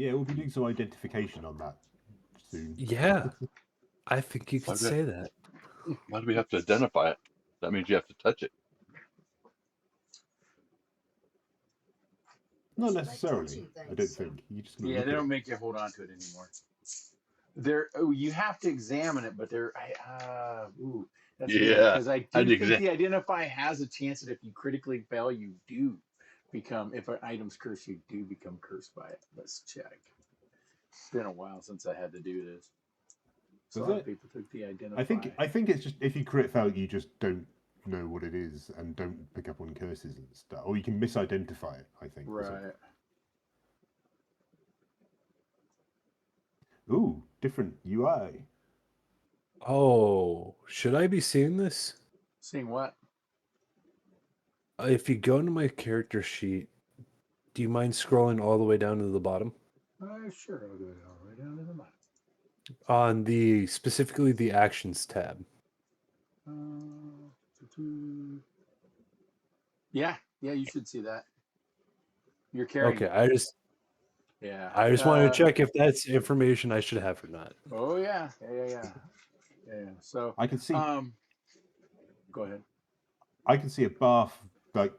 Yeah, we'll be doing some identification on that soon. Yeah, I think you Why could do say that. why do we have to identify it? That means you have to touch it. Not necessarily, I don't think. You're just going to Yeah, look they at don't it. make you hold on to it anymore. There, oh, you have to examine it, but that's weird Yeah, because I I'd do think exam. the identify has a chance that if you critically fail, you do become. If an item's cursed, you do become cursed by it. Let's check. It's been a while since I had to do this. So a Does lot of it? people took the I identify. think I think it's just if you crit fail, you just don't know what it is and don't pick up on curses and stuff, or you can misidentify it. I think. Or something. Right. Ooh, different UI. Oh, should I be seeing this? Seeing what? If you go into my character sheet, do you mind scrolling all the way down to the bottom? Sure, I'll go all the way down to the bottom. On the specifically the actions tab. Yeah, yeah, you should see that. You're carrying Okay, it. Yeah. I just wanted to check if that's information I should have or not. Oh yeah, yeah. So, I can see. um, go ahead. I can see a bar like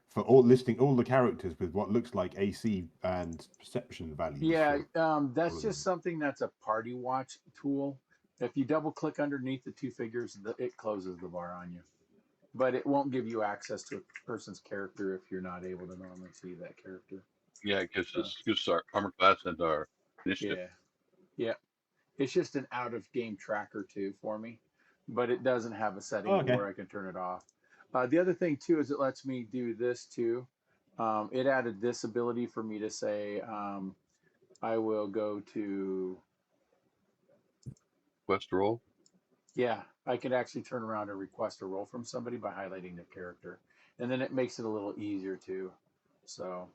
for all listing all the characters with what looks like AC and perception values Yeah, for all that's of just them. something that's a party watch tool. If you double click underneath the two figures, it closes the bar on you. But it won't give you access to a person's character if you're not able to normally see that character. Yeah, it gives So, us our armor class and our initiative. yeah, yeah. It's just an out of game tracker too for me, but it doesn't have a setting Oh, to okay. where I can turn it off. The other thing too is it lets me do this too. It added this ability for me to say, I will go to, Quest roll. yeah, I could actually turn around and request a roll from somebody by highlighting the character. And then it makes it a little easier too. So,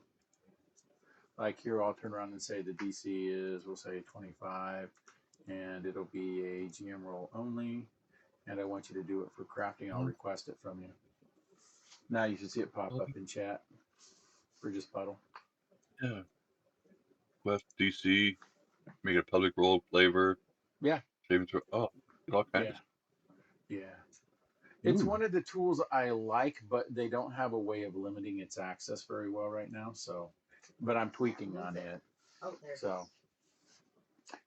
like here, I'll turn around and say the DC is, we'll say 25, and it'll be a GM roll only. And I want you to do it for crafting. I'll request it from you. Now you should see it pop up in chat for just Puddle. Yeah. Quest DC. Make it a public role. Flavor. Yeah, Saving throw. Oh, all kinds. yeah, yeah. It's Ooh. one of the tools I like, but they don't have a way of limiting its access very well right now. So, but I'm tweaking on it. So,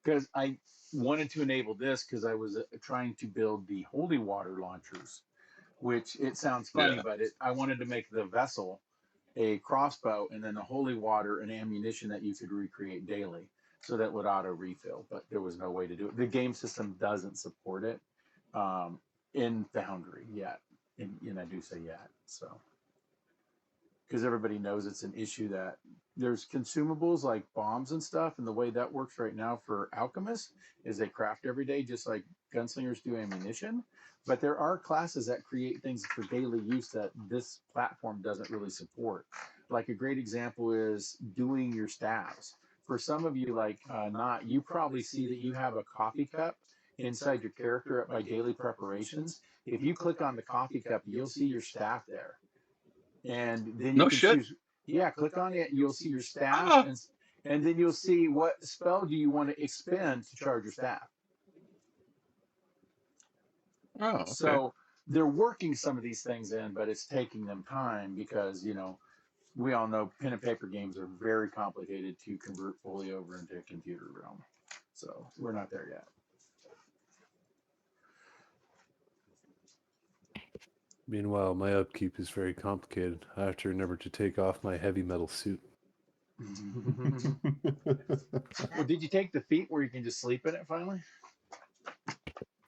because I wanted to enable this because I was trying to build the holy water launchers, which it sounds funny, Yeah. but I wanted to make the vessel a crossbow and then the holy water and ammunition that you could recreate daily. So that would auto refill, but there was no way to do it. The game system doesn't support it in Foundry yet. And I do say yet. So, because everybody knows it's an issue that there's consumables like bombs and stuff, and the way that works right now for alchemists is they craft every day just like gunslingers do ammunition, but there are classes that create things for daily use that this platform doesn't really support. Like a great example is doing your staves. For some of you, like not, you probably see that you have a coffee cup inside your character by daily preparations. If you click on the coffee cup, you'll see your staff there, and then you No can shit. choose. Yeah, click on it. You'll see your staff, Ah. and then you'll see what spell do you want to expend to charge your staff. Oh, okay. So they're working some of these things in, but it's taking them time because we all know pen and paper games are very complicated to convert fully over into a computer realm. So we're not there yet. Meanwhile, my upkeep is very complicated. I have to remember to take off my heavy metal suit. Well, did you take the feat where you can just sleep in it finally?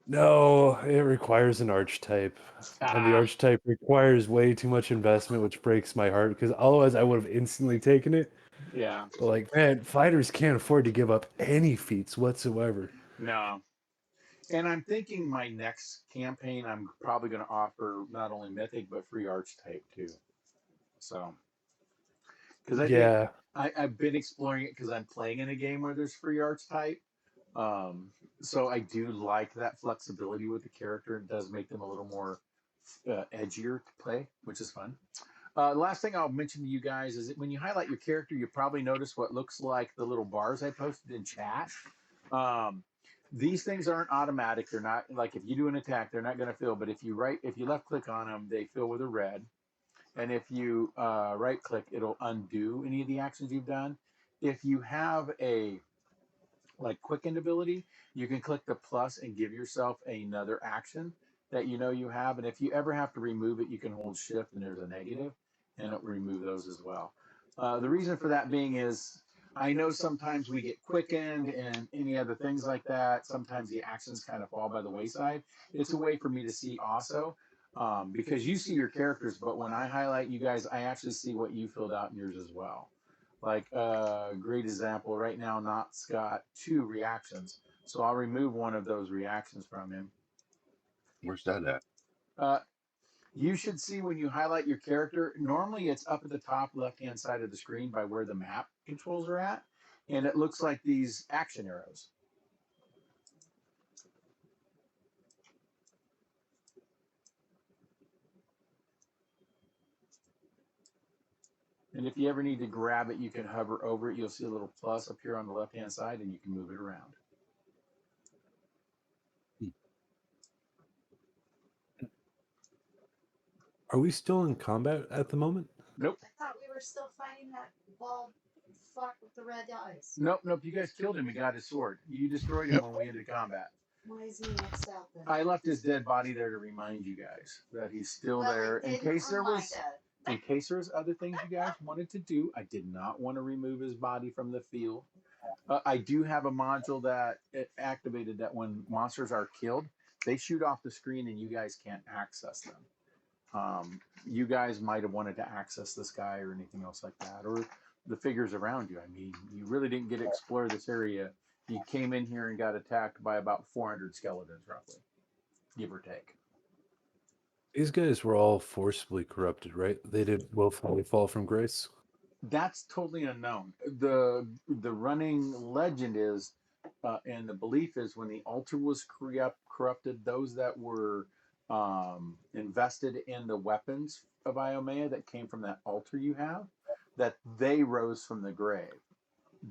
No, it requires an archetype. And the Ah, archetype requires way too much investment, which breaks my heart because otherwise I would have instantly taken it. yeah. But like, man, fighters can't afford to give up any feats whatsoever. No. And I'm thinking my next campaign, I'm probably going to offer not only Mythic, but free archetype too. So, because I think Yeah. I've been exploring it because I'm playing in a game where there's free archetype. So I do like that flexibility with the character. It does make them a little more edgier to play, which is fun. The last thing I'll mention to you guys is that when you highlight your character, you probably notice what looks like the little bars I posted in chat. These things aren't automatic. They're not like if you do an attack, they're not going to fill. But if you left click on them, they fill with a red. And if you right click, it'll undo any of the actions you've done. If you have a like quickened ability, you can click the plus and give yourself another action that you know you have. And if you ever have to remove it, you can hold shift and there's a negative and it'll remove those as well. The reason for that being is I know sometimes we get quickened and any other things like that. Sometimes the actions kind of fall by the wayside. It's a way for me to see also because you see your characters, but when I highlight you guys, I actually see what you filled out in yours as well. Like a great example right now, Knott's got 2 reactions. So I'll remove one of those reactions from him. Where's that at? You should see when you highlight your character, normally it's up at the top left-hand side of the screen by where the map controls are at. And it looks like these action arrows. And if you ever need to grab it, you can hover over it. You'll see a little plus up here on the left-hand side, and you can move it around. Are we still in combat at the moment? Nope. I thought we were still fighting that bald fuck with the red eyes. Nope. You guys killed him and got his sword. You destroyed him when we ended combat. Why is he next out then? I left his dead body there to remind you guys that he's still there in case there was other things you guys wanted to do. I did not want to remove his body from the field. I do have a module that it activated that when monsters are killed, they shoot off the screen and you guys can't access them. You guys might have wanted to access this guy or anything else like that, or the figures around you. I mean, you really didn't get to explore this area. You came in here and got attacked by about 400 skeletons, roughly, give or take. These guys were all forcibly corrupted, right? They didn't willfully fall from grace. That's totally unknown. The running legend is, and the belief is, when the altar was corrupted, those that were invested in the weapons of Iomea that came from that altar you have, that they rose from the grave.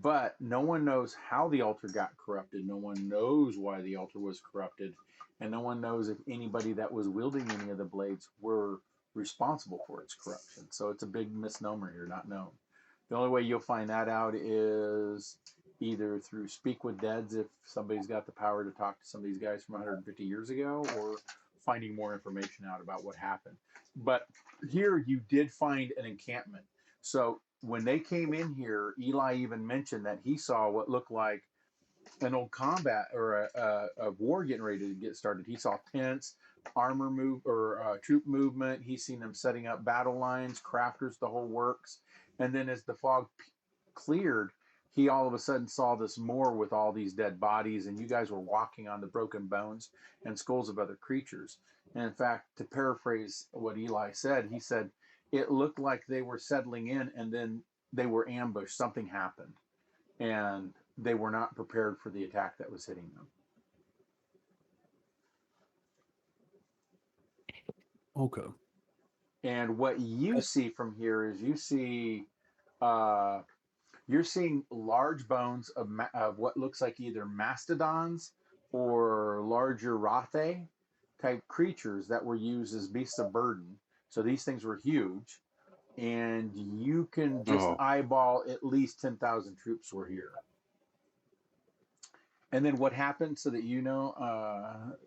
But no one knows how the altar got corrupted. No one knows why the altar was corrupted. And no one knows if anybody that was wielding any of the blades were responsible for its corruption. So it's a big misnomer here, not known. The only way you'll find that out is either through Speak with Deads, if somebody's got the power to talk to some of these guys from 150 years ago, or finding more information out about what happened. But here you did find an encampment. So when they came in here, Eli even mentioned that he saw what looked like an old combat or a war getting ready to get started. He saw tents, armor move or troop movement. He's seen them setting up battle lines, crafters, the whole works. And then as the fog cleared, he all of a sudden saw this moor with all these dead bodies, and you guys were walking on the broken bones and skulls of other creatures. And in fact, to paraphrase what Eli said, he said, it looked like they were settling in and then they were ambushed. Something happened. And they were not prepared for the attack that was hitting them. Okay. And what you see from here is you see, you're seeing large bones of what looks like either mastodons or larger Rothe type creatures that were used as beasts of burden. So these things were huge. And you can just eyeball at least 10,000 troops were here. And then what happened, so that you know,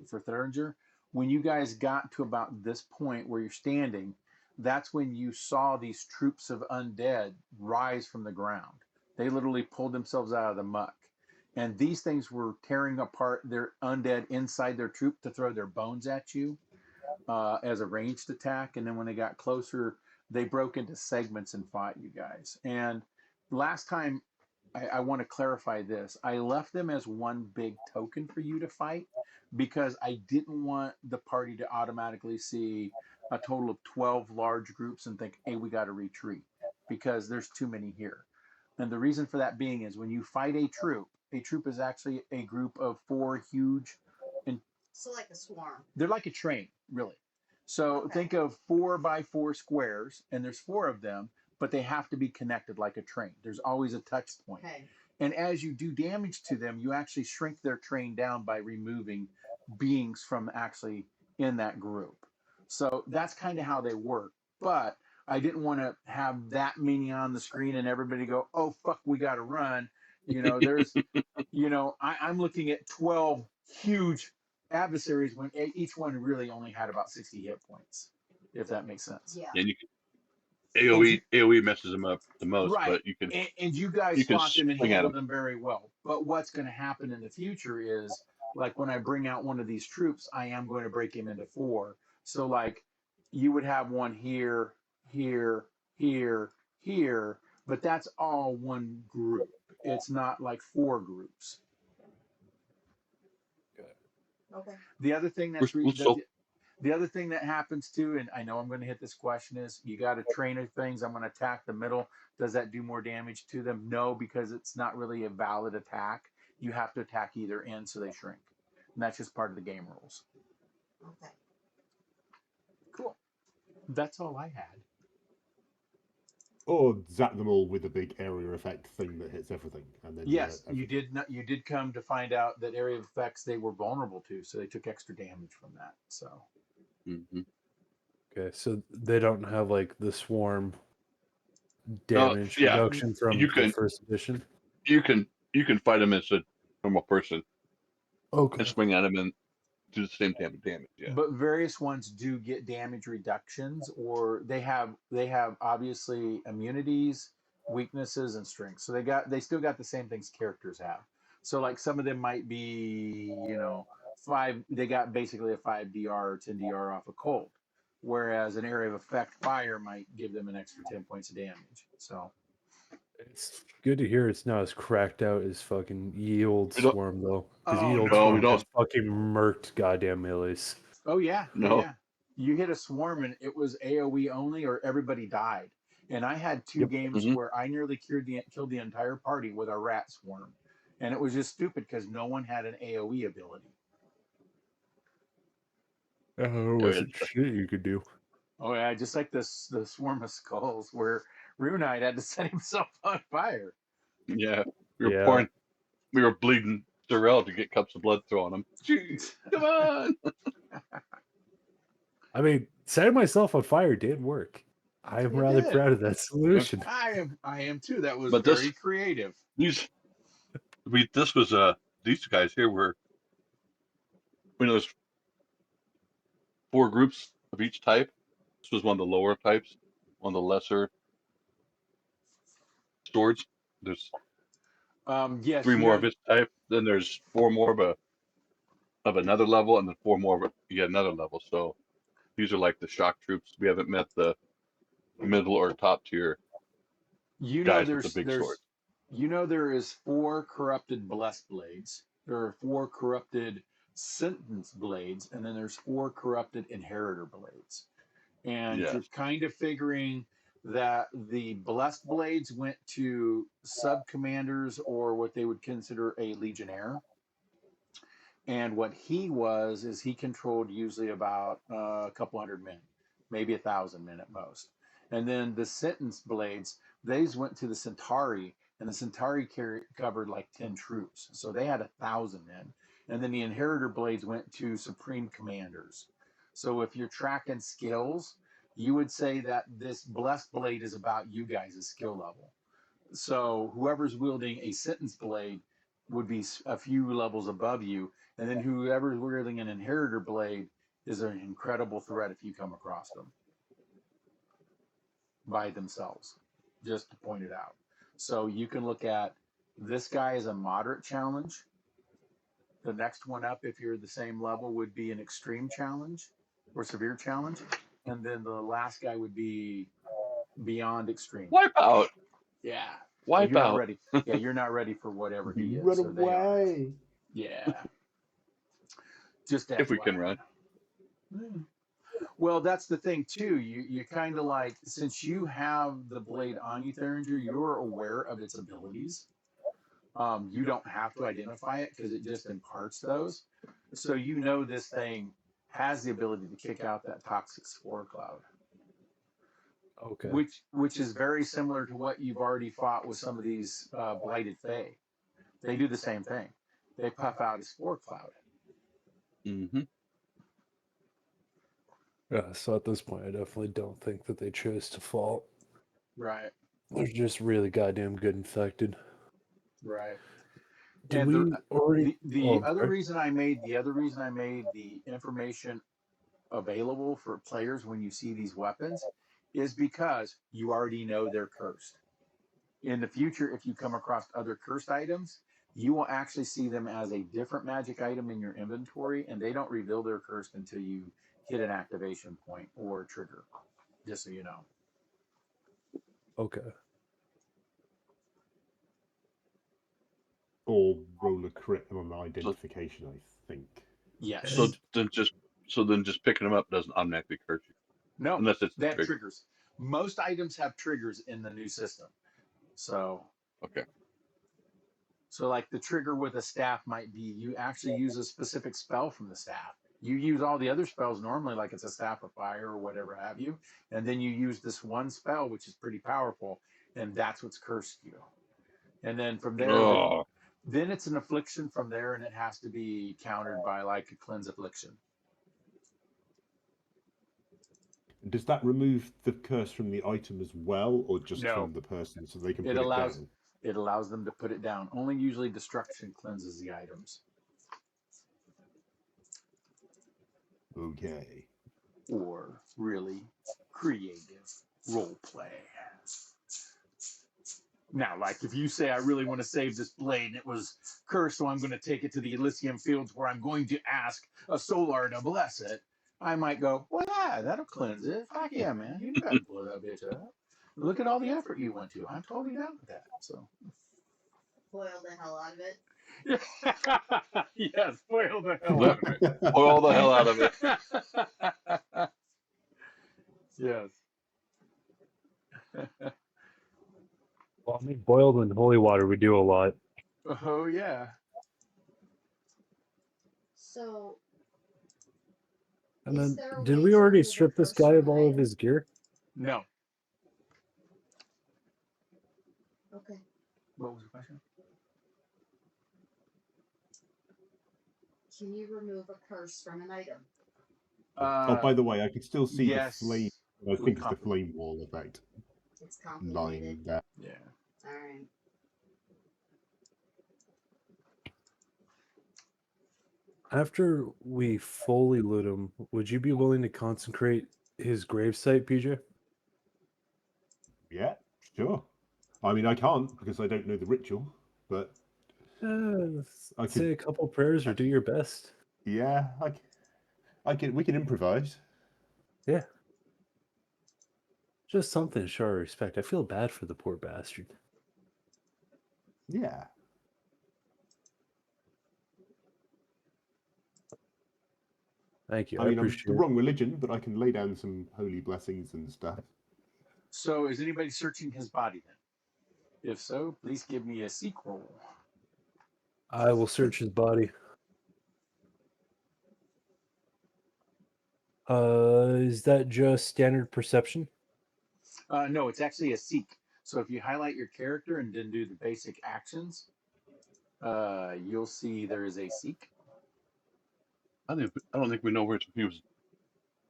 for Thuringer, when you guys got to about this point where you're standing, that's when you saw these troops of undead rise from the ground. They literally pulled themselves out of the muck. And these things were tearing apart their undead inside their troop to throw their bones at you as a ranged attack. And then when they got closer, they broke into segments and fought you guys. And last time, I want to clarify this. I left them as one big token for you to fight because I didn't want the party to automatically see a total of 12 large groups and think, hey, we got to retreat because there's too many here. And the reason for that being is when you fight a troop is actually a group of 4 huge. So like a swarm. They're like a train, really. So Okay. think of 4x4 squares, and there's 4 of them, but they have to be connected like a train. There's always a touch point. Okay. And as you do damage to them, you actually shrink their train down by removing beings from actually in that group. So that's kind of how they work. But I didn't want to have that many on the screen and everybody go, oh, fuck, we got to run. I'm looking at 12 huge adversaries when each one really only had about 60 hit points, if that makes sense. Yeah. And you can And you, AOE messes them up the most, right. but you can And you guys fought them and swing at handled them. them very well. But what's going to happen in the future is, like, when I bring out one of these troops, I am going to break him into 4. So, like, you would have one here, here, here, here, but that's all one group. It's not like 4 groups. Okay. The other thing We're, that's we're still the other thing that happens too, and I know I'm going to hit this question, is you got a train of things. I'm going to attack the middle. Does that do more damage to them? No, because it's not really a valid attack. You have to attack either end so they shrink. And that's just part of the game rules. Okay. Cool. That's all I had. Or zap them all with a big area effect thing that hits everything, and then Yes, you everything. did not. You did come to find out that area of effects they were vulnerable to, so they took extra damage from that. So Okay, so they don't have like the swarm damage yeah, reduction from you the can first edition. you can fight them as a normal person Okay. and swing at them and do the same type of damage. Yeah. but various ones do get damage reductions, or they have obviously immunities, weaknesses, and strengths. So they still got the same things characters have. So like some of them might be 5. They got basically a 5 DR or 10 DR off a cold, whereas an area of effect fire might give them an extra 10 points of damage. So It's good to hear it's not as cracked out as fucking Ye Old We don't. Swarm though, because oh Ye Old No, we Swarm don't. has fucking murked goddamn melees. Oh yeah, No. yeah. You hit a swarm and it was AOE only, or everybody died. And I had 2 Yep. games Mhm. where I nearly killed the entire party with a rat swarm, and it was just stupid because no one had an AOE ability. There wasn't shit you could do. Oh yeah, just like this the swarm of skulls where Runite had to set himself on fire. Yeah, we were Yeah. pouring, we were bleeding Sorrel to get cups of blood thrown on him. Jeez, come on. I mean, setting myself on fire did work. I am It rather did. proud of that solution. I am too. That was But very this, creative. these, this was these guys here were, there's 4 groups of each type. This was one of the lower types, one of the lesser swords. There's Yes, 3 more of its type. Then there's 4 more of another level, and then 4 more of yet another level. So these are like the shock troops. We haven't met the middle or top tier guys with the big swords. There is 4 corrupted blessed blades. There are 4 corrupted sentence blades, and then there's 4 corrupted inheritor blades. And Yes. you're kind of figuring that the blessed blades went to sub commanders, or what they would consider a legionnaire. And what he was is he controlled usually about a couple hundred men, maybe 1,000 men at most. And then the sentence blades, these went to the Centauri, and the Centauri covered like 10 troops, so they had 1,000 men. And then the Inheritor blades went to supreme commanders. So if you're tracking skills, you would say that this blessed blade is about you guys' skill level. So whoever's wielding a sentence blade would be a few levels above you, and then whoever's wielding an inheritor blade is an incredible threat if you come across them by themselves, just to point it out. So you can look at this guy as a moderate challenge. The next one up, if you're the same level, would be an extreme challenge or severe challenge. And then the last guy would be beyond extreme. Wipeout. Yeah. Wipeout. You're not ready. Yeah, you're not ready for whatever he is. Run so they are. away. Yeah. Just If we can FYI. run. Well, that's the thing too. You kind of like, since you have the blade on you, Theringer, you're aware of its abilities. You don't have to identify it because it just imparts those. So you know this thing has the ability to kick out that toxic spore cloud, Okay. which is very similar to what you've already fought with some of these blighted fae. They do the same thing. They puff out a spore cloud. Mm-hmm. Yeah, so at this point, I definitely don't think that they chose to fall. Right. They're just really goddamn good infected. Right. Did And we already? the I'm other sorry. reason I made the information available for players when you see these weapons is because you already know they're cursed. In the future, if you come across other cursed items, you will actually see them as a different magic item in your inventory, and they don't reveal they're cursed until you hit an activation point or a trigger. Just so you know. Okay. Or roll a crit on identification, I think. Yes. So then just picking them up doesn't automatically curse you, No, unless it's they a have trigger. triggers. Most items have triggers in the new system. So Okay. So, like the trigger with a staff might be you actually use a specific spell from the staff. You use all the other spells normally, like it's a staff of fire or whatever have you, and then you use this one spell, which is pretty powerful, and that's what's cursed you. And then from there, Oh, then it's an affliction from there, and it has to be countered by like a cleanse affliction. Does that remove the curse from the item as well, or just No. from the person so they can It put allows it it allows them to put it down. Only usually destruction cleanses the items. down? Okay. Or really creative role play. Now, like if you say, I really want to save this blade and it was cursed, so I'm going to take it to the Elysium Fields where I'm going to ask a Solar to bless it, I might go, well, yeah, that'll cleanse it. Fuck yeah, man. You got to blow that bitch up. Look at all the effort you went to. I'm totally down with that. So, Boil the hell out of it. yeah, spoil the hell That- out of it. boil the hell out of it. Yes. Well, I mean, boiled in holy water would do a lot. Oh, yeah. So, And Is then, there a did way we to already remove a strip this curse guy from of an all of item? his gear? No. Okay. What was the question? Can you remove a curse from an item? Oh, by the way, I can still see yes. the flame. I think it's the flame wall effect It's complicated. lying there. Yeah. All right. After we fully loot him, would you be willing to consecrate his gravesite, PJ? Yeah, sure. I mean, I can't because I don't know the ritual, but I Say could. a couple prayers or do your best. Yeah, I can. We can improvise. Yeah. Just something to show our respect. I feel bad for the poor bastard. Yeah. Thank you. I I mean, I'm appreciate the it. wrong religion, but I can lay down some holy blessings and stuff. So, is anybody searching his body then? If so, please give me a seek roll. I will search his body. Is that just standard perception? No, it's actually a seek. So, if you highlight your character and then do the basic actions, you'll see there is a seek. I don't think we know where he was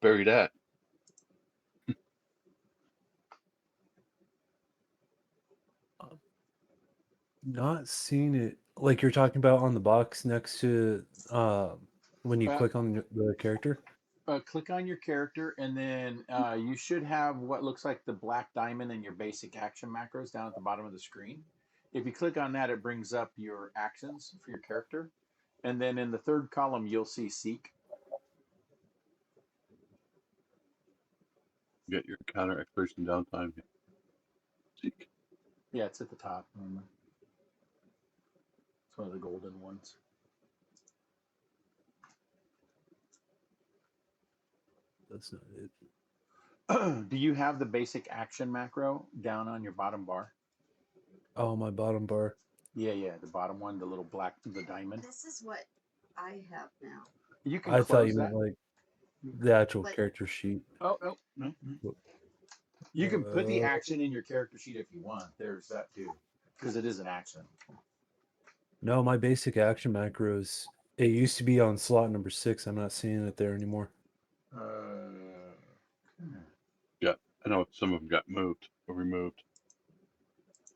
buried at. Not seeing it. Like you're talking about on the box next to when you click on the character? Click on your character, and then you should have what looks like the black diamond in your basic action macros down at the bottom of the screen. If you click on that, it brings up your actions for your character. And then in the third column, you'll see seek. Get your counter expiration downtime. Seek. Yeah, it's at the top. It's one of the golden ones. That's not it. Do you have the basic action macro down on your bottom bar? Oh, my bottom bar. Yeah, the bottom one, the little black, the diamond. This is what I have now. You can I thought close you that. meant like the actual character sheet. Oh, no. You can put the action in your character sheet if you want. There's that too, because it is an action. No, my basic action macros. It used to be on slot number 6. I'm not seeing it there anymore. Yeah, I know some of them got moved or removed.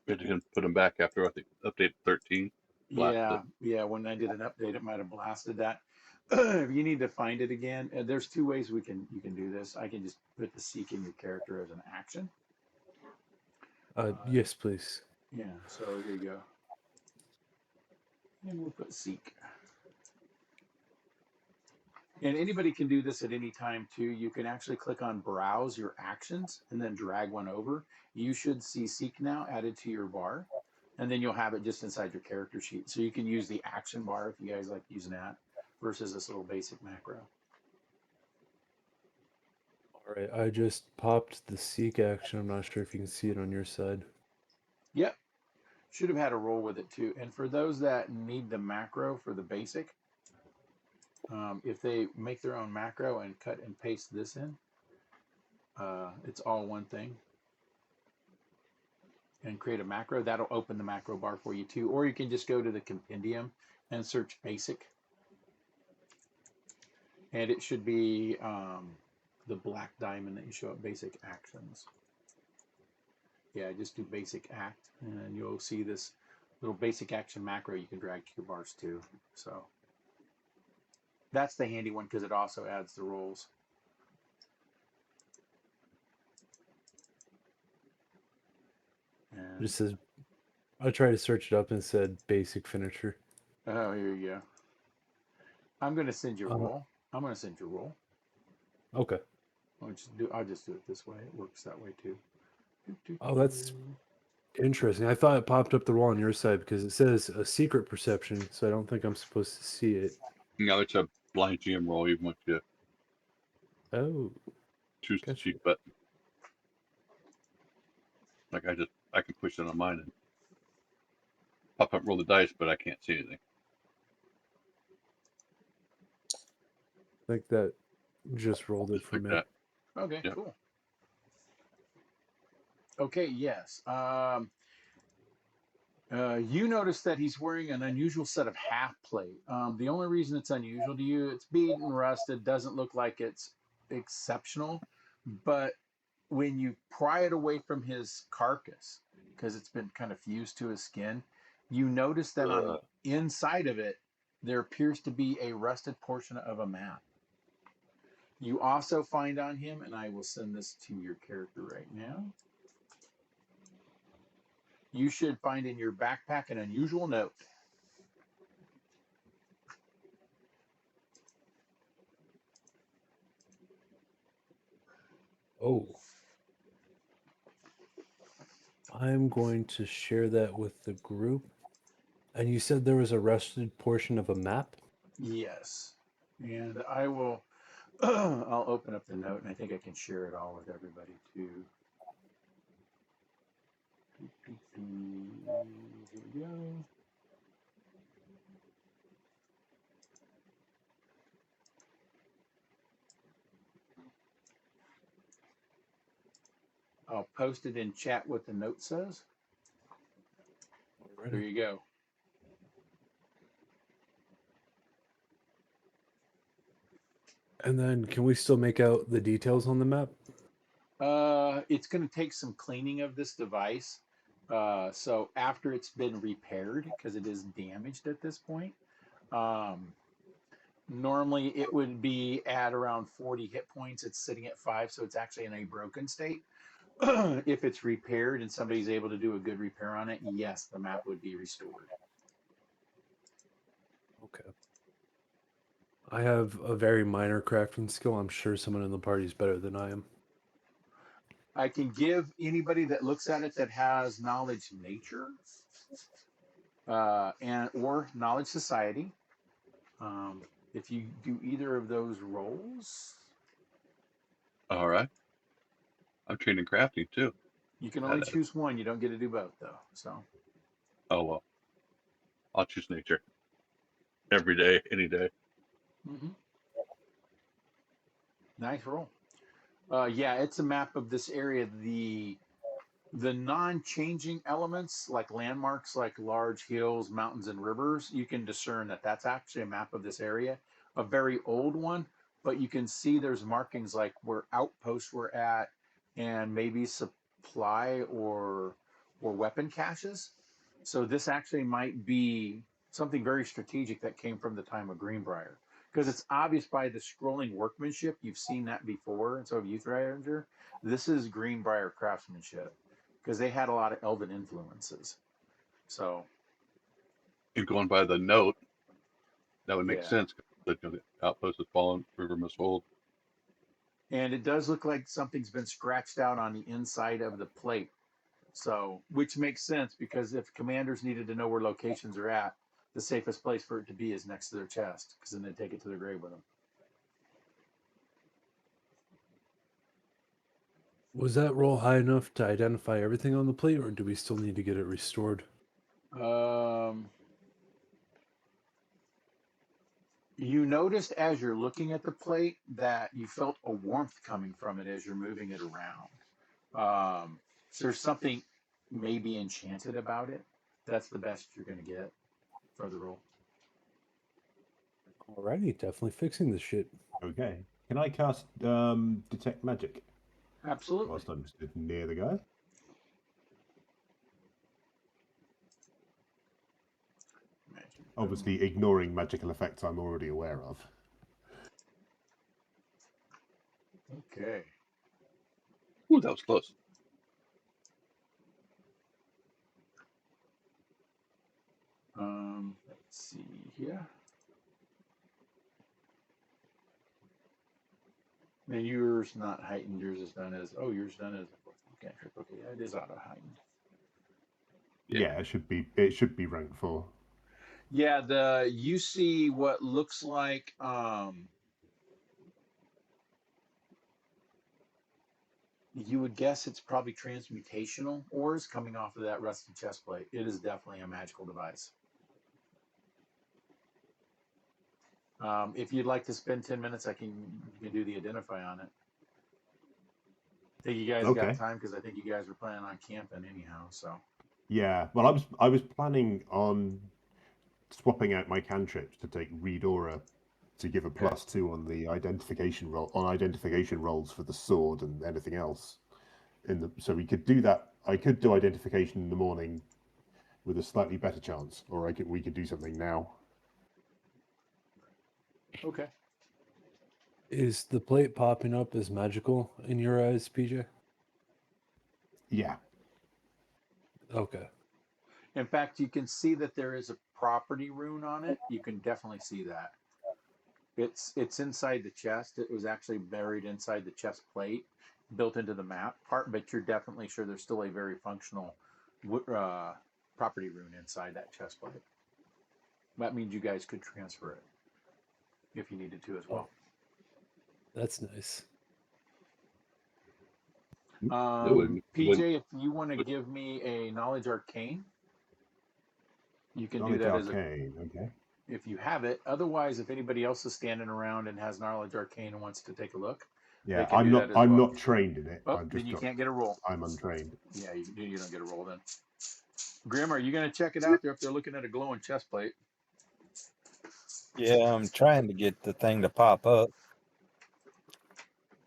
We had to put them back after I think update 13. Yeah. When I did an update, it might have blasted that. If you need to find it again, there's two ways you can do this. I can just put the seek in your character as an action. Yes, please. Yeah. So here you go. And we'll put seek. And anybody can do this at any time too. You can actually click on browse your actions and then drag one over. You should see seek now added to your bar. And then you'll have it just inside your character sheet. So you can use the action bar if you guys like using that versus this little basic macro. All right, I just popped the seek action. I'm not sure if you can see it on your side. Yep. Should have had a roll with it too. And for those that need the macro for the basic, if they make their own macro and cut and paste this in, it's all one thing. And create a macro, that'll open the macro bar for you too. Or you can just go to the compendium and search basic. And it should be the black diamond that you show up basic actions. Yeah, just do basic act and you'll see this little basic action macro you can drag to your bars too. So that's the handy one because it also adds the rolls. It just says, I tried to search it up and it said basic finisher. Oh, here you go. I'm going to send you a roll. I'm going to send you a roll. Okay. I'll just do it this way. It works that way too. Oh, that's interesting. I thought it popped up the roll on your side because it says a secret perception, so I don't think I'm supposed to see it. No, it's a blind GM roll even once you choose the cheat button. Like I can push it on mine and pop up, roll the dice, but I can't see anything. I think that just rolled it Just for like me. that. Okay, Yep. cool. Okay, yes. You notice that he's wearing an unusual set of half plate. The only reason it's unusual to you, it's beaten, rusted, doesn't look like it's exceptional, but when you pry it away from his carcass, because it's been kind of fused to his skin, you notice that on the inside of it, there appears to be a rusted portion of a map. You also find on him, and I will send this to your character right now. You should find in your backpack an unusual note. Oh. I'm going to share that with the group. And you said there was a rusted portion of a map? Yes. And I will, I'll open up the note, and I think I can share it all with everybody too. Here we go. I'll post it in chat what the note says. Alrighty. There you go. And then can we still make out the details on the map? It's going to take some cleaning of this device. So after it's been repaired, because it is damaged at this point, normally it would be at around 40 hit points. It's sitting at 5, so it's actually in a broken state. If it's repaired and somebody's able to do a good repair on it, yes, the map would be restored. Okay. I have a very minor crafting skill. I'm sure someone in the party is better than I am. I can give anybody that looks at it that has knowledge nature or knowledge society. If you do either of those roles, All right. I'm training crafting too. you can only choose one. You don't get to do both, though. So. Oh well. I'll choose nature. Every day, any day. Mm-hmm. Nice roll. Yeah, it's a map of this area. The non-changing elements, like landmarks, like large hills, mountains, and rivers, you can discern that that's actually a map of this area, a very old one. But you can see there's markings like where outposts were at, and maybe supply or weapon caches. So this actually might be something very strategic that came from the time of Greenbrier, because it's obvious by the scrolling workmanship. You've seen that before, and so have you, Thranger. This is Greenbrier craftsmanship because they had a lot of elven influences. So And going by the note, that would make yeah, sense. The outpost has fallen, river must hold. and it does look like something's been scratched out on the inside of the plate. So, which makes sense because if commanders needed to know where locations are at, the safest place for it to be is next to their chest, because then they take it to their grave with them. Was that roll high enough to identify everything on the plate, or do we still need to get it restored? You noticed as you're looking at the plate that you felt a warmth coming from it as you're moving it around. So there's something maybe enchanted about it. That's the best you're going to get for the roll. Alrighty, definitely fixing this shit. Okay. Can I cast detect magic Absolutely. whilst I'm stood near the guy? Magic. Obviously, ignoring magical effects I'm already aware of. Okay. Ooh, that was close. Let's see here. Now yours not heightened. Yours is done as yours done as cantrip. Okay, yeah, it is auto heightened. Yeah, it should be. It should be rank 4. Yeah, you see what looks like you would guess it's probably transmutational ores coming off of that rusted chest plate. It is definitely a magical device. If you'd like to spend 10 minutes, you can do the identify on it. I think you guys got Okay. time because I think you guys were planning on camping anyhow. So Yeah. Well, I was planning on swapping out my cantrips to take read aura to give a +2 on the identification roll rolls for the sword and anything else. So we could do that. I could do identification in the morning with a slightly better chance, or we could do something now. okay. Is the plate popping up as magical in your eyes, PJ? Yeah. Okay. In fact, you can see that there is a property rune on it. You can definitely see that. It's inside the chest. It was actually buried inside the chest plate, built into the map part. But you're definitely sure there's still a very functional property rune inside that chest plate. That means you guys could transfer it if you needed to as well. That's nice. PJ, if you want to give me a knowledge arcane, you can do Knowledge that arcane. Okay. if you have it. Otherwise, if anybody else is standing around and has knowledge arcane and wants to take a look, Yeah, can I'm do not. that as I'm well. not trained in it. Oh, then you can't get a roll. I'm untrained. Yeah, you don't get a roll then. Grim, are you going to check it out there if they're looking at a glowing chest plate? Yeah, I'm trying to get the thing to pop up.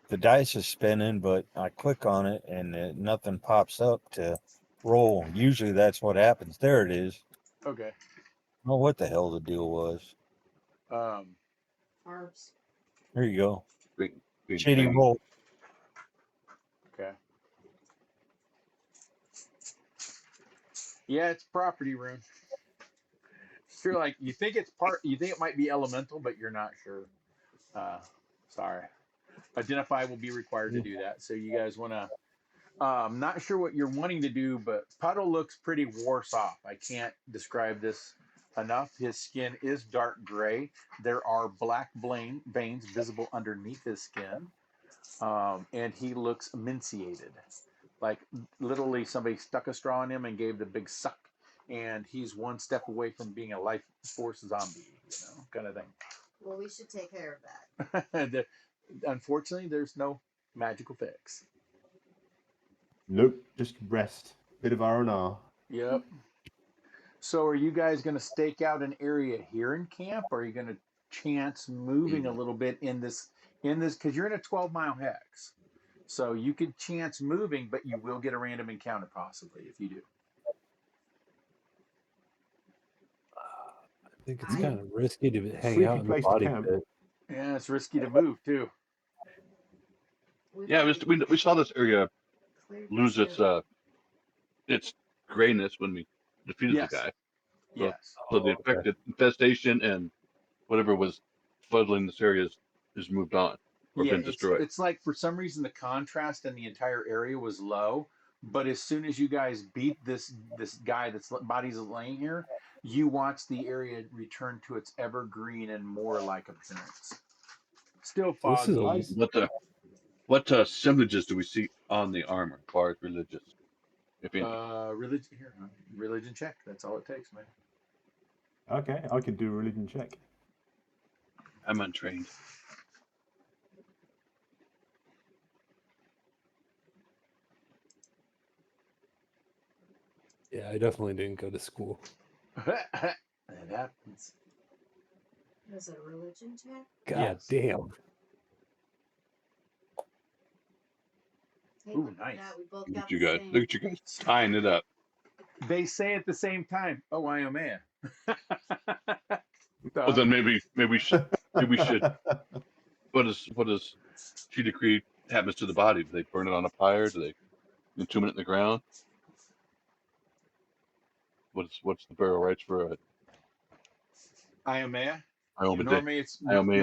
The dice is spinning, but I click on it and nothing pops up to roll. Usually that's what happens. There it is. Okay. I don't know what the hell the deal was. Carbs. There you go. Big Shitty roll. Okay. Yeah, it's property rune. Sure, like you think it might be elemental, but you're not sure. Sorry. Identify will be required to do that. So you guys want to not sure what you're wanting to do, but Puddle looks pretty worse off. I can't describe this enough. His skin is dark gray. There are black veins visible underneath his skin. And he looks emaciated. Like literally somebody stuck a straw in him and gave the big suck. And he's one step away from being a life force zombie, kind of thing. Well, we should take care of that. Unfortunately, there's no magical fix. Nope, just rest. Bit of R&R. Yep. So are you guys going to stake out an area here in camp, or are you going to chance moving a little bit in this because you're in a 12-mile hex. So you could chance moving, but you will get a random encounter possibly if you do. I think it's kind of risky to hang Sleepy out in the place to body camp. pit. Yeah, it's risky to move too. We've Yeah, already we saw this area cleared lose this its grayness when we defeated Yes. the guy. Yes. So the okay. infestation and whatever was fuddling this area is moved on or Yeah, been destroyed. it's like for some reason the contrast in the entire area was low, but as soon as you guys beat this guy that's body's laying here, you watch the area return to its evergreen and more like appearance. Still So this is foggy. What assemblages do we see on the armor as far as religious? If any? Religion check. That's all it takes, man. Okay, I can do a religion check. I'm untrained. Yeah, I definitely didn't go to school. That happens. Is it a religion check? God Yes. damn. Hey, Ooh, look at nice. that. We both Look got at you the guys. same. Look at you guys tying it up. They say at the same time, "Oh, I am man." Well, then maybe we should. What does she decree happens to the body? Do they burn it on a pyre? Do they entomb it in the ground? What's the burial rites for I am man. Ioma Normally it's Ioma?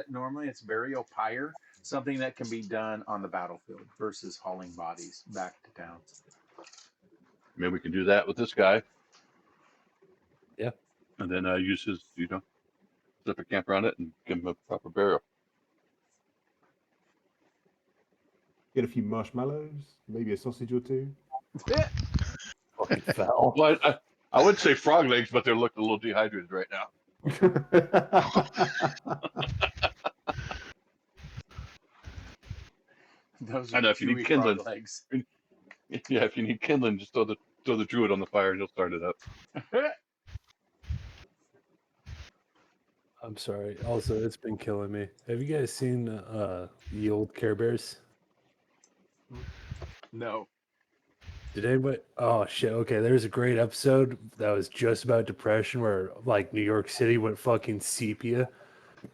normally it's burial pyre, something that can be done on the battlefield versus hauling bodies back to town. Maybe we can do that with this guy. Yeah. And then use his, set up a camp around it and give him a proper burial. Get a few marshmallows, maybe a sausage or two. Fucking foul. Well, I would say frog legs, but they're looking a little dehydrated right now. Those I are know if you need chewy kindling. frog legs. Yeah, if you need kindling, just throw the druid on the fire and he'll start it up. I'm sorry. Also, it's been killing me. Have you guys seen the old Care Bears? No. Did anybody? Oh shit. Okay, there's a great episode that was just about depression, where like New York City went fucking sepia,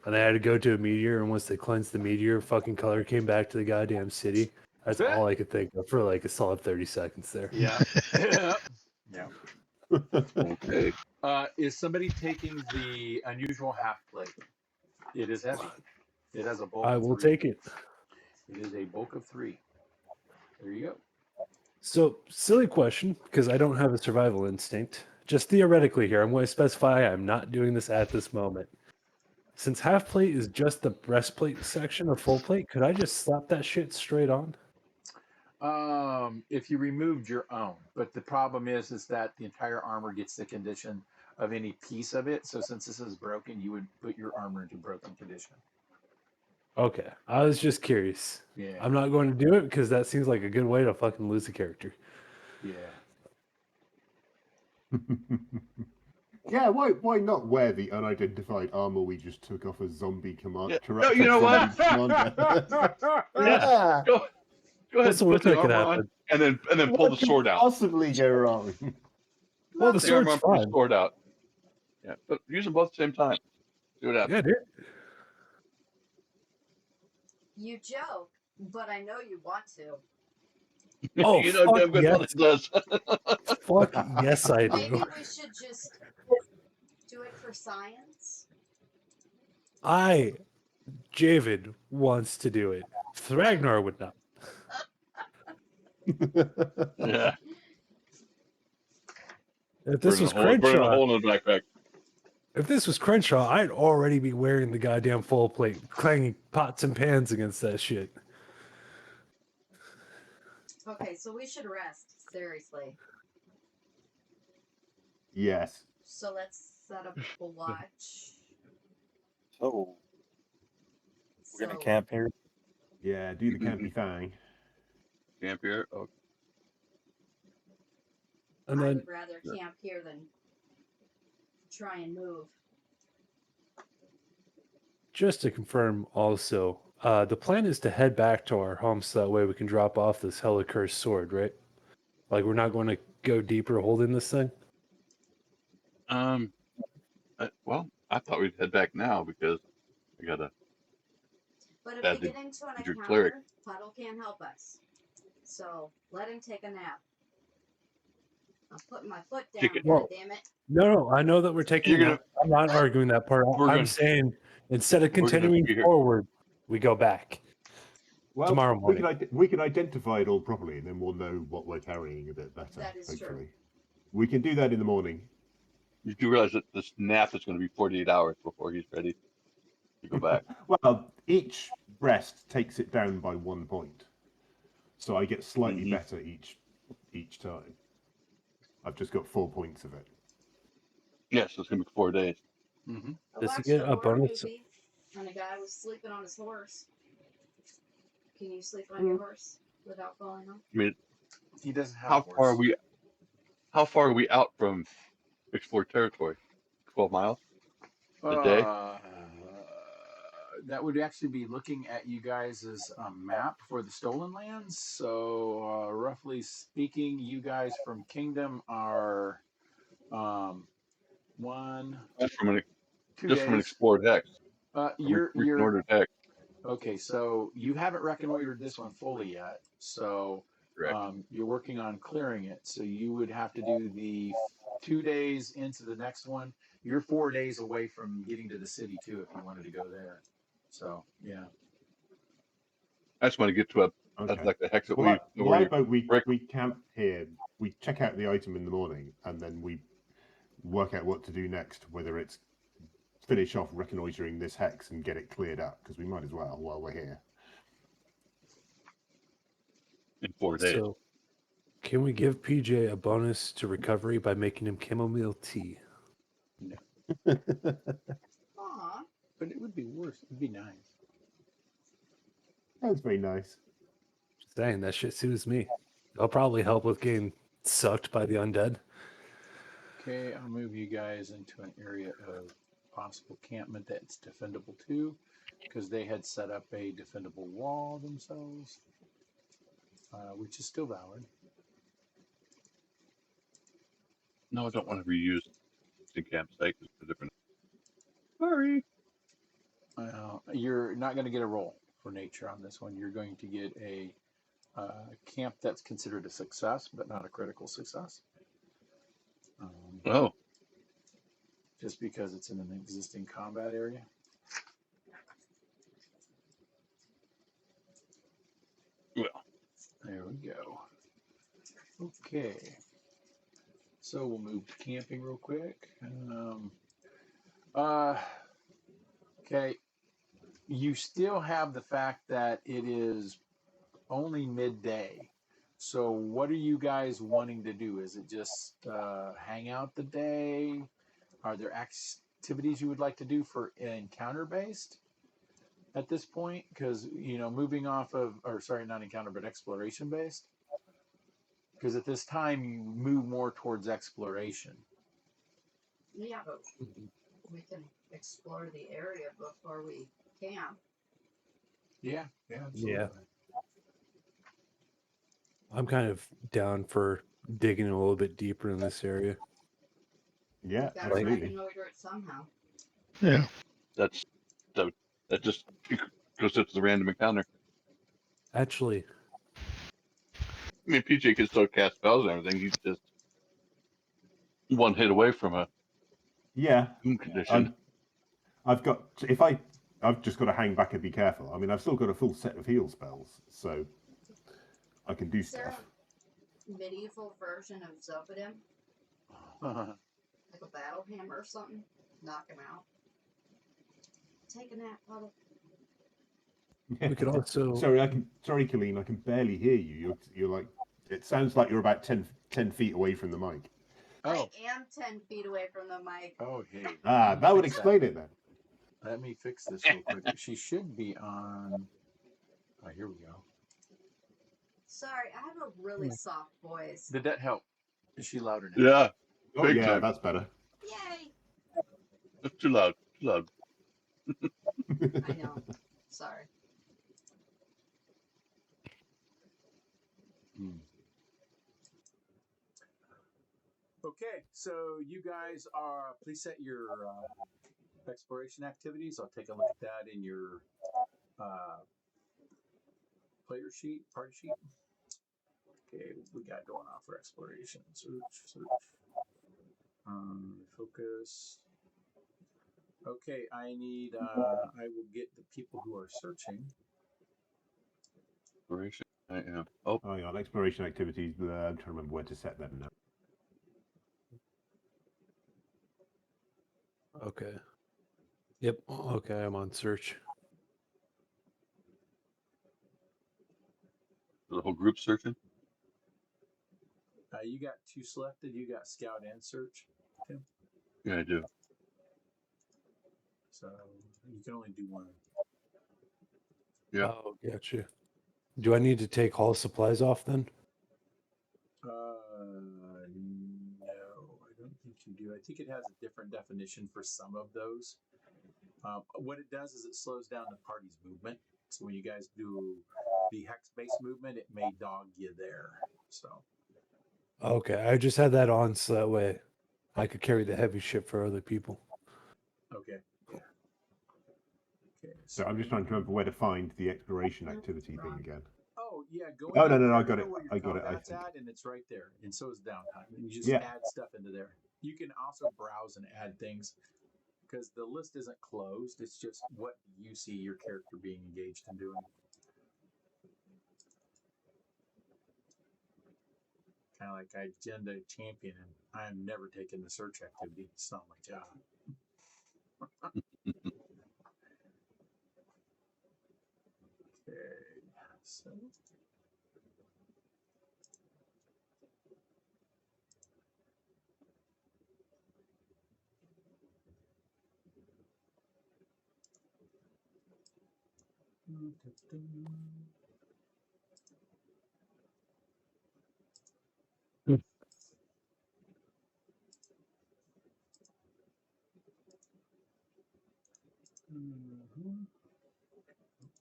and they had to go to a meteor. And once they cleansed the meteor, fucking color came back to the goddamn city. That's all I could think of for like a solid 30 seconds there. Yeah. Yeah. Okay. Is somebody taking the unusual half plate? It is heavy. It has a bulk I of will 3. take it. It is a bulk of 3. There you go. So, silly question, because I don't have a survival instinct. Just theoretically here, I'm going to specify I'm not doing this at this moment. Since half plate is just the breastplate section of full plate, could I just slap that shit straight on? If you removed your own, but the problem is that the entire armor gets the condition of any piece of it. So since this is broken, you would put your armor into broken condition. Okay, I was just curious. Yeah. I'm not going to do it because that seems like a good way to fucking lose a character. Yeah. Yeah, why not wear the unidentified armor we just took off a zombie command? Yeah. No, you know what? Yeah. Go ahead, What's the put worst the that could armor on, happen? and then pull the What could sword out. possibly go wrong? Well, the Put the armor sword's on, put the fine. sword out. Yeah, but use them both at the same time. See what happens. Yeah, dude. You joke, but I know you want to. Oh, You know fuck damn good yes. what it does. Fuck yes, I Maybe do. we should just do it for science. Javid wants to do it. Thragnar would not. Yeah. If this was burning a Crenshaw, hole in the backpack. if this was Crenshaw, I'd already be wearing the goddamn full plate, clanging pots and pans against that shit. Okay, so we should rest, seriously. Yes. So let's set up a watch. So We're gonna So, camp here. Yeah, do the campy thing. Camp here. Oh, And I then would rather camp here than try and move. just to confirm also, the plan is to head back to our home so that way we can drop off this hella cursed sword, right? Like we're not going to go deeper holding this thing. well, I thought we'd head back now because we got a But if Bad we get into an injured encounter, cleric. Puddle can't help us. So let him take a nap. I'm putting my foot down, Kick it. Well, goddammit. No, I know that we're taking. You're gonna- I'm not arguing that part. We're I'm gonna- saying instead of we're gonna continuing be here. forward, we go back. Well, Tomorrow morning. we can identify it all properly, and then we'll know what we're carrying a bit better. That is true. hopefully, we can do that in the morning. You do realize that this nap is going to be 48 hours before he's ready to go back. Well, each rest takes it down by 1 point, so I get slightly Mhm. better each time. I've just got 4 points of it. Yes, it's going to be 4 days. Mm-hmm. Does he Watched get a a horror bonus? movie, and a guy was sleeping on his horse. Can you sleep on your horse without falling off? I mean, He doesn't have how a horse. far are we? How far are we out from explored territory? 12 miles. A day? That would actually be looking at you guys' map for the stolen lands. So, roughly speaking, you guys from Kingdom are 1, Just from an 2 just from an days. explored hex. You're Reconnoitered hex. okay. So you haven't reconnoitered this one fully yet. So Correct. you're working on clearing it. So you would have to do the 2 days into the next one. You're 4 days away from getting to the city too, if you wanted to go there. So yeah. I just want to get to Okay. like the hex that Well, where you about we break. camp here. We check out the item in the morning, and then we work out what to do next. Whether it's finish off reconnoitering this hex and get it cleared up, because we might as well while we're here. In 4 days. So, can we give PJ a bonus to recovery by making him chamomile tea? Aw. But it would be worse. It'd be nice. That's very nice. Just saying, that shit suits me. I'll probably help with getting sucked by the undead. Okay, I'll move you guys into an area of possible campment that's defendable too, because they had set up a defendable wall themselves, which is still valid. No, I don't want to reuse the campsite. It's a different. Sorry. You're not going to get a roll for nature on this one. You're going to get a camp that's considered a success, but not a critical success. Oh, Just because it's in an existing combat area. well. There we go. Okay. So we'll move to camping real quick. Okay. You still have the fact that it is only midday. So what are you guys wanting to do? Is it just hang out the day? Are there activities you would like to do for encounter based at this point? Because, moving off of, or sorry, not encounter, but exploration based. Because at this time you move more towards exploration. Yeah, but we can explore the area before we camp. Yeah, absolutely. Yeah. I'm kind of down for digging a little bit deeper in this area. Yeah, Gotta absolutely. reconnoiter it somehow. Yeah. That just goes to the random encounter. Actually, I mean, PJ can still cast spells and everything. He's just one hit away from a Yeah, doom condition. I've just got to hang back and be careful. I mean, I've still got a full set of heal spells, so I can do Is there stuff. a medieval version of Zobadim? Like a battle hammer or something? Knock him out. Take a nap, Puddle. we could also. Sorry, Colleen, I can barely hear you. You're like, it sounds like you're about 10 feet away from the mic. Oh. I am 10 feet away from the mic. Oh, hey. Ah, that would Fix explain it then. Let me fix this real quick. She should be on. Oh, here we go. Sorry, I have a really soft voice. Did that help? Is she louder now? Yeah, Oh big yeah, time. that's better. Yay! That's too loud. Too loud. I know. Sorry. Okay, so you guys are. Please set your exploration activities. I'll take a look at that in your player sheet, party sheet. Okay, what we got going on for exploration? Search. Focus. Okay, I need. I will get the people who are searching. Exploration. I am. Oh, Oh, yeah, exploration activities. I'm trying to remember where to set them now. Okay. Yep. Okay, I'm on search. the whole group searching. You got 2 selected. You got scout and search, Tim. Yeah, I do. So you can only do one. Yeah. Oh, gotcha. Do I need to take all supplies off then? No, I don't think you do. I think it has a different definition for some of those. What it does is it slows down the party's movement. So when you guys do the hex-based movement, it may dog you there. So Okay, I just had that on so that way I could carry the heavy shit for other people. okay, yeah. Okay, So I'm just trying to remember where to find the exploration activity thing again. Oh yeah, go. Oh, into no, your I got character it. where your I got it, I combat's think. at, and it's right there. And so is downtime. And you just Yeah. add stuff into there. You can also browse and add things because the list isn't closed. It's just what you see your character being engaged in doing. Kind of like I agenda champion, and I'm never taking the search activity. It's not my job. Okay, so.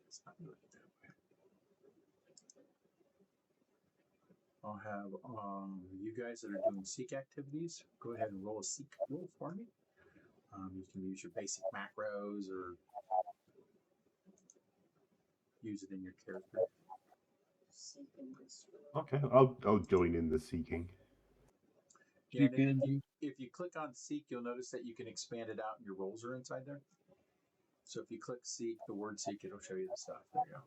It's not really that way. I'll have you guys that are doing seek activities, go ahead and roll a seek roll for me. You can use your basic macros or use it in your character. Okay, I'll join in the seeking. Yeah, and if you click on seek, you'll notice that you can expand it out and your rolls are inside there. So if you click seek, the word seek, it'll show you the stuff. There you go.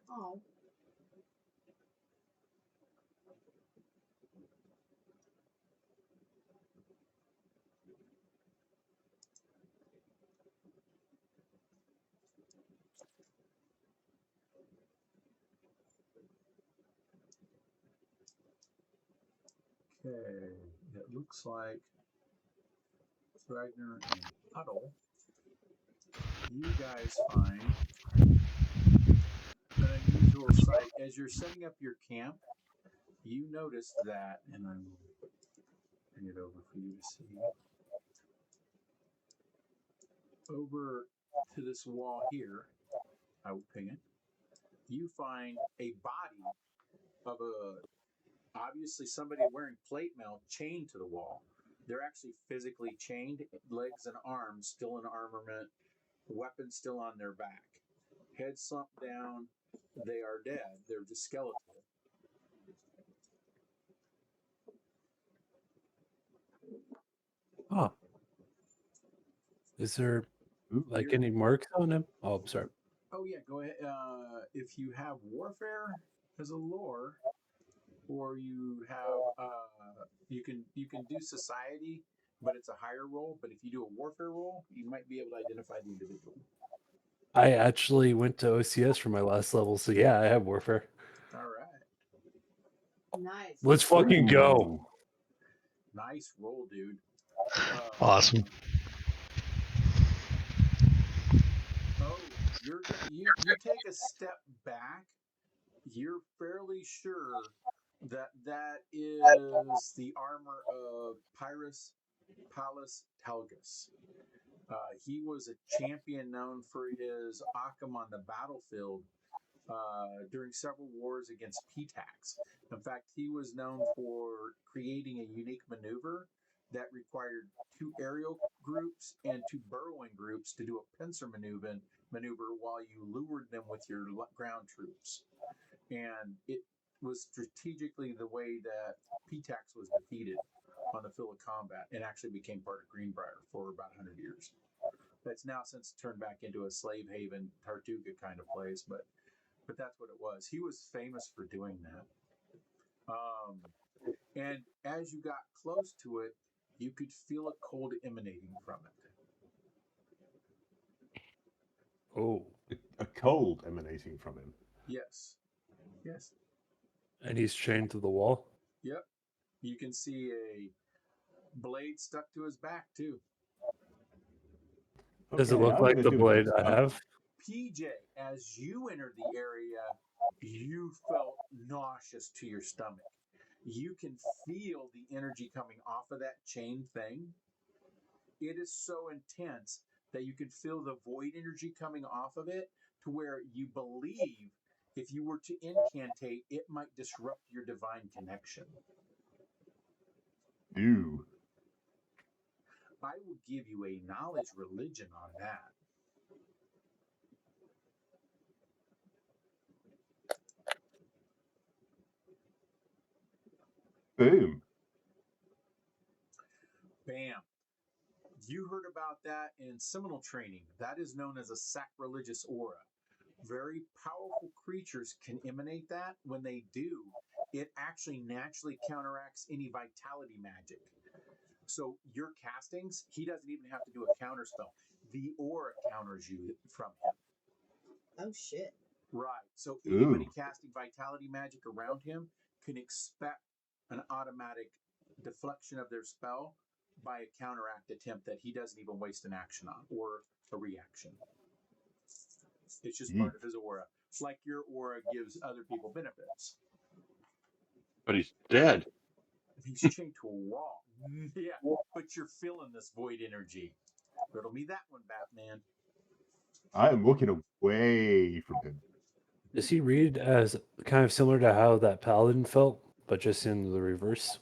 Oh. Okay, it looks like Ragnar and Puddle, you guys find an unusual sight. As you're setting up your camp, you notice that, and I'm bring it over for you to see. Over to this wall here, I will ping it. You find a body of obviously somebody wearing plate mail chained to the wall. They're actually physically chained, legs and arms still in armament, weapons still on their back. Head slumped down, they are dead. They're just skeletal. Oh. Is there like any marks on him? Oh, I'm sorry. Oh yeah, go ahead. If you have warfare as a lore, or you have you can do society, but it's a higher roll. But if you do a warfare roll, you might be able to identify the individual. I actually went to OCS for my last level, so yeah, I have warfare. All right. Nice. Let's fucking go. Ooh. Nice roll, dude. Awesome. Oh, you take a step back. You're fairly sure that is the armor of Pyrrhus Pallas Telgus. He was a champion known for his Occam on the battlefield during several wars against Ptax. In fact, he was known for creating a unique maneuver that required 2 aerial groups and 2 burrowing groups to do a pincer maneuver while you lured them with your ground troops. And it was strategically the way that Ptax was defeated on the field of combat and actually became part of Greenbrier for about 100 years. It's now since turned back into a slave haven, Tartuga kind of place, but that's what it was. He was famous for doing that. And as you got close to it, you could feel a cold emanating from it. Oh. A cold emanating from him. Yes. And he's chained to the wall. Yep. You can see a blade stuck to his back too. Does it Okay, look I'm like gonna the do blade this. I have? PJ, as you entered the area, you felt nauseous to your stomach. You can feel the energy coming off of that chain thing. It is so intense that you can feel the void energy coming off of it to where you believe if you were to incantate, it might disrupt your divine connection. Ooh. I will give you a knowledge religion on that. Boom. Bam. You heard about that in Seminole training. That is known as a sacrilegious aura. Very powerful creatures can emanate that. When they do, it actually naturally counteracts any vitality magic. So your castings, he doesn't even have to do a counter spell. The aura counters you from him. Oh shit. Right. So anybody Ooh. casting vitality magic around him can expect an automatic deflection of their spell by a counteract attempt that he doesn't even waste an action on or a reaction. It's just part of his aura. It's like your aura gives other people benefits. But he's dead. He's chained to a wall. Yeah, but you're feeling this void energy. Riddle me that one, Batman. I am walking away from him. Does he read as kind of similar to how that paladin felt, but just in the reverse?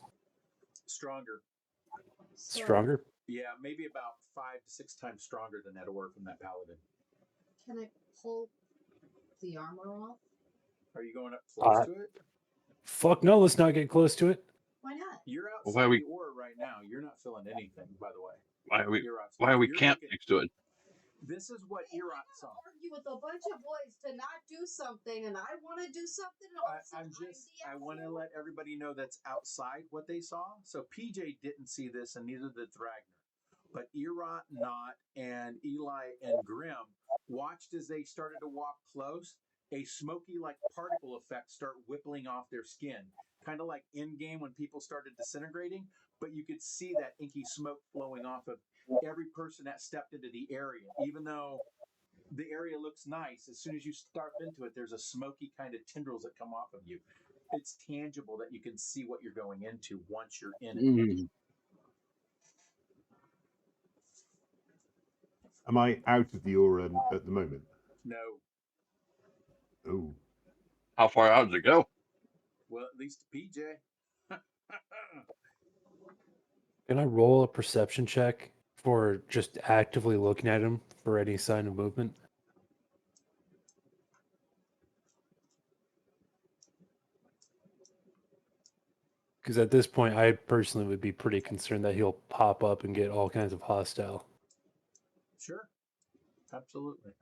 Stronger. Stronger? Yeah, maybe about 5 to 6 times stronger than that aura from that paladin. Can I pull the armor off? Are you going up close to it? Fuck no, let's not get close to it. Why not? You're Well, outside the aura right now. You're not feeling anything, by the way. Why are we You're camped looking- next to it? This is what Hey, Erot I'm saw. gonna argue with a bunch of boys to not do something, and I want to do something else. I want to let everybody know that's outside what they saw. So PJ didn't see this, and neither did Thragner. But Erot, Knot, and Eli and Grim watched as they started to walk close. A smoky, like particle effect start whippling off their skin, kind of like in game when people started disintegrating. But you could see that inky smoke flowing off of every person that stepped into the area, even though the area looks nice. As soon as you start into it, there's a smoky kind of tendrils that come off of you. It's tangible that you can see what you're going into once you're in it. Am I out of the aura at the moment? No. Oh. How far out does it go? Well, at least to PJ. Can I roll a perception check for just actively looking at him for any sign of movement? Because at this point, I personally would be pretty concerned that he'll pop up and get all kinds of hostile. Sure. Absolutely.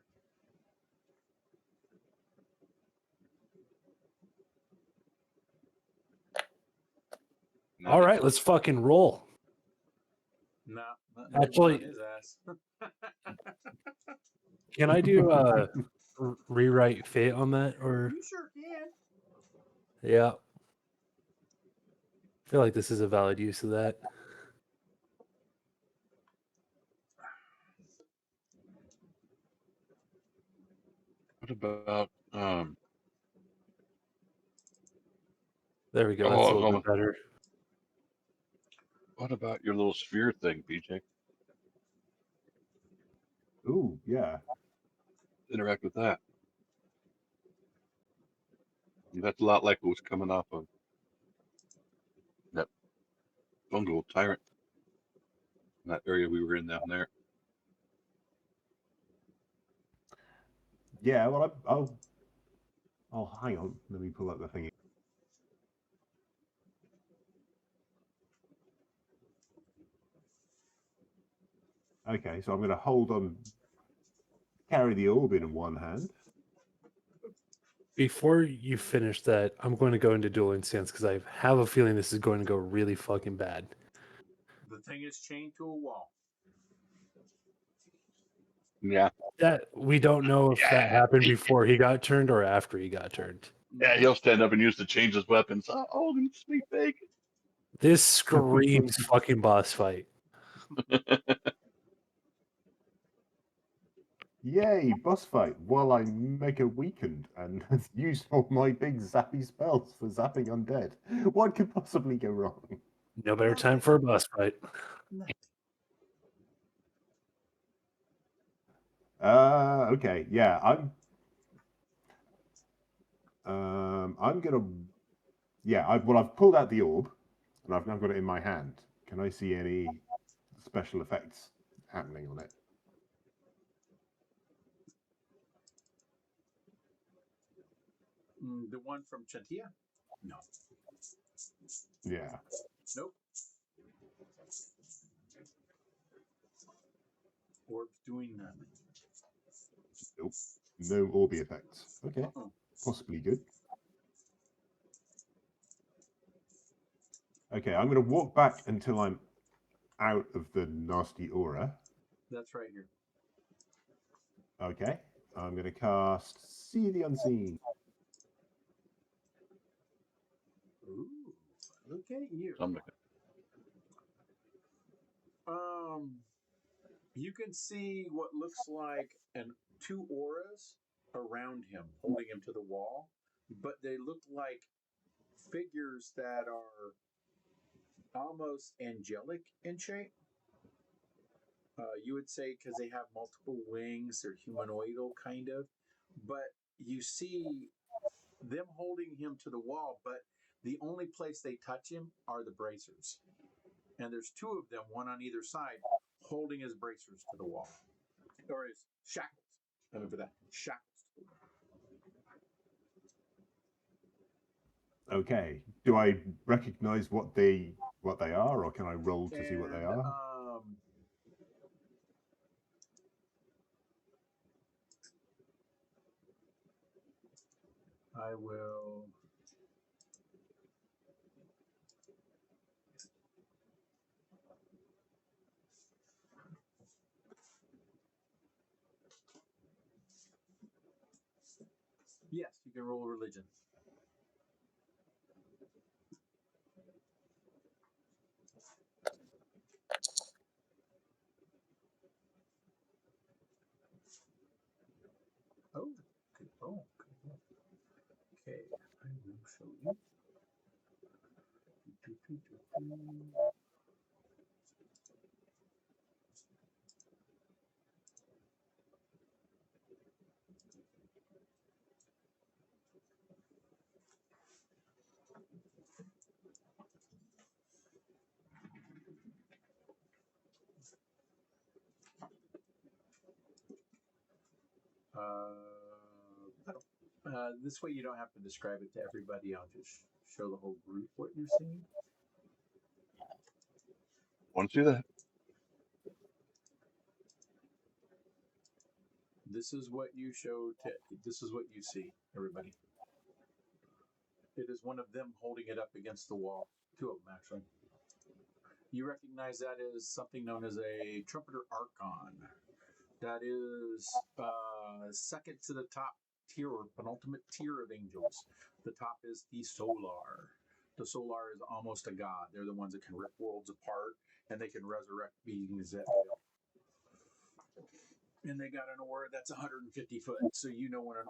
All right, let's fucking roll. No. Actually- his ass. Can I do rewrite fate on that? Or You sure can. yeah. feel like this is a valid use of that. What about There we go. That's a Oh, little bit better. what about your little sphere thing, BJ? Ooh, yeah. Interact with that. That's a lot like what was coming off of that fungal tyrant. That area we were in down there. Yeah, well, I'll hang on. Let me pull up the thing. Okay, so I'm going to hold on, carry the orb in one hand. Before you finish that, I'm going to go into dual instance because I have a feeling this is going to go really fucking bad. The thing is chained to a wall. Yeah. That we don't know if that happened before he got turned or after he got turned. Yeah, he'll stand up and use to change his weapons. Oh, sweet bacon. This screams fucking boss fight. Yay, boss fight, while I'm mega weakened and used all my big zappy spells for zapping undead. What could possibly go wrong? No better time for a boss fight. Okay, yeah, I'm gonna, yeah, I've pulled out the orb, and I've now got it in my hand. Can I see any special effects happening on it? The one from Chantia? No. Yeah. Nope. Orb's doing nothing. Nope. No Orby effects. Okay. Uh-uh. Possibly good. Okay, I'm going to walk back until I'm out of the nasty aura. That's right here. Okay. I'm going to cast See the Unseen. Ooh, look at you. You can see what looks like two auras around him, holding him to the wall, but they look like figures that are almost angelic in shape. You would say because they have multiple wings, they're humanoidal kind of, but you see them holding him to the wall, but the only place they touch him are the bracers. And there's two of them, one on either side, holding his bracers to the wall. Or his shackles. I mean, for that, shackles. Okay. Do I recognize what they are, or can I roll to see what they are? I will. Yes, you can roll religion. Oh, good roll. Good roll. Okay, I will show you. This way you don't have to describe it to everybody. I'll just show the whole group what you're seeing. Want to see that? This is what you show to. This is what you see, everybody. It is one of them holding it up against the wall. Two of them, actually. You recognize that as something known as a trumpeter archon. That is second to the top tier or penultimate tier of angels. The top is the solar. The Solar is almost a god. They're the ones that can rip worlds apart, and they can resurrect beings that fail. And they got an aura that's 150 foot, so you know when a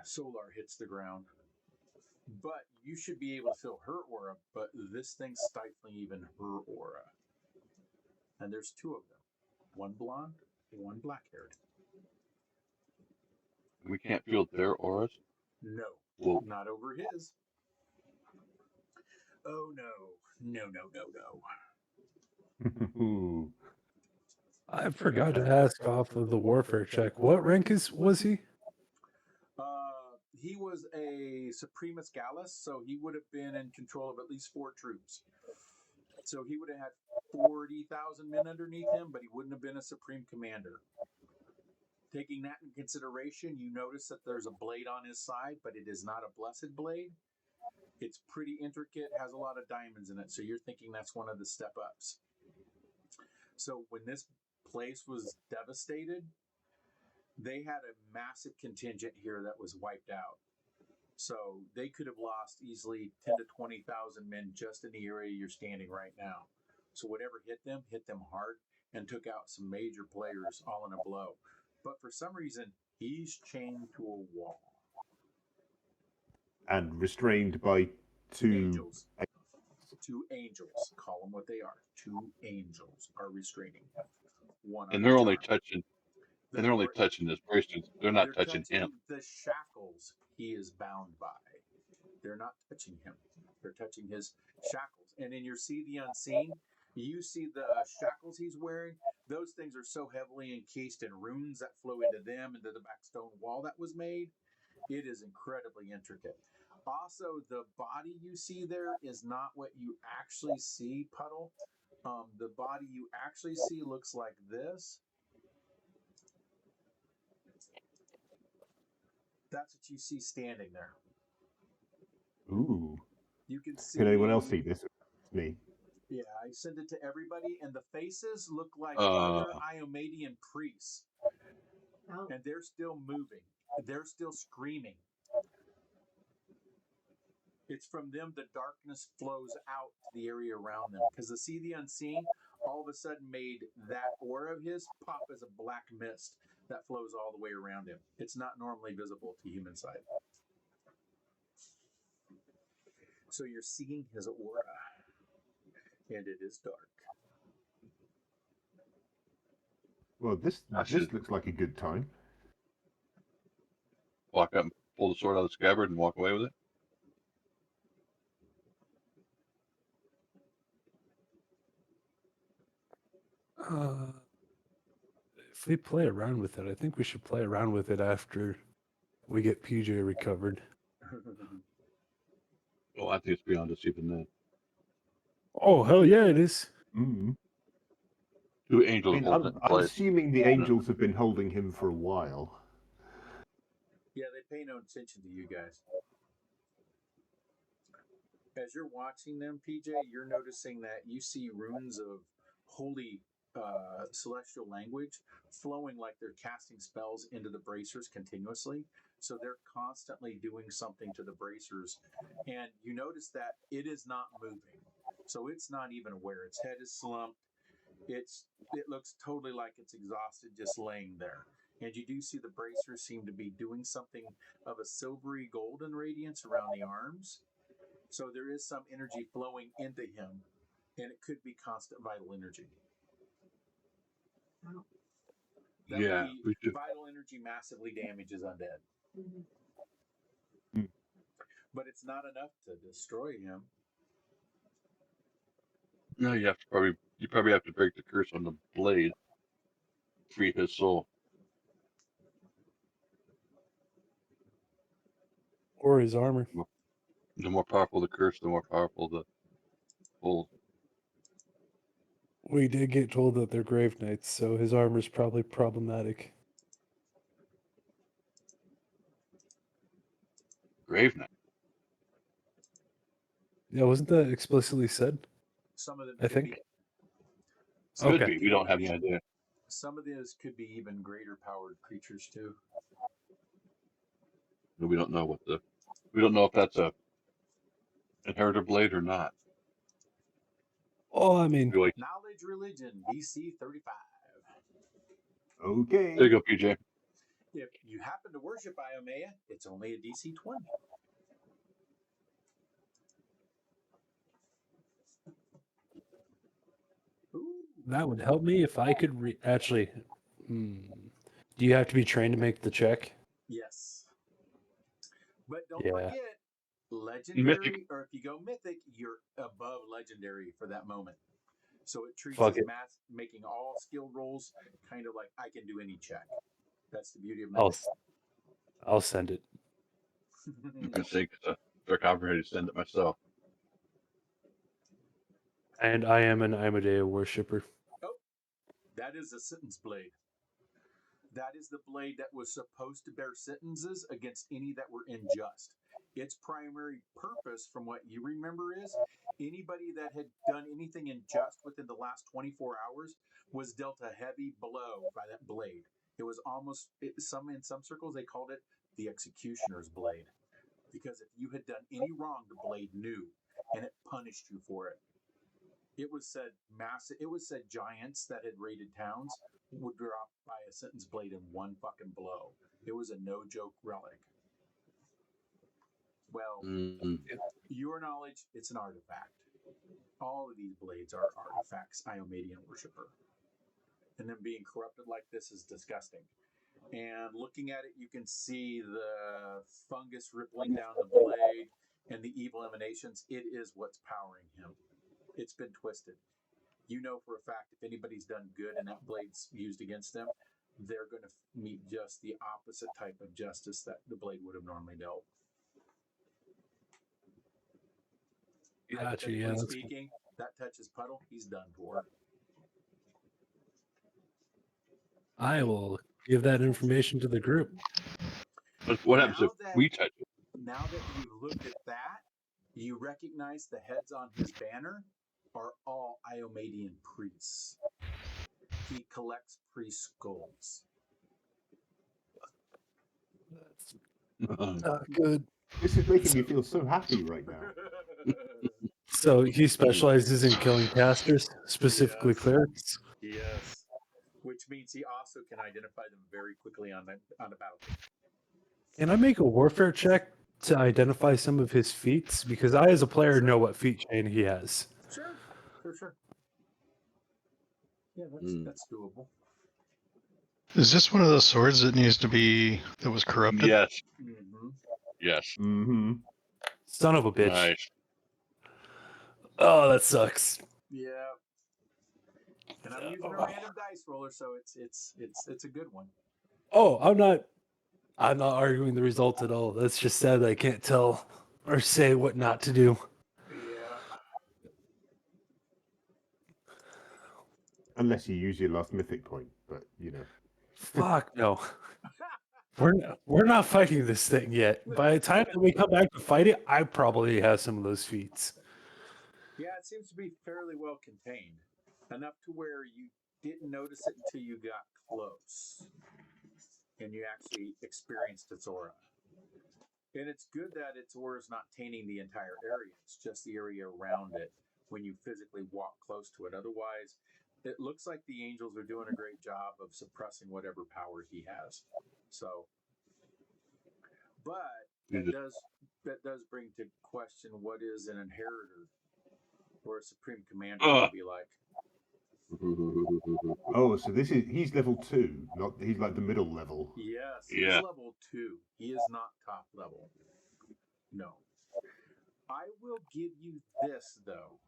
Solar hits the ground. But you should be able to feel her aura, but this thing's stifling even her aura. And there's two of them, one blonde and one black-haired. We can't feel their auras. No, Well, not over his. Oh no. Ooh. I forgot to ask off of the warfare check. What rank was he? He was a Supremus Gallus, so he would have been in control of at least 4 troops. So he would have had 40,000 men underneath him, but he wouldn't have been a Supreme Commander. Taking that in consideration, you notice that there's a blade on his side, but it is not a blessed blade. It's pretty intricate, has a lot of diamonds in it, so you're thinking that's one of the step-ups. So when this place was devastated, they had a massive contingent here that was wiped out. So they could have lost easily 10 to 20,000 men just in the area you're standing right now. So whatever hit them hard and took out some major players all in a blow. But for some reason, he's chained to a wall. And restrained by 2 Angels. 2 angels. Call them what they are. 2 angels are restraining him. One and on they're each only arm. touching. And they're only touching his bracelets. They're not They're touching him. the shackles he is bound by. They're not touching him. They're touching his shackles. And in your See the Unseen, you see the shackles he's wearing. Those things are so heavily encased in runes that flow into them, into the back stone wall that was made. It is incredibly intricate. Also, the body you see there is not what you actually see, Puddle. The body you actually see looks like this. That's what you see standing there. Ooh. You can see. Can anyone else see this? It's me. Yeah, I sent it to everybody, and the faces look like other Iomadian priests. Oh. And they're still moving. They're still screaming. It's from them the darkness flows out to the area around them. Because the See the Unseen all of a sudden made that aura of his pop as a black mist that flows all the way around him. It's not normally visible to human sight. So you're seeing his aura, and it is dark. Well, this looks like a good time. Walk up and pull the sword out of the scabbard and walk away with it. If we play around with it, I think we should play around with it after we get PJ recovered. Oh, I think it's beyond us even then. Oh, hell yeah, it is. Mm. 2 I angels mean, holding it I'm in place. assuming the angels have been holding him for a while. Yeah, they pay no attention to you guys. As you're watching them, PJ, you're noticing that you see runes of holy celestial language flowing like they're casting spells into the bracers continuously. So they're constantly doing something to the bracers. And you notice that it is not moving. So it's not even aware. Its head is slumped. It looks totally like it's exhausted just laying there. And you do see the bracers seem to be doing something of a silvery golden radiance around the arms. So there is some energy flowing into him, and it could be constant vital energy. Wow. That Yeah, would we be do. vital energy massively damages undead. Mm-hmm. But it's not enough to destroy him. No, you probably have to break the curse on the blade, free his soul. Or his armor. The more powerful the curse, the more powerful the hold. We did get told that they're grave knights, so his armor's probably problematic. Grave Knight. Yeah, wasn't that explicitly said? Some of them I could think. be. Could Okay. be. We don't have any idea. Some of these could be even greater powered creatures too. We don't know we don't know if that's a Inheritor blade or not? Oh, I mean, Really? Knowledge religion, DC 35. Okay. There you go, PJ. If you happen to worship Iomea, it's only a DC 20. Ooh. that would help me if I could actually. Do you have to be trained to make the check? Yes. But don't Yeah. forget, legendary, or if you go mythic, you're above legendary for that moment. So it treats Fuck as it. making all skill rolls kind of like I can do any check. That's the beauty of I'll mythic. I'll send it. I'm gonna say they're complicated to send it myself. And I am an Amadeo worshipper. That is a sentence blade. That is the blade that was supposed to bear sentences against any that were unjust. Its primary purpose, from what you remember, is anybody that had done anything unjust within the last 24 hours was dealt a heavy blow by that blade. It was almost in some circles they called it the executioner's blade, because if you had done any wrong, the blade knew and it punished you for it. It was said giants that had raided towns would drop by a sentence blade in one fucking blow. It was a no joke relic. Well, your knowledge, it's an artifact. All of these blades are artifacts, Iomadian worshiper. And them being corrupted like this is disgusting. And looking at it, you can see the fungus rippling down the blade and the evil emanations. It is what's powering him. It's been twisted. You know for a fact if anybody's done good and that blade's used against them, they're going to meet just the opposite type of justice that the blade would have normally dealt. Gotcha. Yeah. Hypothetically speaking, that touches Puddle, he's done for. I will give that information to the group. What happens Now if that- we touch it? Now that you've looked at that, you recognize the heads on his banner are all Iomadian priests. He collects priest skulls. That's not good. This is making me feel so happy right now. So he specializes in killing casters, specifically Yes. clerics. Yes. Which means he also can identify them very quickly on a battlefield. Can I make a warfare check to identify some of his feats? Because I, as a player, know what feat chain he has. Sure. For sure. Yeah, that's doable. Is this one of those swords that was corrupted? Yes. Mm-hmm. Yes. Mm-hmm. Son of a bitch. Nice. Oh, that sucks. Yeah. And I'm using a random dice roller, so it's a good one. Oh, I'm not arguing the result at all. That's just sad that I can't tell or say what not to do. Yeah. Unless you use your last mythic point, but you know. Fuck no. We're not fighting this thing yet. By the time that we come back to fight it, I probably have some of those feats. Yeah, it seems to be fairly well contained. Enough to where you didn't notice it until you got close. And you actually experienced its aura. And it's good that its aura is not tainting the entire area. It's just the area around it when you physically walk close to it. Otherwise, it looks like the angels are doing a great job of suppressing whatever power he has. So, but that does bring to question what is an inheritor or a supreme commander would be like. Oh, so he's level 2, not he's like the middle level. Yes, Yeah. he's level 2. He is not top level. No. I will give you this though.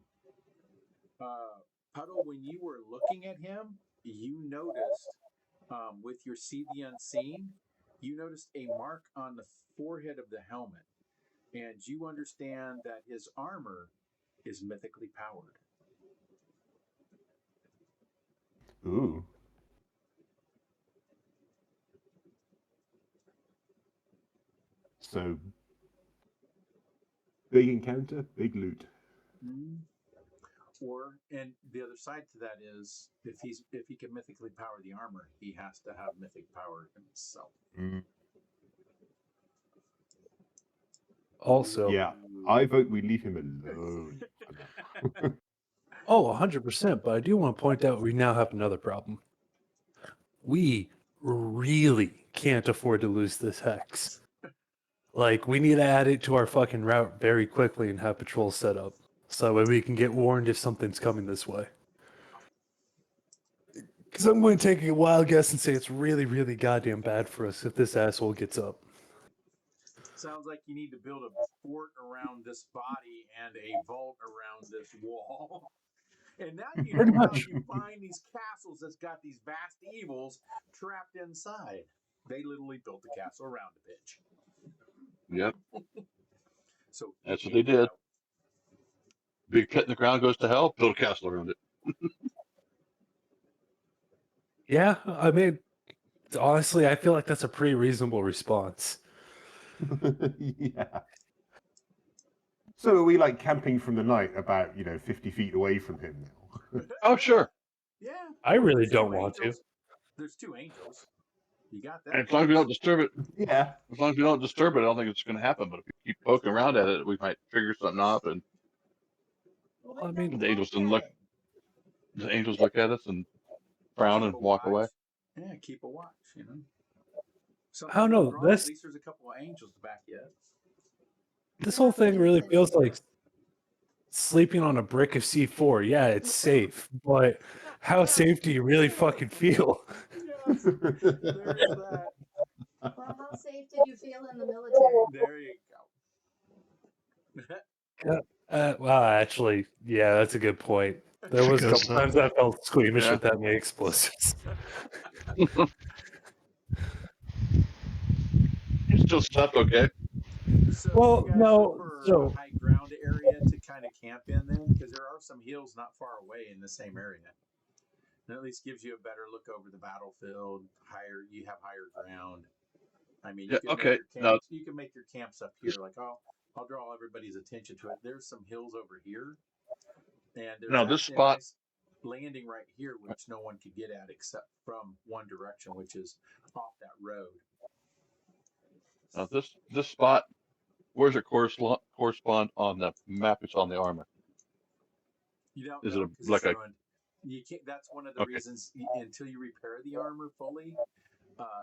Puddle, when you were looking at him, you noticed with your see the unseen, you noticed a mark on the forehead of the helmet. And you understand that his armor is mythically powered. Ooh. So, big encounter, big loot. Mm-hmm. Or, and the other side to that is, if he can mythically power the armor, he has to have mythic power himself. Mm. Also, Yeah, I vote we leave him alone. for now. Oh, 100%. But I do want to point out we now have another problem. We really can't afford to lose this hex. Like, we need to add it to our fucking route very quickly and have patrols set up. So that way we can get warned if something's coming this way. Because I'm going to take a wild guess and say it's really, really goddamn bad for us if this asshole gets up. Sounds like you need to build a fort around this body and a vault around this wall. And now you Pretty know how much. you find these castles that's got these vast evils trapped inside. They literally built the castle around a bitch. Yep, So that's what they did. Big pit in the ground goes to hell. Build a castle around it. Yeah, I mean, honestly, I feel like that's a pretty reasonable response. Yeah. So are we like camping from the night about 50 feet away from him now? Oh, sure. Yeah. I really There's don't two want to. angels. There's 2 angels. You got that. And as long as we don't disturb it, Yeah. as long as we don't disturb it, I don't think it's going to happen. But if we keep poking around at it, we might trigger something off, and I mean, the angels didn't look. The angels look at us and frown Keep and a walk watch. away. Yeah, keep a watch, I don't know, goes wrong, this- at least there's a couple of angels to back you up. this whole thing really feels like sleeping on a brick of C4. Yeah, it's safe, but how safe do you really fucking feel? Yes, there is that. Well, how safe did you feel in the military? There you go. Well, actually, yeah, that's a good point. There was a Because, couple times I felt squeamish Yeah. with that many explosives. You still slept okay. So Well, you guys no, look for so- a high ground area to kind of camp in then, because there are some hills not far away in the same area. And at least gives you a better look over the battlefield. You have higher ground. I mean, you Yeah, can okay, make your now- camps. You can make your camps up here. Like, I'll draw everybody's attention to it. There's some hills over here, and there's Now, this actually a spot- nice landing right here, which no one could get at except from one direction, which is off that road. Now this spot, where's it correspond on the map? It's on the armor. You don't Is know it 'cause like it's a- ruined. You can't. That's one of the Okay. reasons until you repair the armor fully,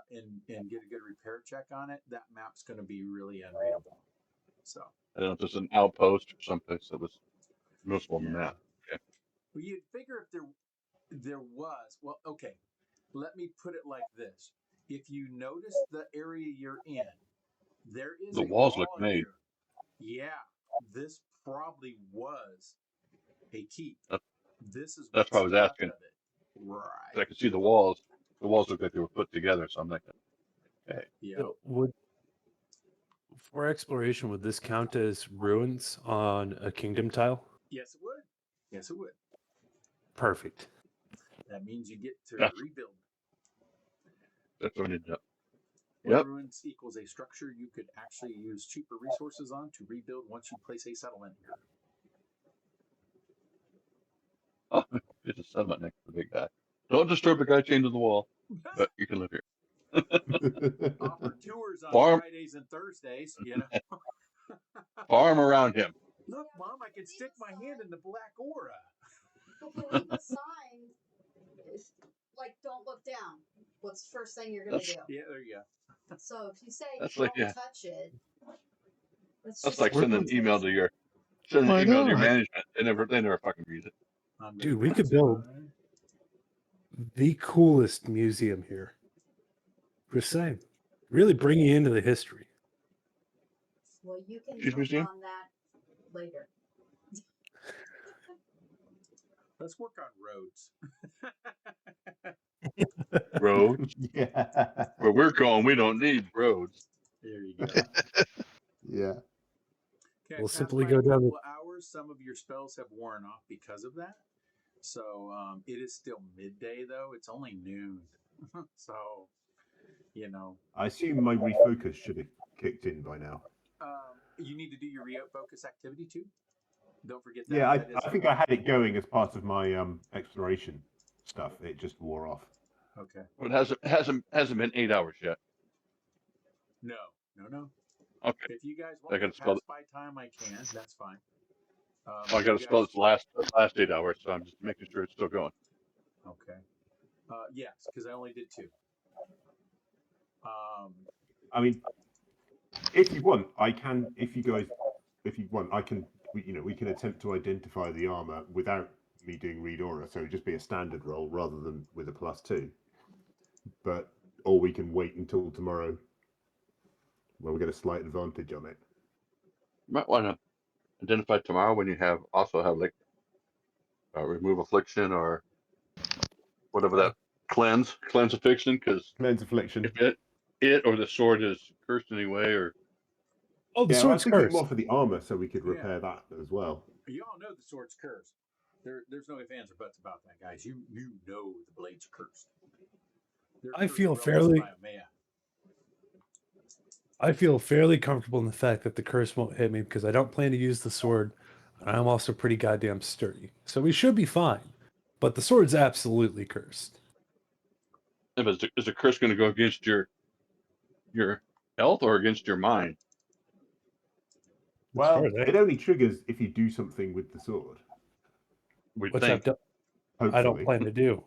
and get a good repair check on it, that map's going to be really unreadable. So. I don't know if there's an outpost or someplace that was noticeable on the map. Well, you'd figure if there was. Well, okay. Let me put it like this: if you notice the area you're in, there is The a walls look wall made. here. Yeah, this probably was a keep. This is That's what's why I was left asking. of it. Right. I could see the walls. The walls look like they were put together. So I'm like, Yeah. So for exploration, would this count as ruins on a kingdom tile? Yes, it would. Yes, it would. Perfect. That means you get to That's- rebuild. that's what I need to know. One Yep. ruins equals a structure you could actually use cheaper resources on to rebuild once you place a settlement here. Oh, it's a settlement next to the big guy. Don't disturb the guy chained to the wall, but you can live here. Offer tours on Farm- Fridays and Thursdays. Farm around him. Look, Mom, I can stick my hand in the black aura. If you leave a sign, like don't look down, what's the first thing you're gonna do? That's- Yeah, there you go. So if you say That's don't like- yeah. touch it, That's just like a sending an email to your management. They never fucking read it. I'm Dude, very we could much build- fine. The coolest museum here. Just saying. Really bring you into the history. Well, you can Excuse me, work Steve? on that later. Let's work on roads. Roads. Yeah. Where we're going, we don't need roads. There you go. Yeah. Okay, We'll past simply by go a down the- couple of hours. Some of your spells have worn off because of that. So it is still midday, though. It's only noon. So, I assume my refocus should have kicked in by now. you need to do your refocus activity too. Don't forget that. Yeah, That is I think I had it going as part of my exploration stuff. It just wore off. okay. But it hasn't been 8 hours yet. No. Okay. If you guys I want me gotta to spell pass it. by time, I can. That's fine. Oh, I got to You spell guys- this last 8 hours, so I'm just making sure it's still going. Okay. Yes, because I only did 2. I mean, if you want, I can. If you want, I can. We can attempt to identify the armor without me doing read aura, so it'd just be a standard roll rather than with a +2. But or we can wait until tomorrow, where we get a slight advantage on it. You might want to identify tomorrow when you also have like remove affliction or whatever that cleanse affliction, because Cleanse affliction. if it or the sword is cursed anyway, or Oh, the Yeah, well, I was sword's thinking cursed. more for the armor, so we could repair that as well. You all know the sword's cursed. There's no ifs, ands, or buts about that, guys. You know the blade's cursed. They're I cursed feel relics fairly- by Maya. I feel fairly comfortable in the fact that the curse won't hit me because I don't plan to use the sword. And I'm also pretty goddamn sturdy. So we should be fine. But the sword's absolutely cursed. is the curse going to go against your health or against your mind? As far Well, as I- it only triggers if you do something with the sword. We'd which I've think. done, Hopefully. I don't plan to do.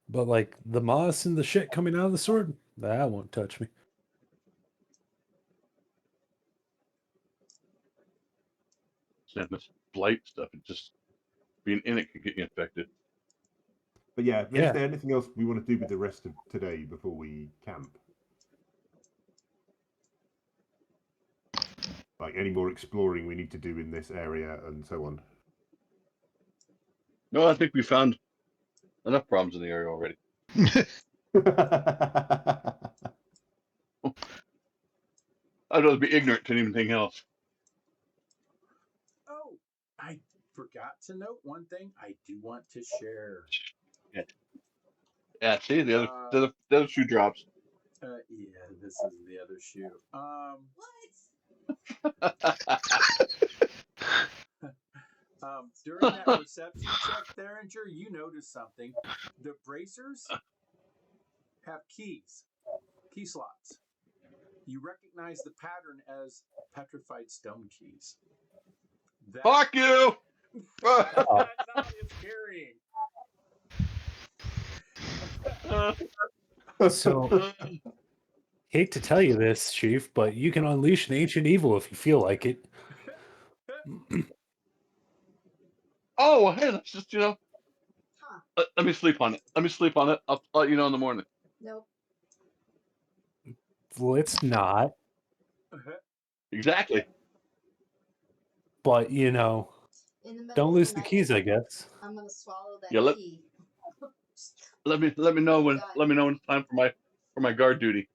But like the moss and the shit coming out of the sword, that won't touch me. And this blight stuff, it just being in it could get you infected. But yeah, Yeah. is there anything else we want to do with the rest of today before we camp? Like any more exploring we need to do in this area and so on? No, I think we found enough problems in the area already. I'd rather be ignorant than anything else. Oh, I forgot to note one thing. I do want to share. Yeah, see the other shoe drops. Yeah, this is the other shoe. During that perception check, Theringer, you noticed something. The bracers have key slots. You recognize the pattern as petrified stone keys. Fuck you! That's all it's carrying. So hate to tell you this, Chief, but you can unleash an ancient evil if you feel like it. Oh, well, hey, let's just Huh. let me sleep on it. I'll let you know in the morning. Nope. Let's not. Exactly. But In the middle don't of lose the the night, keys, I guess. I'm gonna swallow that Yeah, key. let me know when Done. let me know when it's time for my guard duty.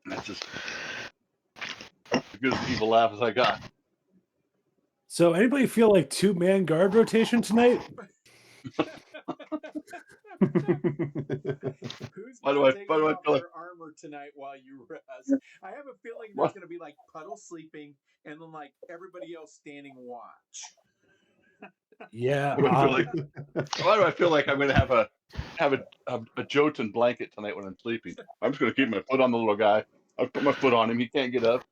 That's just as good as evil laugh as I got. So anybody feel like 2-man guard rotation tonight? Who's Why do not I taking feel off like their armor tonight while you rest? I have a feeling there's going to be like Puddle sleeping and then like everybody else standing watch. Yeah. why do I feel like I'm going to have a Jotun blanket tonight when I'm sleeping? I'm just going to keep my foot on the little guy. I'll put my foot on him. He can't get up.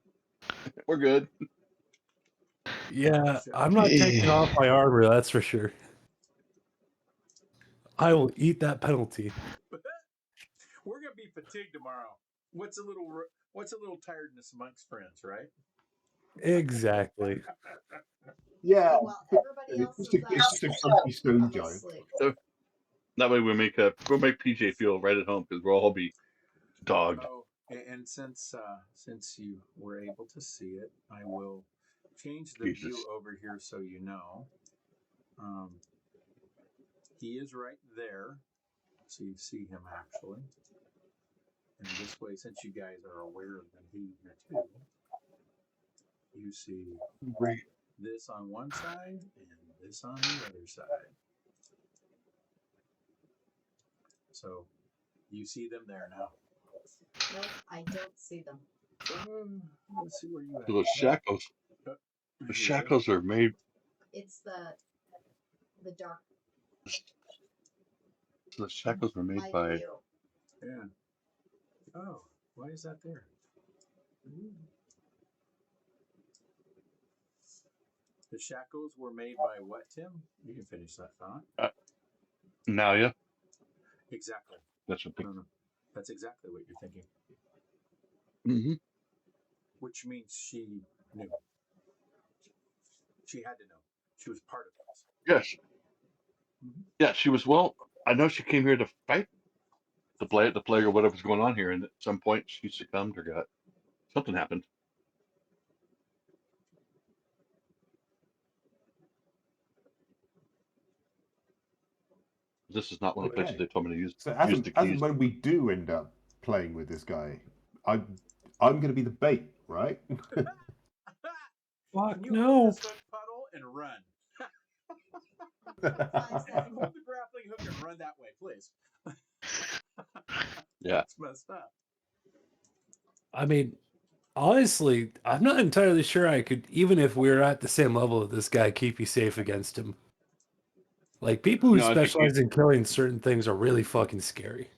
We're good. Yeah, I'm not taking off my armor, that's for sure. I will eat that penalty. We're going to be fatigued tomorrow. What's a little tiredness amongst friends, right? Exactly. Yeah. While everybody else It's is just a out, grumpy stone I'm giant. asleep. That way we'll make PJ feel right at home because we'll all be dogged. Oh, and since you were able to see it, I will change the Jesus. view over here so you know. He is right there, so you see him actually. And this way, since you guys are aware of him being here too, you see this on one side and this on the other side. So you see them there now. Nope, I don't see them. Let's see where you at. Those shackles. Here The you shackles are made. It's the dark. So the shackles were made Like by. you. Yeah. Oh, why is that there? The shackles were made by what, Tim? You can finish that thought. Now, yeah, Exactly. that's what. No, no. That's exactly what you're thinking. Mm-hmm. Which means she knew. She had to know. She was part of this. Yes. Yeah, she was. Well, I know she came here to fight the plague or whatever's going on here, and at some point she succumbed or got something happened. This is not one of the places Okay. they told me to use So use the as keys. and when we do end up playing with this guy, I'm going to be the bait, right? Can Fuck you no. hold this hook puddle and run? Hold the grappling hook and run that way, please. Yeah. That's messed up. I mean, honestly, I'm not entirely sure I could, even if we were at the same level of this guy, keep you safe against him. Like, people who No, I think specialize in killing certain things are really fucking scary.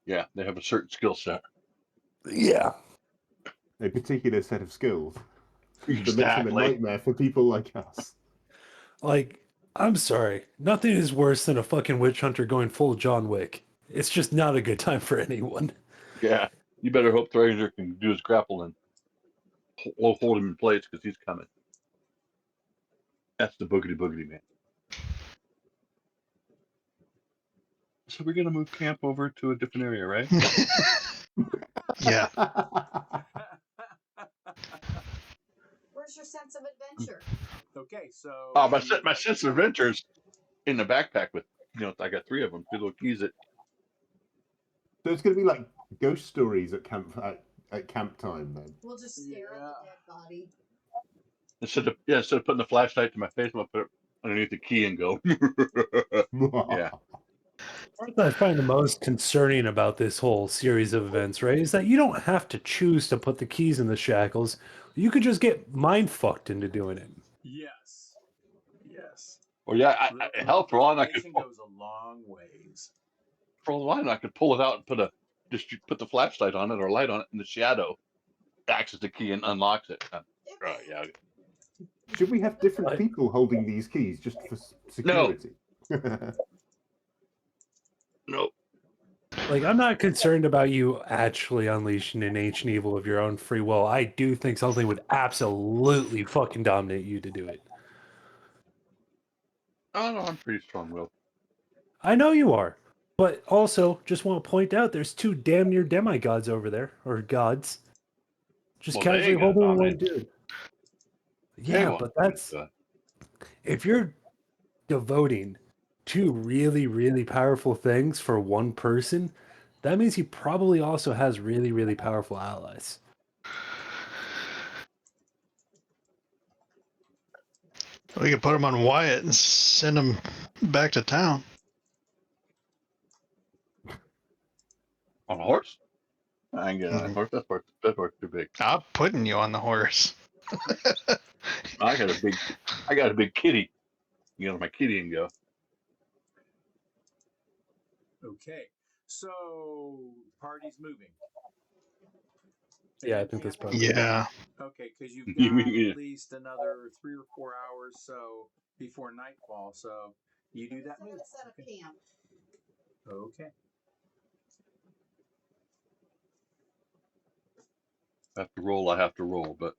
Yeah, they have a certain skill set. Yeah. A particular set of skills that makes them a Exactly. nightmare for people like us. Like, I'm sorry. Nothing is worse than a fucking witch hunter going full John Wick. It's just not a good time for anyone. Yeah, you better hope the Ranger can do his grapple and hold him in place because he's coming. That's the boogity man. So we're gonna move camp over to a different area, right? Yeah. Where's your sense of adventure? Okay, so. Oh, my sense of adventure's in the backpack with, I got 3 of them, 2 little keys that. So it's going to be like ghost stories at camp time then. We'll just stare at the dead body. Instead of putting the flashlight to my face, I'm gonna put it underneath the key and go. Yeah. What I find the most concerning about this whole series of events, right, is that you don't have to choose to put the keys in the shackles. You could just get mind fucked into doing it. Yes. Yes. Well, yeah, hell, for all I could Revelation goes a long ways. for all I could pull it out and put the flashlight on it or light on it in the shadow, acts as the key and unlocks it. Right? Yeah. Should we have different people holding these keys just for security? Nope. Like, I'm not concerned about you actually unleashing an ancient evil of your own free will. I do think something would absolutely fucking dominate you to do it. Oh no, I'm pretty strong-willed. I know you are. But also, just want to point out there's 2 damn near demigods over there, or gods. Just Well, they casually ain't gonna holding one dominate. dude. They Yeah, won't. but that's... If you're devoting 2 really, really powerful things for one person, that means he probably also has really, really powerful allies. We could put him on Wyatt and send him back to town. On a horse? I ain't getting on a horse. That horse too big. I'm putting you on the horse. I got a big kitty. You know, my kitty and go. Okay, so party's moving. Yeah, I think that's probably... Yeah. Okay, because you've You got mean- at least another 3 or 4 hours so before nightfall. So you do that So I'm move. gonna set up camp. Okay. I have to roll, but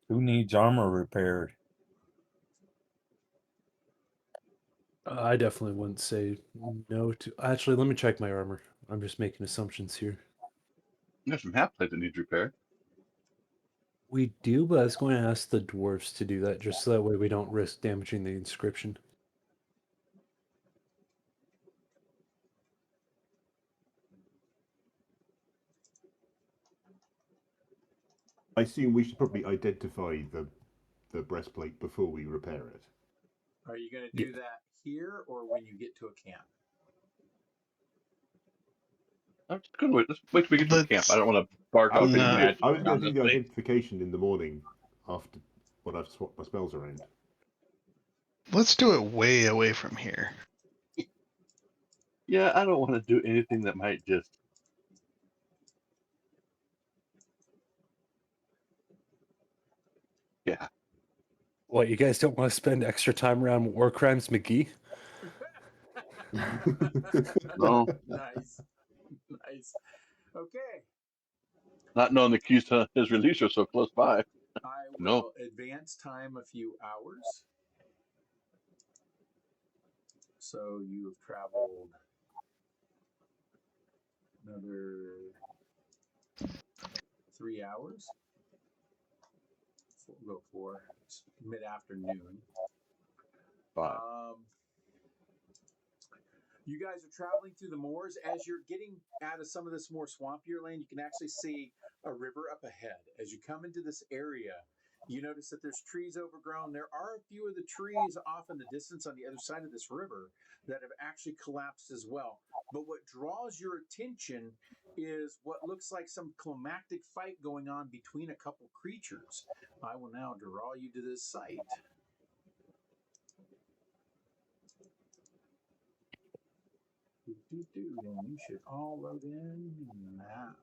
Who needs armor repaired? I definitely wouldn't say no to... Actually, let me check my armor. I'm just making assumptions here. there's some half plate that needs repair. We do, but I was going to ask the dwarves to do that, just so that way we don't risk damaging the inscription. I assume we should probably identify the breastplate before we repair it. Are you going to do that here or when you get to a camp? That's a good way. Let's wait till we get to camp. I don't want to bark I was up any going magic to around do this the thing. identification in the morning after when I've swapped my spells around. Let's do it way away from here. Yeah, I don't want to do anything that might just. Yeah. What, you guys don't want to spend extra time around War Crimes McGee? No, Nice. Nice. Okay. not knowing the keys to his release are so close by. I will No. advance time a few hours. So you have traveled another 3 hours. We'll go for mid-afternoon. 5. You guys are traveling through the moors. As you're getting out of some of this more swampier land, you can actually see a river up ahead. As you come into this area, you notice that there's trees overgrown. There are a few of the trees off in the distance on the other side of this river that have actually collapsed as well. But what draws your attention is what looks like some climactic fight going on between a couple creatures. I will now draw you to this site. And you should all load in now.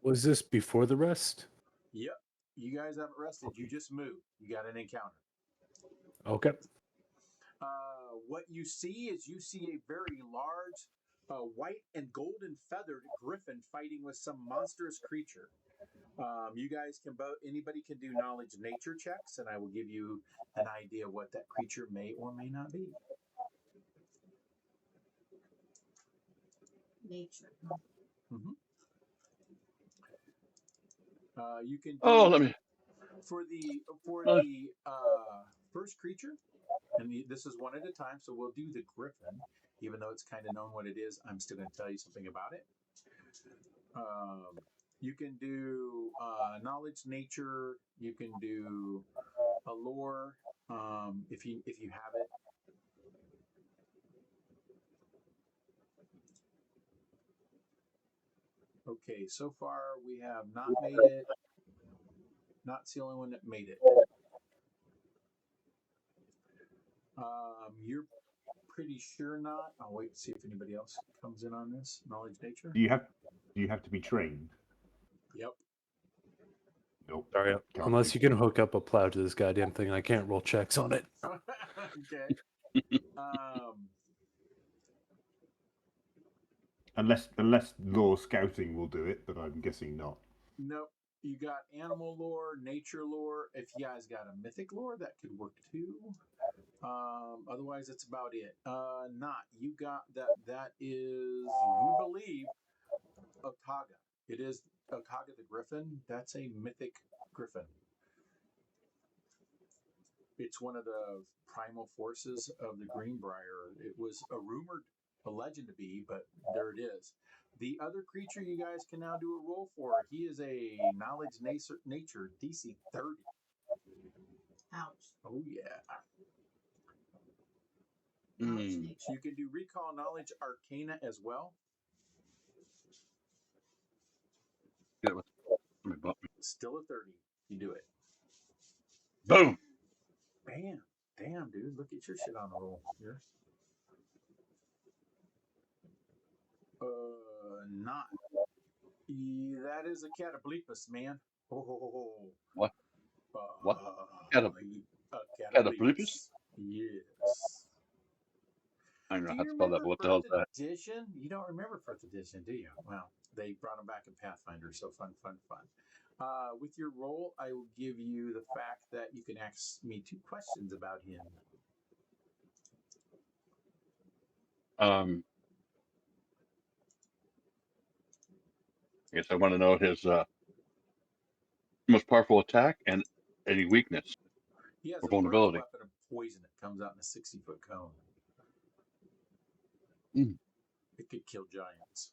Was this before the rest? Yep. You guys haven't rested. You just moved. You got an encounter. Okay. What you see is you see a very large white and golden feathered griffin fighting with some monstrous creature. You guys can both, anybody can do knowledge nature checks, and I will give you an idea what that creature may or may not be. Nature. Mm-hmm. You can do Let me. for the first creature, and this is one at a time, so we'll do the griffin. Even though it's kind of known what it is, I'm still going to tell you something about it. You can do knowledge nature. You can do a lore if you have it. Okay, so far we have not made it. Not's the only one that made it. You're pretty sure not. I'll wait to see if anybody else comes in on this. Knowledge nature? Do you have to be trained? Yep. Nope. Sorry, Can't unless be. you can hook up a plow to this goddamn thing, I can't roll checks on it. Okay. Unless law scouting will do it, but I'm guessing not. Nope. You got animal lore, nature lore. If you guys got a mythic lore, that could work too. Otherwise, that's about it. Not. You got that. That is, you believe, Otaga. It is Otaga the Griffin. That's a mythic griffin. It's one of the primal forces of the Greenbrier. It was a legend to be, but there it is. The other creature you guys can now do a roll for. He is a knowledge nature DC 30. Ouch. Oh yeah. Knowledge Mm. nature. You can do recall knowledge arcana as well. Get it with. Let me bump me. Still a 30. You do it. Boom. Bam. Damn, dude. Look at your shit on a roll here. Not. That is a cataplepus, man. Oh. What? What? A Cataplepus? Yes. I don't know Do how you to spell that, remember but what the hell is First that? Edition? You don't remember First Edition, do you? Well, they brought them back in Pathfinder, so fun. With your roll, I will give you the fact that you can ask me 2 questions about him. I guess I want to know his most powerful attack and any weakness He has or a burning vulnerability. weapon of poison that comes out in a 60-foot cone. Mm. It could kill giants.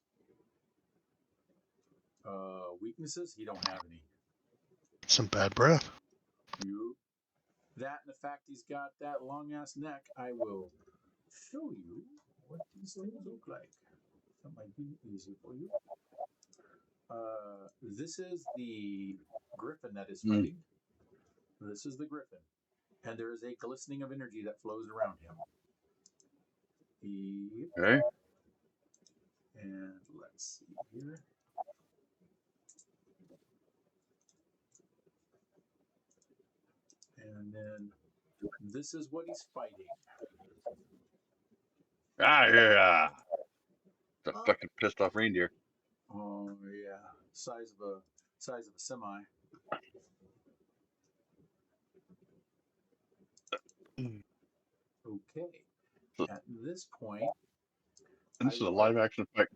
Weaknesses? He don't have any. Some bad breath. You. That and the fact he's got that long ass neck, I will show you what these things look like. That might be easy for you. This is the griffin that is fighting. This is the griffin, and there is a glistening of energy that flows around him. Yep. Okay. And let's see here. And then this is what he's fighting. Ah, yeah. The Oh. fucking pissed off reindeer. Oh yeah, size of a semi. Okay. So- At this point, And this is I a will- live action fight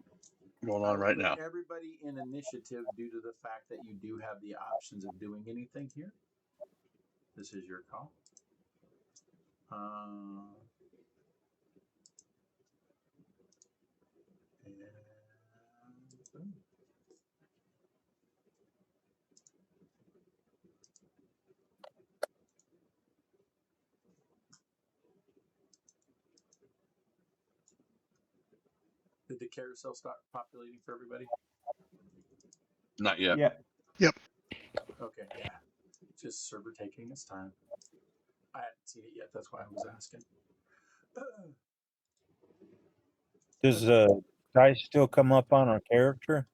going I on will right put now. everybody in initiative due to the fact that you do have the options of doing anything here. This is your call. And boom. Did the carousel start populating for everybody? Not yet. Yeah. Okay, yeah. Just server taking its time. I hadn't seen it yet. That's why I was asking. Does the dice still come up on our character?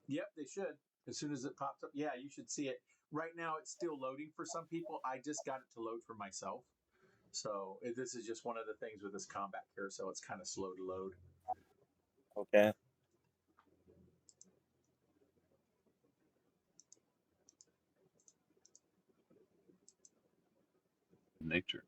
Yep, they should. As soon as it pops up, yeah, you should see it. Right now, it's still loading for some people. I just got it to load for myself. So this is just one of the things with this combat carousel. It's kind of slow to load. Okay. Nature.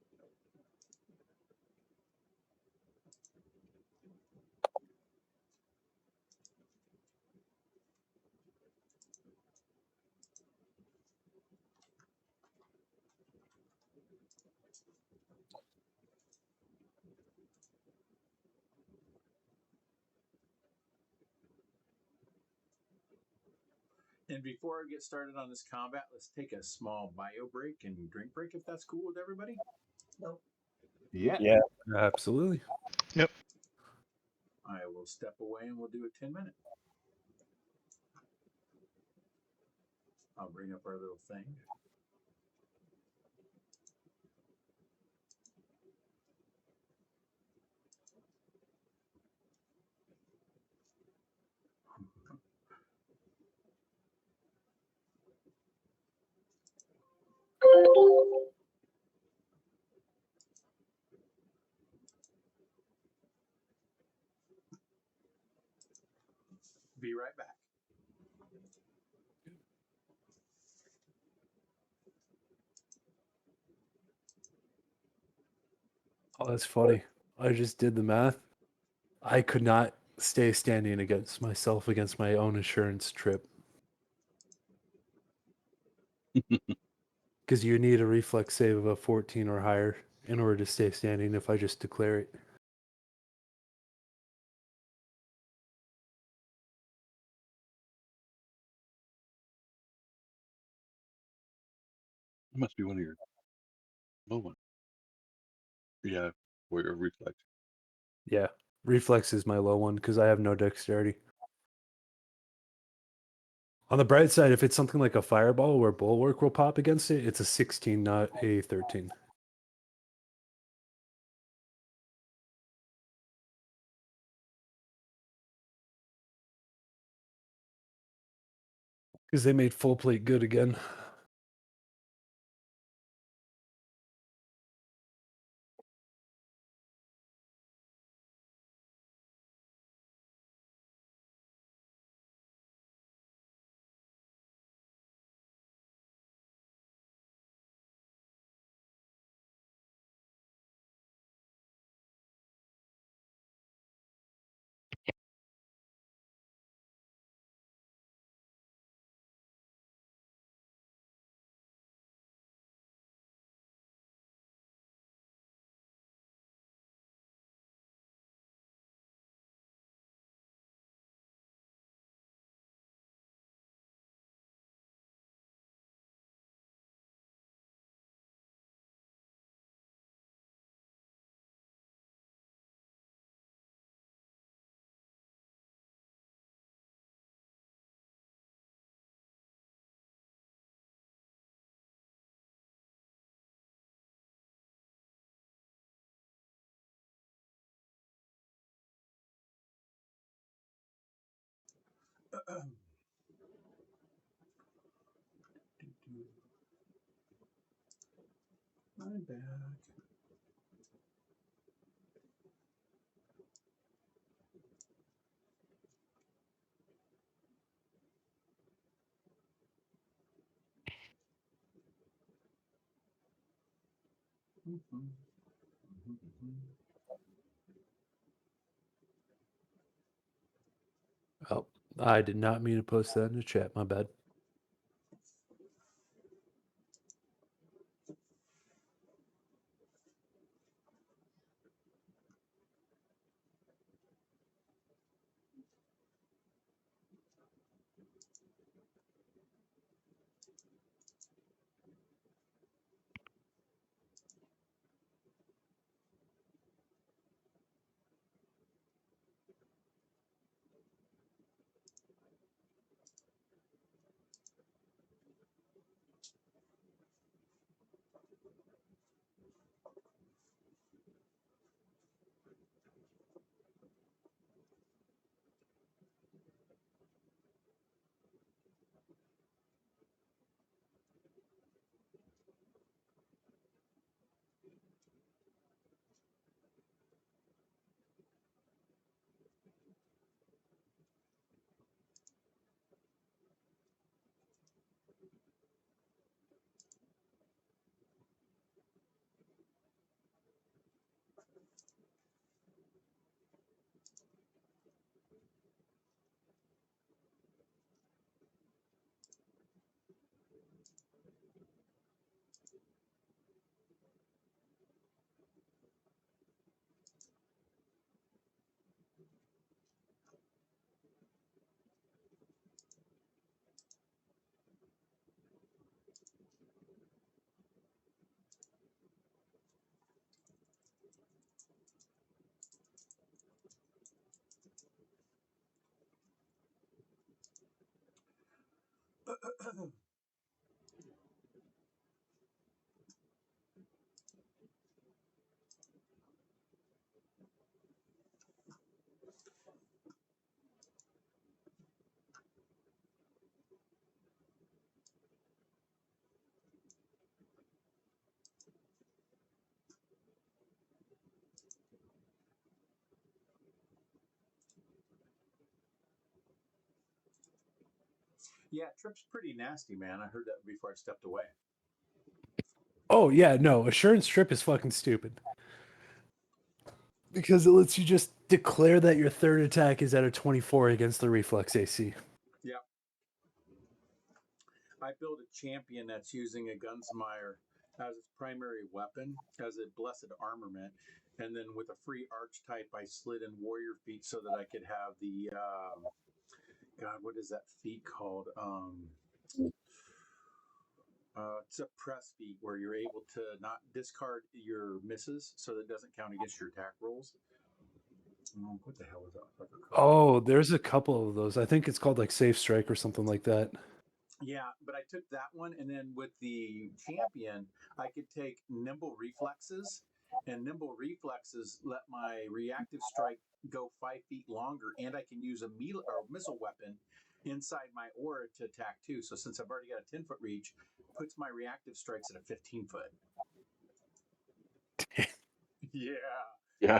And before I get started on this combat, let's take a small bio break and drink break if that's cool with everybody. Nope. Yeah. Yeah. Absolutely. I will step away and we'll do a 10-minute. I'll bring up our little thing. Be right back. Oh, that's funny. I just did the math. I could not stay standing against myself against my own insurance trip. Because you need a reflex save of a 14 or higher in order to stay standing if I just declare it. It must be one of your low ones. Yeah, or your reflex. Yeah, reflex is my low one because I have no dexterity. On the bright side, if it's something like a fireball where bulwark will pop against it, it's a 16, not a 13. Because they made full plate good again. My bad. Oh, I did not mean to post that in the chat. My bad. Yeah, Trip's pretty nasty, man. I heard that before I stepped away. Oh yeah, no, assurance trip is fucking stupid. Because it lets you just declare that your third attack is at a 24 against the reflex AC. Yeah. I built a champion that's using a Gunsmire as its primary weapon, as a blessed armament. And then with a free archetype, I slid in warrior feat so that I could have the God, what is that feat called? It's a press feat where you're able to not discard your misses, so that it doesn't count against your attack rolls. What the hell is that? Oh, there's a couple of those. I think it's called like Safe Strike or something like that. Yeah, but I took that one, and then with the champion, I could take nimble reflexes, and nimble reflexes let my reactive strike go 5 feet longer, and I can use a missile weapon inside my aura to attack too. So since I've already got a 10-foot reach, puts my reactive strikes at a 15-foot. Yeah. Yeah,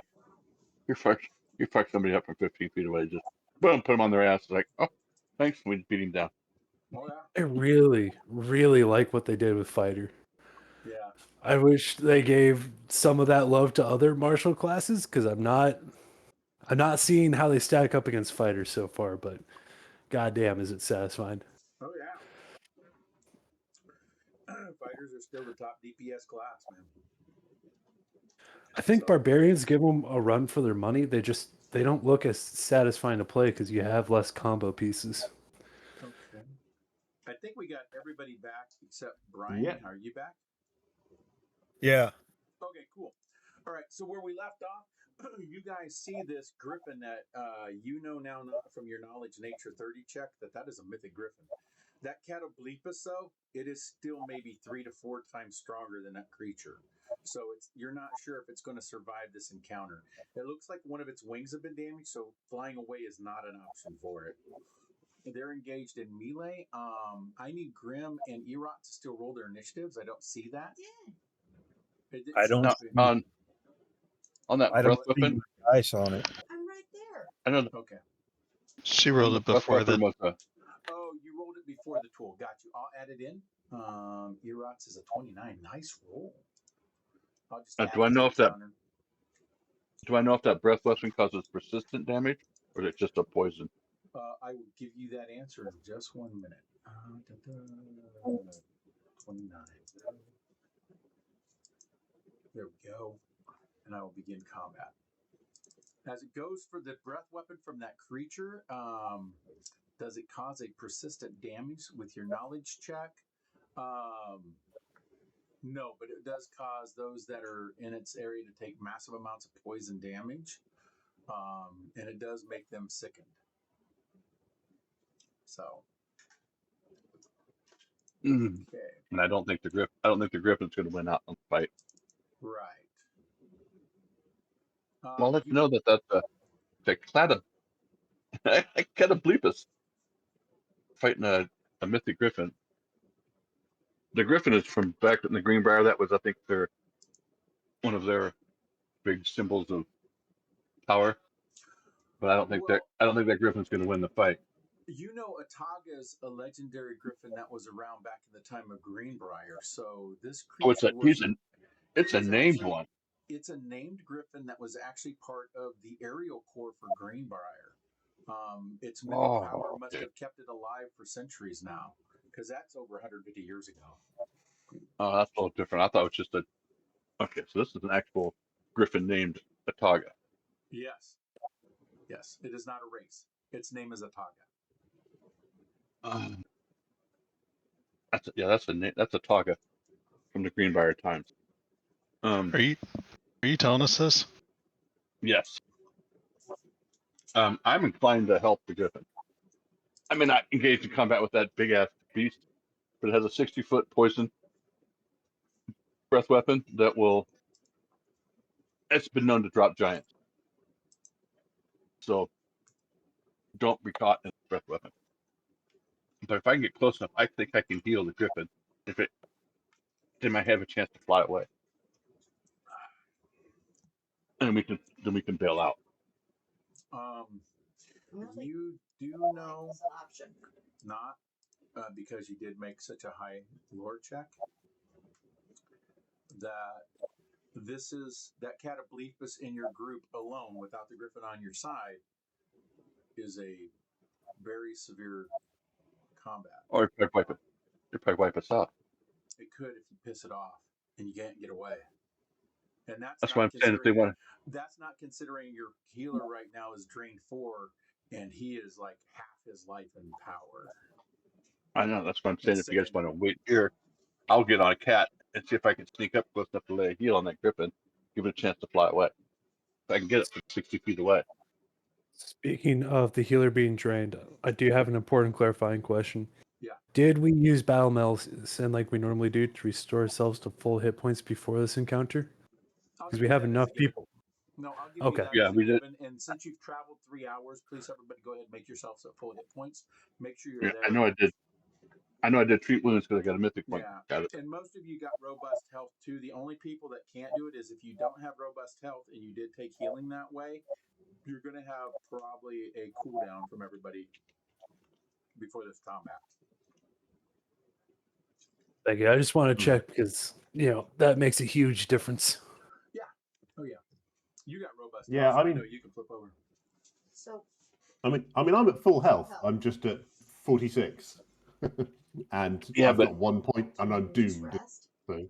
you fuck somebody up from 15 feet away. Just boom, put them on their ass. Like, oh, thanks. We beat him down. Oh yeah. I really, really like what they did with Fighter. Yeah. I wish they gave some of that love to other martial classes because I'm not seeing how they stack up against Fighters so far. But goddamn, is it satisfying? Oh yeah. Fighters are still the top DPS class, man. I think So Barbarians give them a run for their money. They don't look as satisfying to play because you have less combo pieces. okay. I think we got everybody back except Brian. Yeah. Are you back? Yeah. Okay, cool. All right, so where we left off, you guys see this griffin that you know now from your knowledge nature 30 check that is a mythic griffin. That Catoblepus, though, it is still maybe 3 to 4 times stronger than that creature. So you're not sure if it's going to survive this encounter. It looks like one of its wings have been damaged, so flying away is not an option for it. They're engaged in melee. I need Grim and Erot to still roll their initiatives. I don't see that. Yeah. It didn't I show don't up Now, in- on that I breath don't see weapon, ice on it. I'm right there. I know Okay. She rolled the it breath before the. weapon was a Oh, you rolled it before the tool. Got you. I'll add it in. Erot's is a 29. Nice roll. I'll just add do I it to know the if that counter. do I know if that breath weapon causes persistent damage or is it just a poison? I will give you that answer in just 1 minute. 29. There we go. And I will begin combat. As it goes for the breath weapon from that creature, does it cause a persistent damage with your knowledge check? No, but it does cause those that are in its area to take massive amounts of poison damage. And it does make them sickened. So, okay. And I don't think the griffin's going to win out on the fight. Right. Well, I'll let you know that that's a Catoblepus fighting a mythic griffin. The griffin is from back in the Greenbrier. That was, I think, one of their big symbols of power. But I don't think that griffin's going to win the fight. You know, Ataga's a legendary griffin that was around back in the time of Greenbrier. So this creature It's a named actually, one. It's a named griffin that was actually part of the aerial corps for Greenbrier. Its mythic power must have kept it alive for centuries now, because that's over 150 years ago. Oh, that's a little different. I thought it was just a. Okay, so this is an actual griffin named Ataga. Yes. Yes, it is not a race. Its name is Ataga. That's a name. That's Ataga from the Greenbrier times. Are you telling us this? Yes. I'm inclined to help the griffin. I may not engage in combat with that big ass beast, but it has a 60-foot poison breath weapon that will. It's been known to drop giants. So don't be caught in a breath weapon. But if I can get close enough, I think I can heal the griffin. They might have a chance to fly away, and we can bail out. You do know, It's an option. not because you did make such a high lore check, that that Catoblepus in your group alone, without the griffin on your side, is a very severe combat. Or if I wipe us out. It could if you piss it off and you can't get away. And That's why I'm saying if they want. That's not considering your healer right now is drained 4, and he is like half his life in power. I know. That's what I'm saying. If you guys want to wait here, I'll get on a cat and see if I can sneak up close enough to lay a heel on that griffin, give it a chance to fly away. If I can get it from 60 feet away. Speaking of the healer being drained, I do have an important clarifying question. Yeah. Did we use battle medicine like we normally do to restore ourselves to full hit points before this encounter? Because we have enough people. No, I'll give Okay. you that as a we did. given. And since you've traveled 3 hours, please everybody go ahead and make yourselves at full hit points. Make sure you're Yeah, there. I know I did treat wounds because I got a mythic point. Yeah. Got it. And most of you got robust health too. The only people that can't do it is if you don't have robust health and you did take healing that way, you're going to have probably a cooldown from everybody before this combat. Thank you. I just want to check because that makes a huge difference. Yeah. Oh yeah. You got robust. Yeah, health, so I mean, know you can flip over. So I mean, I'm at full health. I'm just at 46, and I've got 1 point, and I'm doomed. rest. So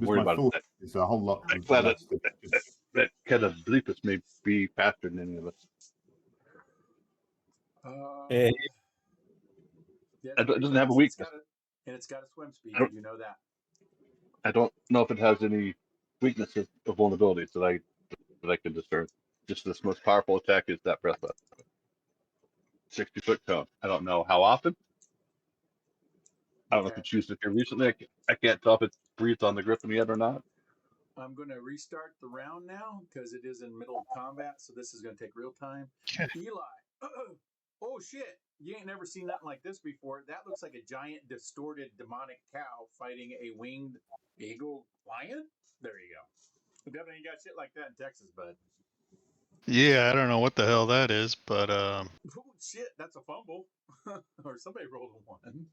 Worry my about full that. is a whole lot. I'm glad that Catoblepus may be faster than any of us. Yeah. It doesn't have a weakness. And it's got a swim speed. You know that. I don't know if it has any weaknesses or vulnerabilities that I can discern. Just this most powerful attack is that breath weapon. 60-foot cone. I don't know how often. I don't know if it's used it here recently. I can't tell if it's breathed on the griffin yet or not. I'm going to restart the round now because it is in middle of combat, so this is going to take real time. Okay. Eli. Oh, shit. You ain't never seen nothing like this before. That looks like a giant, distorted, demonic cow fighting a winged eagle lion. There you go. Definitely ain't got shit like that in Texas, bud. Yeah, I don't know what the hell that is, but Oh, shit. That's a fumble. Or somebody rolled a one.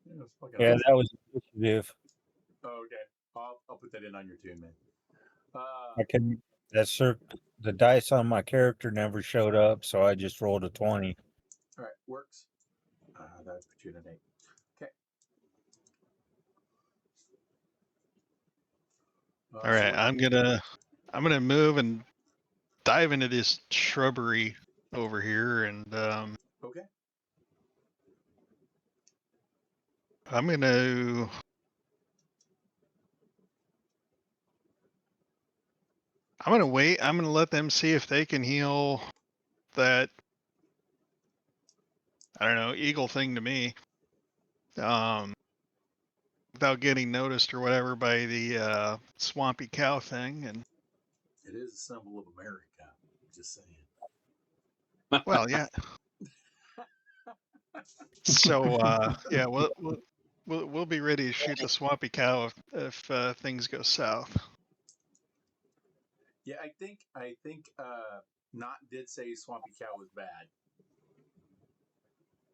Yeah, it's fucking Yeah, awesome. that was initiative. Oh, okay. I'll put that in on your tune, man. I can. The dice on my character never showed up, so I just rolled a 20. All right, works. That would put you in an 8. Okay. all right, I'm gonna move and dive into this shrubbery over here, and Okay. I'm gonna wait. I'm gonna let them see if they can heal that. I don't know, eagle thing to me. Without getting noticed or whatever by the swampy cow thing, and It is a symbol of America. Just saying. well, yeah. So yeah, we'll be ready to shoot the swampy cow if things go south. Yeah, I think Not did say Swampy Cow was bad.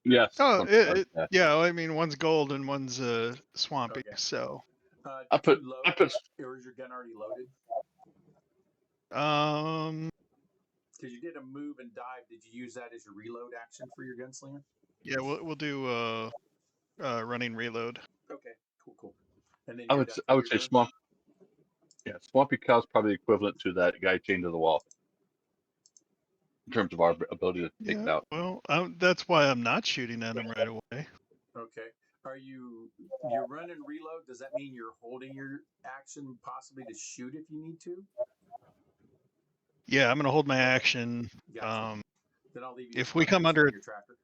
Yes. Oh, something like that. yeah. I mean, one's gold and one's swampy. Okay. So I Did put you load, I put or is your gun already loaded? Because you did a move and dive. Did you use that as your reload action for your gunslinger? yeah, we'll do running reload. Okay, cool. And then I you're would done s- for I would your say turn? swampy cow's probably equivalent to that guy chained to the wall in terms of our ability to take it Yeah. out. Well, that's why I'm not shooting at him right away. Okay. Are you run and reload? Does that mean you're holding your action possibly to shoot if you need to? Yeah, I'm gonna hold my Okay. action. Gotcha. Then I'll leave you If with we come 1% under of your tracker.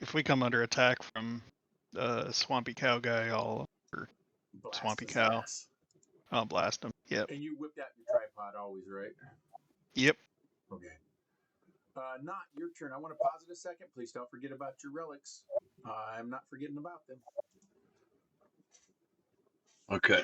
if we come under attack from swampy cow guy, Blast swampy his cow. ass. I'll blast him. Yep. And you whipped out your tripod always, right? Yep. Okay. Not your turn. I want to pause it a second. Please don't forget about your relics. I'm not forgetting about them. Okay.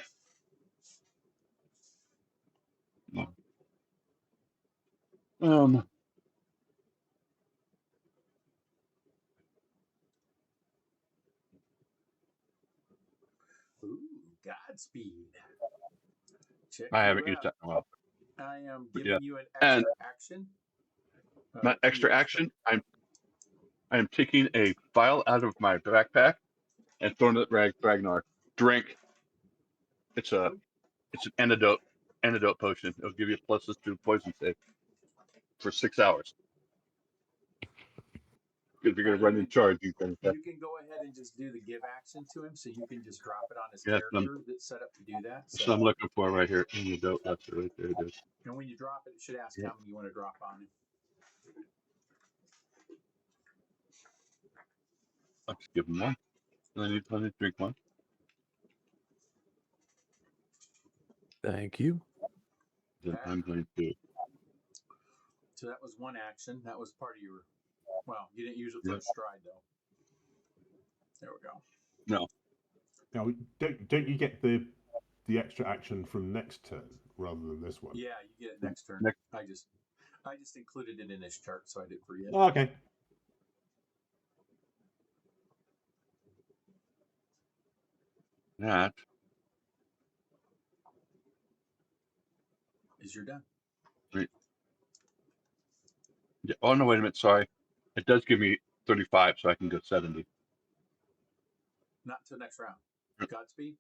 Ooh, Godspeed. Check I you haven't used out. that in a while. I am But giving yeah. you an And extra action. my extra action, I am taking a vial out of my backpack and throwing it at Ragnar. Drink. It's an antidote potion. It'll give you pluses to poison save for 6 hours. If you're gonna run in charge, you can. You can go ahead and just do the give action to him, so you can just drop it on his Yes, character that's set up to do that. that's what I'm looking for right here. Antidote. That's it right there. It is. And when you drop it, it should ask Yeah. how many you want to drop on him. I'll just give him one. I need to drink one. Thank you. Then I'm going to. So that was one action. That was part of your. Well, you didn't use it Yeah. first stride though. There we go. No. Now, don't you get the extra action from next turn rather than this one? Yeah, you get it next turn. Next. I just included it in this chart, so I didn't forget. Oh, okay. That. Is you're done. Yeah. Oh no! Wait a minute. Sorry. It does give me 35, so I can go 70. Not until next round. Yep. Godspeed.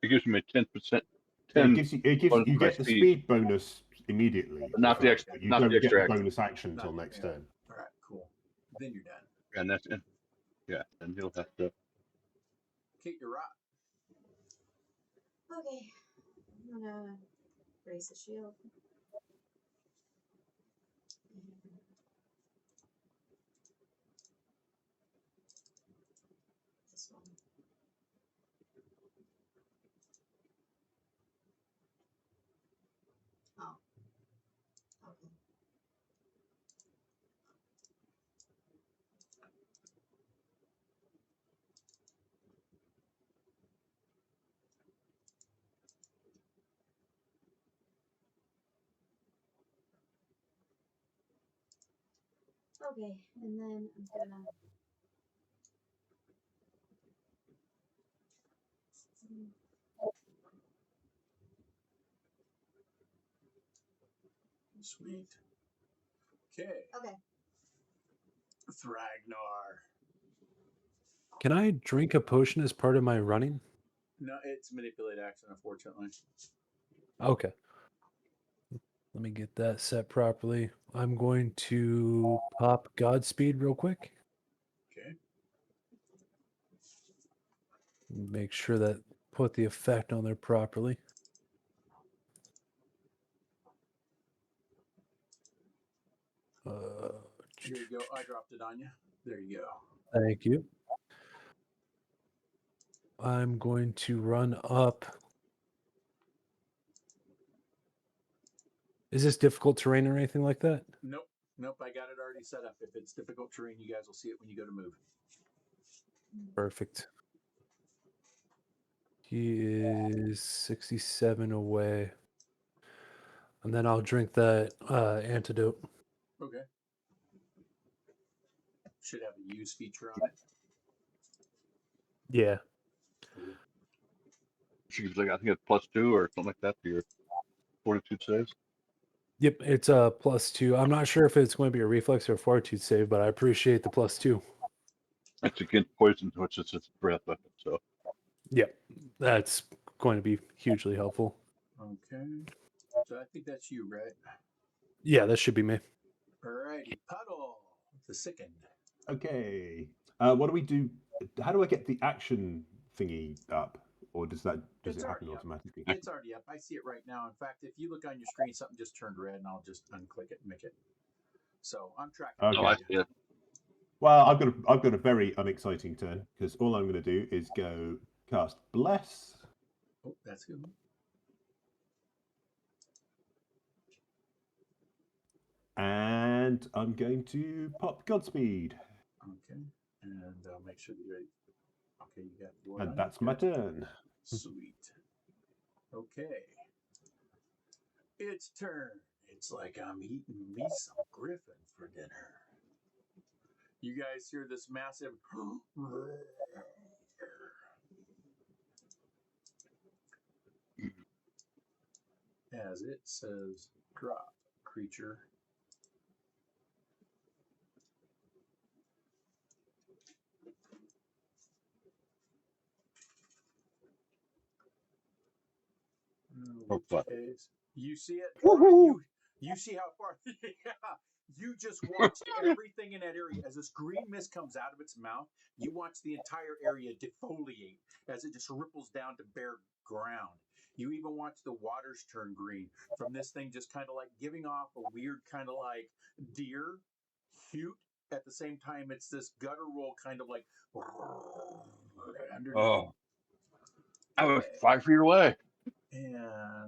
It gives me a 10%. Yeah, 10 you my get the speed bonus immediately, but not the but extra. you Not don't the get extra the action. bonus action until Not- next yeah. turn. All right, cool. Then you're done. And that's it. Yeah. And you'll have to. Kate, you're right. Okay. I'm gonna raise the shield. This one. Okay, and then I'm gonna. Sweet. Okay. Okay. Thragnar. Can I drink a potion as part of my running? No, it's manipulate action, unfortunately. Okay. Let me get that set properly. I'm going to pop Godspeed real quick. Okay. Make sure that put the effect on there properly. Here you go. I dropped it on you. There you go. Thank you. I'm going to run up. Is this difficult terrain or anything like that? Nope. Nope. I got it already set up. If it's difficult terrain, you guys will see it when you go to move. Perfect. He is 67 away. And then I'll drink that antidote. Okay. Should have a use feature on it. Yeah. Cool. She's like, I think it's +2 or something like that for your fortitude saves. Yep, it's a +2. I'm not sure if it's going to be a reflex or a fortitude save, but I appreciate the +2. It's against poison, which is its breath weapon. So Yep, that's going to be hugely helpful. Okay. So I think that's you, right? Yeah, that should be me. Alrighty. Puddle. The sickened. Okay. What do we do? How do I get the action thingy up? Or does it It's happen already up. automatically? It's already up. I see it right now. In fact, if you look on your screen, something just turned red, and I'll just unclick it and make it. So I'm tracking. Okay. oh, I see it. Well, I've got a very unexciting turn because all I'm going to do is go cast Bless. Oh, that's good. And I'm going to pop Godspeed. Okay. And I'll make sure that you're ready. Okay, you got the And that's my turn. Sweet. Okay. It's turn. It's like I'm eating me some griffin for dinner. You guys hear this massive as it says drop creature. Okay. You see it? You see how far? Yeah. You just watched everything in that area as this green mist comes out of its mouth. You watch the entire area defoliate as it just ripples down to bare ground. You even watch the waters turn green from this thing just kind of like giving off a weird kind of like deer hoot. At the same time, it's this guttural kind of like underneath. Oh, I was 5 feet away. And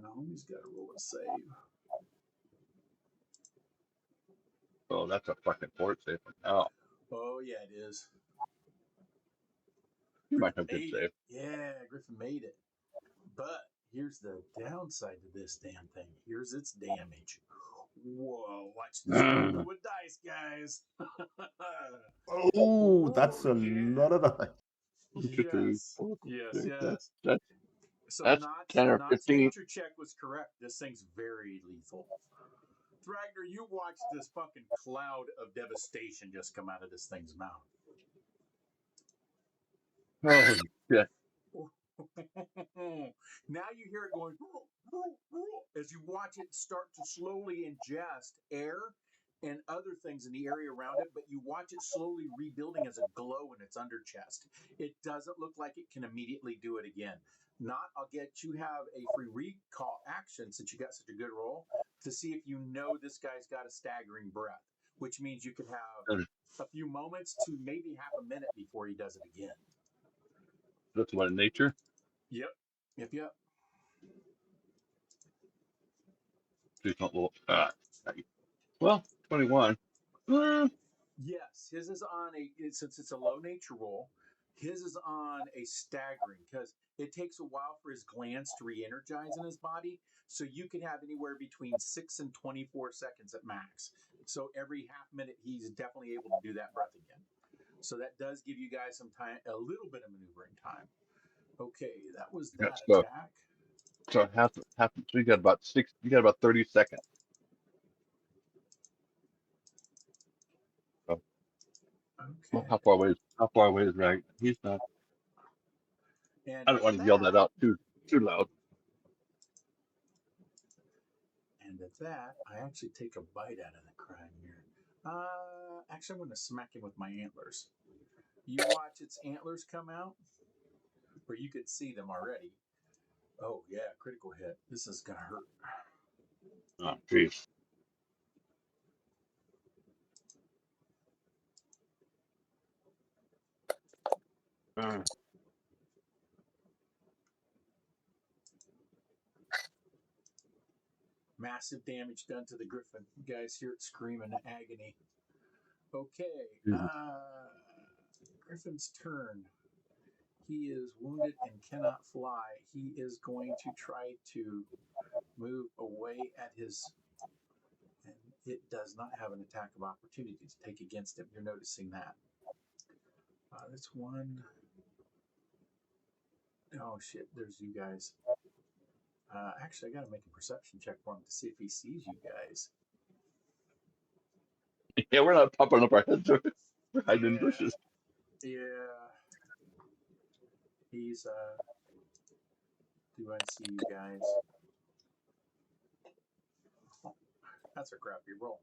homie's got to roll a save. Oh, that's a fucking fort save. Oh, Oh yeah, it is. you might have good Made save. it. Yeah, Griffin made it. But here's the downside to this damn thing. Here's its damage. Whoa, watch this roll with dice, guys. Oh, that's a lot of dice. Yes. Yes, yes. So That's Knott's 10 or 15. nature check was correct. This thing's very lethal. Thragner, you watched this fucking cloud of devastation just come out of this thing's mouth. Oh, shit. Now you hear it going as you watch it start to slowly ingest air and other things in the area around it, but you watch it slowly rebuilding as a glow in its under chest. It doesn't look like it can immediately do it again. I'll get you have a free recall action since you got such a good roll to see if you know this guy's got a staggering breath, which means you could have a few moments to maybe half a minute before he does it again. That's what in nature. Yep. Please don't roll. Well, 21. Yes, his is on since it's a low nature roll, his is on a staggering because it takes a while for his glands to re-energize in his body. So you can have anywhere between 6 and 24 seconds at max So every half minute, he's definitely able to do that breath again. So that does give you guys some time, a little bit of maneuvering time. Okay, that was that So, attack. so so you got about 30 seconds. So, Okay. how far away is Rag? He's not. And I don't want to yell that out too loud. And at that, I actually take a bite out of the crime here. Actually, I'm going to smack him with my antlers. You watch its antlers come out, where you could see them already. Oh yeah, critical hit. This is gonna hurt. Oh, jeez. Massive damage done to the griffin. You guys hear it scream in agony. Okay, Griffin's turn. He is wounded and cannot fly. He is going to try to move away at his, and it does not have an attack of opportunity to take against him. You're noticing that. That's one. Oh shit, there's you guys. Actually, I gotta make a perception check for him to see if he sees you guys. Yeah, we're not popping up our heads. We're hiding in Yeah. bushes. Yeah. He's do I see you guys? Oh, that's a crappy roll.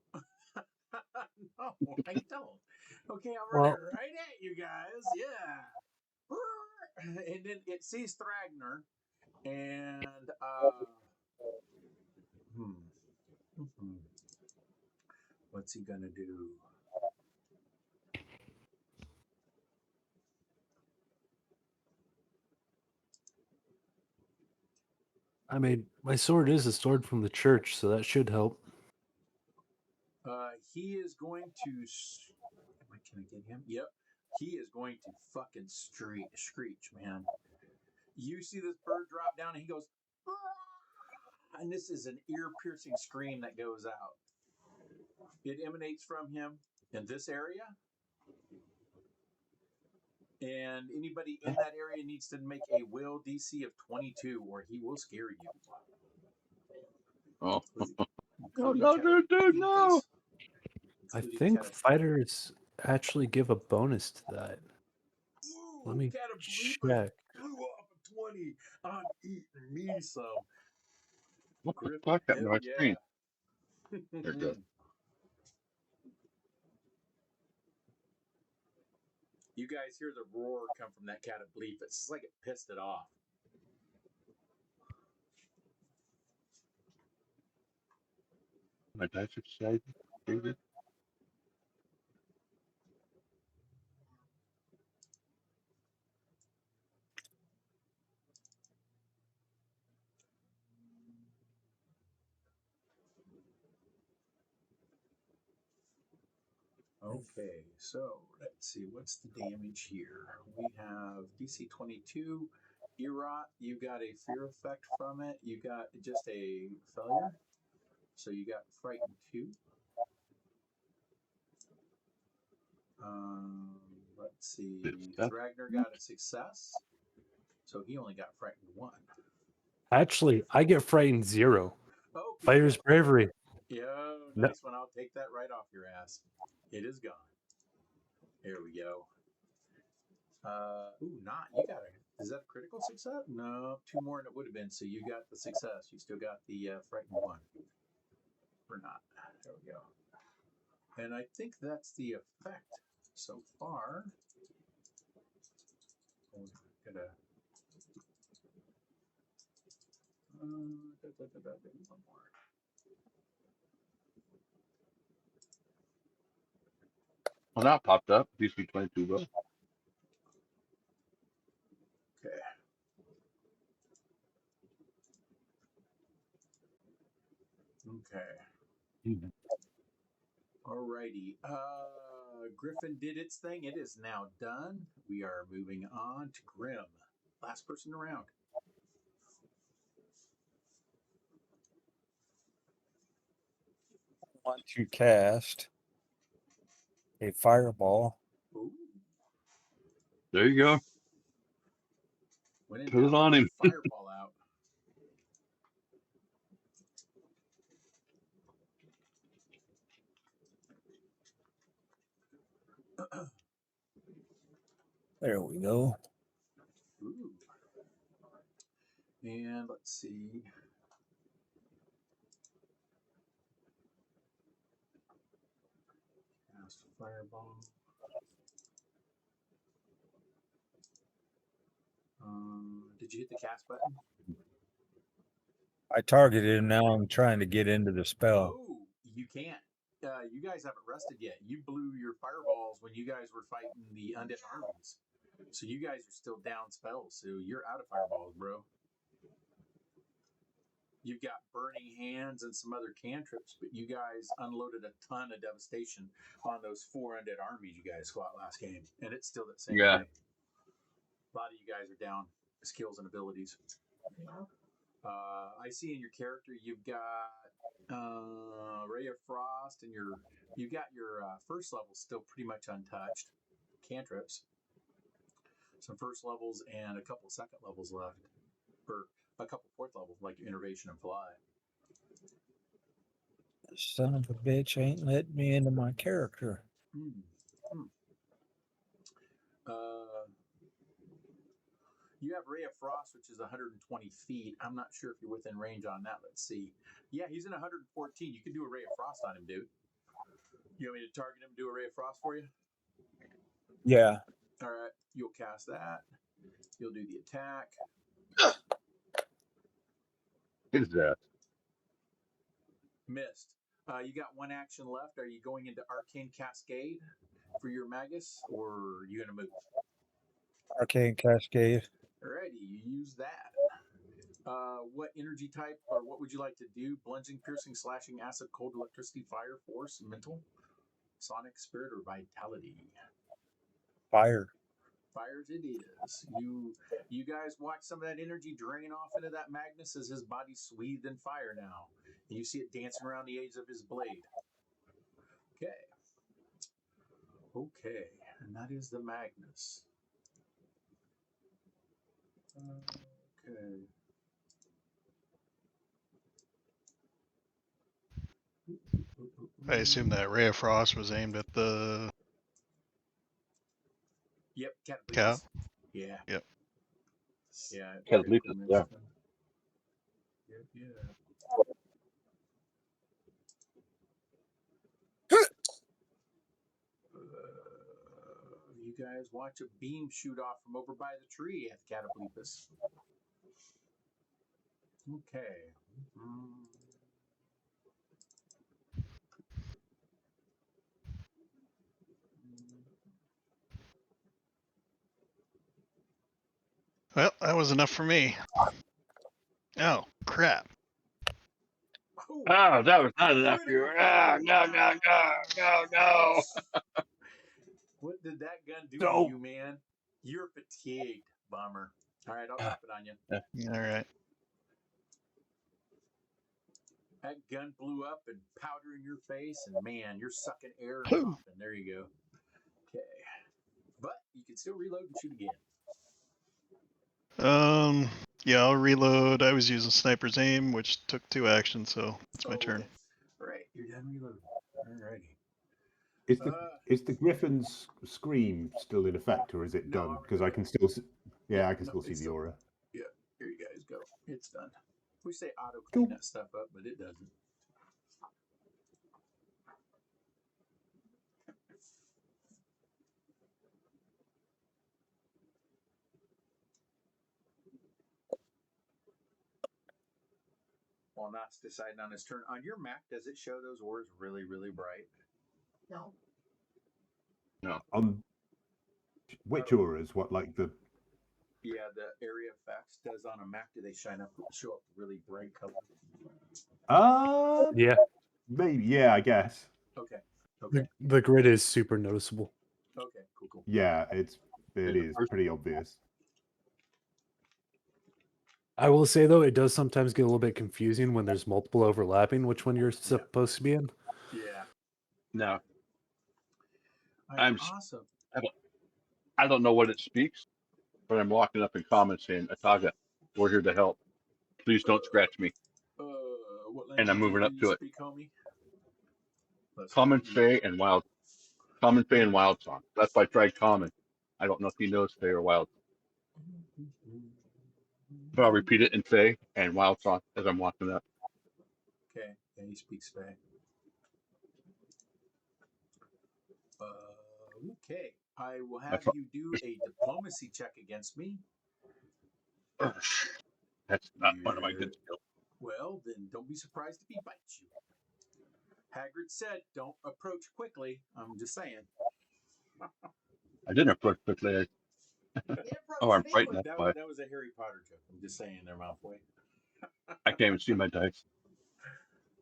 No, I don't. Okay, I'm running Well, right at you guys. Yeah. And then it sees Thragner and what's he gonna do? I mean, my sword is a sword from the church, so that should help. He is going to. Can I get him? Yep. He is going to fucking screech, man. You see this bird drop down, and he goes, and this is an ear-piercing scream that goes out. It emanates from him in this area, and anybody in that area needs to make a will DC of 22, or he will scare you. Oh, No, dude, no! I think fighters actually give a bonus to that. Let me check. Blew off a 20 on eating me some. What the Griffin, fuck happened to hell my yeah. screen? There it goes. You guys hear the roar come from that cat of bleep. It's just like it pissed it off. My dice are decided. David. Okay, so let's see. What's the damage here? We have DC 22. Erot, you got a fear effect from it. You got just a failure. So you got frightened 2. Let's see. Ragnar got a success. So he only got frightened 1. Actually, I get frightened 0. Oh, Fighter's bravery. yeah, No. nice one. I'll take that right off your ass. It is gone. There we go. Not. You got it. Is that a critical success? No, 2 more than it would have been. So you got the success. You still got the frightened 1. Or not. There we go. And I think that's the effect so far. Oh, gotta. One more. Well, now it popped up. DC 22 will. Okay. Okay. Mm-hmm. Alrighty. Griffin did its thing. It is now done. We are moving on to Grim. Last person around. want to cast a fireball. Ooh. There you go. When in Put it doubt, on him. Fireball out. There we go. Ooh. And let's see. Cast Fireball. Did you hit the cast button? I targeted him. Now I'm trying to get into the spell. Oh, you can't. You guys haven't rested yet. You blew your fireballs when you guys were fighting the undead armies. So you guys are still down spells. So you're out of fireballs, bro. You've got burning hands and some other cantrips, but you guys unloaded a ton of devastation on those 4 undead armies you guys fought last game. And it's still that same Yeah. way. A lot of you guys are down skills and abilities. I see in your character you've got Ray of Frost, and you've got your first level still pretty much untouched. Cantrips, some first levels, and a couple second levels left, or a couple fourth levels like your Innovation and Fly. Son of a bitch ain't letting me into my character. You have Ray of Frost, which is 120 feet. I'm not sure if you're within range on that. Let's see. Yeah, he's in 114. You can do a Ray of Frost on him, dude. You want me to target him and do a Ray of Frost for you? Yeah. All right. You'll cast that. You'll do the attack. What is that? Missed. You got 1 action left. Are you going into Arcane Cascade for your Magus, or are you going to move? Arcane Cascade. Alrighty, you use that. What energy type, or what would you like to do? Bludgeoning, piercing, slashing, acid, cold, electricity, fire, force, mental, sonic, spirit, or vitality? Fire. Fires it is. You guys watch some of that energy drain off into that Magnus as his body's swathed in fire now. And you see it dancing around the edge of his blade. Okay, and that is the Magnus. Okay. I assume that Ray of Frost was aimed at the Yep, cow. Catapletus. Yeah. Yep. Yeah. Catapletus, yeah. Yeah. You guys watch a beam shoot off from over by the tree at Catapletus. Okay. Well, that was enough for me. Oh, crap. Oh, Oh, that was not enough. critical No. What did that gun do No. to you, man? You're fatigued, bummer. All right, I'll drop it on you. All right. That gun blew up and powder in your face, and man, you're sucking air and Whew. coughing. There you go. Okay. But you can still reload and shoot again. Yeah, I'll reload. I was using Sniper's Aim, which took 2 actions, so it's my turn. Okay. All right, you're done reloading. Alrighty. Is the Griffin's scream still in effect, or is it No, done? already Because I can still, I can no, still see it's the still- aura. Yeah, here you guys go. It's done. We say auto clean that stuff up, but it doesn't. While Knott's deciding on his turn, on your map, does it show those auras really, really bright? No. Which auras? What, like the? Yeah, the area effects does on a map. Do they show up really bright colors? Yeah, Maybe. Yeah, I guess. Okay. Okay. the grid is super noticeable. Okay. Cool. Yeah, it the is first- pretty obvious. I will say though, it does sometimes get a little bit confusing when there's multiple overlapping which one you're supposed to be in. Yeah. Now, I'm I'm awesome. I don't know what it speaks, but I'm walking up in comments saying, Ataga, we're here to help. Please don't scratch me. What And I'm languages moving do up you to it. speak, homie? Let's Common, see. Fey, and Wild. Common, Fey, and Wild Song. That's why I tried Common. I don't know if he knows Fey or Wild. But I'll repeat it in Fey and Wild Song as I'm walking up. Okay, yeah, he speaks Fey. Okay, I will have you do a diplomacy check against me. That's not one of my good skills. Well, then don't be surprised if he bites you. Hagrid said, "Don't approach quickly." I'm just saying. I didn't approach quickly. He approached I'm me. frightened. That's why. That was a Harry Potter joke. I'm just saying there, Malfoy. I can't even see my dice.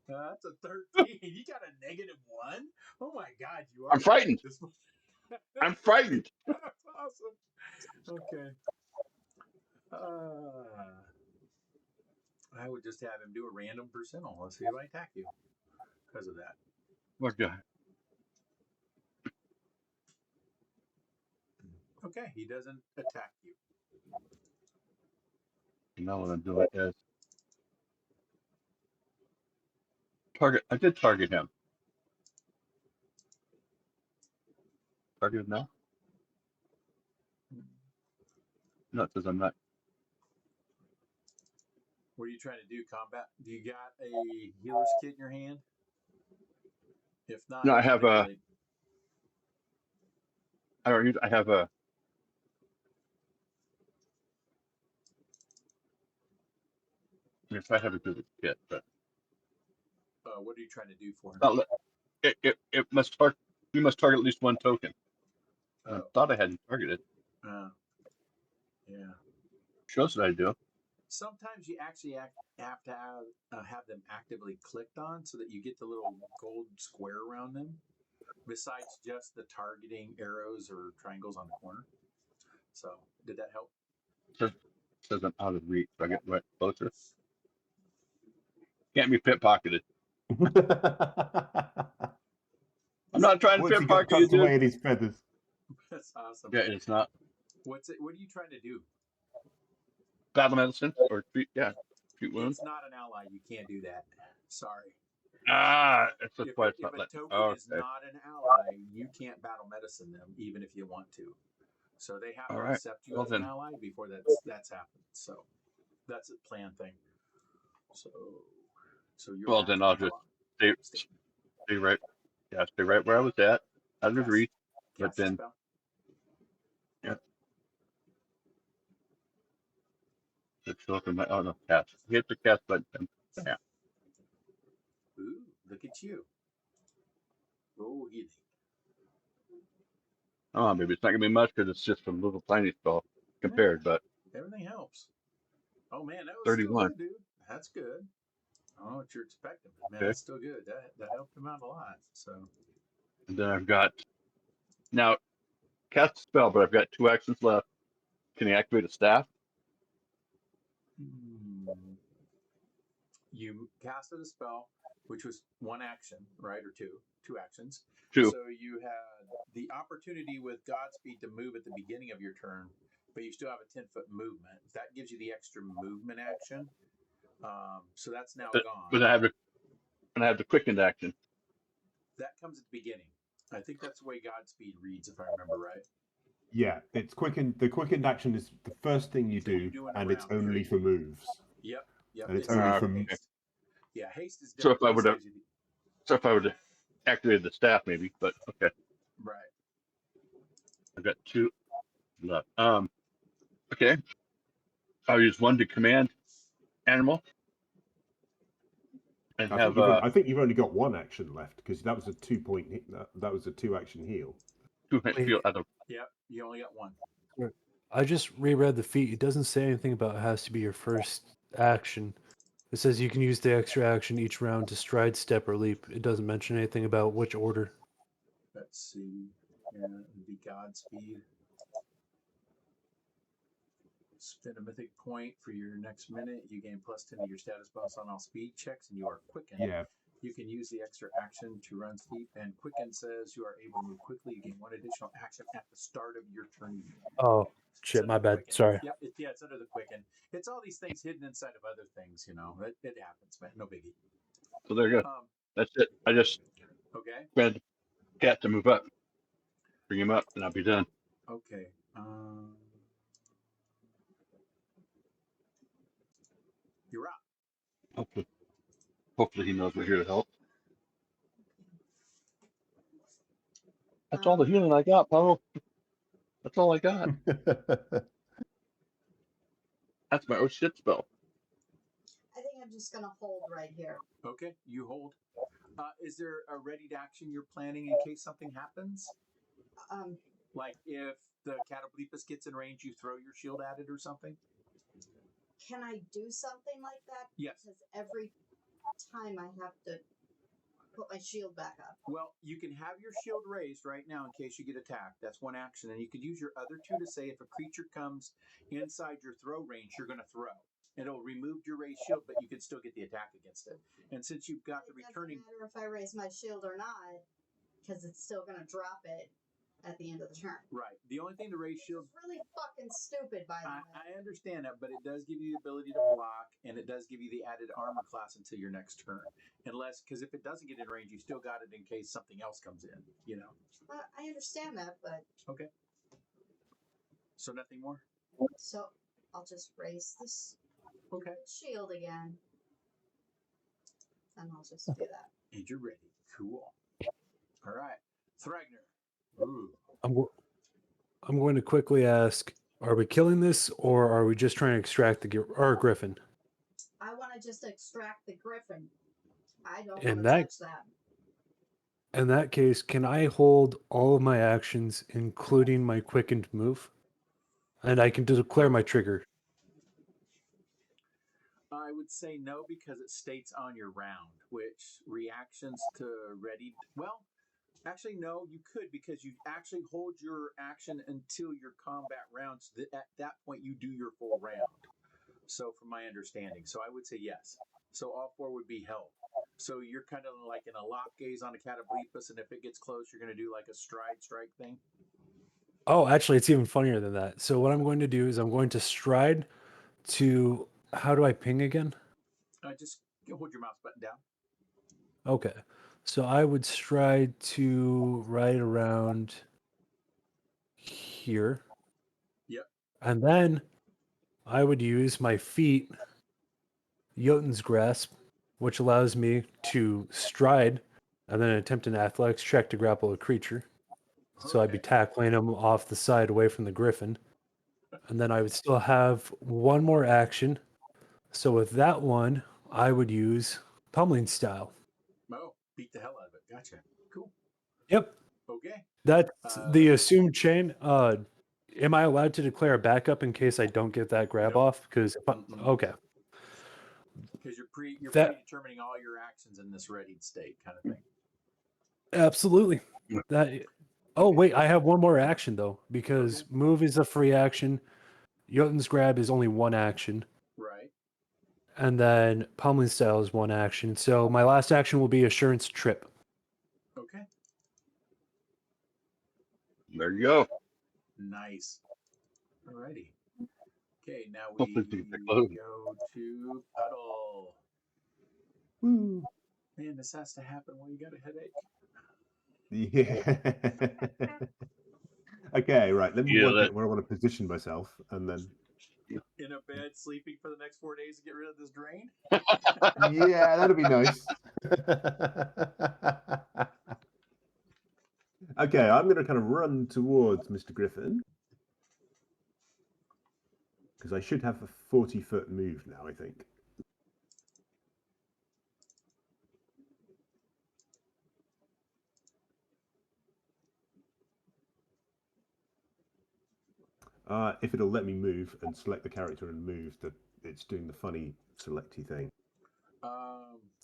That's a 13. You got a -1? Oh my God, you are. I'm frightened. This I'm frightened. That's awesome. Okay. I would just have him do a random percentile. Let's see if I attack you because of that. What guy? Okay, he doesn't attack you. You know what I'm doing is target. I did target him. Target him now? No, it says I'm not. What are you trying to do? Combat? Do you got a healer's kit in your hand? If not, No, I just have manipulate. I don't use. I have a. Yes, I have a good kit, but What are you trying to do for him? not, it must target. You must target at least one token. I Oh, thought I hadn't targeted. yeah. Shows that I do. Sometimes you actually have to have them actively clicked on so that you get the little gold square around them, besides just the targeting arrows or triangles on the corner. So, did that help? It says I'm out of reach. So I get right closer. Can't be pickpocketed. I'm not trying to Once he got pickpocket you, tucked away dude. in his feathers. That's awesome. Yeah, it's not What are you trying to do? battle medicine or treat. Yeah, treat wounds. It's not an ally. You can't do that. Sorry. That's If why a, it's not if a letting. token is Okay. not an ally, you can't battle medicine them, even if you want to. So they have All to right. accept you Well as an then. ally before that's happened. So that's a plan thing. So you're Well back then to I'll the just stay right. Yeah, stay right where I was at. Out of reach. But cast the then spell. yeah. Just show up in my no cast. Hit the cast button. Yeah. Ooh, look at you. Oh, easy. Oh, maybe it's not gonna be much because it's just a little tiny spell compared, but Everything helps. Oh man, that was 31. still good, dude. That's good. I don't know what you're expecting, but man, Okay. that's still good. That helped him out a lot. So And then I've got now cast a spell, but I've got 2 actions left. Can he activate a staff? you casted a spell, which was one action, right, or two actions. 2. So you had the opportunity with Godspeed to move at the beginning of your turn, but you still have a 10-foot movement. That gives you the extra movement action. So that's now gone. But I have the quickened action. That comes at the beginning. I think that's the way Godspeed reads, if I remember right. Yeah, it's quickened. The quickened action is the first thing you Thing you do, do in and it's round. only for moves. Yep. And it's It's only not from. haste. Yeah, haste is So different. if I Haste would have, gives you so if I would have activated the staff, maybe. But okay, right. I've got 2 left. Okay, I'll use 1 to command animal, and have I think you've only got 1 action left because that was a 2-point. That was a 2-action heal. 2 Wait. feel other. Yep, you only got 1. I just reread the feat. It doesn't say anything about it has to be your first action. It says you can use the extra action each round to stride, step, or leap. It doesn't mention anything about which order. Let's see. Yeah, it would be Godspeed. Spend a mythic point for your next minute. You gain +10 to your status bonus on all speed checks, and you are quickened. Yeah. You can use the extra action to run steep, and Quicken says you are able to move quickly. You gain one additional action at the start of your turn. Oh, It's shit, under my the bad. Quicken. Sorry. Yep, it's under the Quicken. It's all these things hidden inside of other things, you know. It happens, man. No biggie. So there you go. That's it. I just Okay. grabbed the cat to move up. Bring him up, and I'll be done. Okay. You're up. Hopefully he knows we're here to help. That's all the healing I got, Pablo. That's all I got. That's my oh shit spell. I think I'm just gonna hold right here. Okay, you hold. Is there a readied action you're planning in case something happens? Like if the Catoblepas gets in range, you throw your shield at it or something? Can I do something like that? Yes. Because every time I have to put my shield back up. Well, you can have your shield raised right now in case you get attacked. That's one action. And you could use your other two to say if a creature comes inside your throw range, you're going to throw. It'll remove your raised shield, but you can still get the attack against it. And since you've got the returning... It doesn't matter if I raise my shield or not, because it's still going to drop it at the end of the turn. Right. The only thing to raise shield... It's really fucking stupid, by the way. I understand that, but it does give you the ability to block, and it does give you the added armor class until your next turn. Unless, because if it doesn't get in range, you still got it in case something else comes in, you know? I understand that, but... Okay. So nothing more? So, I'll just raise this Okay. shield again. And I'll just do that. And you're ready. Cool. All right. Thragner. Ooh. I'm going to quickly ask, are we killing this or are we just trying to extract the griffin? I want to just extract the griffin. I don't And want to touch that. In that case, can I hold all of my actions, including my quickened move? And I can declare my trigger. I would say no because it states on your round, which reactions to ready. Well, actually, no, you could because you actually hold your action until your combat rounds. At that point, you do your full round. So, from my understanding, so I would say yes. So all four would be held. So you're kind of like in a lock gaze on a Catoblepas, and if it gets close, you're going to do like a strike thing. Oh, actually, it's even funnier than that. So what I'm going to do is I'm going to stride to... How do I ping again? Just hold your mouse button down. Okay. So I would stride to right around here. Yep. And then I would use my feet, Jotun's Grasp, which allows me to stride and then attempt an athletics check to grapple a creature. So I'd be tackling him off the side away from the griffin. And then I would still have one more action. So with that one, I would use pummeling style. Oh, beat the hell out of it. Gotcha. Cool. Yep. Okay. That's the assumed chain. Am I allowed to declare a backup in case I don't get that grab off? Because okay. Because you're predetermining all your actions in this readied state, kind of thing. Absolutely. That. Oh wait, I have one more action though because move is a free action. Jotun's grab is only one action. Right. And then pummeling style is one action. So my last action will be assurance trip. Okay. There you go. Nice. Alrighty. Okay, now we go to Puddle. Woo. Man, this has to happen when you got a headache. Yeah. Okay, right. Let me work out where I want to position myself, and then. In a bed, sleeping for the next 4 days to get rid of this drain? Yeah, that'd be nice. Okay, I'm going to kind of run towards Mr. Griffin. Because I should have a 40-foot move now, I think. If it'll let me move and select the character and move, it's doing the funny selecty thing.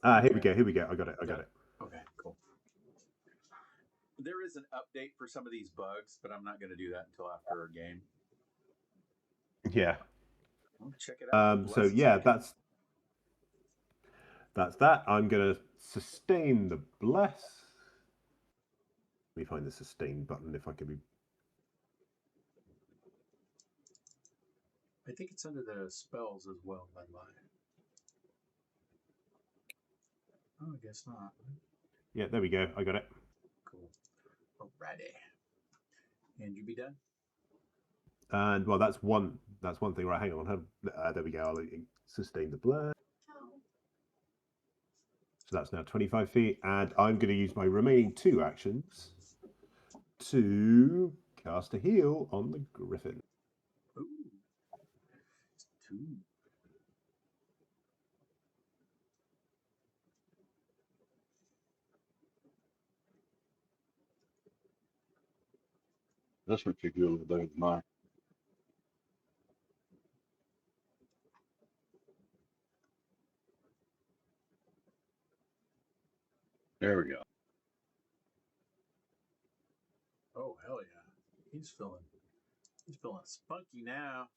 Here we go. I got it. Okay, cool. There is an update for some of these bugs, but I'm not going to do that until after our game. Yeah. Check it out. So yeah, That's that. I'm going to sustain the bless. Let me find the sustain button if I can be. I think it's under the spells as well, by the way. Oh, I guess not. Yeah, there we go. I got it. Cool. Alrighty. And you be done? And well, that's one thing. Right, hang on. There we go. I'll sustain the blur. So that's now 25 feet, and I'm going to use my remaining 2 actions to cast a heal on the griffin. Ooh. 2. This one should do a little better than mine. There we go. Oh, hell yeah. He's feeling spunky now.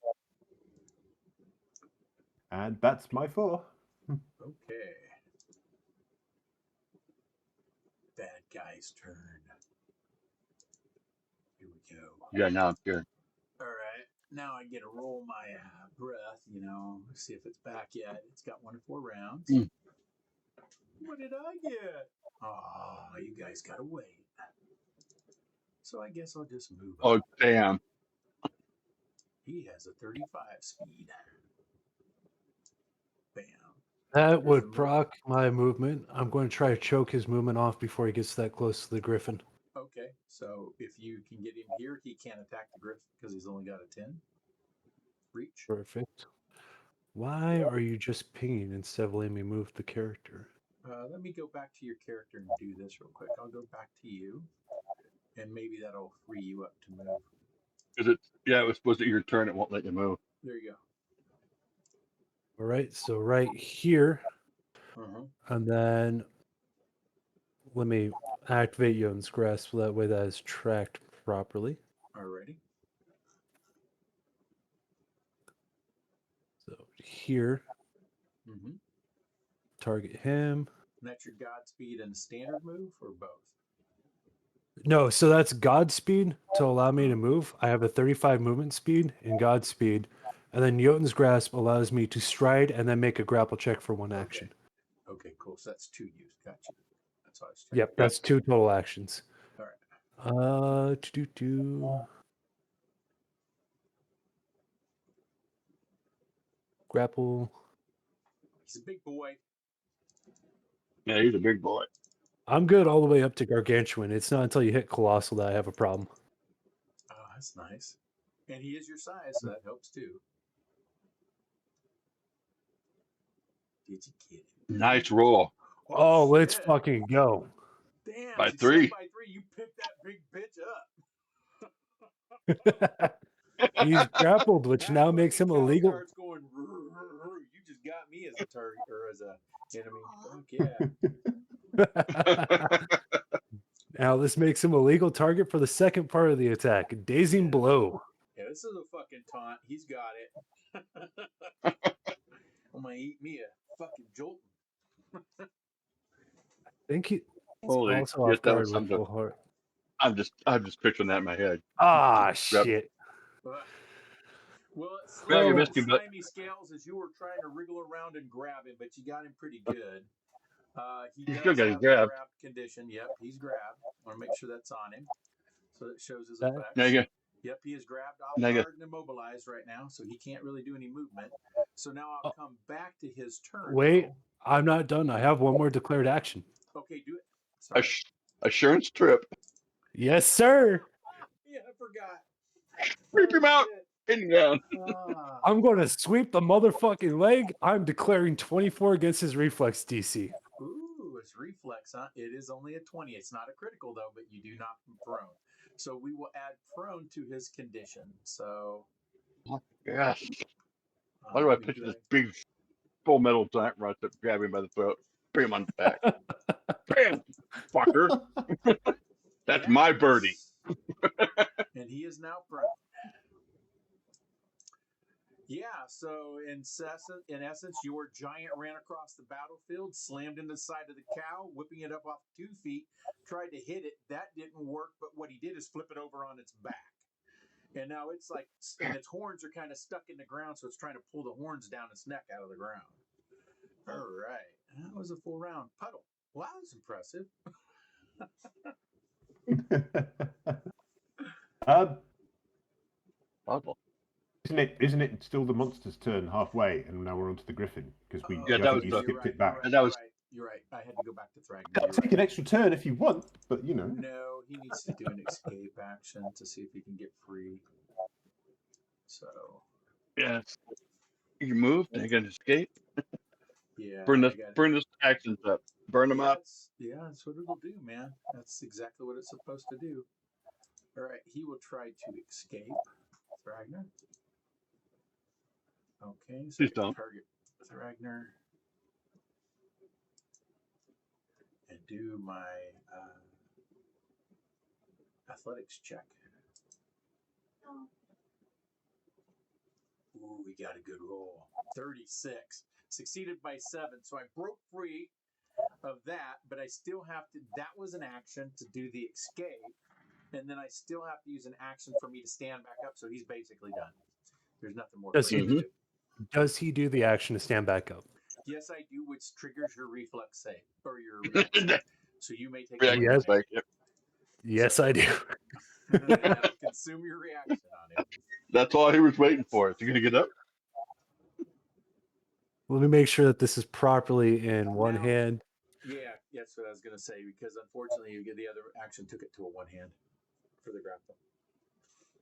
And that's my 4. Okay. Bad guy's turn. Here we go. Yeah, now I'm here. All right. Now I get to roll my breath, see if it's back yet. It's got 1 to 4 rounds. Mm. What did I get? Oh, you guys got to wait. So I guess I'll just move Oh, up. damn. He has a 35 speed. Bam. That would proc my movement. I'm going to try to choke his movement off before he gets that close to the griffin. Okay, so if you can get him here, he can't attack the griffin because he's only got a 10 reach. Perfect. Why are you just pinging instead of letting me move the character? Let me go back to your character and do this real quick. I'll go back to you, and maybe that'll free you up to move. Is it? Yeah, it was supposed to be your turn. It won't let you move. There you go. All right, so right here, and then let me activate Young's Grasp so that way that is tracked properly. Alrighty. So here, target him. And that's your Godspeed and standard move, or both? No, so that's Godspeed to allow me to move. I have a 35 movement speed in Godspeed, and then Jotun's Grasp allows me to stride and then make a grapple check for 1 action. Okay, cool. So that's 2 use. Gotcha. That's all I was checking. Yep, that's 2 total actions. All right. Grapple. He's a big boy. Yeah, he's a big boy. I'm good all the way up to Gargantuan. It's not until you hit Colossal that I have a problem. Oh, that's nice. And he is your size, so that helps too. Did you get him? Nice roll. Oh, let's fucking go. Damn. By so you 3. said by 3, you picked that big bitch up. He's grappled, which That's now when makes the him cow illegal. starts going, you just got me as a target or as a enemy. Fuck yeah. Now this makes him a legal target for the second part of the attack. Dazing Blow. Yeah, this is a fucking taunt. He's got it. I'm gonna eat me a fucking jolt. I think he's Holy also shit, off that guard was with something. full heart. I'm just picturing that in my head. Ah, shit. Well, Well, you missed him, but slimy scales as you were trying to wriggle around and grab him, but you got him pretty good. He You does still got his have grab. a grab condition. Yep, he's grabbed. Want to make sure that's on him, so it shows his That- effects. Negative. Yep, he is grabbed off Negative. guard and immobilized right now, so he can't really do any movement. So now I'll come back to his turn. Wait, though. I'm not done. I have one more declared action. Okay, do it. Sorry. Assurance trip. Yes, sir. Yeah, I forgot. Creep him out. In down. I'm going to sweep the motherfucking leg. I'm declaring 24 against his reflex DC. Ooh, it's reflex, huh? It is only a 20. It's not a critical, though, but you do knock him prone. So we will add prone to his condition. So. Yes. Why do I picture this big full metal giant right up, grab him by the throat, bring him on the back? Bam! Fucker. That's my birdie. And he is now prone. Yeah, so, and in essence, your giant ran across the battlefield, slammed into the side of the cow, whipping it up off 2 feet, tried to hit it. That didn't work, but what he did is flip it over on its back. And now it's like, and its horns are kind of stuck in the ground, so it's trying to pull the horns down its neck out of the ground. All right. That was a full round. Puddle. Well, that was impressive. Puzzle. Isn't it still the monster's turn halfway, and now we're on to the griffin? Because we Yeah, I that think was you the- skipped it You're back. right, And that was- you're right. I had to go back to Thragner. Take You're an right. extra turn if you want, but you know. No, he needs to do an escape action to see if he can get free. So, Yeah. You move, then you can escape. yeah. Burn I this got it. burn this actions up. Burn them up. Yeah, that's what it'll do, man. That's exactly what it's supposed to do. All right, he will try to escape. Thragner. Okay, so Please I can don't. target Thragner and do my athletics check. Oh. Ooh, we got a good roll. 36. Succeeded by 7. So I broke free of that, but I still have to. That was an action to do the escape. And then I still have to use an action for me to stand back up. So he's basically done. There's nothing more Does for him he- to do. Does he do the action to stand back up? Yes, I do, which triggers your reflex save or your reaction. So you may take a Reaction Yes. back. Yep. Yes, I do. That'll consume your reaction on him. That's all he was waiting for. Is he gonna get up? Let me make sure that this is properly in one Now- hand. Yeah, that's what I was going to say, because unfortunately, you get the other action took it to a one hand for the grapple.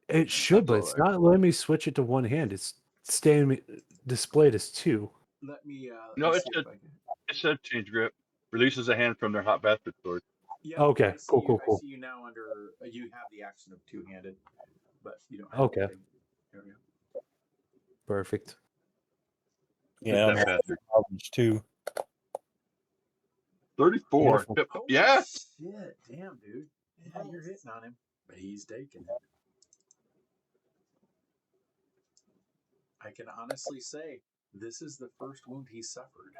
It should, That's but all it's right. not letting me switch it to one hand. It's staying displayed as two. Let me, No, let me it see should- if I can. It said change grip. Releases a hand from their hot bastard sword. Yeah, Okay, I see cool, you, cool, I cool. see you now under, you have the action of two-handed, but you don't have Okay. anything. There we go. Perfect. Yeah, I'm that having bastard. problems too. 34. Beautiful. Yep. Holy Yeah. shit, damn, dude. Yeah, you're Nice. hitting on him, but he's taking it. I can honestly say this is the first wound he suffered.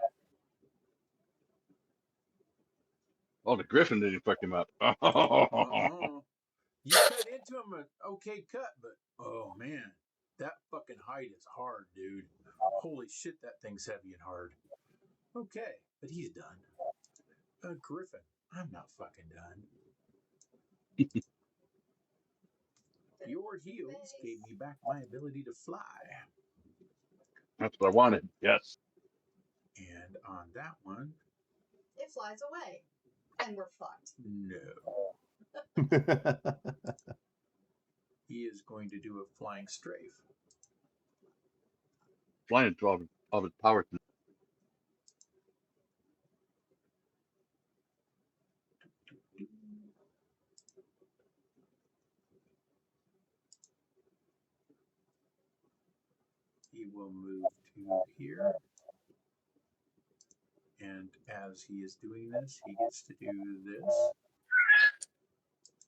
Oh, the griffin didn't fuck him up. Uh-uh. You cut into him an okay cut, but oh man, that fucking hide is hard, dude. Holy shit, that thing's heavy and hard. Okay, but he's done. Griffin, I'm not fucking done. Your heals gave me back my ability to fly. That's what I wanted. Yes. And on that one, It flies away. And we're fucked. no. He is going to do a flying strafe. Flying to all of his power. He will move to here. And as he is doing this, he gets to do this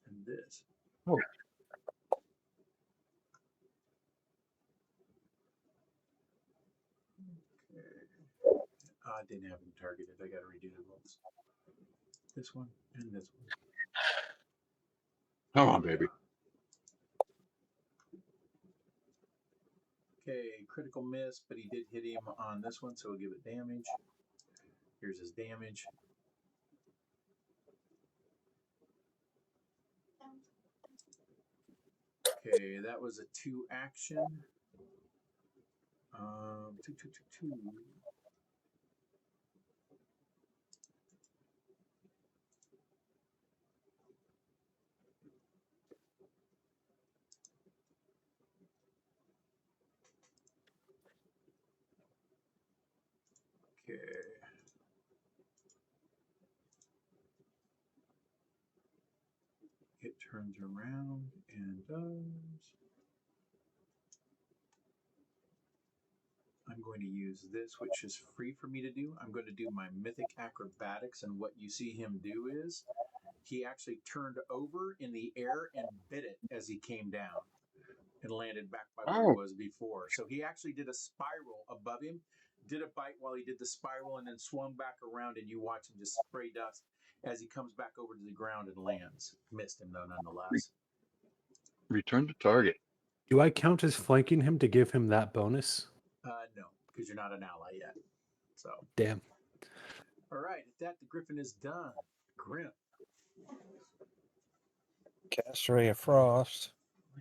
and this. Oh. Okay. I didn't have him targeted. I got to redo the rolls. This one and this one. Come on, baby. Okay, critical miss, but he did hit him on this one, so we'll give it damage. Here's his damage. Okay, that was a 2 action. 2, 2, 2, 2. Okay. It turns around and does. I'm going to use this, which is free for me to do. I'm going to do my Mythic Acrobatics, and what you see him do is he actually turned over in the air and bit it as he came down. and landed back by where he was before. So he actually did a spiral above him, did a bite while he did the spiral, and then swung back around, and you watch him just spray dust as he comes back over to the ground and lands. Missed him though, nonetheless. Return to target. Do I count as flanking him to give him that bonus? No, because you're not an ally yet. So, Damn. all right. At that, the Griffin is done. Grim. Cast Ray of Frost.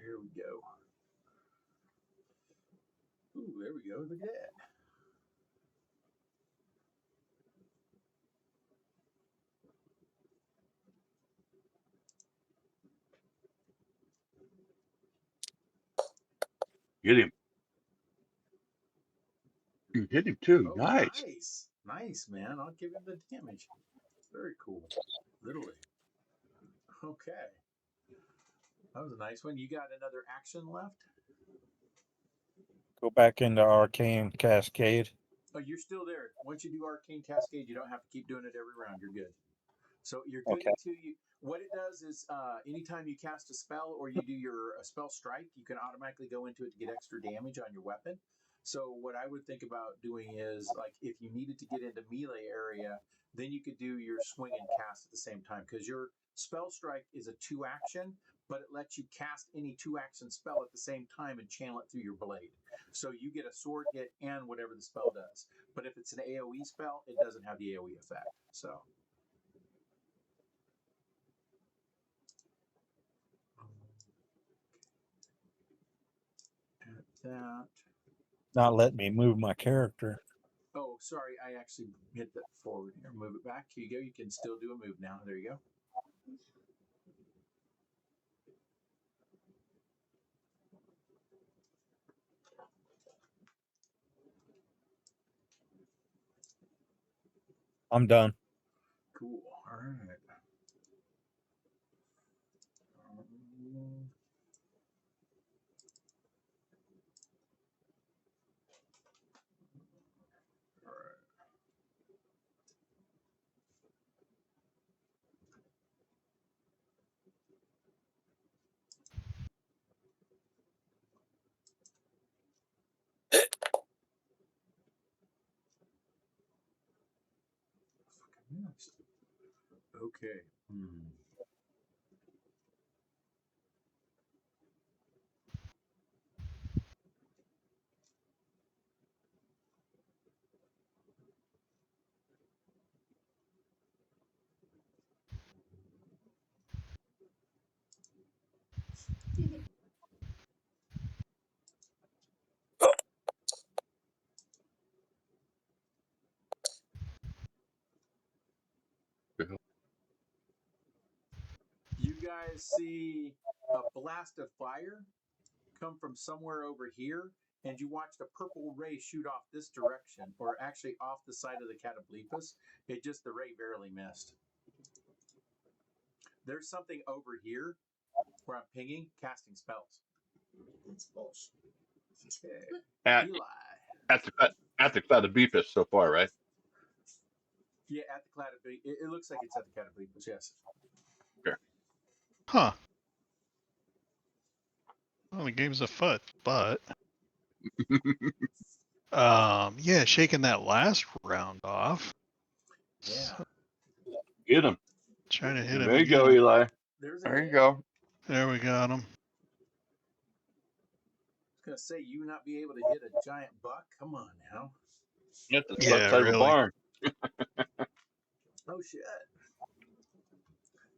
Here we go. Ooh, there we go. Look at that. Get him. You hit him too. Oh, Nice. Nice, man. I'll give him the damage. Very cool. Literally. Okay. That was a nice one. You got another action left? Go back into Arcane Cascade. Oh, you're still there. Once you do Arcane Cascade, you don't have to keep doing it every round. You're good. So you're good Okay. until you. What it does is, anytime you cast a spell or you do your spell strike, you can automatically go into it to get extra damage on your weapon. So what I would think about doing is, like, if you needed to get into melee area, then you could do your swing and cast at the same time, because your spell strike is a 2-action, but it lets you cast any 2-action spell at the same time and channel it through your blade. So you get a sword hit and whatever the spell does. But if it's an AoE spell, it doesn't have the AoE effect. So. At that. Not letting me move my character. Oh, sorry. I actually hit that forward here. Move it back. Here you go. You can still do a move now. There you go. I'm done. Cool. All right. All right. Fucking missed. Okay. You guys see a blast of fire come from somewhere over here, and you watched a purple ray shoot off this direction, or actually off the side of the Catoblepas. The ray barely missed. There's something over here where I'm pinging, casting spells. That's bullshit. Okay. At Eli. at the Catoblepas so far, right? Yeah, at the Catoblepas. It looks like it's at the Catoblepas, yes. Huh. Well, the game's afoot, but yeah, shaking that last round off. Yeah. So, Get him. trying to hit him There you again. go, Eli. There's a There you hit. go. There we got him. I was gonna say, you not be able to hit a giant buck? Come on now. Get the Yeah, left side of a really. barn. Oh shit.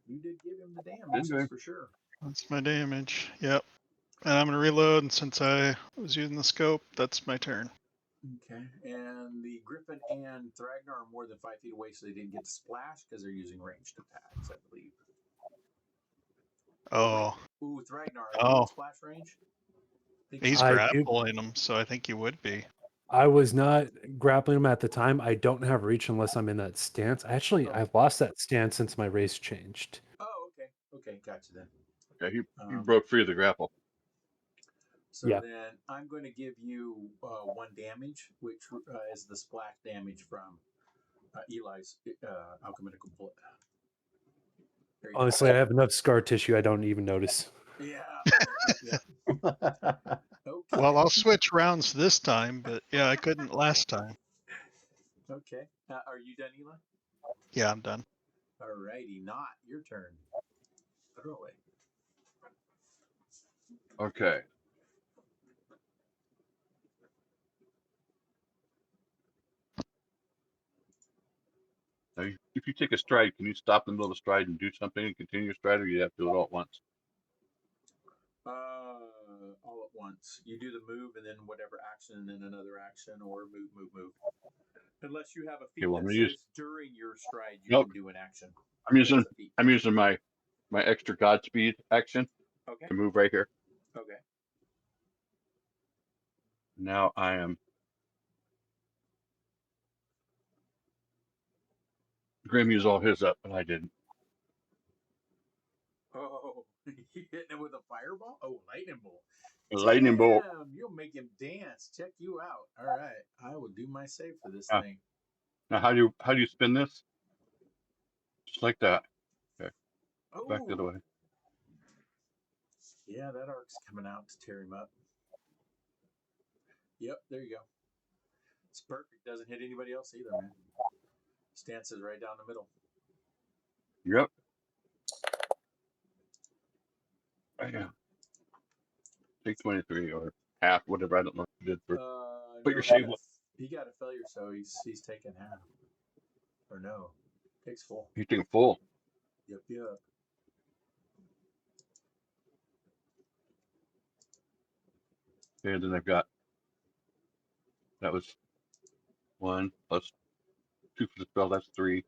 You did give him the damage, that's for sure. That's my damage. Yep. And I'm gonna reload, and since I was using the scope, that's my turn. Okay. And the Griffin and Thragnar are more than 5 feet away, so they didn't get to splash because they're using ranged attacks, I believe. Oh, Ooh, Thragnar, are you in splash range? he's I do- grappling him, so I think he would be. I was not grappling him at the time. I don't have reach unless I'm in that stance. I've lost that stance since my race changed. Oh, okay. Okay, gotcha then. Yeah, he broke free of the grapple. So Yeah. then I'm going to give you 1 damage, which is the splash damage from Eli's alchemical bullet. There you go. Honestly, I have enough scar tissue I don't even notice. Yeah. Yeah. Okay. Well, I'll switch rounds this time, but yeah, I couldn't last time. Okay. Are you done, Eli? Yeah, I'm done. Alrighty, not your turn. Throw it. Okay. Now, if you take a stride, can you stop in the middle of a stride and do something and continue your stride, or you have to do it all at once? All at once. You do the move and then whatever action and then another action or move. Unless you have a feat Okay, well, I'm that gonna says use. during your stride you Nope. can do an action. I'm using. That's a feat. I'm using my extra Godspeed action Okay. to move right here. Okay. Now I am. Grim used all his up, but I didn't. Oh, you hitting him with a fireball? Oh, lightning bolt. A lightning bolt. Damn, you'll make him dance. Check you out. All right, I will do my save for this Ah. thing. Now how do you spin this? Just like that. Okay. Back the other Oh, way. yeah, that arc's coming out to tear him up. Yep, there you go. It's perfect. Doesn't hit anybody else either, man. Stance is right down the middle. Yep. Yeah. Take 23 or half, whatever. I don't know what you did for. But No, your save. he got a failure, so he's taking half. Or no, takes full. He's taking full. Yep. And then I've got. That was 1 plus 2 for the spell. That's 3.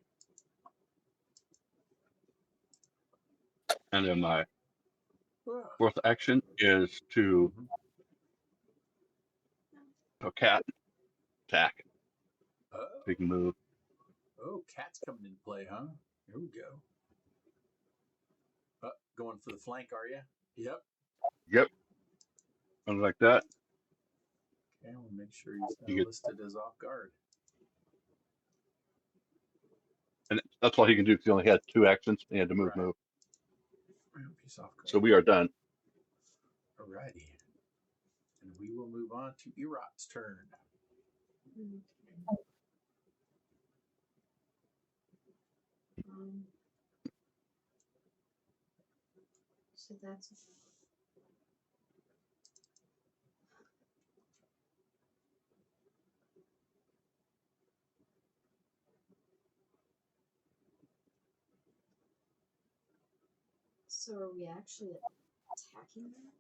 And then my fourth action is to a cat attack. Oh, Big move. cat's coming into play, huh? Here we go. Going for the flank, are you? Yep. Yep. Something like that. Okay, I want to make sure he's You get- listed as off guard. And that's all he can do because he only had 2 actions and he had to move. Right. Move. I hope he's off guard. So we are done. Alrighty. And we will move on to Erot's turn. So that's so are we actually attacking them?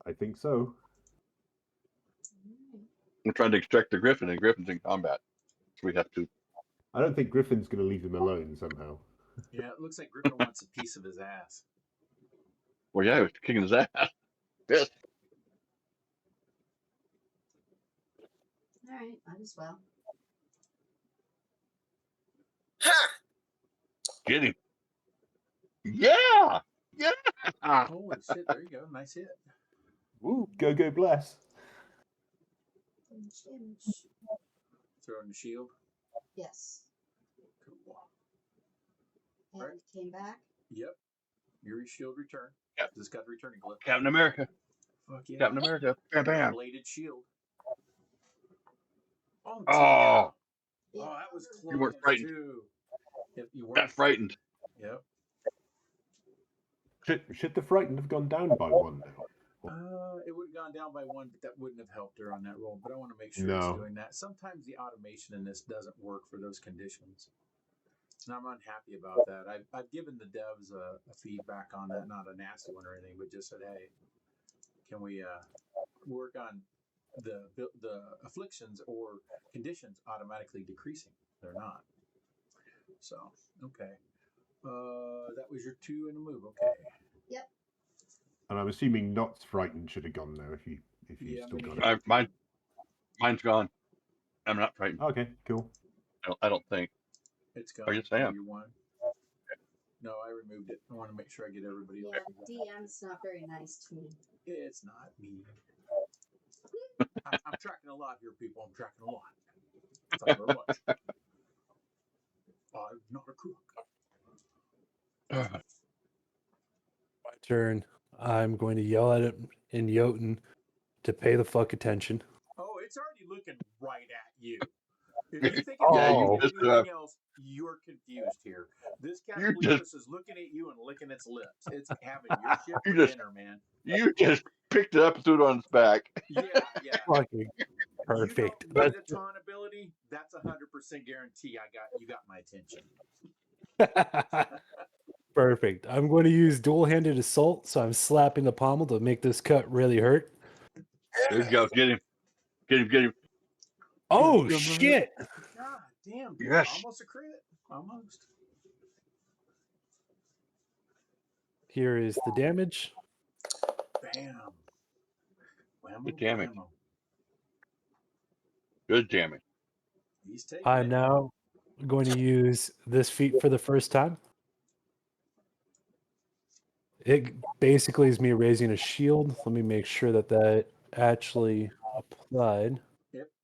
I think so. Alright. We're trying to extract the Griffin, and Griffin's in combat. So we have to. I don't think Griffin's going to leave him alone somehow. Yeah, it looks like Griffin wants a piece of his ass. Well, yeah, he was kicking his ass. Yes. Alright, might as well. Get him. Yeah. Yeah. Holy shit, there you go. Nice hit. Woo, go bless. Damage. Throw in the shield. Yes. Cool. And Right. it came back. Yep. Your shield return. Yep. This got the returning glyph. Captain America. Fuck yeah. Captain America. Bam, bam. Bladed shield. Oh, Oh, oh, Yeah. that was close You weren't frightened. too. If you weren't got frightened. Yep. Should the frightened have gone down by 1 now? It would have gone down by 1, but that wouldn't have helped her on that roll. But I want to make sure No. it's doing that. Sometimes the automation in this doesn't work for those conditions. And I'm unhappy about that. I've given the devs a feedback on that, not a nasty one or anything, but just said, hey, can we work on the afflictions or conditions automatically decreasing? They're not. So, okay. That was your 2 and a move. Okay. Yep. And I'm assuming Not's frightened should have gone now if you Yeah, still maybe. got it. Mine's gone. I'm not frightened. Okay, cool. I don't think. It's gone. Oh, yes, I am. You won. No, I removed it. I want to make sure I get everybody else. Yeah, DM's not very nice to me. It's not me. I'm tracking a lot here, people. I'm tracking a lot. Thank you very much. I'm not a crook. My turn, I'm going to yell at it in Jotun to pay the fuck attention. Oh, it's already looking right at you. If you think it's Yeah, looking you at just anything else, you're confused here. This You Cataclysmus is looking at you and licking its lips. It's having your shit You for just- dinner, man. you just picked it up and threw it on its back. Yeah, yeah. Fucking perfect. You don't get That's a taunt ability. That's 100% guarantee. You got my attention. perfect. I'm going to use dual-handed assault, so I'm slapping the pommel to make this cut really hurt. There you go. Get him. Get him. Get him. Oh Yeah, shit! God damn, dude. Yes. Almost a crit. Almost. Here is the damage. Bam. Whammo, Good damage. whammo. Good damage. He's taking I'm it. now going to use this feat for the first time. It basically is me raising a shield. Let me make sure that that actually applied.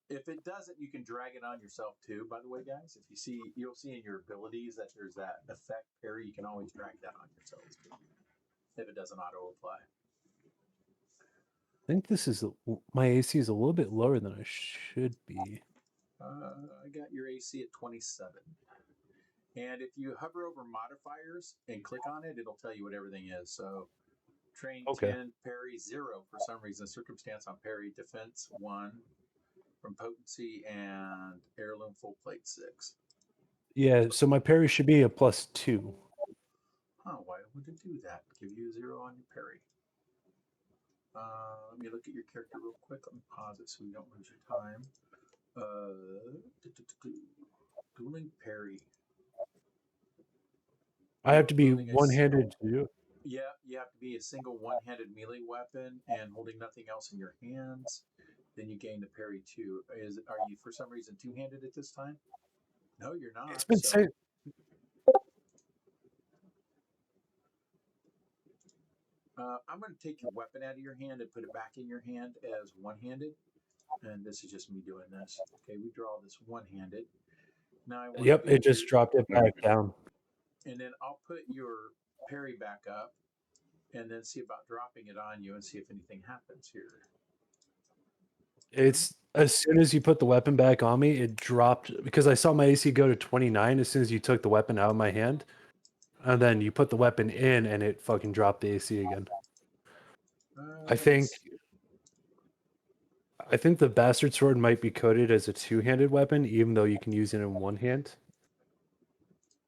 If it doesn't, you can drag it on yourself too. By the way, guys, if you see, you'll see in your abilities that there's that effect parry. You can always drag that on yourselves too, if it doesn't auto apply. I think this is my AC is a little bit lower than I should be. I got your AC at 27. And if you hover over modifiers and click on it, it'll tell you what everything is. So train Okay. 10, parry 0 for some reason, circumstance on parry, defense 1 from potency, and heirloom full plate 6. Yeah, so my parry should be a +2. Huh, why would it do that? Give you a 0 on your parry. Let me look at your character real quick. Let me pause it so we don't lose your time. Dueling parry. I have to be Holding a one-handed to do it. Yeah, you have to be a single one-handed melee weapon and holding nothing else in your hands. Then you gain the parry too. Are you for some reason two-handed at this time? No, you're not. It's been so- said. I'm going to take your weapon out of your hand and put it back in your hand as one-handed. And this is just me doing this. Okay, we draw this one-handed. Now I want Yep, you it just to- dropped it back down. And then I'll put your parry back up and then see about dropping it on you and see if anything happens here. It's as soon as you put the weapon back on me, it dropped because I saw my AC go to 29 as soon as you took the weapon out of my hand. And then you put the weapon in and it fucking dropped the AC again. I think the bastard sword might be coded as a two-handed weapon, even though you can use it in one hand.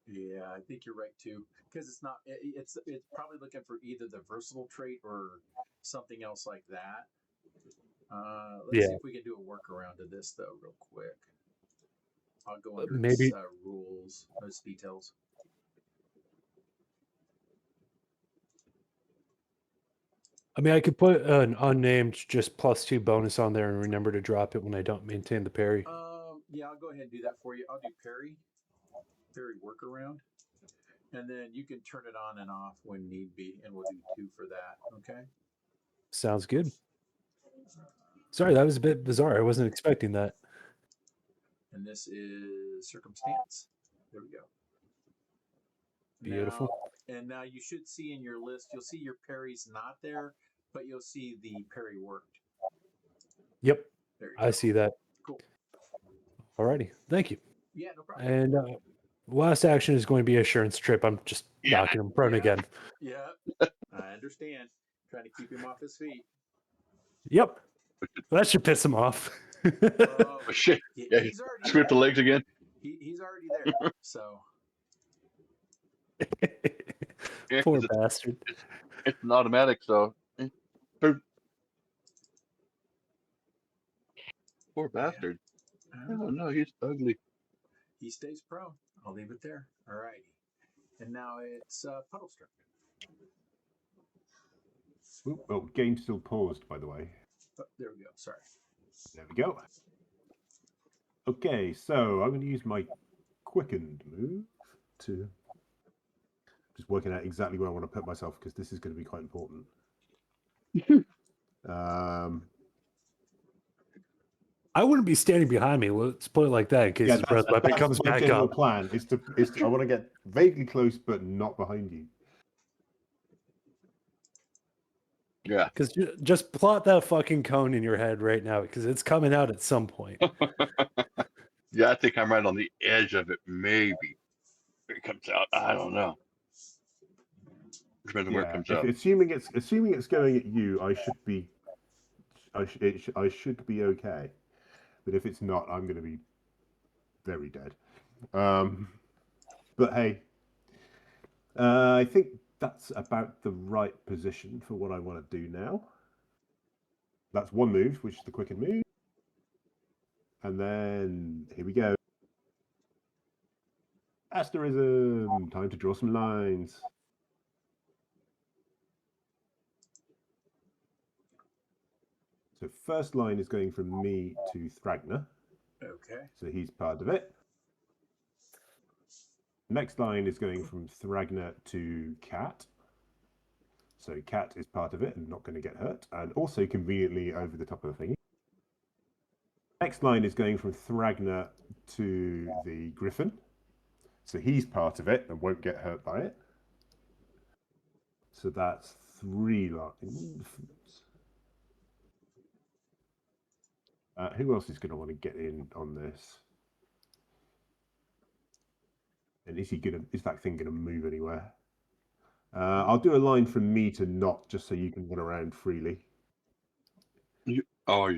Yeah, I think you're right too, because it's not. It's probably looking for either the versatile trait or something else like that. Let's see if we can do a workaround to this though, real quick. I'll go under Maybe- rules, those details. I mean, I could put an unnamed just +2 bonus on there and remember to drop it when I don't maintain the parry. Yeah, I'll go ahead and do that for you. I'll do parry workaround, and then you can turn it on and off when need be, and we'll do 2 for that. Okay. Sounds good. Sorry, that was a bit bizarre. I wasn't expecting that. And this is circumstance. There we go. Beautiful. Now you should see in your list, you'll see your parry's not there, but you'll see the parry worked. Yep, There you I go. see that. Cool. Alrighty, thank you. Yeah, no problem. And last action is going to be assurance trip. I'm just knocking him prone Yeah. again. Yeah, I understand. Trying to keep him off his feet. Yep, that should piss him off. Oh, Oh, shit. Yeah, he's already Screw up the there. legs again. He's already there. So Yeah, Poor 'cause bastard. it's an automatic, so. Poor bastard. Oh, no, he's ugly. he stays prone. I'll leave it there. All righty. And now it's puddle strip. Oop, oh, game still paused, by the way. Oh, there we go. Sorry. There we go. Okay, so I'm going to use my quickened move to just working out exactly where I want to put myself because this is going to be quite important. I wouldn't be standing behind me. Let's put it like that in case his breath weapon comes my back general up. plan is to I want to get vaguely close but not behind you. Yeah. Because just plot that fucking cone in your head right now, because it's coming out at some point. Yeah, I think I'm right on the edge of it. Maybe it comes out. I don't know. Depends on where it Yeah, comes if out. assuming it's going at you, I should be okay. But if it's not, I'm going to be very dead. But hey, I think that's about the right position for what I want to do now. That's one move, which is the quicken move. And then here we go. Asterism. Time to draw some lines. So first line is going from me to Thragner. Okay. So he's part of it. Next line is going from Thragner to Cat. So Cat is part of it and not going to get hurt, and also conveniently over the top of the thing. Next line is going from Thragner to the Griffin. So he's part of it and won't get hurt by it. So that's 3 lines. Who else is going to want to get in on this? And is that thing going to move anywhere? I'll do a line from me to not, just so you can run around freely. You're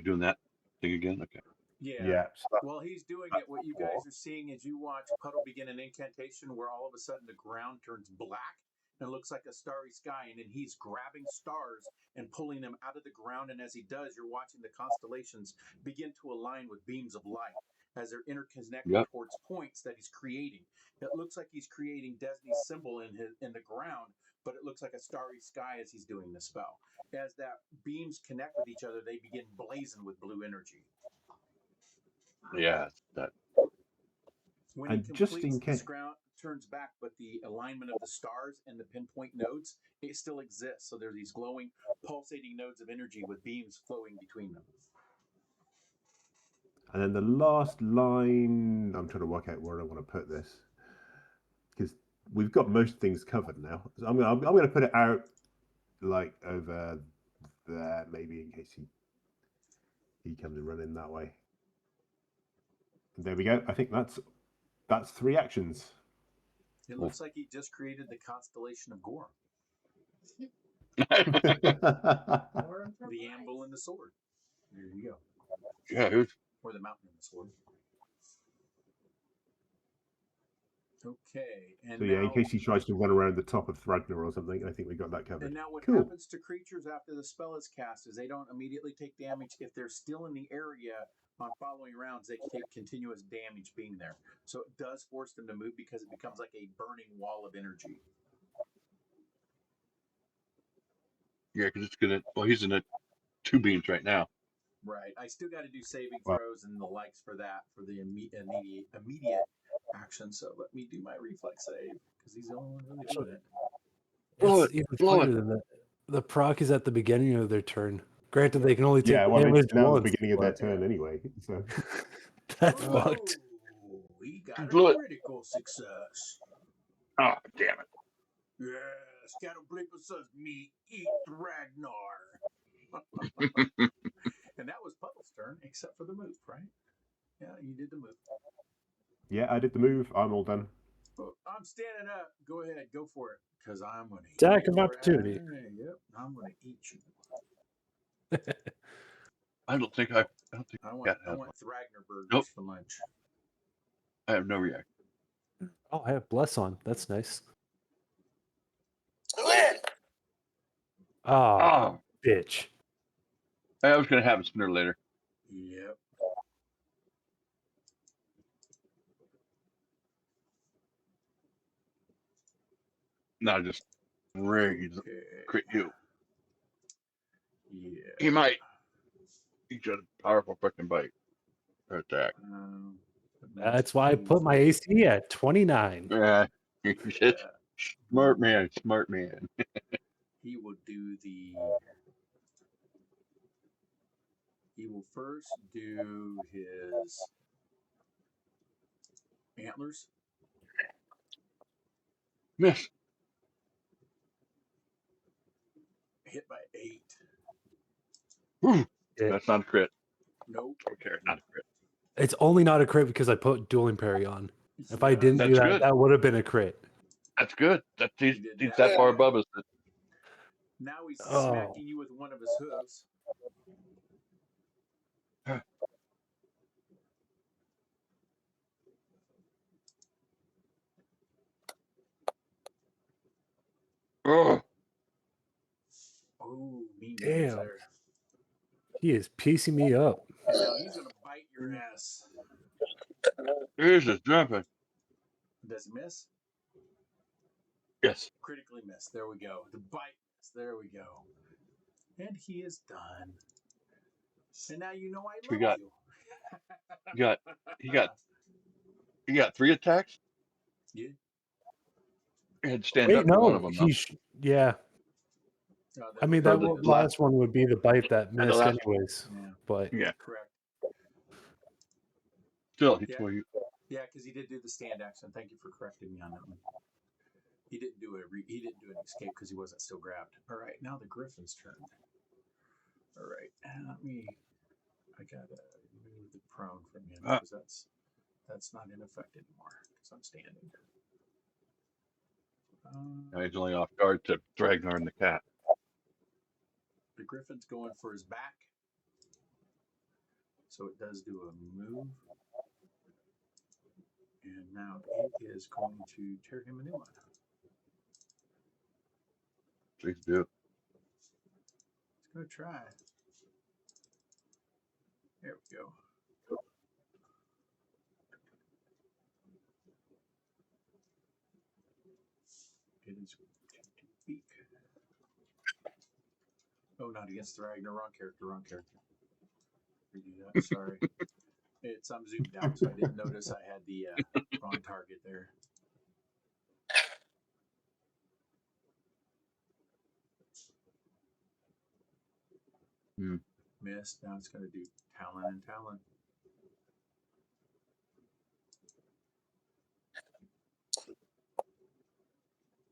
doing that thing again? Okay. Yeah. So While he's doing it, what you guys are seeing is you watch Puddle begin an incantation where all of a sudden the ground turns black and looks like a starry sky, and then he's grabbing stars and pulling them out of the ground. And as he does, you're watching the constellations begin to align with beams of light as they're interconnected towards points that he's creating. It looks like he's creating Destiny's symbol in the ground, but it looks like a starry sky as he's doing the spell. As that beams connect with each other, they begin blazing with blue energy. Yeah, that. When he And just completes, in the case- ground turns back, but the alignment of the stars and the pinpoint nodes, it still exists. So there are these glowing, pulsating nodes of energy with beams flowing between them. And then the last line, I'm trying to work out where I want to put this, because we've got most things covered now. So I'm going to put it out like over there, maybe, in case he comes running that way. And there we go. I think that's 3 actions. It looks like he just created the constellation of Gorm, Gorm for the life. anvil and the sword. There you go. Yeah, who's Or the mountain and the sword. Okay, and So now, yeah, in case he tries to run around the top of Thragner or something, I think we got that covered. and now what Cool. happens to creatures after the spell is cast is they don't immediately take damage. If they're still in the area on following rounds, they take continuous damage being there. So it does force them to move because it becomes like a burning wall of energy. Yeah, because it's gonna. Well, he's in 2 beams right now. Right. I still got to do saving Wow. throws and the likes for that for the immediate action. So let me do my reflex save because he's the only one really doing it. Blow It's it, even blow funnier it. than that. The proc is at the beginning of their turn. Granted, they can only take Yeah, well, damage it's now once. the beginning of their but turn anyway. So That's Oh, fucked. he got Blew a it. critical success. Oh, damn it! Yes, Cataclysm says me eat Ragnar. And that was Puddle's turn, except for the move, right? Yeah, you did the move. yeah, I did the move. I'm all done. Oh, I'm standing up. Go ahead, go for it, because I'm going to Attack of opportunity. Yep, I'm going to eat you. I don't think I I want Cat has one. Thragner burgers Nope. for lunch. I have no reaction. Oh, I have bless on. That's nice. Oh, Oh, bitch. that was gonna happen sooner or later. Yep. No, just raise Okay. crit you. Yeah. He might. He's got a powerful freaking bite or attack. That's why I put my AC at 29. Yeah, smart man, smart man. He will do the. He will first do his antlers. Miss. Hit by 8. Yeah. That's not a crit. Nope. Okay, not a crit. It's only not a crit because I put dueling parry on. If I didn't do That's that, good. that would have been a crit. That's good. That he's did that that. far above us. Now he's Oh. smacking you with one of his hooves. Oh, Oh, mean damage Damn. there. He is piecing me up. And now he's gonna bite your ass. Jesus, jumping. Does he miss? Yes. Critically missed. There we go. The bite miss. There we go. And he is done. And now you know I We love got- you. He got 3 attacks. Yeah. He had to stand Wait, up for one of no. them. Yeah. Oh, that I mean, was that the last last- one would be the bite that the missed, last- anyways. Yeah. But Yeah. Correct. Still, he Yeah. tore you. Yeah, because he did do the stand action. Thank you for correcting me on that one. He didn't do he didn't do an escape because he wasn't still grabbed. All right, now the Griffin's turn. All right, I gotta move the prone from him because that's not in effect anymore because I'm standing. Now he's only off guard to Dragnar and the cat. The Griffin's going for his back, so it does do a move, and now it is going to tear him a new one. Please do. Let's go try. There we go. It is going to beak. Oh, not against the Ragnar. Wrong character. Redo that. Sorry. I'm zoomed out, so I didn't notice I had the wrong target there. Missed. Now it's going to do Talon and Talon.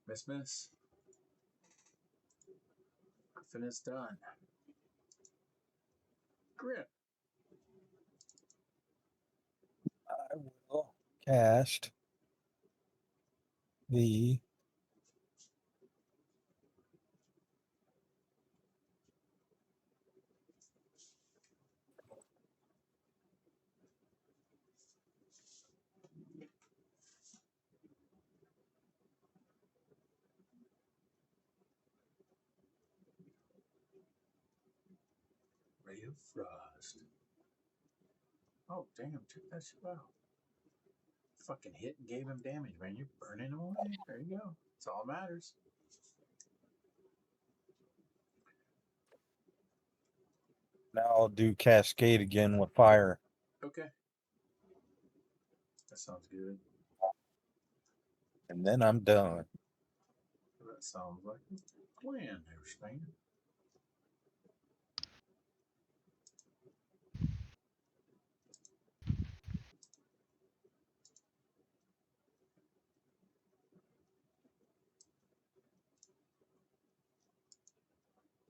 Miss. Griffin is done. Grip. I will cast the Ray of Frost. Oh, damn. Took that shit out. Fucking hit and gave him damage, man. You're burning him away. There you go. That's all that matters. now I'll do cascade again with fire. Okay. That sounds good. And then I'm done. That sounds like a plan there, Stan.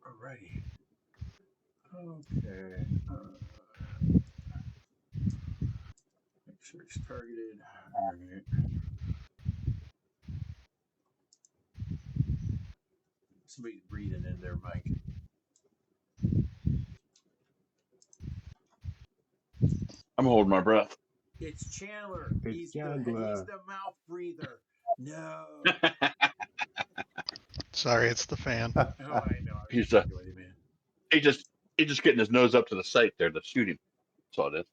Alrighty. Okay. Make sure he's targeted. Alright. Somebody's breathing in there, Mike. I'm holding my breath. It's Chandler. It's He's Chandler. the mouth breather. No. Sorry, it's the fan. Oh, I know. I was He's just fucking with you, man. He's just getting his nose up to the sight there to shoot him. That's all it is.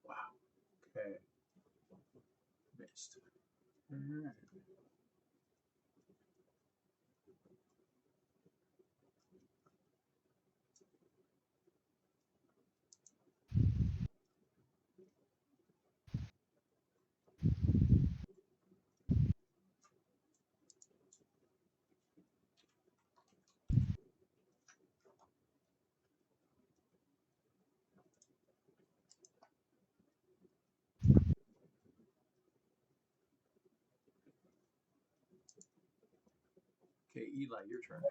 Wow. Okay. Missed. Alright. Eli, your turn.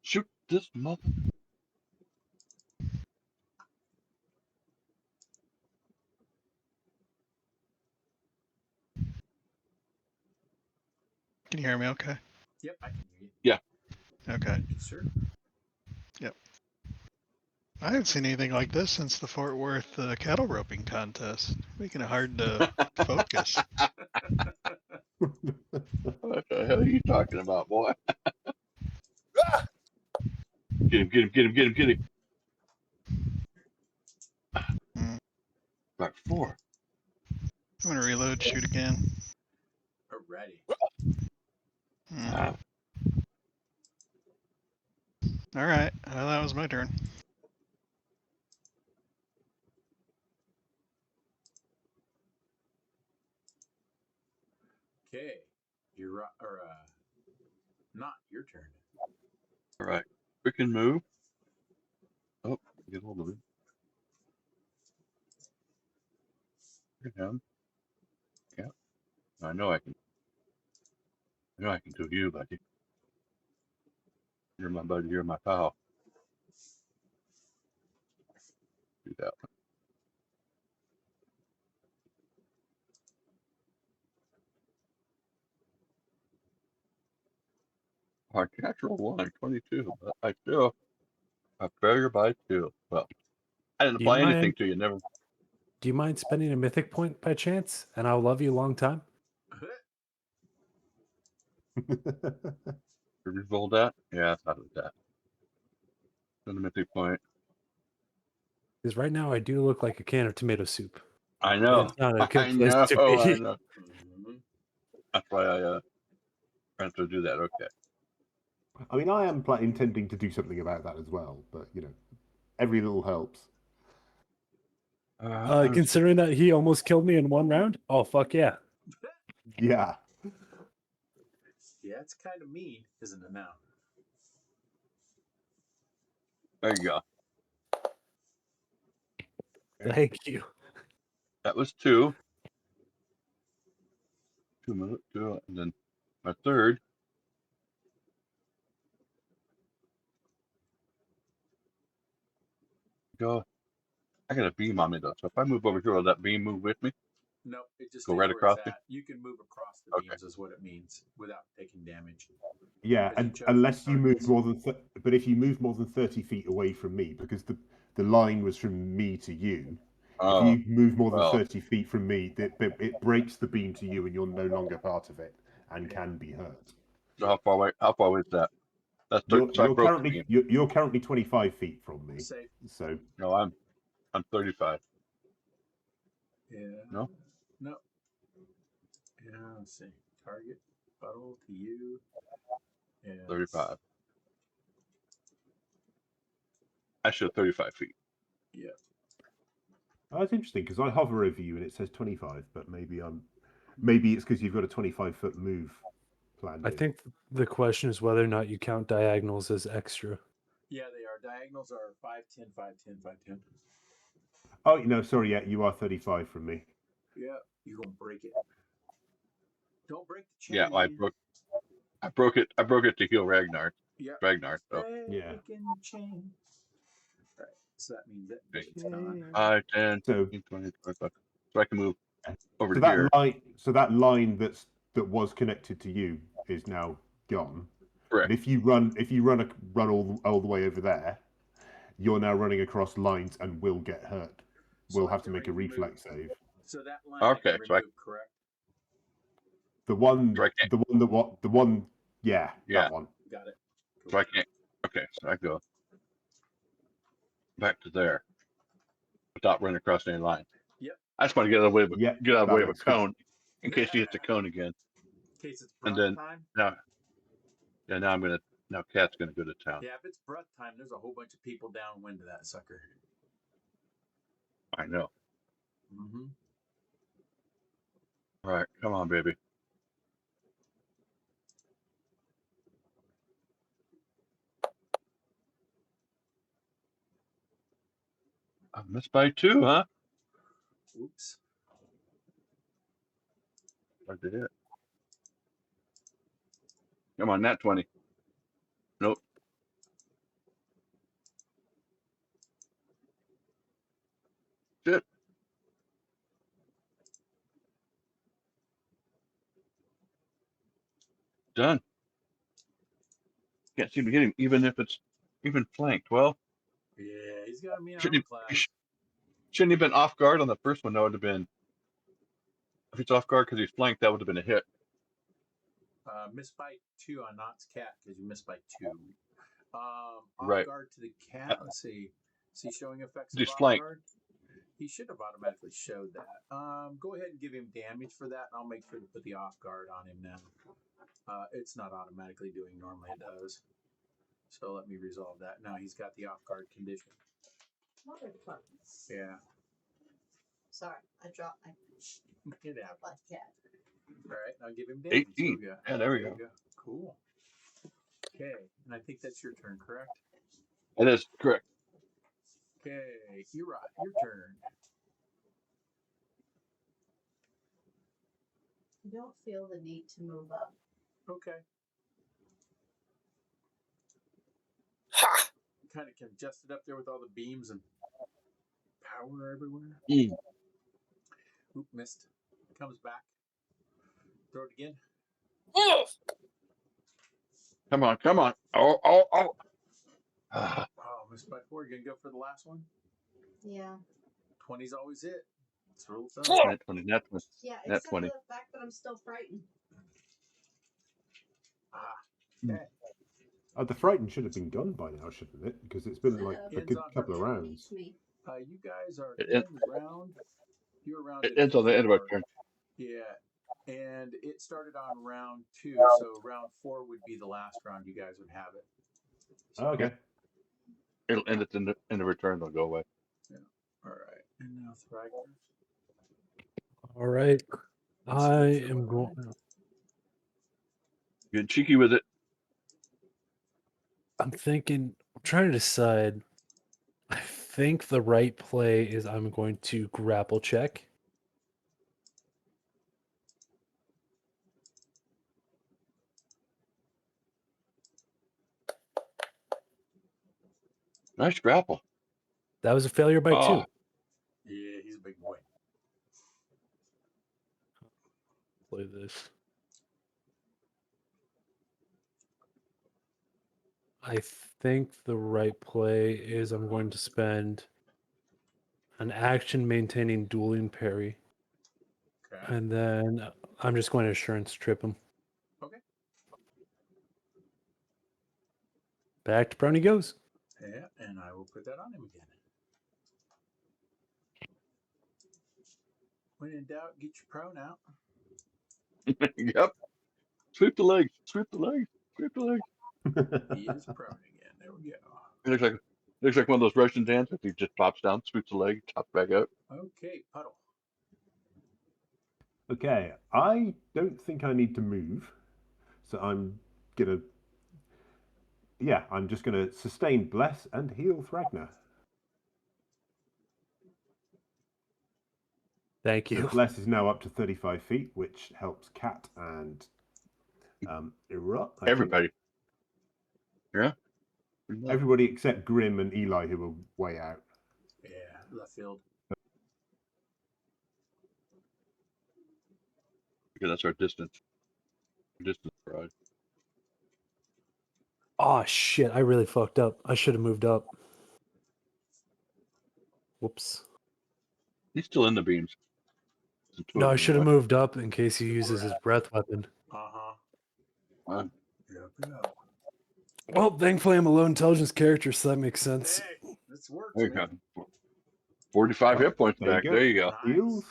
Shoot this mother. Can you hear me okay? Yep, I can hear you. Okay. Thank you, sir. I haven't seen anything like this since the Fort Worth cattle roping contest. Making it hard to focus. What the hell are you talking about, boy? Get him, get him, get him, get him, get him. Mm. Back 4. I'm gonna reload, shoot again. Alrighty. Mm. Ah, All right. Well, that was my turn. Okay. You're not your turn. all right. We can move. Oh, get hold of it. Get him. Yeah. I know I can. I know I can do you, buddy. You're my buddy. You're my pal. Do that one. Our natural 1, 22, but I still a failure by 2. Well, I didn't Do you apply anything mind? to you. Never. Do you mind spending a mythic point by chance? And I'll love you a long time. Did you roll that? Yeah, I thought it was that. Mythic point. Because right now I do look like a can of tomato soup. I know. It's not a good I place know. to I be. know. Mm-hmm. That's why I tried to do that. Okay. I mean, I am intending to do something about that as well, but you know, every little helps. Considering that he almost killed me in one round, oh fuck yeah! Yeah. Yeah, it's kind of mean, isn't it now? There you go. Thank you. That was 2. 2 minutes, 2, and then my third. Go. I got a beam on me though, so if I move over here, will that beam move with me? No, it just Go stays right where across it's you? at. You can move across the Okay. beams, is what it means, without taking damage. Yeah, Because you and chose unless you move targets. more than, but if you move more than 30 feet away from me, because the line was from me to you. If Oh, you move more than well. 30 feet from me, it breaks the beam to you, and you're no longer part of it and Yeah. can be hurt. So how far away? How far away is that? That's 30, so I broke the beam. You're currently 25 feet from me. Safe. So No, I'm 35. Yeah. No? No. Yeah, let's see. Target, buttle to you. Yeah. 35. I should 35 feet. Yeah. oh, that's interesting because I hover over you and it says 25, but maybe it's because you've got a 25-foot move planned. I think the question is whether or not you count diagonals as extra. Yeah, they are. Diagonals are 5, 10, 5, 10, 5, 10. Oh no, sorry, yeah, you are 35 from me. Yeah, you're gonna break it. Don't break the chain. Yeah, I broke it. I broke it to heal Ragnar. Yeah. Ragnar. So Yeah. Breaking chain. Right. So that means that Okay. it's done. 5, 10, So 15, 20, 25. So I can move over so to here. that line that was connected to you is now gone. Correct. But if you run all the way over there, you're now running across lines and will get hurt. So We'll I have to can make a remove- reflex save. So that line Okay, I can so I- remove, correct? The one, So I can't- yeah, Yeah. that one. Got it. So I can't. Okay, so I go back to there without running across any line. Yep. I just want to get out of the way of Yeah, get out of the that way of a looks good. cone in case he hits a cone again. In case it's And breath then- time. Now Cat's gonna go to town. Yeah, if it's breath time, there's a whole bunch of people downwind of that sucker. I know. Mm-hmm. All right, come on, baby. I missed by 2, huh? Oops. Hard to hit. Come on, nat 20. Nope. Shit. Done. Can't seem to get him, even if it's even flanked. Well, Yeah, he's got a mean armor shouldn't class. shouldn't have been off guard on the first one. That would have been, if it's off guard because he's flanked, that would have been a hit. Missed by 2 on Knott's cat because you missed by 2. Off Right. guard to the cat. Let's see. Is he showing effects of He's off flanked. guard? He should have automatically showed that. Go ahead and give him damage for that, and I'll make sure to put the off guard on him now. It's not automatically doing. Normally it does. So let me resolve that. Now he's got the off guard condition. Motherfuckers. Yeah. Sorry, I dropped my It happened. butt cat. All right, now give him damage. 18. Yeah, there we go. Cool. Okay, and I think that's your turn, correct? That is correct. Okay, you're right. Your turn. I don't feel the need to move up. Okay. Kind of congested up there with all the beams and power everywhere. Oop, missed. Comes back. Throw it again. Come on, come on. Oh. Oh, missed by 4. You gonna go for the last one? Yeah. 20's always it. It's rule of thumb. Nat 20, nat 20. Yeah, Nat except 20. for the fact that I'm still frightened. Okay. The frighten should have been gone by now, shouldn't it? Because it's been like a Ends good on couple of It rounds. beats me. You guys are It in ends- round. You're round. It ends on the end of our 4. turn. Yeah, and it started on round 2, so round 4 would be the last round. You guys would have it. So, Okay. It'll end at the end of return. It'll go away. all right, and now Thragner. All right. I am going. Get cheeky with it. I'm trying to decide. I think the right play is I'm going to grapple check. Nice grapple. That was a failure by 2. Oh. Yeah, he's a big boy. Play this. I think the right play is I'm going to spend an action maintaining dueling parry, Okay. and then I'm just going to assurance trip him. Okay. Back to prone he goes. Yeah, and I will put that on him again. When in doubt, get your prone out. Yep. Sweep the legs. Sweep the legs. Sweep the legs. He is prone again. There we go. It looks like one of those Russian dancers. He just pops down, sweeps the leg, chops back up. Okay, Puddle. Okay, I don't think I need to move, so I'm just gonna sustain bless and heal Thragner. Thank So you. bless is now up to 35 feet, which helps Cat and Erupt. I think. Everybody. Yeah. Everybody except Grim and Eli, who are way out. Yeah, left field. Because that's our distance. Distance ride. Oh shit! I really fucked up. I should have moved up. Whoops. He's still in the beams. No, I should have moved up in case he uses his breath weapon. Wow. Yep. Well, thankfully I'm a low intelligence character, so that makes sense. Hey, this works. There you man. go. 45 hit points there you back. go. There you go. Nice. Heals.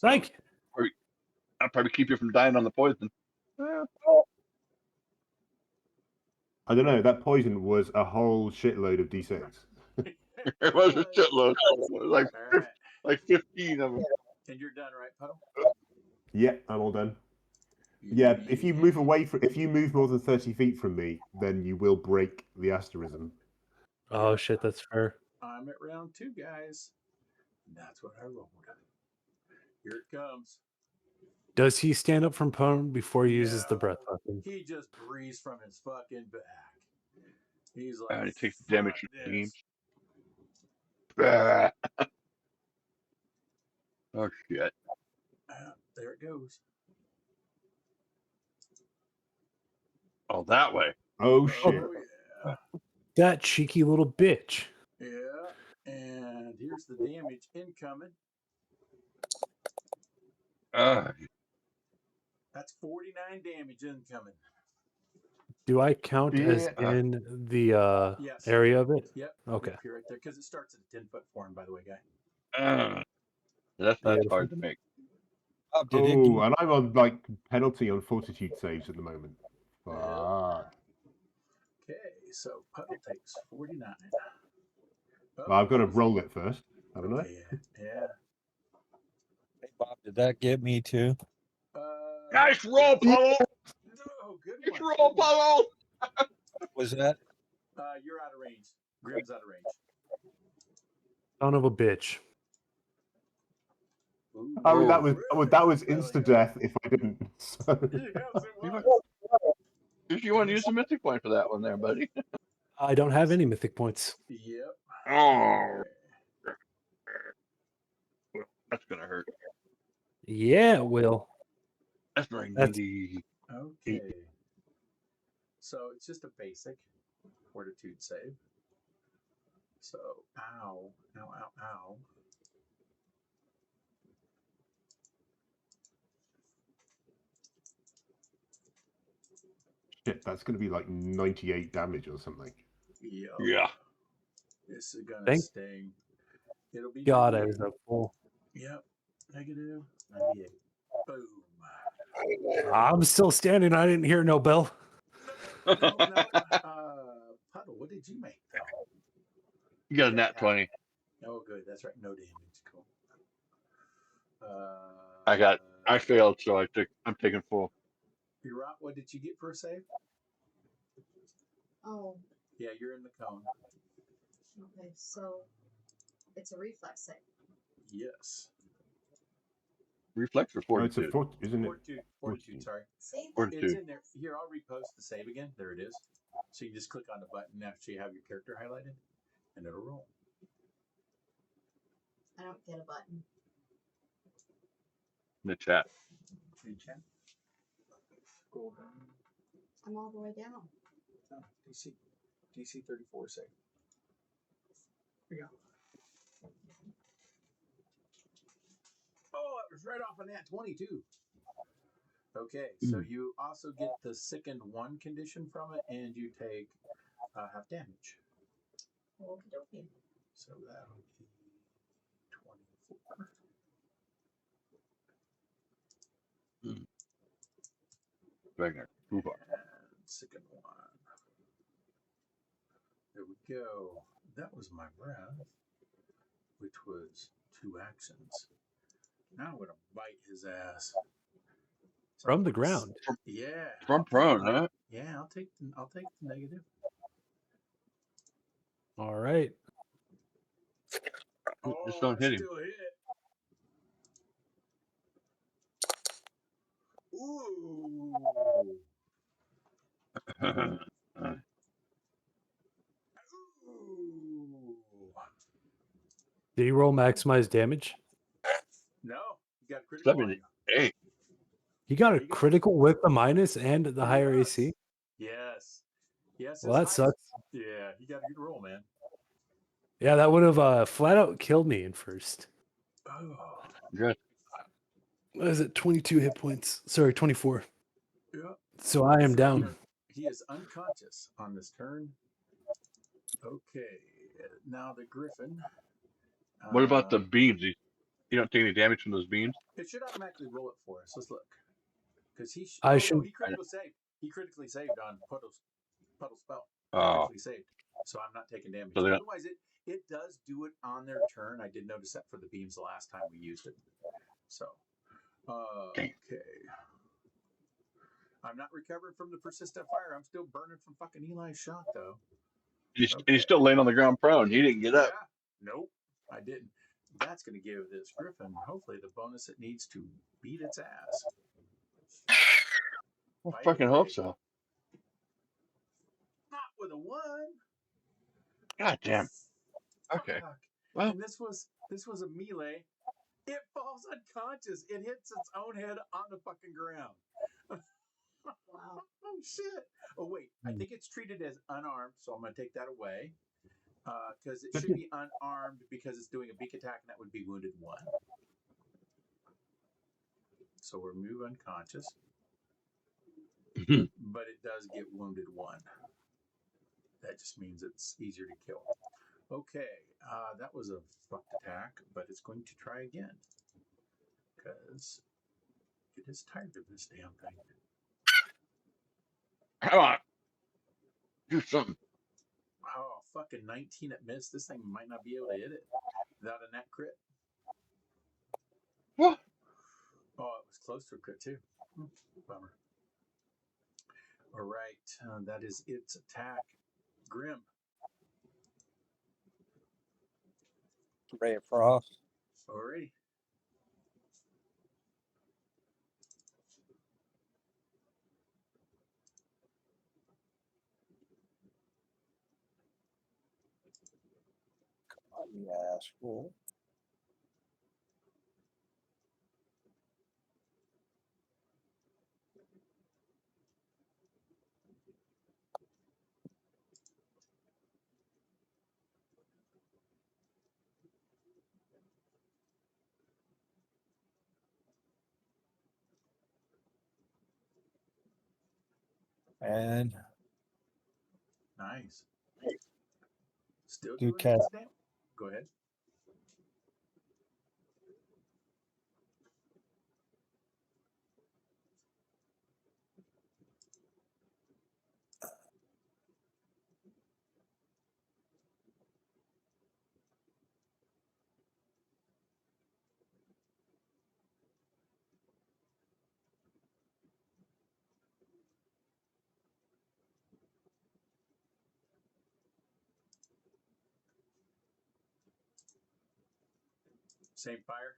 Thank you. I'll probably keep you from dying on the poison. I don't know. That poison was a whole shitload of d6. It was a shitload. It was All right. like 15 of them. And you're done, right, Puddle? Yeah, I'm all done. Yeah, if you move more than 30 feet from me, then you will break the asterism. Oh shit, that's fair. I'm at round 2, guys. And that's what I rolled. Here it comes. Does he stand up from prone before he uses the Yeah. breath weapon? He just breathes from his fucking back. He's And like, it takes fuck damage from this. beams. Ah. Oh shit! There it goes. Oh, that way. Oh shit! Oh, yeah. That cheeky little bitch. Yeah. And here's the damage incoming. That's 49 damage incoming. Do I count as Yeah. in the Yes. area of it? Yep. Okay. Yep, you're right there because it starts at a 10-foot form, by the way, guy. That's Beautiful. hard to make. Bob, did it Oh, and I'm on like penalty on fortitude saves at the moment. Yeah. Fuck. Okay, so Puddle takes 49. Oh, Well, I've got to he's- roll it first, haven't I? okay, yeah. Hey, Bob, did that get me too? Nice roll, Paulo. Oh, good Nice one. roll, Good one. Paulo. Was that? You're out of range. Grim's out of range. Son of a bitch. Ooh. I mean, that was Really? insta death if I didn't. So. Yes, it was. If you want to use the mythic point for that one, there, buddy. I don't have any mythic points. Yep. Oh, that's gonna hurt. Yeah, it will. That's very That's- needy. Okay. So it's just a basic fortitude save. So, ow, ow, ow, ow. Shit, that's going to be like 98 damage or something. Yep. Yeah. This is gonna Thank sting. It'll be God, I negative. was a fool. Yep. Negative 98. Boom. I'm still standing. I didn't hear no bell. No. Puddle, what did you make though? You got a Yeah, nat 20. Oh, good. That's right. No damage. Cool. I failed, so I'm taking full. Pirat, what did you get for a save? Oh, Yeah, you're in the cone. okay. So it's a reflex save. Yes. Reflex or Oh, it's a fortitude? isn't it? Fortitude, Fortitude. sorry. See that? Fortitude. It's in there. Here, I'll repost the save again. There it is. So you just click on the button after you have your character highlighted, and it'll roll. I don't get a button. In the chat. In chat. Scroll down. I'm all the way down. Oh, DC 34 save. Here you go. Oh, it was right off on that 22. Okay, so you also get the sickened 1 condition from it, and you take half damage. Okie dokie. So that'll be 24. Wagner. Move on. And sickened 1. There we go. That was my breath, which was 2 actions. Now I'm gonna bite his ass. From the ground. Yeah. From prone, huh? Yeah, I'll take the negative. All right. Just don't hit him. Still hit. Ooh. Ooh. Did he roll maximized damage? No, you got a critical on 70. you. Hey, He got a critical with the minus and the higher Yes. AC. Yes. Yes. Well, that his highest- sucks. Yeah, you got a good roll, man. Yeah, that would have flat out killed me in first. Oh. good. What is it? 22 hit points. Sorry, 24. Yeah. So I am So down. He is unconscious on this turn. Okay. Now the Griffin. What about the beams? You don't take any damage from those beams? It should automatically roll it for us. Let's look. Because he I no, should- he critically saved. He critically saved on Puddle spell. Oh, Critically saved. So I'm not taking damage. So they don't- Otherwise, it does do it on their turn. I did notice that for the beams the last time we used it. So, okay. I'm not recovering from the persistent fire. I'm still burning from fucking Eli's shot, though. he's still laying on the ground prone. He didn't get up. Yeah. Nope, I didn't. That's going to give this Griffin hopefully the bonus it needs to beat its ass. I Fight fucking it, hope fight. so. Not with a 1. God damn. Okay. Fuck. Well, And this was a melee. It falls unconscious. It hits its own head on the fucking ground. Wow. Oh shit. Oh wait, I think it's treated as unarmed, so I'm gonna take that away. Because it should be unarmed because it's doing a beak attack, and that would be wounded 1. So remove unconscious. But it does get wounded 1. That just means it's easier to kill. Okay, that was a fucked attack, but it's going to try again. Because it is tired of this damn thing. come on. Do something. Oh, fucking 19 at miss. This thing might not be able to hit it without a net crit. What? Oh, it was close to a crit too. Bummer. All right, that is its attack. Grim. Ray of Frost. Alrighty. You asshole. And Nice. Still do doing cat. its damage. Go ahead. Same fire.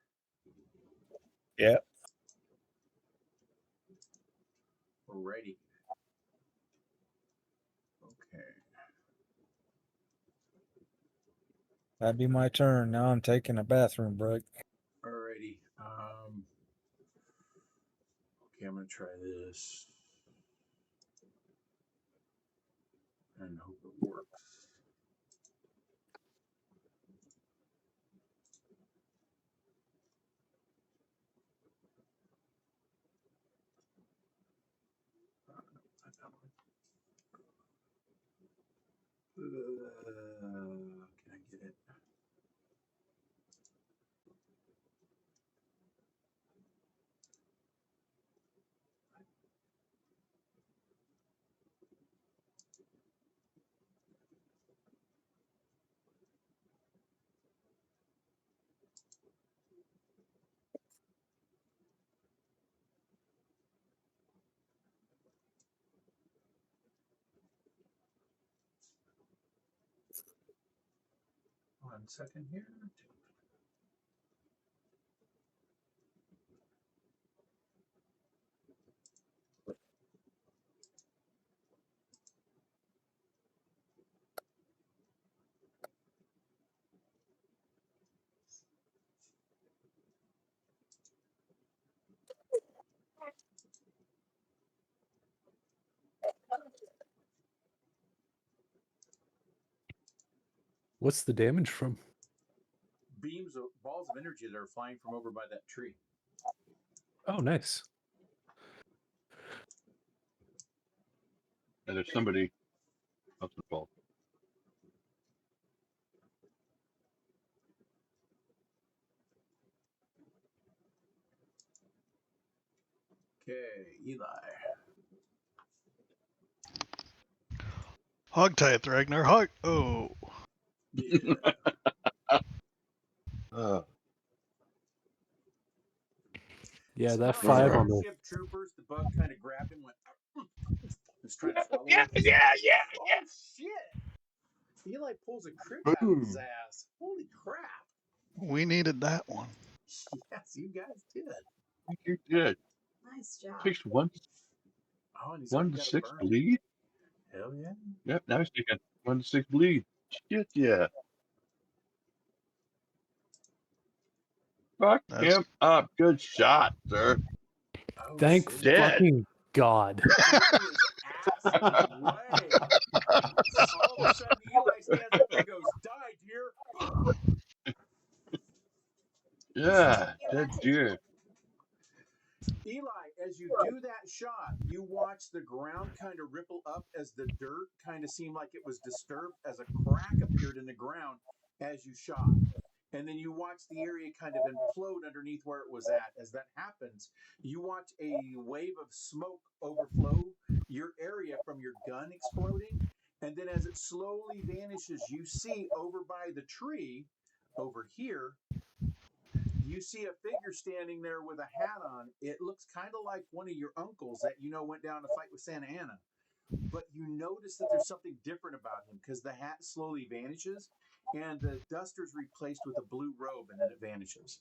Yeah. Alrighty. Okay. That'd be my turn. Now I'm taking a bathroom break. Alrighty. Okay, I'm gonna try this and hope it works. Can I get it? One second here. What's the damage from? Beams of balls of energy that are flying from over by that tree. Oh, nice. And there's somebody else involved. Okay, Eli. Hog type, Ragnar. Hog. Oh. Yeah. Yeah, So that like 5 on the. ship troopers, the bug kind of grabbed him, went, was trying to swallow Yeah, him. yeah, yeah, Oh yeah. shit! Eli pulls a crit out of his Boom. ass. Holy crap! We needed that one. Yes, you guys did. You did. Nice job. Takes one. Oh, and he's 1 already to got a 6 burn. bleed. Hell yeah. Yep. Now he's taking 1 to 6 bleed. Shit, yeah. Fuck That's him up. Good shot, sir. Oh, Thank shit. Dead. fucking God. Getting his ass away. All of a sudden, Eli stands up and goes, "Die, dear." Yeah, Yeah, dead that's it. deer. Eli, as you do that shot, you watch the ground kind of ripple up as the dirt kind of seemed like it was disturbed as a crack appeared in the ground as you shot. And then you watch the area kind of implode underneath where it was at. As that happens, you watch a wave of smoke overflow your area from your gun exploding. And then as it slowly vanishes, you see over by the tree over here, you see a figure standing there with a hat on. It looks kind of like one of your uncles that you know went down to fight with Santa Anna. But you notice that there's something different about him because the hat slowly vanishes and the duster's replaced with a blue robe and then it vanishes.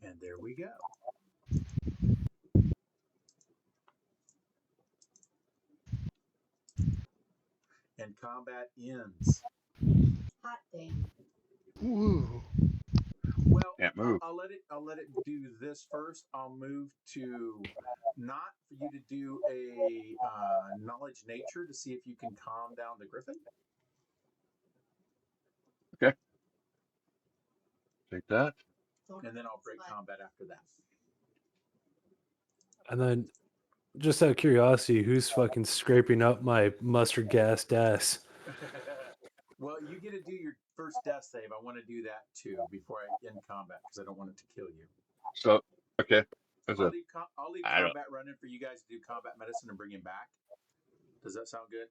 And there we go. And combat ends. Hot damn. ooh. Well, Can't move. I'll let it do this first. I'll move to not for you to do a knowledge nature to see if you can calm down the griffin. Okay. Take that. And then I'll break combat after that. And then, just out of curiosity, who's fucking scraping up my mustard gassed ass? Well, you get to do your first death save. I want to do that too before I end combat because I don't want it to kill you. So, okay. There's I'll a, leave, I don't- combat running for you guys to do combat medicine and bring him back. Does that sound good?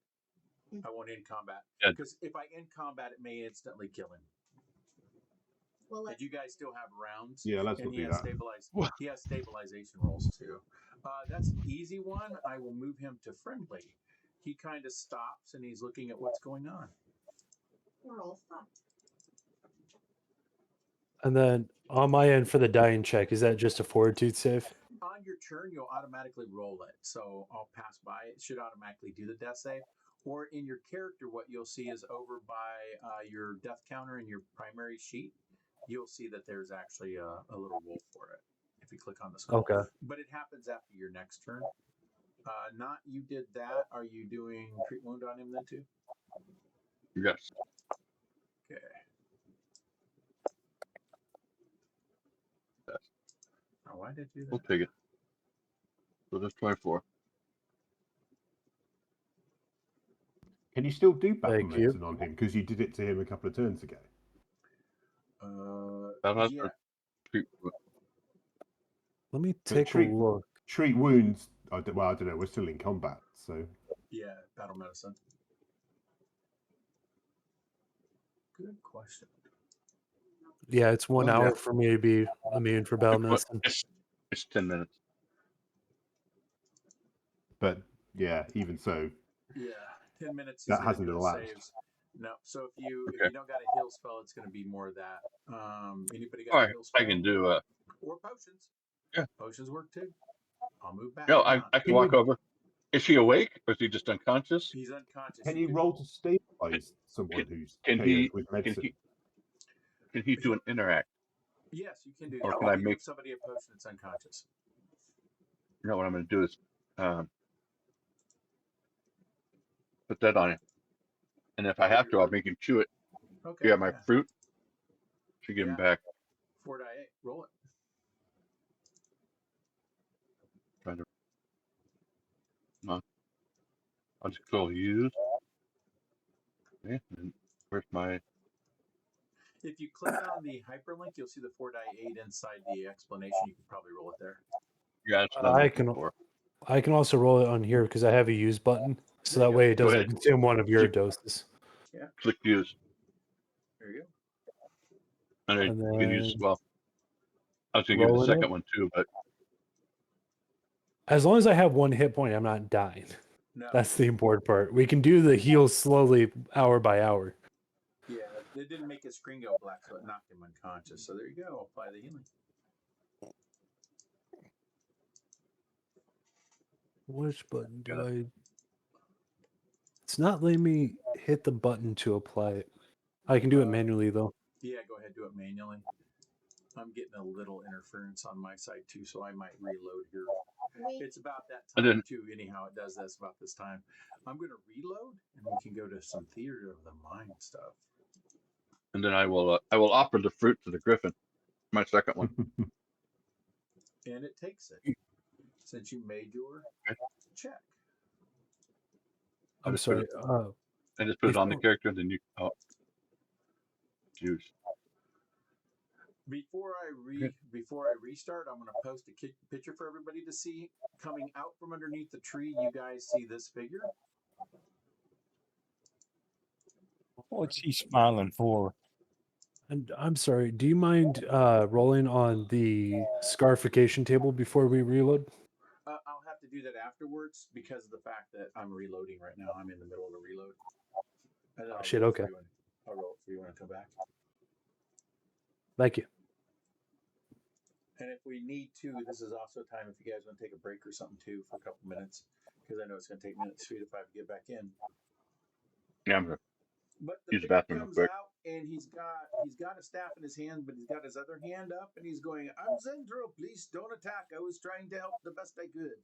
I won't end combat Yeah. because if I end combat, it may instantly kill him. Well, And you guys still have rounds. Yeah, let's and not he do has that. he has stabilization rolls too. That's an easy one. I will move him to friendly. He kind of stops and he's looking at what's going on. we're all fucked. And then on my end for the dying check, is that just a fortitude save? On your turn, you'll automatically roll it. So I'll pass by. It should automatically do the death save. Or in your character, what you'll see is over by your death counter in your primary sheet, you'll see that there's actually a little roll for it if you click on the skull. Okay. But it happens after your next turn. Not you did that. Are you doing treat wound on him then too? yes. Okay. Yes. Oh, why did you do We'll that? take it. So that's 24. Can you still do battle Thank you. medicine on him? Because you did it to him a couple of turns ago. That has Yeah. to treat. Let me But take a look. treat wounds. I don't know. We're still in combat, so Yeah, battle medicine. Good question. Yeah, it's 1 Oh, hour yeah. for me to be immune for battle medicine. It's 10 minutes. but yeah, even so, Yeah, 10 minutes. That He's gonna hasn't do the elapsed. saves. No, so if you Okay. don't got a heal spell, it's going to be more of that. Anybody got All a right, heal spell? I can do. Or potions. Yeah. Potions work too. I'll move back. No, Hang on. I can walk over. Is he awake or is he just unconscious? He's unconscious. can you roll to stabilize someone who's Can KO'd he? with Can medicine? he do an interact? Yes, you can do Or that. can I You make- give somebody a potion that's unconscious. You know what I'm going to do is put that on him, and if I have to, I'll make him chew it. Okay. Yeah, my fruit. Should give him Yeah. back. 4 die 8. Roll it. Trying to. No. I'll just go use. Okay. And where's my? If you click on the hyperlink, you'll see the 4 die 8 inside the explanation. You can probably roll it there. Yeah, that's what I'm I looking can for. I can also roll it on here because I have a use button, so There that you way it Go doesn't ahead. consume one of your doses. Click use, There you go. and then And you can use. then Well, I was going to give you the rolling it. second one too, but As long as I have 1 hit point, I'm not dying. No. That's the important part. We can do the heal slowly, hour by hour. Yeah, it didn't make his screen go black, so it knocked him unconscious. So there you go. Apply the healing. Which button do I? It's not letting me hit the button to apply it. I can do it manually though. Yeah, go ahead, do it manually. I'm getting a little interference on my side too, so I might reload here. It's about that And time then- too. Anyhow, it does this about this time. I'm going to reload, and we can go to some theater of the mind stuff. And then I will offer the fruit to the griffin. My second one. And it takes it since you made your check. I'm just put sorry. it- I just put it on the before- character, and then you. Oh, juice. Before I restart, I'm going to post a picture for everybody to see. Coming out from underneath the tree, you guys see this figure? What's he smiling for? And I'm sorry. Do you mind rolling on the scarification table before we reload? I'll have to do that afterwards because of the fact that I'm reloading right now. I'm in the middle of a reload. And then I'll Shit, roll it for okay. you I'll roll it for you when I come back. Thank you. And if we need to, this is also a time if you guys want to take a break or something too for a couple minutes, because I know it's going to take minutes 3 to 5 to get back in. Yeah, I'm gonna But the use the figure bathroom real comes quick. out and he's got a staff in his hand, but he's got his other hand up and he's going, "I'm Zendro, please don't attack. I was trying to help the best I could.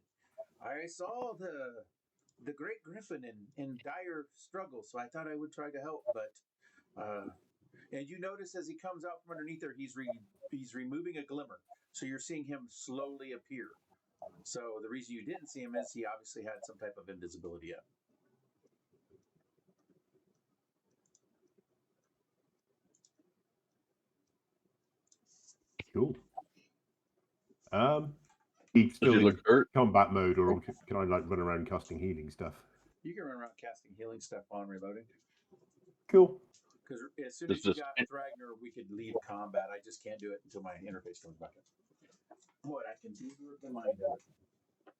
I saw the great griffin in dire struggle, so I thought I would try to help, but and you notice as he comes out from underneath there, he's removing a glimmer. So you're seeing him slowly appear. So the reason you didn't see him is he obviously had some type of invisibility up. Cool. He's Does still he in look hurt? combat mode, or can I like run around casting healing stuff? You can run around casting healing stuff while I'm reloading. Cool. Because as soon Does as you this- got Thragner, we could leave combat. I just can't do it until my interface comes back in. What I can do with the mind of it.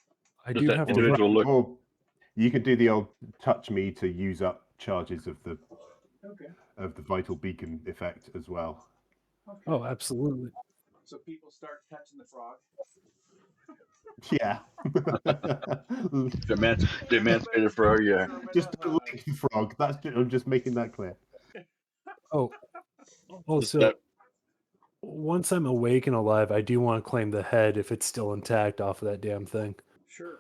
I Does do that have to. individual look? Or you could do the old touch me to use up charges of the Okay. vital beacon effect as well. Okay. Oh, absolutely. So people start touching the frog. Yeah. The emancipated frog, yeah. Just don't lick the frog. I'm just making that clear. Oh, also, that- once I'm awake and alive, I do want to claim the head if it's still intact off of that damn thing. Sure.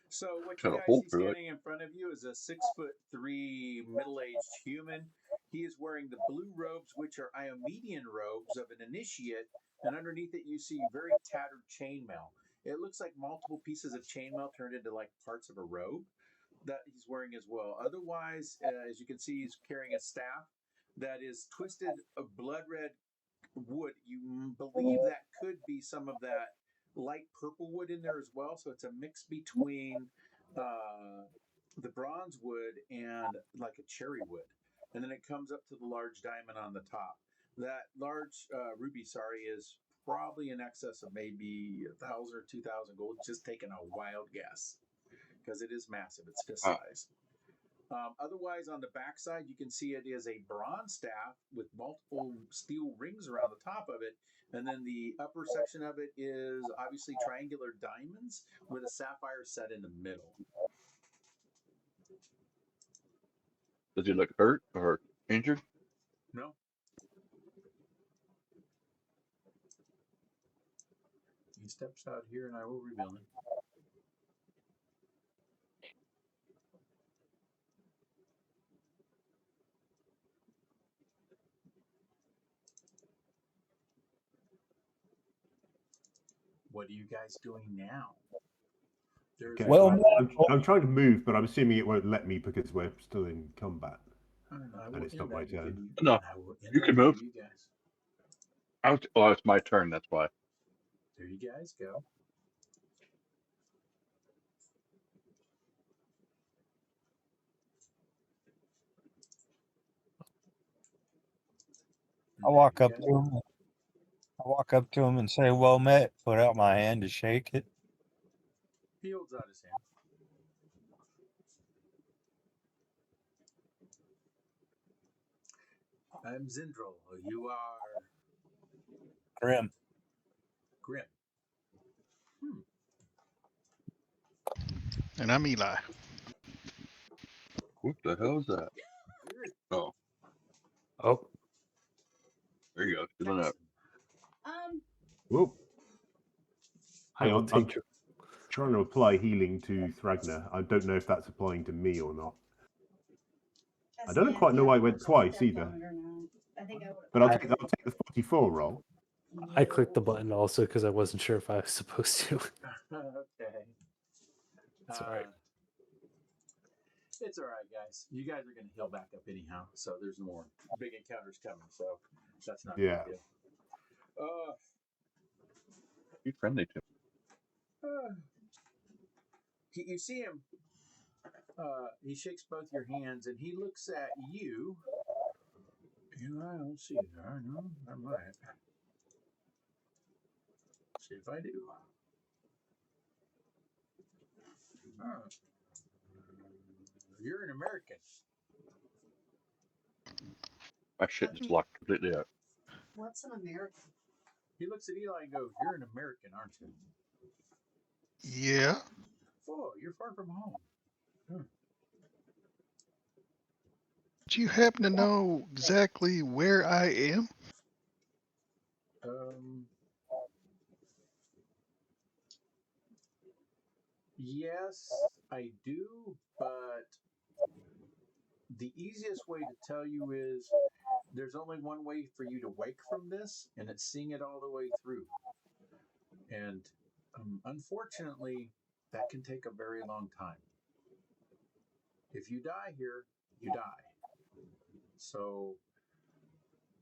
So what Got you a guys hole see through it. standing in front of you is a 6'3" middle-aged human. He is wearing the blue robes, which are Iomedian robes of an initiate, and underneath it you see very tattered chainmail. It looks like multiple pieces of chainmail turned into like parts of a robe that he's wearing as well. Otherwise, as you can see, he's carrying a staff that is twisted blood red wood. You believe that could be some of that light purple wood in there as well. So it's a mix between the bronze wood and like a cherry wood. And then it comes up to the large diamond on the top. That large ruby, is probably in excess of maybe 1,000 or 2,000 gold. Just taking a wild guess because it is massive. It's fist size. Otherwise, on the backside, you can see it is a bronze staff with multiple steel rings around the top of it. And then the upper section of it is obviously triangular diamonds with a sapphire set in the middle. Does he look hurt or injured? No? He steps out here and I will reveal him. What are you guys doing now? There's Okay, Well, I'm trying to move, but I'm assuming it won't let me because we're still in combat. And it's not my turn. No, you can move. You guys. Oh, it's my turn. That's why. There you guys go. I walk up to him. I walk up to him and say, "Well met." Put out my hand to shake it. He holds out his hand. I'm Zindril. You are Grim. Grim. And I'm Eli. What the hell is that? Oh, Oh, there you go. Fill it up. Whoa. I Hang will on, I'm take your. trying to apply healing to Thragner. I don't know if that's applying to me or not. I don't quite know why I went twice either. But I'll take the 44 roll. I clicked the button also because I wasn't sure if I was supposed to. Okay. It's all right. It's all right, guys. You guys are going to heal back up anyhow, so there's more big encounters coming. So that's not a Yeah. big deal. Be friendly to You see him. He shakes both your hands and he looks at you. I don't see it. I know. I might. See if I do. Oh. You're an American. My shit just locked completely up. What's an American? He looks at Eli and goes, "You're an American, aren't you?" Yeah. Oh, you're far from home. Do you happen to know exactly where I am? Yes, I do, but the easiest way to tell you is there's only one way for you to wake from this, and it's seeing it all the way through. And unfortunately, that can take a very long time. If you die here, you die. So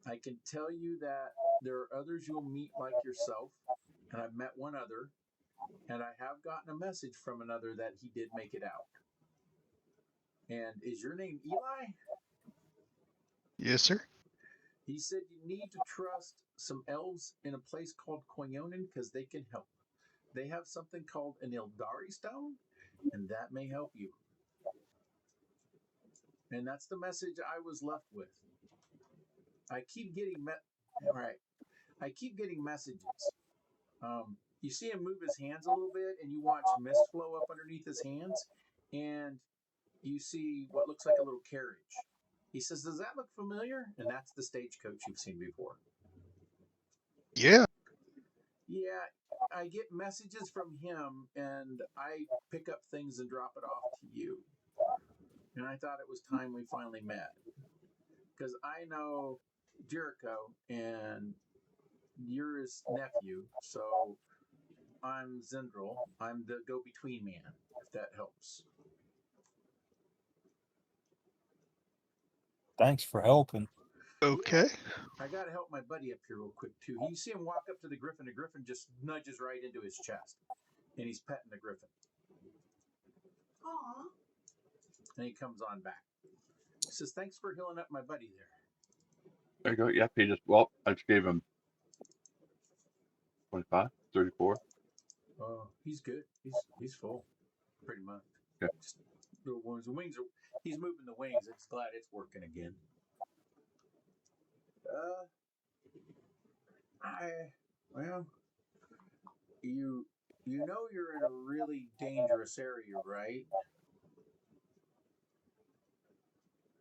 I can tell you that there are others you'll meet like yourself, and I've met one other, and I have gotten a message from another that he did make it out. And is your name Eli? Yes, sir. He said you need to trust some elves in a place called Koyonin because they can help. They have something called an Ildari stone, and that may help you. And that's the message I was left with. I keep getting I keep getting messages. You see him move his hands a little bit, and you watch mist flow up underneath his hands, and you see what looks like a little carriage. He says, "Does that look familiar?" And that's the stagecoach you've seen before. Yeah. Yeah, I get messages from him, and I pick up things and drop it off to you. And I thought it was time we finally met. Because I know Jericho, and you're his nephew, so I'm Zendril. I'm the go-between man, if that helps. Thanks for helping. Okay. I got to help my buddy up here real quick, too. You see him walk up to the griffin. The griffin just nudges right into his chest, and he's petting the griffin. Aw. And he comes on back. He says, "Thanks for healing up my buddy there." There you go. Yep, I just gave him 25, 34. Oh, he's good. He's full, pretty much. Okay. Just little wounds. The wings are. He's moving the wings. It's glad it's working again. You know you're in a really dangerous area, right?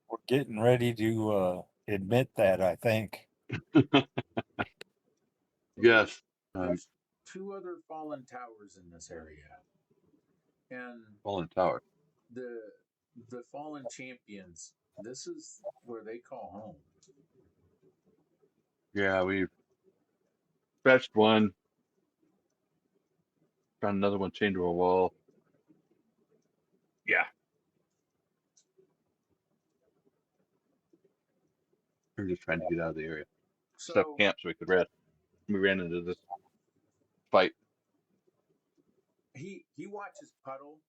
We're getting ready to admit that, I think. Yes. There's two other fallen towers in this area, and Fallen Tower. the fallen champions. This is where they call home. Yeah, we've fetched one. Found another one chained to a wall. Yeah. We're just trying to get out of the area. Set up So camp so we could rest. We ran into this fight. he watches Puddle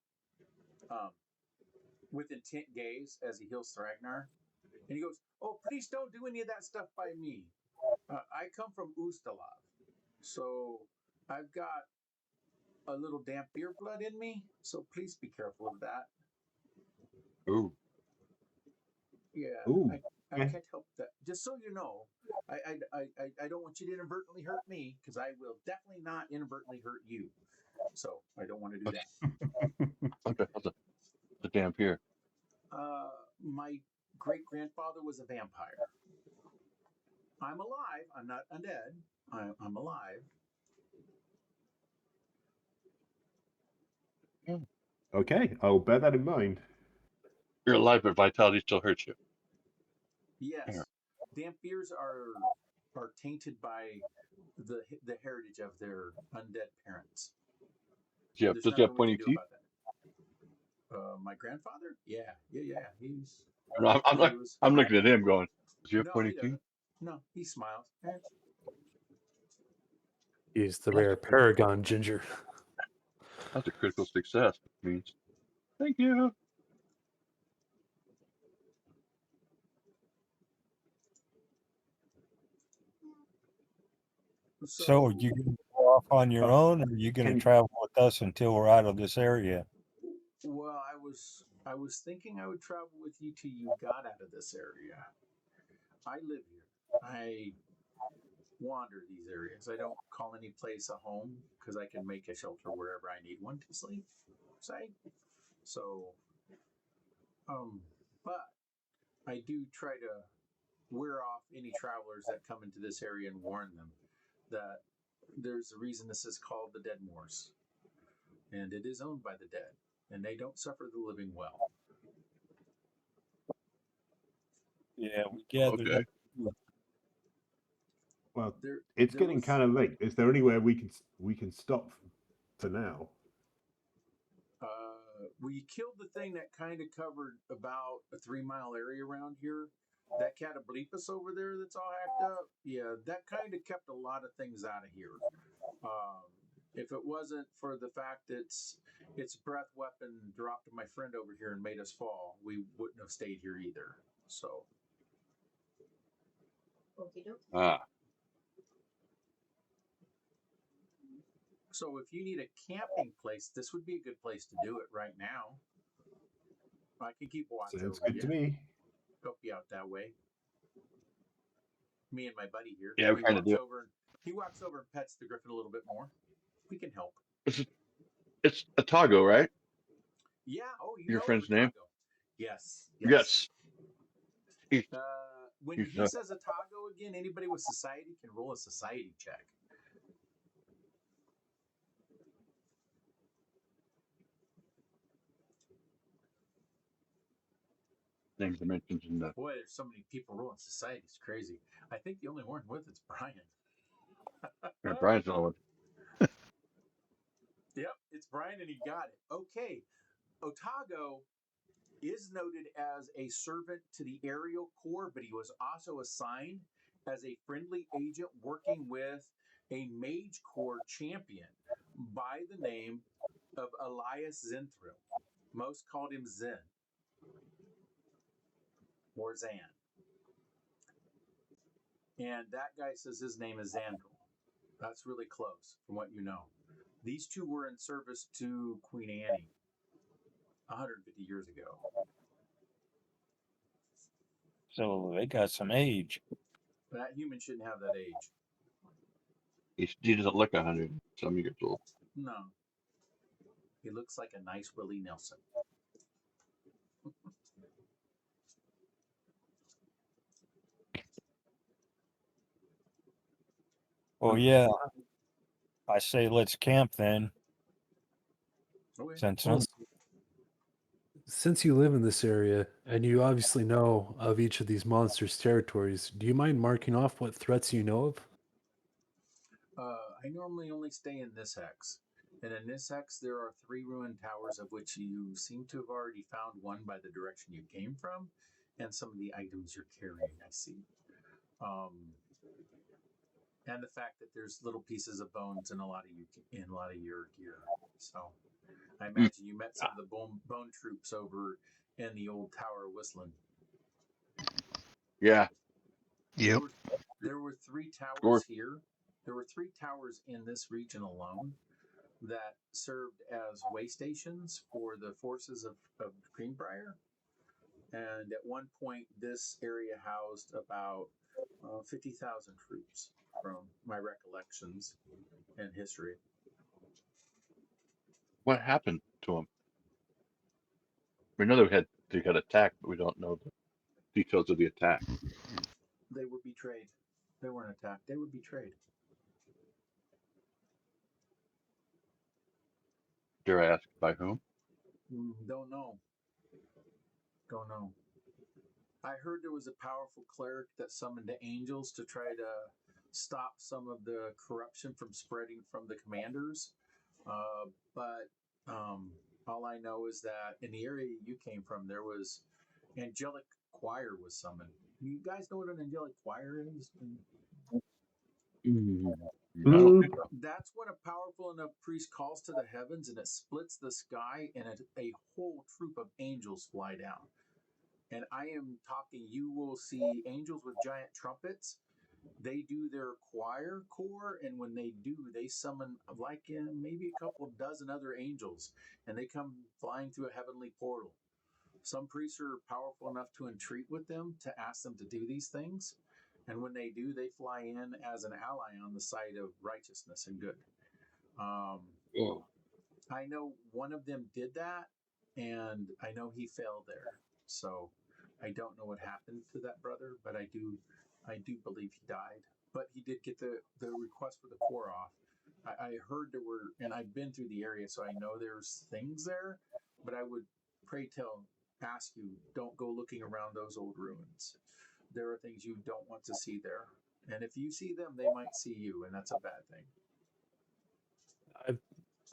with intent gaze as he heals Thragnar, and he goes, "Oh, please don't do any of that stuff by me. I come from Ustalav, so I've got a little damp beer blood in me, so please be careful of that." Ooh. Yeah, Ooh. I can't help that. Just so you know, I don't want you to inadvertently hurt me, because I will definitely not inadvertently hurt you. so I don't want to do Okay. that. Okay, that's a damn here. My great grandfather was a vampire. I'm alive. I'm not undead. I'm alive. Okay, I'll bear that in mind. You're alive, but vitality still hurts you. Yes, Here. vampires are tainted by the heritage of their undead parents. Yeah, There's does he nothing have we pointy can do teeth? about that. My grandfather? Yeah. He's No, he was. I'm looking at him going, does he have No, pointy he teeth? doesn't. No, he smiles. He's the rare paragon ginger. That's a critical success. Which means, thank you. So you gonna go off on your own, or are you gonna Can- travel with us until we're out of this area? Well, I was thinking I would travel with you till you got out of this area. I live here. I wander these areas. I don't call any place a home because I can make a shelter wherever I need one to sleep. Say so. But I do try to wear off any travelers that come into this area and warn them that there's a reason this is called the Dead Moors, and it is owned by the dead, and they don't suffer the living well. Yeah, we gathered Okay. up. Well, There, it's there getting was- kind of late. Is there anywhere we can stop for now? We killed the thing that kind of covered about a 3 mile area around here. That Catoblepas over there that's all hacked up. Yeah, that kind of kept a lot of things out of here. If it wasn't for the fact that its breath weapon dropped my friend over here and made us fall, we wouldn't have stayed here either. So, Okie dokie. Ah, so if you need a camping place, this would be a good place to do it right now. I can keep watch Sounds over good you. to me. Help you out that way. Me and my buddy here. Yeah, we kinda do. He walks over and pets the griffin a little bit more. We can help. it's a Tago, right? Yeah. Oh, you Your know friend's name? Otago. Yes. Yes. He- When he's, he says Otago again, anybody with society can roll a society check. names are mentioned in the. Boy, there's so many people rolling society. It's crazy. I think the only one with it's Brian. Yeah, Brian's the only one. Yep, it's Brian, and he got it. Okay, Otago is noted as a servant to the aerial corps, but he was also assigned as a friendly agent working with a mage corps champion by the name of Elias Zenthrill. Most called him Zen or Zan. And that guy says his name is Xandril. That's really close from what you know. These two were in service to Queen Anne 150 years ago. So they got some age. That human shouldn't have that age. He doesn't look 100 some years old. No. He looks like a nice Willie Nelson. Well, yeah. I say let's camp then. Okay. Since Well, since you live in this area and you obviously know of each of these monsters' territories, do you mind marking off what threats you know of? I normally only stay in this hex. And in this hex, there are 3 ruined towers, of which you seem to have already found one by the direction you came from, and some of the items you're carrying, I see. And the fact that there's little pieces of bones in a lot of your gear. So I imagine you met some of the bone troops over in the old Tower of Whistling. Yeah. Yep. There were 3 towers Sure. here. There were 3 towers in this region alone that served as way stations for the forces of Greenbrier. And at one point, this area housed about 50,000 troops, from my recollections and history. What happened to them? We know they got attacked, but we don't know the details of the attack. They were betrayed. They weren't attacked. They were betrayed. Dare I ask by whom? Don't know. Don't know. I heard there was a powerful cleric that summoned the angels to try to stop some of the corruption from spreading from the commanders. But all I know is that in the area you came from, there was angelic choir was summoned. You guys know what an angelic choir is? I don't think so. That's when a powerful enough priest calls to the heavens and it splits the sky and a whole troop of angels fly down. And I am talking, you will see angels with giant trumpets. They do their choir corps, and when they do, they summon like maybe a couple dozen other angels, and they come flying through a heavenly portal. Some priests are powerful enough to entreat with them to ask them to do these things. And when they do, they fly in as an ally on the side of righteousness and good. Oh. I know one of them did that, and I know he failed there. So I don't know what happened to that brother, but I do believe he died. But he did get the request for the core off. I heard there were, and I've been through the area, so I know there's things there. But I would ask you, don't go looking around those old ruins. There are things you don't want to see there, and if you see them, they might see you, and that's a bad thing.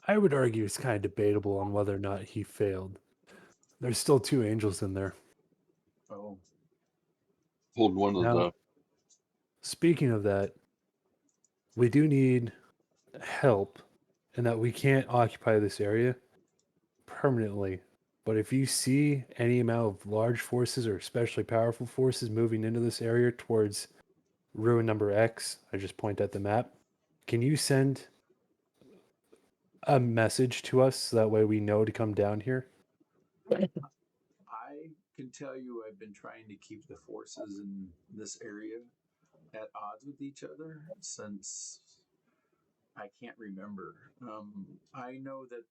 I would argue it's kind of debatable on whether or not he failed. There's still 2 angels in there. Oh, Hold one of Now, the. speaking of that, we do need help in that we can't occupy this area permanently. But if you see any amount of large forces or especially powerful forces moving into this area towards ruin number X, I just point at the map, can you send a message to us so that way we know to come down here? I can tell you I've been trying to keep the forces in this area at odds with each other since I can't remember. I know that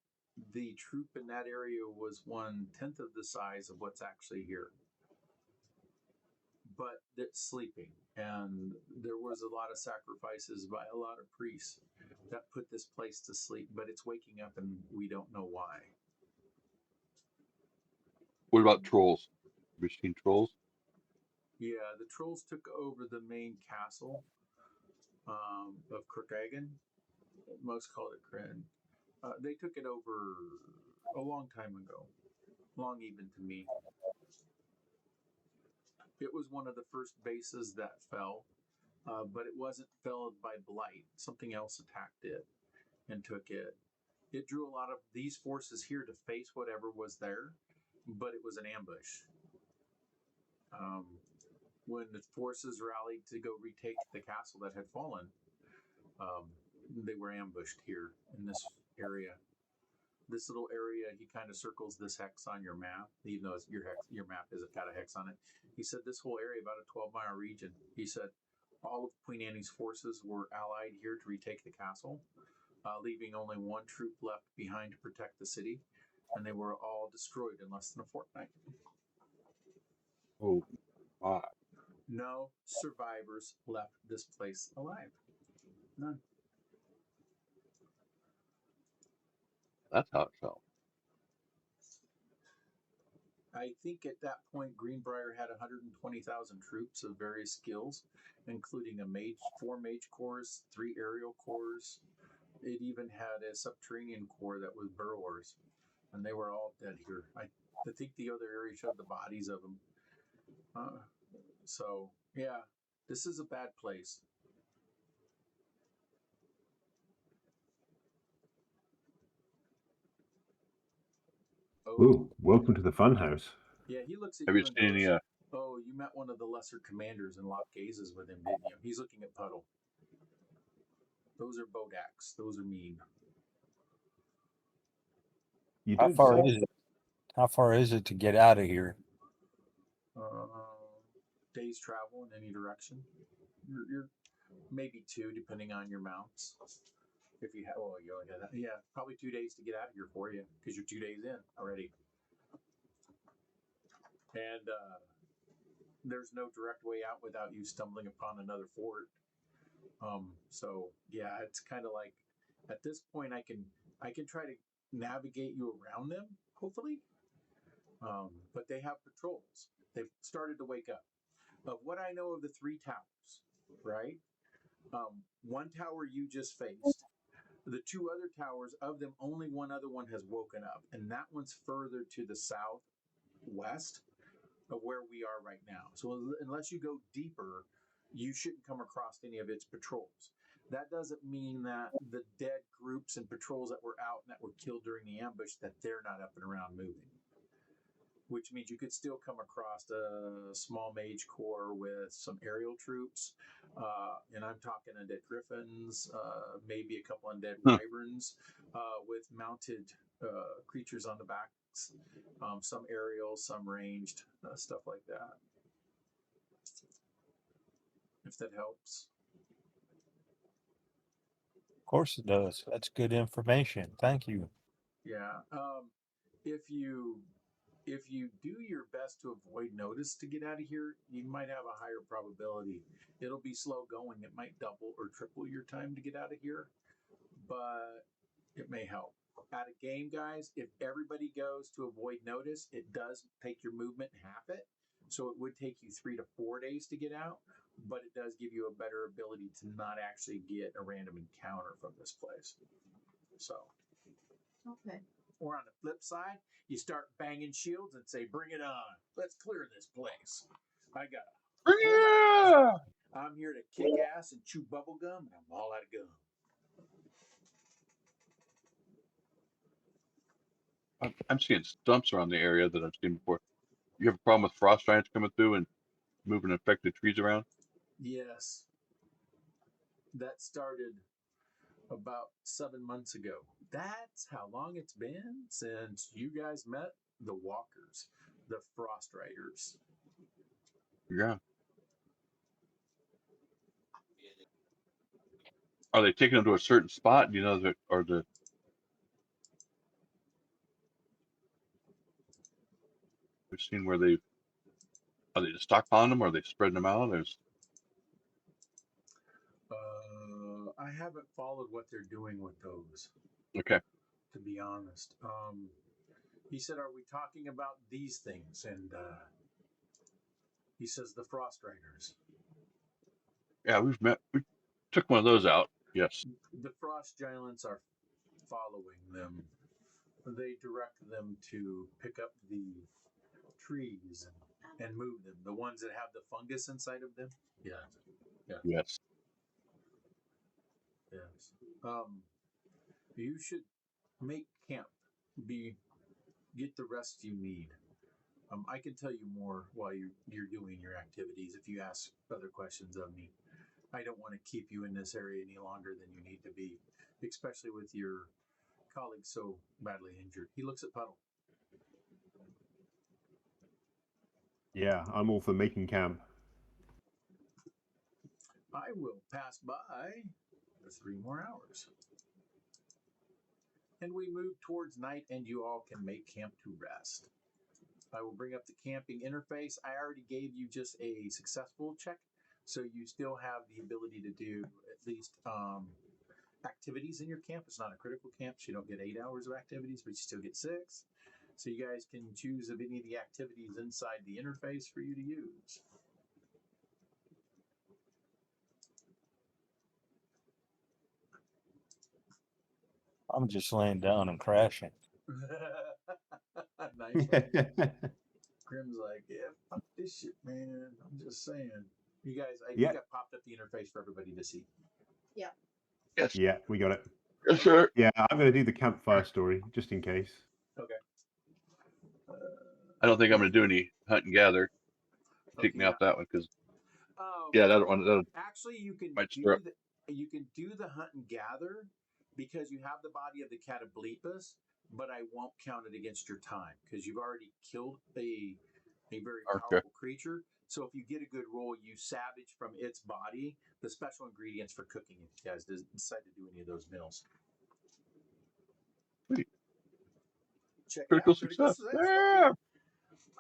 the troop in that area was 1/10 of the size of what's actually here, but it's sleeping, and there was a lot of sacrifices by a lot of priests that put this place to sleep, but it's waking up and we don't know why. What about trolls? Have you seen trolls? Yeah, the trolls took over the main castle of Kirkagan. Most call it Kryn. They took it over a long time ago, long even to me. It was one of the first bases that fell, but it wasn't felled by blight. Something else attacked it and took it. It drew a lot of these forces here to face whatever was there, but it was an ambush. When the forces rallied to go retake the castle that had fallen, they were ambushed here in this area. This little area, he kind of circles this hex on your map, even though your map isn't got a hex on it. He said this whole area, about a 12-mile region. He said all of Queen Anne's forces were allied here to retake the castle, leaving only one troop left behind to protect the city, and they were all destroyed in less than a fortnight. Oh, my. No survivors left this place alive. None. That's how it felt. I think at that point, Greenbrier had 120,000 troops of various skills, including 4 mage corps, 3 aerial corps. It even had a subterranean corps that was burrowers, and they were all dead here. I think the other area showed the bodies of them. So, yeah, this is a bad place. Ooh, welcome to the funhouse. Yeah, he looks at Have you you and seen goes, any? "Oh, you met one of the lesser commanders and locked gazes with him, didn't you?" He's looking at Puddle. Those are Bodaks. Those are mean. You How don't far say. is it? How far is it to get out of here? Day's travel in any direction. You're maybe 2, depending on your mounts. If you have, well, you only got probably 2 days to get out of here for you because you're 2 days in already. And there's no direct way out without you stumbling upon another fort. So yeah, it's kind of like at this point I can try to navigate you around them, hopefully. But they have patrols. They've started to wake up. Of what I know of the 3 towers, right? One tower you just faced. The 2 other towers, of them, only one other one has woken up, and that one's further to the southwest of where we are right now. So unless you go deeper, you shouldn't come across any of its patrols. That doesn't mean that the dead groups and patrols that were out and that were killed during the ambush, that they're not up and around moving. Which means you could still come across a small mage corps with some aerial troops, and I'm talking undead griffins, maybe a couple undead wyverns with mounted creatures on the backs, some aerial, some ranged, stuff like that. If that helps. Of course it does. That's good information. Thank you. Yeah. If you do your best to avoid notice to get out of here, you might have a higher probability. It'll be slow going. It might double or triple your time to get out of here, but it may help. At a game, guys, if everybody goes to avoid notice, it does take your movement half it. So it would take you 3 to 4 days to get out, but it does give you a better ability to not actually get a random encounter from this place. So. Okay. Or on the flip side, you start banging shields and say, "Bring it on! Let's clear this place. I got I'm here to kick ass and chew bubble gum, and I'm all out of gum." I'm seeing stumps around the area that I've seen before. You have a problem with frost giants coming through and moving infected trees around? Yes, that started about 7 months ago. That's how long it's been since you guys met the walkers, the frost riders. Yeah. Are they taking them to a certain spot? Do you know that, or we've seen where are they just stockpiling them, or are they spreading them out? I haven't followed what they're doing with those, Okay. to be honest. He said, "Are we talking about these things?" And he says, "The Frost Riders." Yeah, we took one of those out. Yes. The Frost Giants are following them. They direct them to pick up the trees and move them. The ones that have the fungus inside of them. Yeah. Yeah. Yes. Yes. You should make camp. Get the rest you need. I can tell you more while you're doing your activities if you ask other questions of me. I don't want to keep you in this area any longer than you need to be, especially with your colleague so badly injured. He looks at Puddle. Yeah, I'm all for making camp. I will pass by for 3 more hours. And we move towards night, and you all can make camp to rest. I will bring up the camping interface. I already gave you just a successful check, so you still have the ability to do at least activities in your camp. It's not a critical camp, so you don't get 8 hours of activities, but you still get 6. So you guys can choose of any of the activities inside the interface for you to use. I'm just laying down and crashing. Nice. Grim's like, "Yeah, fuck this shit, man. I'm just saying." You guys, I think I popped up the interface for everybody to see. Yeah. Yes. Yeah, we got it. Yes, sir. Yeah, I'm going to do the campfire story just in case. Okay. I don't think I'm going to do any hunt and gather. Take Okay, me off that one because yeah, that one actually, you can might do stir up. you can do the hunt and gather because you have the body of the Catoblepus, but I won't count it against your time because you've already killed a a very Okay. powerful creature. So if you get a good roll, you savage from its body the special ingredients for cooking. If you guys decide to do any of those meals, Sweet. check it Critical out. Critical success. success. Yeah.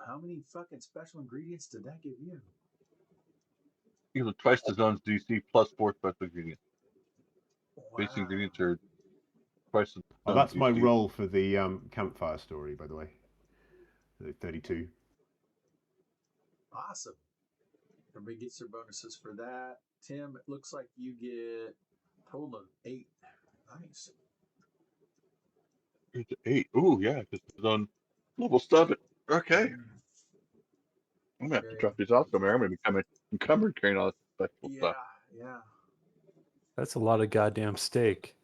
How many fucking special ingredients did that give you? You know, twice the zone's DC plus 4 special ingredients. Base Wow. ingredients are twice the Oh, zone's that's my DC. roll for the campfire story, by the way. The 32. Awesome. Everybody gets their bonuses for that. Tim, it looks like you get a total of 8. Nice. It's 8. Ooh, yeah, because it's on level 7. Okay. I'm gonna have to Very- drop these off somewhere. I'm gonna become encumbered carrying all this special Yeah, stuff. yeah. That's a lot of goddamn steak.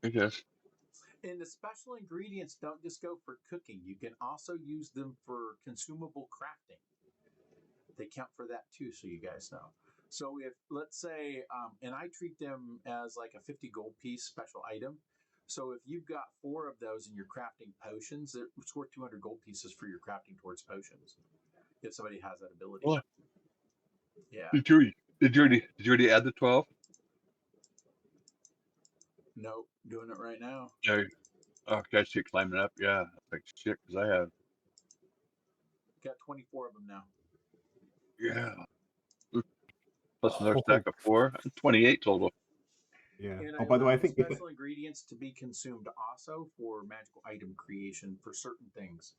I guess. And the special ingredients don't just go for cooking. You can also use them for consumable crafting. They count for that too, so you guys know. So if, let's say, and I treat them as like a 50 gold piece special item. So if you've got 4 of those and you're crafting potions, it's worth 200 gold pieces for your crafting towards potions. If somebody has that ability. Well, Yeah. Did you already add the 12? Nope. Doing it right now. Yeah. Okay, I see it climbing up. Yeah. Like shit, because I have. Got 24 of them now. Yeah. Plus another stack of 4. 28 total. Yeah. And Oh, by the way, I allow think if special ingredients to be consumed also for magical item creation for certain things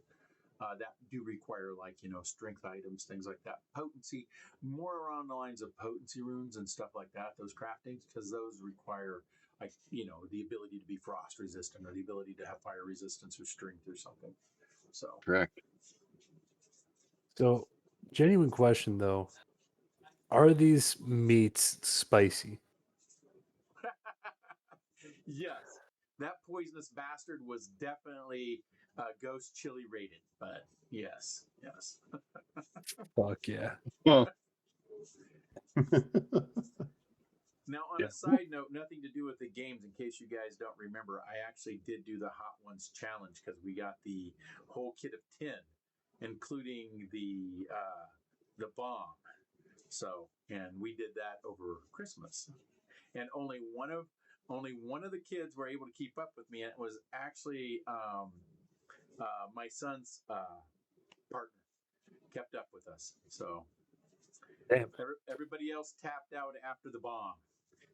that do require, like, strength items, things like that. Potency, more around the lines of potency runes and stuff like that, those craftings, because those require, like, the ability to be frost resistant or the ability to have fire resistance or strength or something. So, Correct. So, genuine question though. Are these meats spicy? yes, that poisonous bastard was definitely ghost chili rated, but yes. Fuck yeah. Well, Now, on Yeah. a side note, nothing to do with the games, in case you guys don't remember, I actually did do the Hot Ones challenge because we got the whole kit of 10, including the bomb. So, and we did that over Christmas, and only one of the kids were able to keep up with me, and it was actually my son's partner kept up with us. So, Damn. everybody else tapped out after the bomb.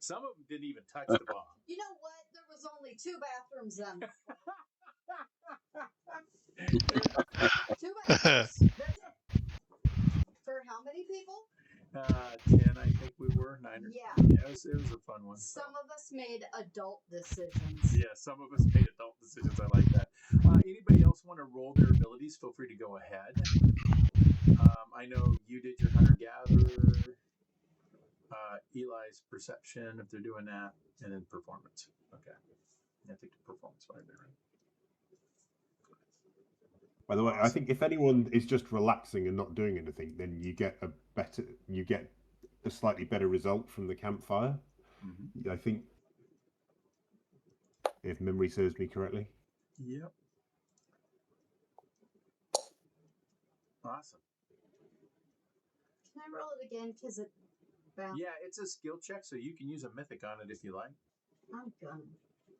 Some of them didn't even touch the bomb. You know what? There was only 2 bathrooms then. 2 bathrooms. That's it. For how many people? 10, I think we were 9 or Yeah. it was a fun one. So. Some of us made adult decisions. Yeah, some of us made adult decisions. I like that. Anybody else want to roll their abilities? Feel free to go ahead. I know you did your hunter gatherer. Eli's perception, if they're doing that, and then performance. Okay, I think the performance might be right. By the way, I Awesome. think if anyone is just relaxing and not doing anything, then you get a slightly better result from the campfire. Mm-hmm. I think, if memory serves me correctly. Yep. Awesome. Can I roll it again? Because it bounced. Yeah, it's a skill check, so you can use a mythic on it if you like. I'm gonna.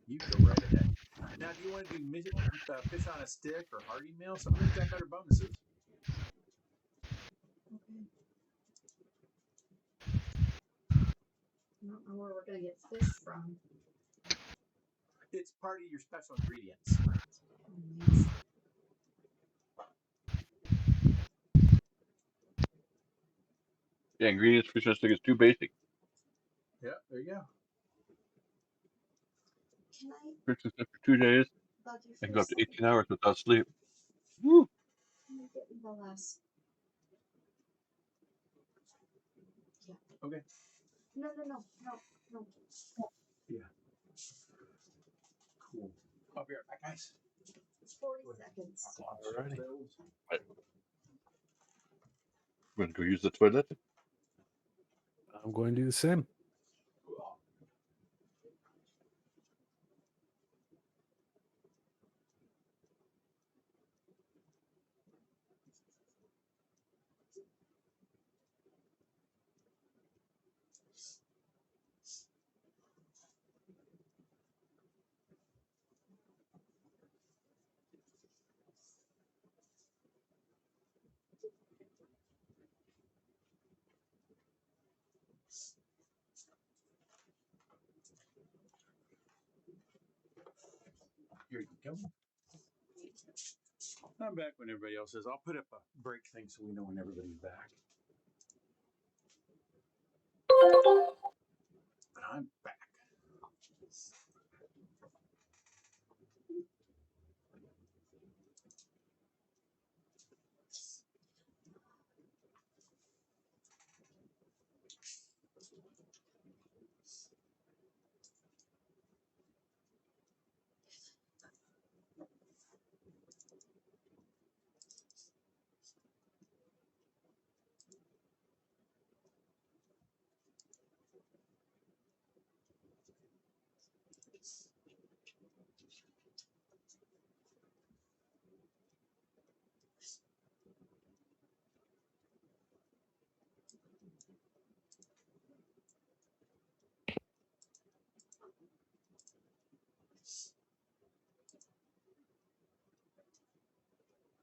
You go right ahead. Now, do you want to do fish on a stick or hearty meal? Some of them got better bonuses. Okay. I don't know where we're gonna get fish from. It's part of your special ingredients. Yeah, ingredients for such thing is too basic. Yeah, there you go. Can I Fix this for 2 days. bug you I for can a go up to second? 18 hours without sleep. Woo! Can you get me the last? Yeah. Okay. No. Yeah. Cool. I'll be right back, guys. It's 40 seconds. Alrighty. I'm gonna go use the toilet. I'm going to do the same. I'm back when everybody else is. I'll put up a break thing so we know when everybody's back. But I'm back.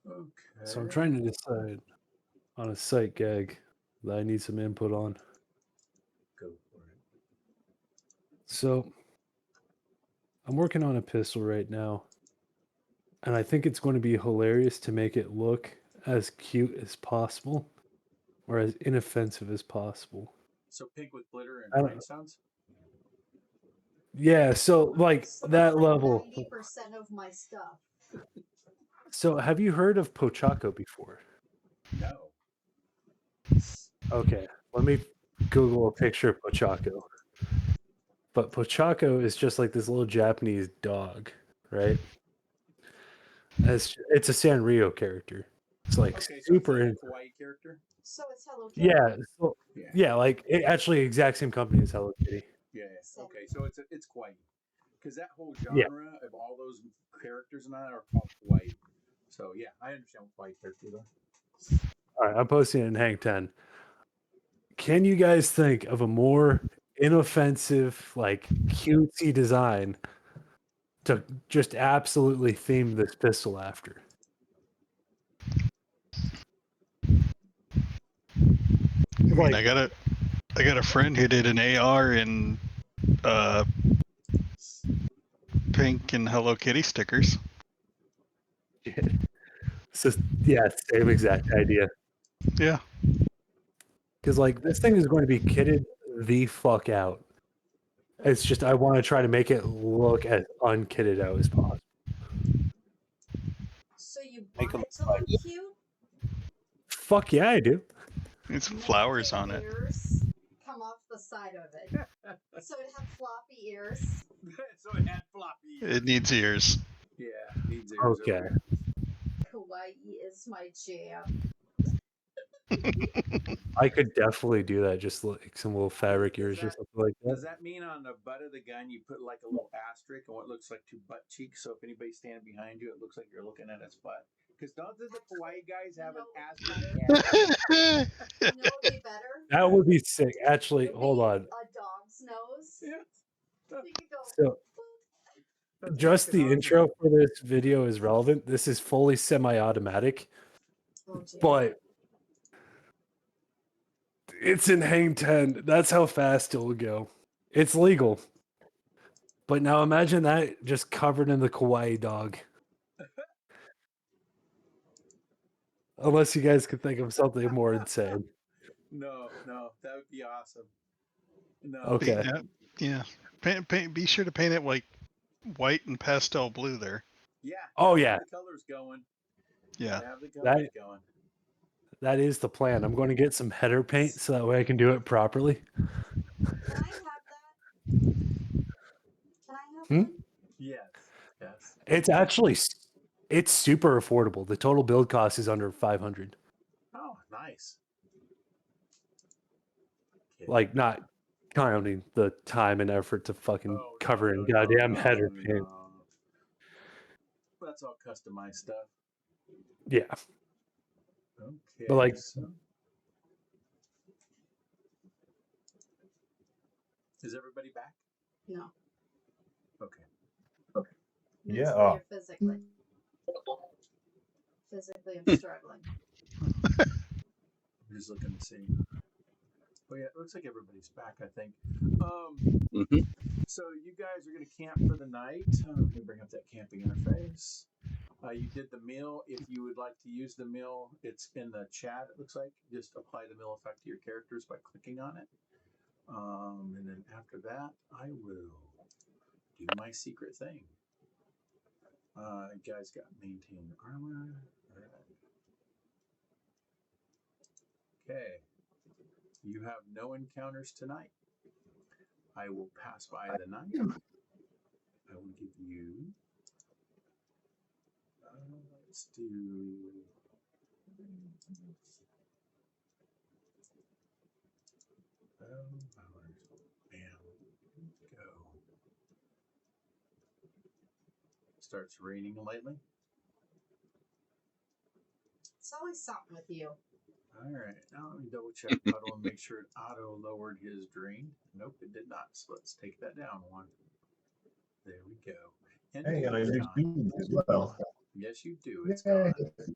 Okay. So I'm trying to decide on a site gag that I need some input on. Go for it. So I'm working on a pistol right now, and I think it's going to be hilarious to make it look as cute as possible or as inoffensive as possible. So pink with glitter I and don't- rhinestones? Yeah, so like So that that's like level. 90% of my stuff. So have you heard of Pochaco before? No. Okay, let me Google a picture of Pochaco. But Pochaco is just like this little Japanese dog, right? It's a Sanrio character. It's like Okay, so it's super like a in, kawaii character? So it's Hello Kitty. yeah, so, Yeah. yeah, like it actually exact same company as Hello Kitty. Yeah. Okay, so it's kawaii. Because that whole Yeah. genre of all those characters and that are called kawaii. So yeah, I understand what kawaii characters are. All right, I'm posting it in Hang 10. Can you guys think of a more inoffensive, like cutesy design to just absolutely theme this pistol after? I mean, Like, I got a friend who did an AR in pink and Hello Kitty stickers. it's just, yeah, same exact idea. Yeah. Because like this thing is going to be kitted the fuck out. It's just I want to try to make it look as unkitted out as possible. So you Make want 'em it to like- look cute? Fuck yeah, I do. Need some Make flowers the on it. ears come off the side of it. So it had floppy ears. So it had floppy. It needs ears. Yeah, needs ears. Okay. Kawaii is my jam. I could definitely do that. Just like some little fabric Does ears or that- something like that. Does that mean on the butt of the gun you put like a little asterisk and what looks like two butt cheeks? So if anybody's standing behind you, it looks like you're looking at its butt. Because don't the kawaii guys have an asterisk? You know what would be better? That would be sick. Actually, Would hold be on. A dog's nose. Yeah. So you could go. So That's just fucking the awesome. intro for this video is relevant. This is fully semi-automatic, Oh, dear. but it's in Hang 10. That's how fast it will go. It's legal. But now imagine that just covered in the kawaii dog. Unless you guys could think of something more insane. No, that would be awesome. No. Okay. Yeah. Be sure to paint it like white and pastel blue there. Yeah. Oh, have yeah. The colors going. Yeah. Have the colors going. That is the plan. I'm going to get some header paint so that way I can do it properly. Can I have that? Can I have Hmm? one? Yes. It's super affordable. The total build cost is under 500. Oh, nice. Okay. Like not counting the time and effort to fucking cover in goddamn header paint. No. That's all customized stuff. Yeah. Okay. But like so- Is everybody back? No. Okay. Mentally Yeah. or physically? Physically, I'm struggling. I'm just looking to see. Oh yeah, it looks like everybody's back. I think. Hmm. So you guys are going to camp for the night. Let me bring up that camping interface. You did the meal. If you would like to use the meal, it's in the chat. It looks like just apply the meal effect to your characters by clicking on it. And then after that, I will do my secret thing. You guys got maintain armor. All right. Okay. You have no encounters tonight. I will pass by the night. I will give you. Let's do. Bam. Go. Starts raining lately. It's always something with you. All right, now let me double check Puddle and make sure it auto lowered his drain. Nope, it did not. So let's take that down one. There we go. And Hey, and I it's lose gone. Doom as well. Yes, you do. It's Yay. gone. Can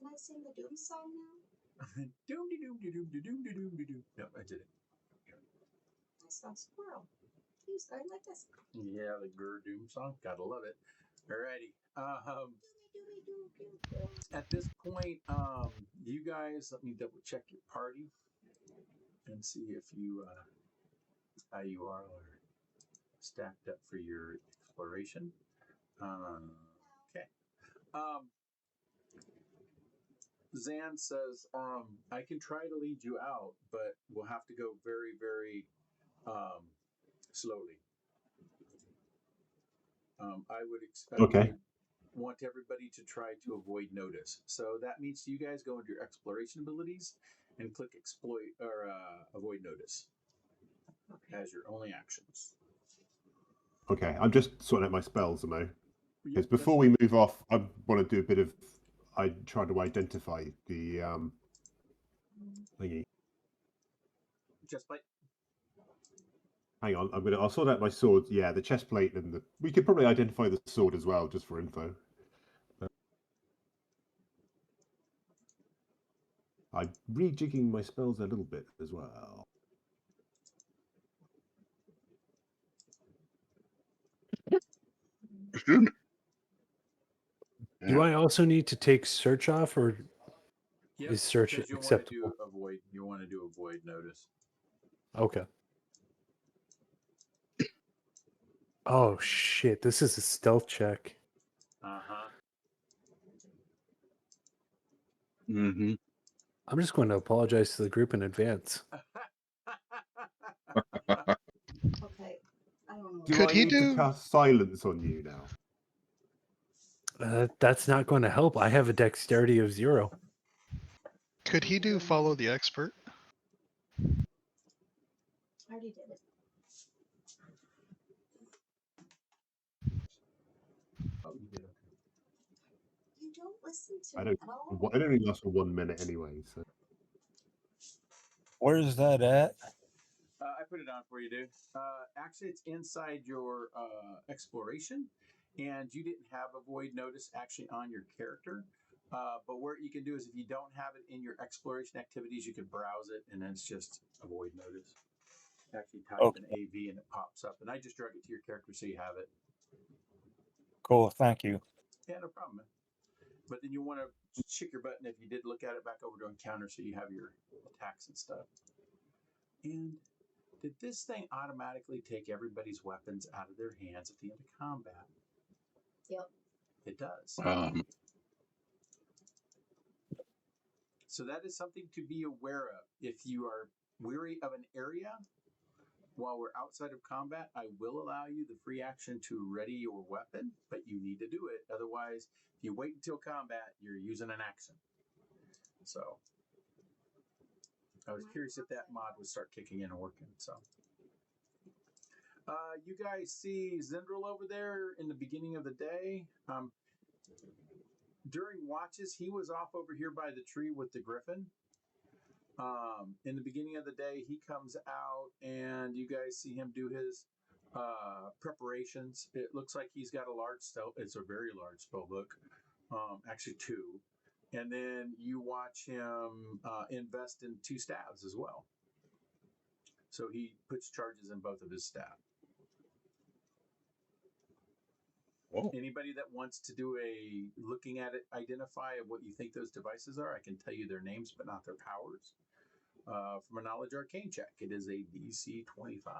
I sing the Doom song now? Doom de doom de doom de doom de doom de doom. Nope, I did it. I saw a squirrel. He was going like this. Yeah, the Gur Doom song. Gotta love it. Alrighty. At this point, you guys, let me double check your party and see if you how you are stacked up for your exploration. Okay. Zan says, I can try to lead you out, but we'll have to go very, very slowly. I would want everybody to try to avoid notice. So that means you guys go into your exploration abilities and click exploit or avoid notice as your only actions. Okay, I'm just sorting out my spells, Mo. Because Yep, before we move off, I want to do a bit of. I try to identify the thingy. Just play. Hang on, I'll sort out my swords. Yeah, the chest plate and the. We could probably identify the sword as well, just for info. I'm rejigging my spells a little bit as well. Good. Do I also need to take search off, or Yep, is search because you acceptable? want to do avoid. You want to do avoid notice. Okay. Oh shit! This is a stealth check. Uh-huh. Mm-hmm. I'm just going to apologize to the group in advance. Okay. I don't know. Do Could I he need to do- cast silence on you now? That's not going to help. I have a dexterity of 0. Could he do follow the expert? I already did it. Oh, you did. You don't listen to I me don't. at all. It only lasts for 1 minute anyway. So Where's that at? I put it on for you, dude. Actually, it's inside your exploration, and you didn't have avoid notice actually on your character. But what you can do is if you don't have it in your exploration activities, you can browse it, and then it's just avoid notice. Actually type an AV and it pops up. And I just drag it to your character so you have it. Cool, thank you. Yeah, no problem, man. But then you want to check your button if you did look at it back over to encounter so you have your attacks and stuff. And did this thing automatically take everybody's weapons out of their hands at the end of combat? Yep. It does. So that is something to be aware of. If you are weary of an area while we're outside of combat, I will allow you the free action to ready your weapon, but you need to do it. Otherwise, if you wait until combat, you're using an action. So I was curious if that mod would start kicking in and working. So you guys see Zendril over there in the beginning of the day. During watches, he was off over here by the tree with the griffin. In the beginning of the day, he comes out and you guys see him do his preparations. It looks like he's got a large spell. It's a very large spell book, actually 2. And then you watch him invest in 2 staves as well. So he puts charges in both of his staff. Whoa. Anybody that wants to do a looking at it, identify of what you think those devices are, I can tell you their names, but not their powers. From a knowledge arcane check, it is a DC 25.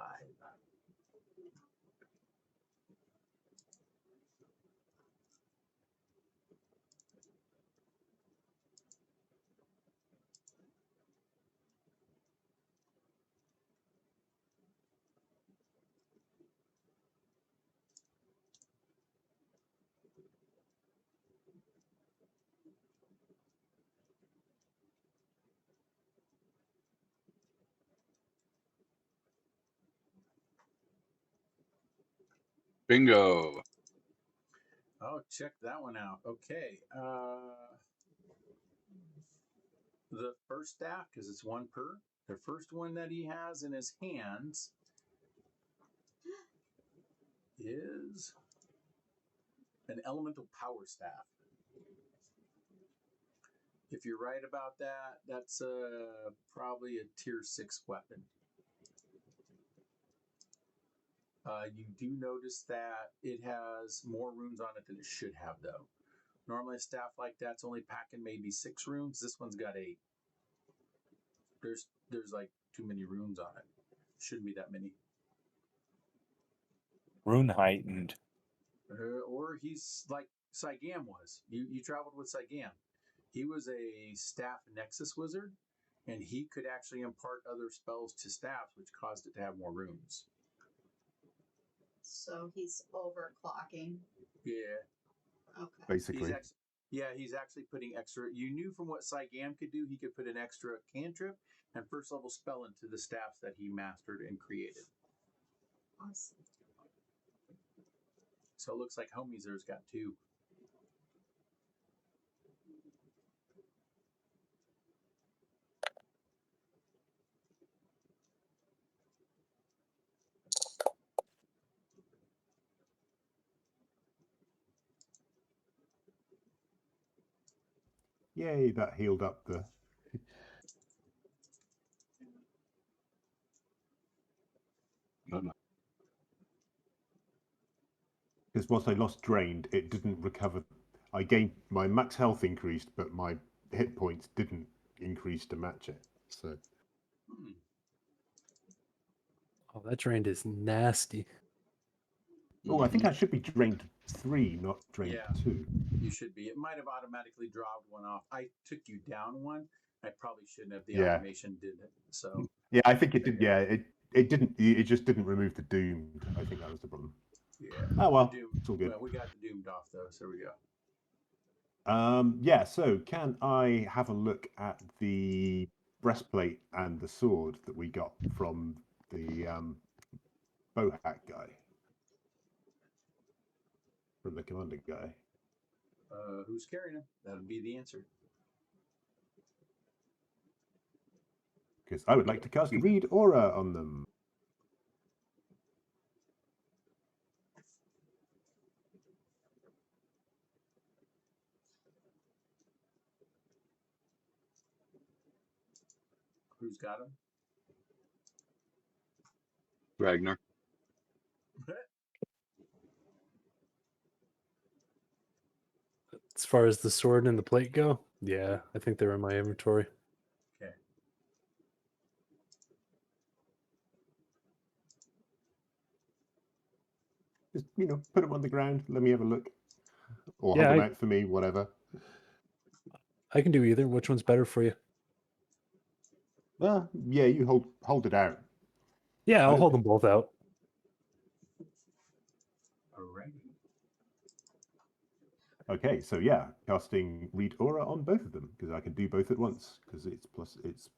Bingo. Oh, check that one out. Okay. The first staff, because it's one per, the first one that he has in his hands is an elemental power staff. If you're right about that, that's probably a tier 6 weapon. You do notice that it has more runes on it than it should have, though. Normally, a staff like that's only packing maybe 6 runes. This one's got 8. There's like too many runes on it. Shouldn't be that many. Rune heightened. Or he's like Sygam was. You traveled with Sygam. He was a staff nexus wizard, and he could actually impart other spells to staffs, which caused it to have more runes. So he's overclocking. Yeah. Okay. Basically. He's actually putting extra. You knew from what Sygam could do, he could put an extra cantrip and first level spell into the staffs that he mastered and created. Awesome. So it looks like Homies there's got 2. Yay, that healed up the... No. Because whilst I lost drained, it didn't recover. I gained... My max health increased, but my hit points didn't increase to match it. So... Oh, that drained is nasty. Oh, I think I should be drained 3, not drained Yeah. 2. You should be. It might have automatically dropped one off. I took you down one. I probably shouldn't have. The Yeah. automation did it. So Yeah, I think it did. Yeah, it didn't. It just didn't remove the doomed. I think that was the problem. yeah. Oh well, The Doom, it's all good. well, we got the doomed off though. So we go. Yeah. So can I have a look at the breastplate and the sword that we got from the bowhack guy, from the commander guy? Who's carrying him? That'll be the answer. Because I would like to cast Read Aura on them. Who's got him? Ragnar. As far as the sword and the plate go, yeah, I think they're in my inventory. Okay. Just put them on the ground. Let me have a look, or Yeah, hold them out for me, whatever. I can do either. Which one's better for you? Yeah, you hold it out. Yeah, I'll hold them both out. Alrighty. Okay, so yeah, casting Read Aura on both of them because I can do both at once because it's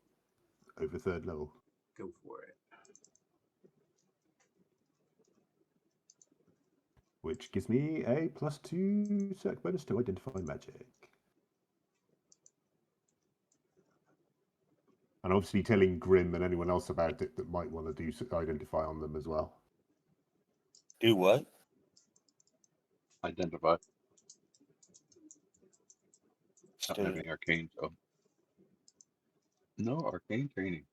over 3rd level. Go for it. Which gives me a +2 circ bonus to identify magic. And obviously telling Grim and anyone else about it that might want to do identify on them as well. Do what? Identify. Not Still- having arcane, so. No arcane training.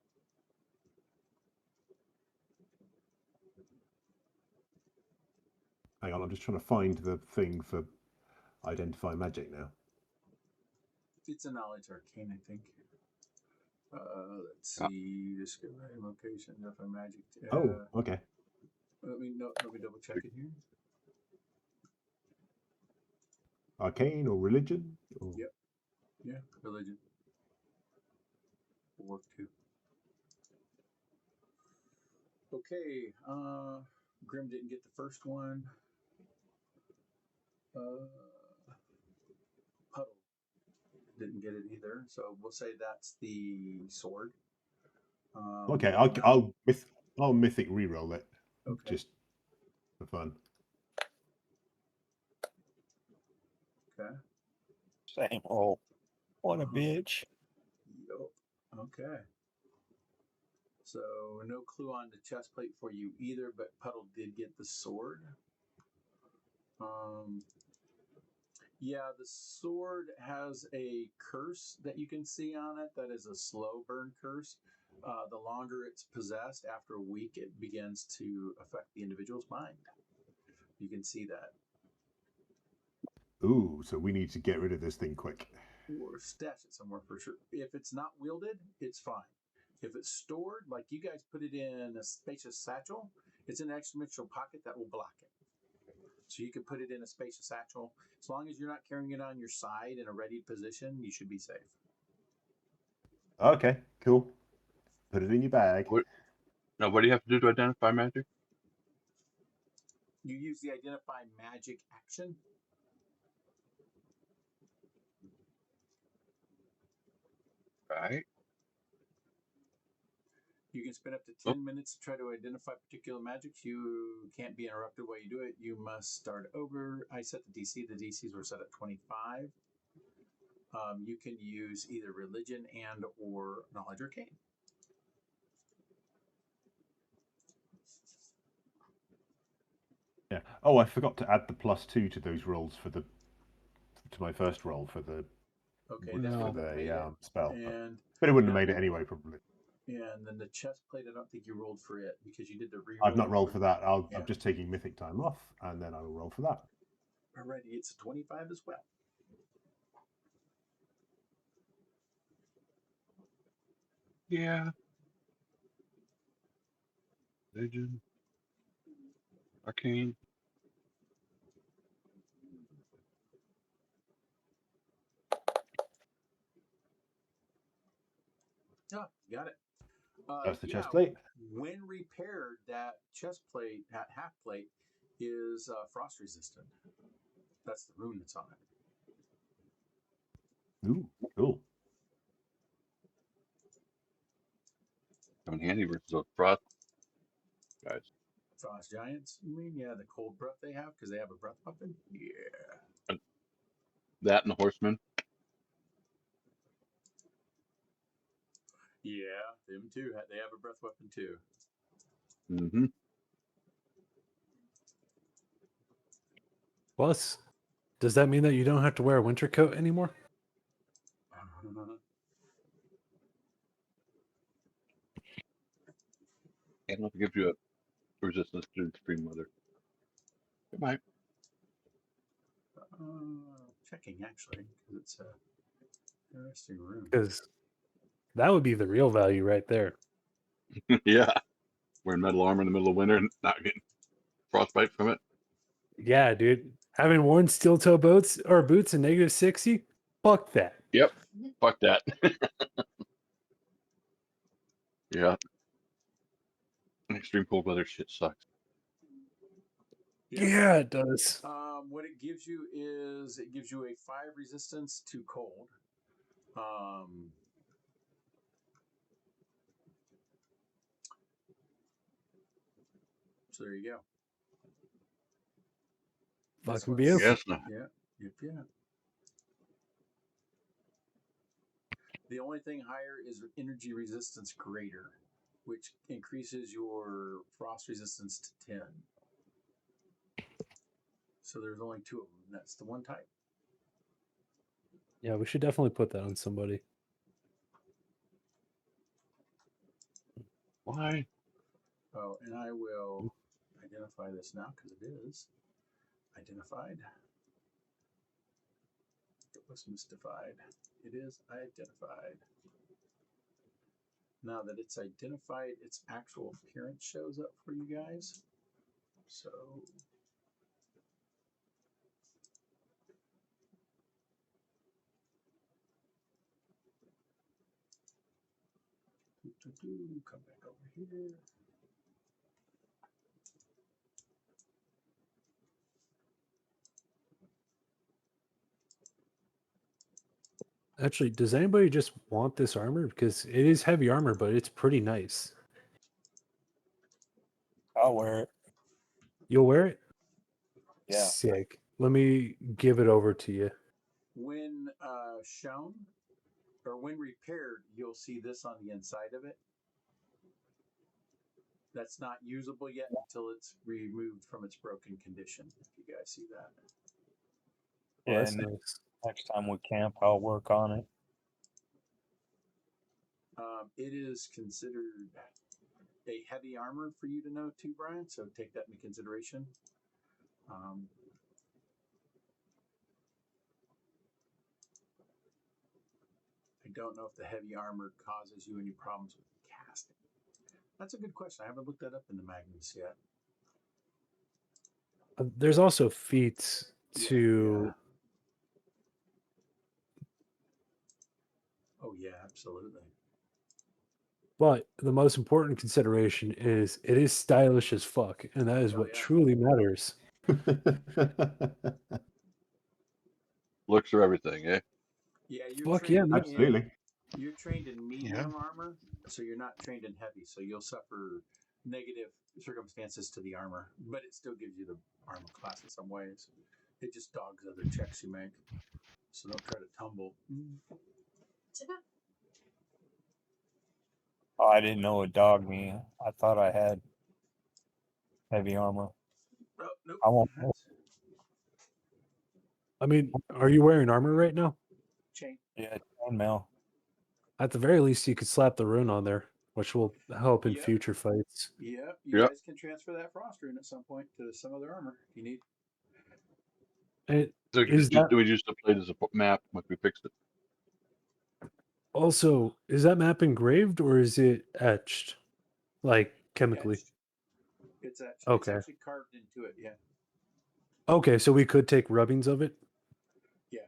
Hang on, I'm just trying to find the thing for identify magic now. It's a knowledge arcane, I think. Let's Ah. see. Discover location, identify magic. Oh, okay. Let me double check it here. Arcane or religion? Or... Yep. Yeah, religion. Will work too. Okay. Grim didn't get the first one. Puddle didn't get it either. So we'll say that's the sword. Okay, now- I'll mythic reroll it Okay. just for fun. Okay. Same roll. What a bitch. Yup. Okay. So no clue on the chest plate for you either, but Puddle did get the sword. Yeah, the sword has a curse that you can see on it. That is a slow burn curse. The longer it's possessed, after a week, it begins to affect the individual's mind. You can see that. Ooh, so we need to get rid of this thing quick. Or stash it somewhere for sure. If it's not wielded, it's fine. If it's stored, like you guys put it in a spacious satchel, it's in an extra dimensional pocket that will block it. So you can put it in a spacious satchel. As long as you're not carrying it on your side in a ready position, you should be safe. Okay, cool. Put it in your bag. Now, what do you have to do to identify magic? You use the identify magic action. Right. You can spend up to 10 minutes to try to identify particular magics. You can't be interrupted while you do it. You must start over. I set the DC. The DCs were set at 25. You can use either religion and or knowledge arcane. Yeah. Oh, I forgot to add the +2 to those rolls to my first roll for the Okay, No. that's for what made the it. spell. And But it wouldn't have made it anyway, probably. and then the chest plate, I don't think you rolled for it because you did the reroll. I've not rolled for that. Yeah. I'm just taking mythic time off, and then I will roll for that. Alrighty, it's a 25 as well. Yeah. Religion. Arcane. Oh, you got it. That's the yeah, chest plate. When repaired, that chest plate, that half plate, is frost resistant. That's the rune that's on it. Ooh, cool. Coming handy versus those frost guys. Frost giants, you mean? Yeah, the cold breath they have because they have a breath weapon. Yeah. That and the horseman. Yeah, them too. They have a breath weapon too. Mm-hmm. Plus, does that mean that you don't have to wear a winter coat anymore? I don't know if it gives you a resistance to extreme weather. It might. Checking actually because it's a interesting room. Because that would be the real value right there. Yeah. Wearing metal armor in the middle of winter and not getting frostbite from it. Yeah, dude. Having worn steel toe boots in -60, fuck that. Yep. Fuck that. Yeah. Extreme cold weather shit sucks. Yeah, it does. What it gives you is it gives you a 5 resistance to cold. So there you go. This Fucking one's- beautiful. Yes. No. Yeah. The only thing higher is energy resistance greater, which increases your frost resistance to 10. So there's only 2 of them. And that's the one type. Yeah, we should definitely put that on somebody. Why? Oh, and I will identify this now because it is. identified. It was mystified. It is identified. Now that it's identified, its actual appearance shows up for you guys. So come back over here. Actually, does anybody just want this armor? Because it is heavy armor, but it's pretty nice. I'll wear it. You'll wear it? Yeah. Sick. Let me give it over to you. When shown or when repaired, you'll see this on the inside of it. That's not usable yet until it's removed from its broken condition. If you guys see that. Well, Yeah, that's and nice. next time we camp, I'll work on it. It is considered a heavy armor for you to know too, Brian. So take that into consideration. I don't know if the heavy armor causes you any problems with casting. That's a good question. I haven't looked that up in the Magnus yet. There's also feats to. Yeah. Oh yeah, absolutely. But the most important consideration is it is stylish as fuck, and that is Oh, what yeah. truly matters. Looks are everything, eh? Yeah, you're Fuck yeah, trained man. Absolutely. You're trained in medium armor, so you're not trained in heavy. So you'll suffer negative circumstances to the armor, but it still gives you the armor class in some ways. It just dogs other checks you make. So don't try to tumble. Oh, I didn't know it dogged me. I thought I had heavy armor. Oh, nope. I won't. I mean, are you wearing armor right now? Chain. Yeah, chainmail. At the very least, you could slap the rune on there, which will help in Yep. future fights. Yep. You Yep. guys can transfer that frost rune at some point to some other armor if you need. And So is that do we just play as a map once we fixed it? also, is that map engraved or is it etched, like chemically? Etched. It's etched. It's Okay. actually carved into it. Yeah. Okay, so we could take rubbings of it. Yeah.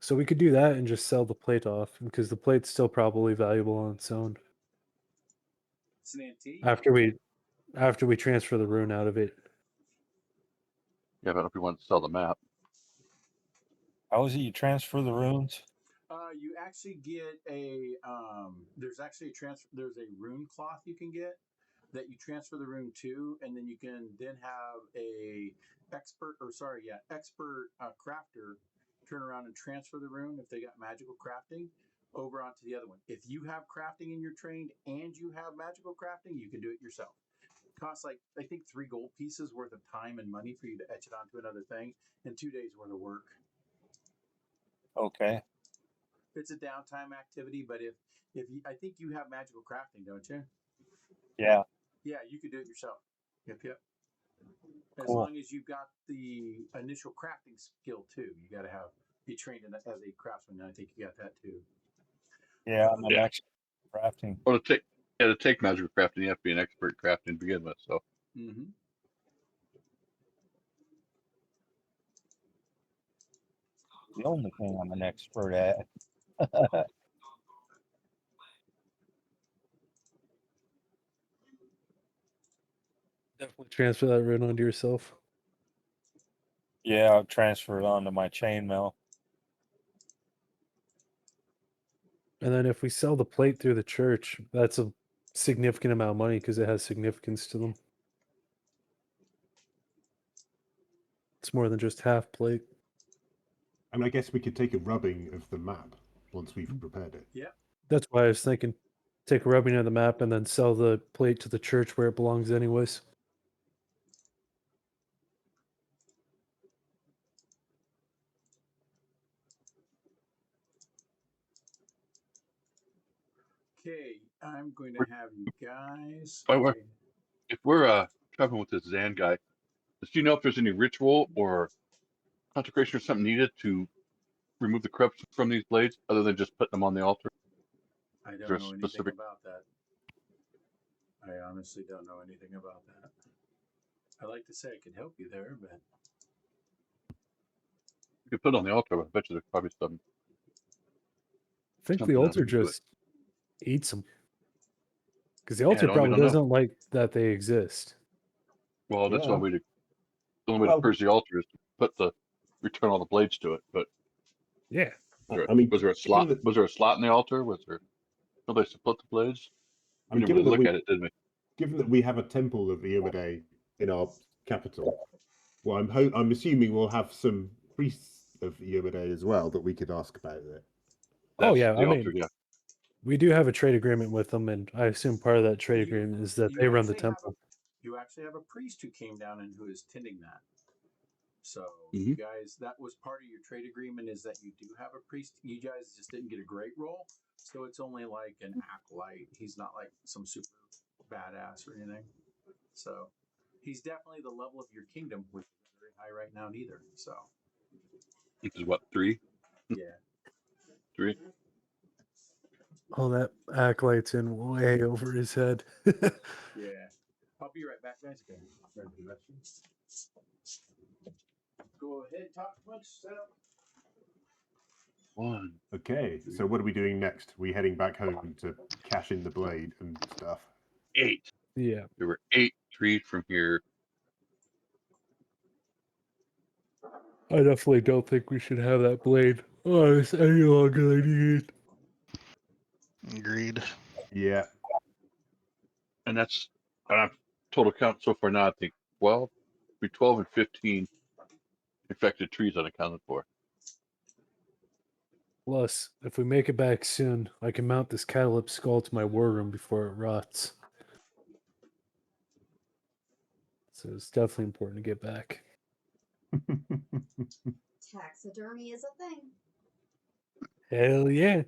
So we could do that and just sell the plate off because the plate's still probably valuable on its own It's an antique. after we transfer the rune out of it. Yeah, but if we want to sell the map, How is it you transfer the runes? You actually get a there's actually there's a rune cloth you can get that you transfer the rune to, and then you can then have expert crafter turn around and transfer the rune if they got magical crafting over onto the other one. If you have crafting and you're trained and you have magical crafting, you can do it yourself. It costs like I think 3 gold pieces worth of time and money for you to etch it onto another thing, and 2 days worth of work. Okay. It's a downtime activity, but if you, I think you have magical crafting, don't you? Yeah. Yeah, you could do it yourself. Yep. As Cool. long as you've got the initial crafting skill too, you got to be trained as a craftsman. And I think you got that too. Yeah, I'm an Yeah. expert crafting. or to take magical crafting, you have to be an expert crafting to begin with. So Mm-hmm. The only thing I'm an expert at. Definitely transfer that rune onto yourself. Yeah, I'll transfer it onto my chainmail. And then if we sell the plate through the church, that's a significant amount of money because it has significance to them. It's more than just half plate. I mean, I guess we could take a rubbing of the map once we've prepared it. Yeah. That's why I was thinking take a rubbing of the map and then sell the plate to the church where it belongs anyways. Okay, I'm going to have you guys. if we're traveling with this Zan guy, Do you know if there's any ritual or consecration or something needed to remove the corruption from these blades, other than just putting them on the altar? I there don't a know anything specific- about that. I honestly don't know anything about that. I like to say I can help you there, but You could put it on the altar, but I bet you there's probably some. I think Something the else altar to it. just eats them. Because the altar don't- we probably don't know. doesn't like that they exist. Well, that's the Yeah. only way to. The only way Well- to purge the altar is to return all the blades to it. But Yeah. I mean, was there a slot? given that- Was there a slot in the altar? Was there no place to put the blades? I We mean, didn't really given that look we at it, did we? given that we have a temple of Iomedae in our capital, well, I'm assuming we'll have some priests of Iomedae as well that we could ask about it. Oh, That's yeah, the I altar, mean- yeah. We do have a trade agreement with them, and I assume part of that trade agreement is that you they run the actually have temple. you actually have a priest who came down and who is tending that. So Mhm. you guys, that was part of your trade agreement, is that you do have a priest. You guys just didn't get a great role, so it's only like an acolyte. He's not like some super badass or anything. So he's definitely the level of your kingdom, which is very high right now neither. So Which is what, 3? yeah. 3? Oh, that acolyte's in way over his head. Yeah. I'll be right back, guys. Okay. Grab the directions. Go ahead, talk much, set up. 1. Okay, so what are we doing next? We heading back home to cash in the blade and stuff. 8. Yeah. There were 8 trees from here. I definitely don't think we should have that blade. Oh, it's any longer than you need. Agreed. Yeah, And that's total count so far now, I think 12, between 12 and 15 infected trees unaccounted for. Plus, if we make it back soon, I can mount this catalyp skull to my war room before it rots. So it's definitely important to get back. Taxidermy is a thing. Hell yeah.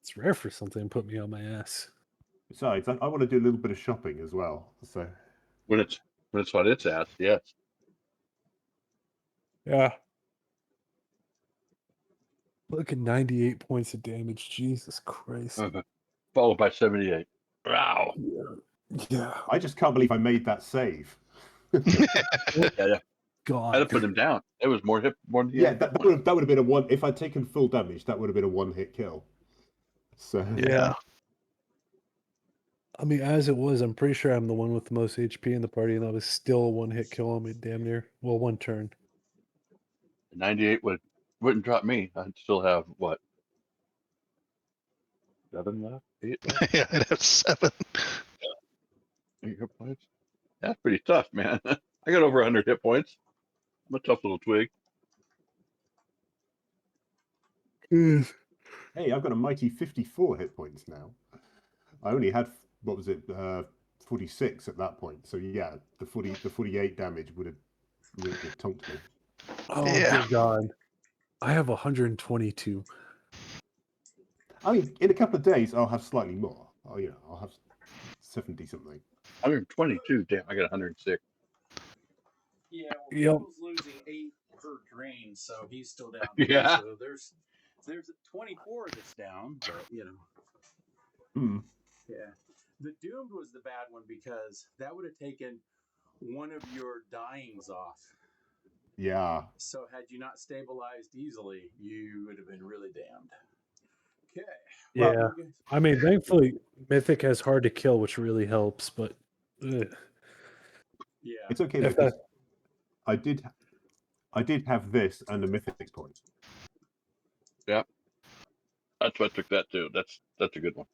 It's rare for something to put me on my ass. Besides, I want to do a little bit of shopping as well. So When it's what it's at, yes. Yeah. Look at 98 points of damage. Jesus Christ. Followed by 78. Wow. Yeah. I just can't believe I made that save. Yeah. God. I'd have put him down. It was more than Yeah, that would have been a one. If I'd taken full damage, that would have been a one-hit kill. So Yeah. I mean, as it was, I'm pretty sure I'm the one with the most HP in the party, and that was still a one-hit kill on me, damn near. Well, one turn. 98 wouldn't drop me. I'd still have what? 7 left? 8 left? Yeah, I'd have 7. 8 hit points? That's pretty tough, man. I got over 100 hit points. I'm a tough little twig. hey, I've got a mighty 54 hit points now. I only had, what was it, 46 at that point. So yeah, the 48 damage would have really tonked me. Oh, Yeah. dear God. I have 122. I mean, in a couple of days, I'll have slightly more. I'll have 70 something. 122. Damn, I got 106. Yeah, well, Yep. Phil's losing 8 per drain, so he's still down. Yeah. So there's 24 that's down, but Hmm. yeah. The doomed was the bad one because that would have taken one of your dyings off. Yeah. So had you not stabilized easily, you would have been really damned. Okay. Yeah. Well, you guys- I mean, thankfully, Mythic has hard to kill, which really helps, but... yeah. It's okay If because I did have this and a mythic point. That's what took that too. That's a good one.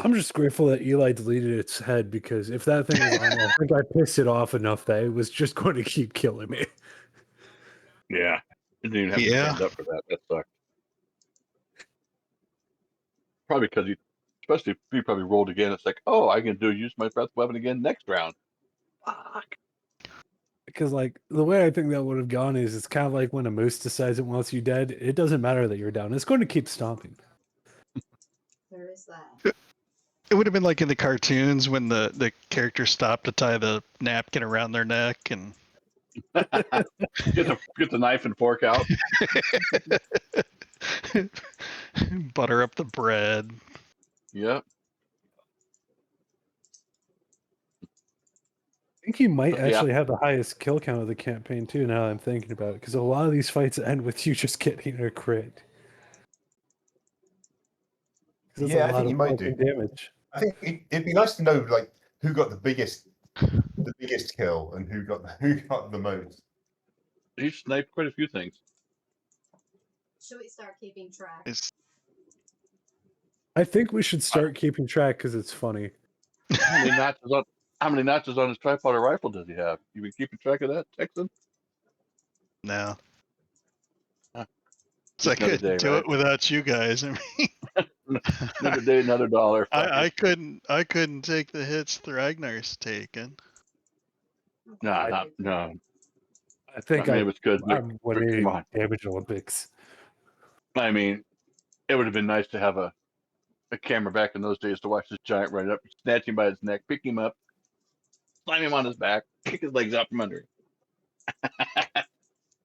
I'm just grateful that Eli deleted its head, because if that thing was on there, I think I pissed it off enough that it was just going to keep killing me. Yeah. Didn't even have to Yeah. stand up for that. That sucked. Probably because especially if you probably rolled again. It's like, oh, I can use my breath weapon again next round. Fuck. Because, like, the way I think that would have gone is it's kind of like when a moose decides it wants you dead. It doesn't matter that you're down. It's going to keep stomping. There is that. It would have been like in the cartoons when the character stopped to tie the napkin around their neck and Get the knife and fork out. butter up the bread. Yep. I think you might Yeah. actually have the highest kill count of the campaign too. Now that I'm thinking about it, because a lot of these fights end with you just getting a crit. 'Cause that's Yeah, a I lot think of you might do. fucking damage. I think it'd be nice to know like who got the biggest kill and who got the most. He sniped quite a few things. Should we start keeping track? It's I think we should start keeping track because it's funny. How many notches on his tri-powder rifle does he have? You been keeping track of that, Texan? no. Huh. So I Another couldn't day, do right? it without you guys. I mean, Another day, another dollar. I couldn't take the hits Ragnar's taken. No. I think I mean, it was good. I'm Come winning on. damage Olympics. I mean, it would have been nice to have a camera back in those days to watch this giant run up, snatch him by his neck, pick him up, slam him on his back, kick his legs out from under him.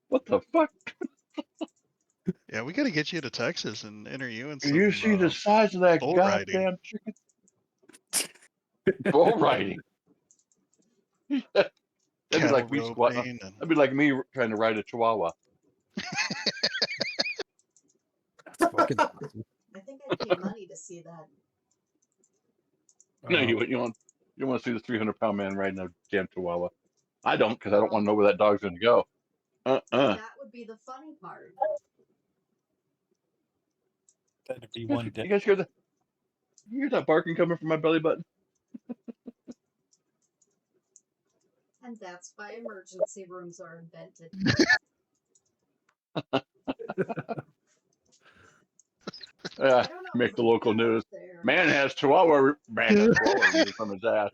What the fuck? Yeah, we got to get you to Texas and enter you in some You see the size of that bull riding. goddamn chicken? Bull riding. That'd be like me Cattle squatting. roping and That'd be like me trying to ride a chihuahua. That's fucking awesome. I think I'd pay money to see that. No, you want to see this 300-pound man riding a damn chihuahua. I don't, because I don't want to know where that dog's going to go. That would be the funny part. That'd be You one guys, day. you guys hear that barking coming from my belly button? And that's why emergency rooms are invented. I don't know Make the who local got news. there. Man has chihuahua removed from his ass.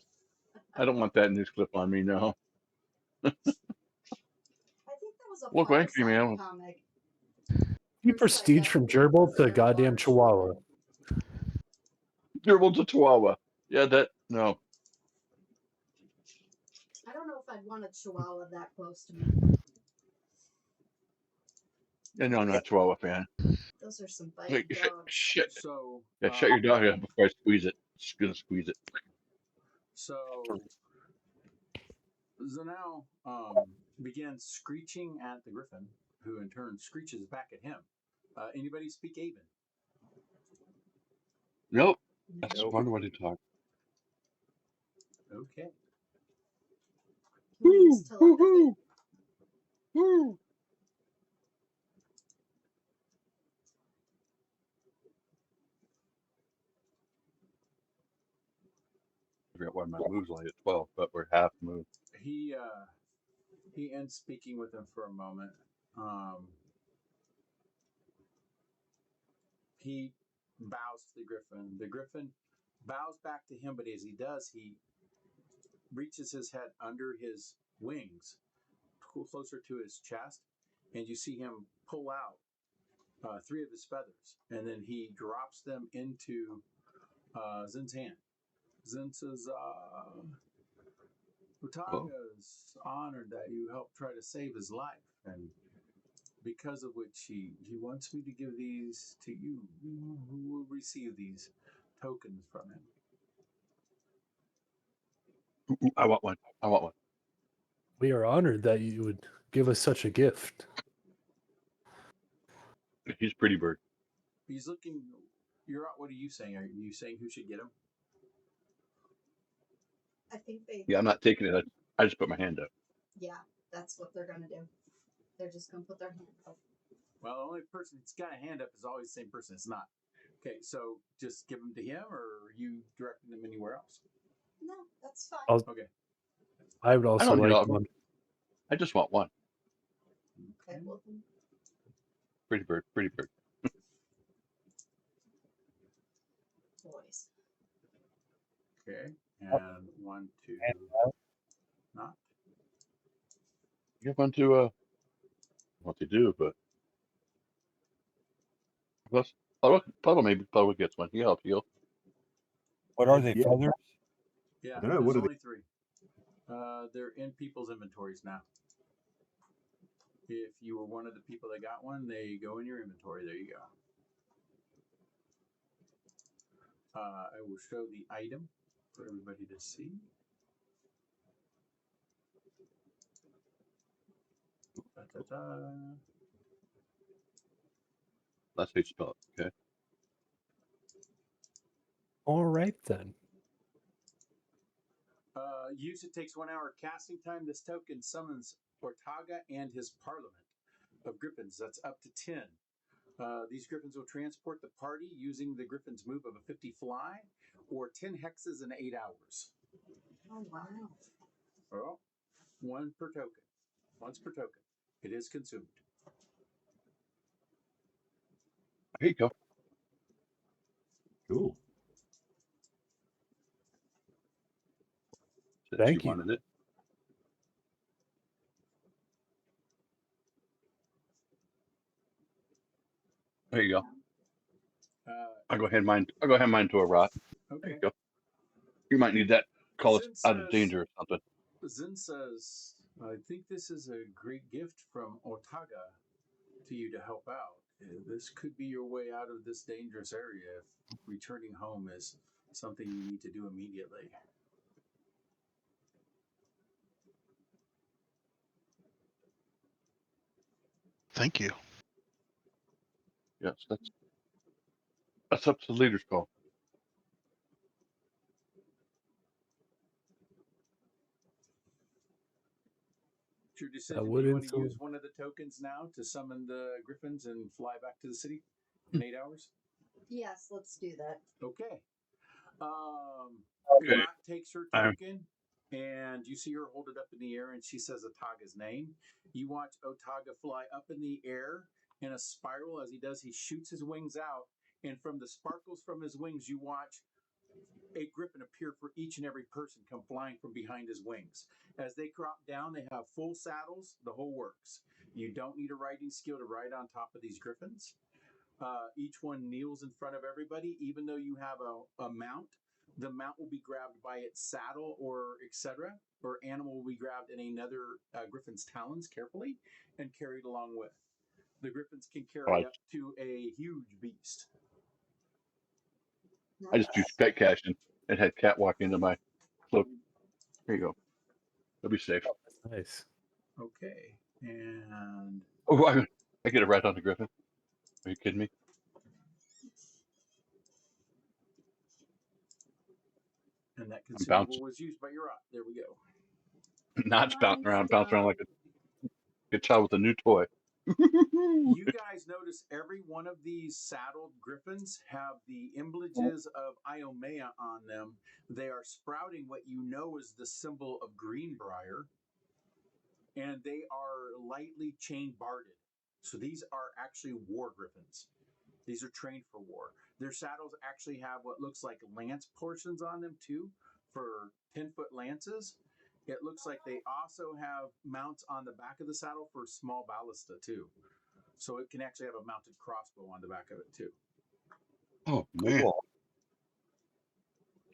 I don't want that news clip on me, no. I think that was a Look, thank you, Fireside man. comic. You prestige from gerbil to goddamn chihuahua. Gerbil to chihuahua. Yeah, no. I don't know if I'd want a chihuahua that close to me. Yeah, no, I'm not a chihuahua fan. Those are some Wait, big dogs. shut So your dog up before I squeeze it. Just gonna squeeze it. So Zanel begins screeching at the griffin, who in turn screeches back at him. Anybody speak Avon? Nope. I just Nope. wonder what he talked. Okay. He needs telepathy. Woo! I forgot why my move's only at 12, but we're half moved. He ends speaking with him for a moment. He bows to the griffin. The griffin bows back to him, but as he does, he reaches his head under his wings, closer to his chest, and you see him pull out 3 of his feathers, and then he drops them into Zin's hand. Zin says, Utaga's honored that you helped try to save his life, and because of which he wants me to give these to you, who will receive these tokens from him. Ooh, I want one. We are honored that you would give us such a gift. He's pretty bird. He's looking. What are you saying? Are you saying who should get him? I think they. Yeah, I'm not taking it. I just put my hand up. Yeah, that's what they're gonna do. They're just gonna put their hand up. Well, the only person that's got a hand up is always the same person. It's not. Okay, so just give them to him, or are you directing them anywhere else? No, that's fine. Okay. I would I also don't need all like of them. one. I just want one. Okay, well, then Pretty bird. boys. Okay, and 1, 2, not. Give one to what they do, but plus Puddle gets one. He helps heal. What are they? Yeah. Feathers? Yeah, I don't know, there's what are only 3. They're in people's inventories now. If you were one of the people that got one, they go in your inventory. There you go. I will show the item for everybody to see. Da-da-da. That's how you spell it. Okay. All right then. Use it takes 1 hour casting time. This token summons Ortaga and his parliament of griffins. That's up to 10. These griffins will transport the party using the griffin's move of a 50 fly or 10 hexes in 8 hours. Oh wow. Oh, 1 per token. Once per token. It is consumed. Here you go. Cool. Since Thank you. wanted it. There you go. I'll go ahead and mine to a rot. There Okay. you go. You might need that. Call us Zin out of says- danger or something. Zin says, I think this is a great gift from Ortaga to you to help out. This could be your way out of this dangerous area if returning home is something you need to do immediately. Thank you. Yes, that's up to the leader's call. It's your decision. Do would you want to insult- use one of the tokens now to summon the griffins and fly back to the city in 8 hours? Yes, let's do that. Okay. Okay. Rat takes her token, and you see her hold it up in the air, and she says Otaga's name. You watch Otaga fly up in the air in a spiral. As he does, he shoots his wings out, and from the sparkles from his wings, you watch a griffin appear for each and every person come flying from behind his wings. As they drop down, they have full saddles, the whole works. You don't need a riding skill to ride on top of these griffins. Each one kneels in front of everybody. Even though you have a mount, the mount will be grabbed by its saddle or etc. Or animal will be grabbed in another griffin's talons carefully and carried along with. The griffins can carry up to a huge beast. I just used pet cashing and had cat walk into my cloak. There you go. They'll be safe. That's nice. Okay, and Oh, I get a rat on the griffin. Are you kidding me? that bouncing. consumable was used by your rat. There we go. Not bouncing around like a child with a new toy. You guys notice every one of these saddled griffins have the emblems of Iomea on them. They are sprouting what you know is the symbol of Greenbrier, and they are lightly chain barded. So these are actually war griffins. These are trained for war. Their saddles actually have what looks like lance portions on them too, for 10-foot lances. It looks like they also have mounts on the back of the saddle for small ballista too. So it can actually have a mounted crossbow on the back of it too. Oh man. Cool.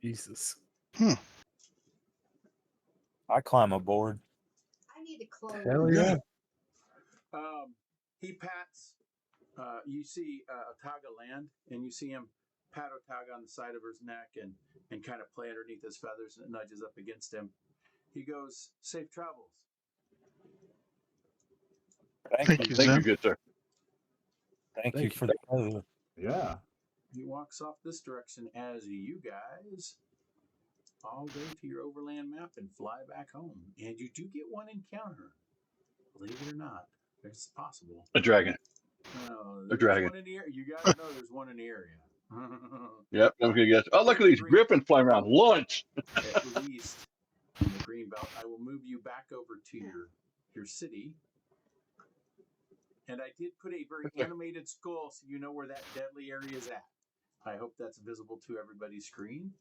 Jesus. I climb aboard. I need to clone. Hell this. yeah. He pats. You see Otaga land, and you see him pat Otaga on the side of his neck and kind of play underneath his feathers and nudges up against him. He goes, "Safe travels." Thank you. you, Thank you, Zen. good sir. Thank you for the feather. Yeah. He walks off this direction as you guys all go to your overland map and fly back home. And you do get one encounter. Believe it or not, it's possible. A dragon. There's dragon. one in the area. You guys know there's one in the area. Yep, I'm gonna guess. Oh, look at these griffins flying around. Lunch. At least in the green belt. I will move you back over to your city. And I did put a very animated skull so you know where that deadly area is at. I hope that's visible to everybody's screen.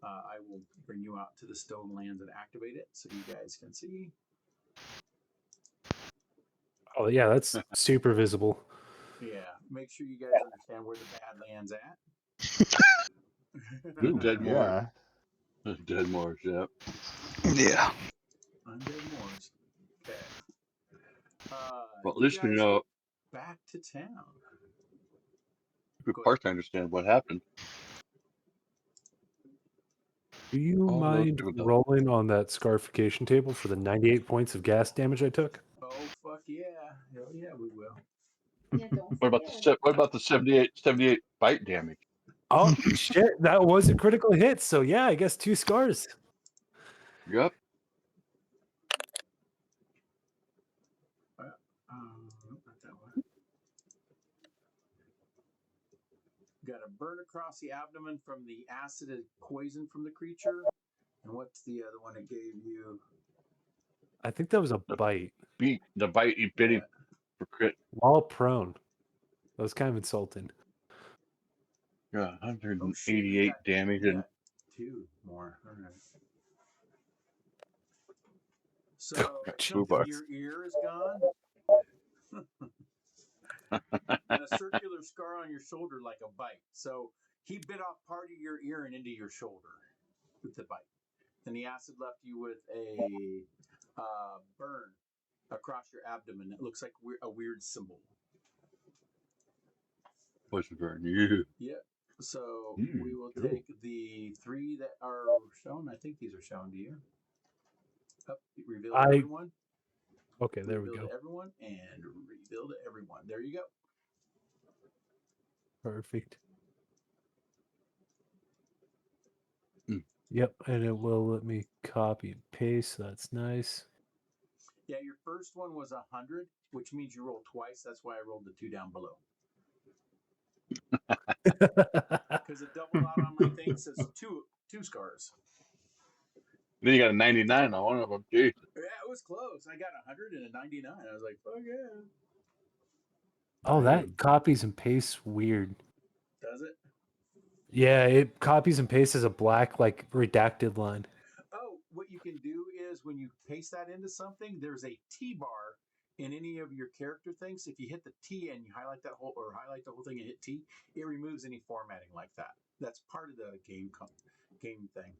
I will bring you out to the stone lands and activate it so you guys can see. Oh yeah, that's super visible. Yeah, make sure you guys understand where the Badlands at. Ooh, Dead more. yeah. Dead Moors, yep. Yeah. Undead Moors. Okay. Well, at You least we guys know, back to town. we Go ahead. partially understand what happened. Do you All those mind people died. rolling on that scarification table for the 98 points of gas damage I took? Oh, fuck yeah. Hell yeah, we will. Yeah, don't What about forget. what about the 78 bite damage? Oh, shit. That was a critical hit. So, yeah, I guess 2 scars. Yep. Not that one. Got a burn across the abdomen from the acid and poison from the creature. And what's the other one it gave you? I think that was a The bite the bite he bit him Yeah. for crit. while prone. That was kind of insulting. Yeah, Oh shit, 188 damage we and got 2 more. All right. So got 2 chunk of bars. your ear is gone. And a circular scar on your shoulder like a bite. So he bit off part of your ear and into your shoulder with the bite. And the acid left you with a burn across your abdomen. It looks like a weird symbol. Poison burn. You. Yep. So Hmm, we will cool. take the 3 that are shown. I think these are shown to you. Oh, reveal to everyone. Okay, there we Reveal go. to everyone and reveal to everyone. There you go. Perfect. Hmm. Yep, and it will let me copy and paste. So that's nice. Yeah, your first one was 100, which means you rolled twice. That's why I rolled the 2 down below. Because it doubled out on my thing says two scars. Then you got a 99 on one of them. Jeez. Yeah, it was close. I got 100 and a 99. I was like, fuck yeah. Oh, that copies and pastes weird. Does it? Yeah, it copies and pastes as a black, like, redacted line. Oh, what you can do is when you paste that into something, there's a T bar in any of your character things. If you hit the T and you highlight the whole thing and hit T, it removes any formatting like that. That's part of the game thing.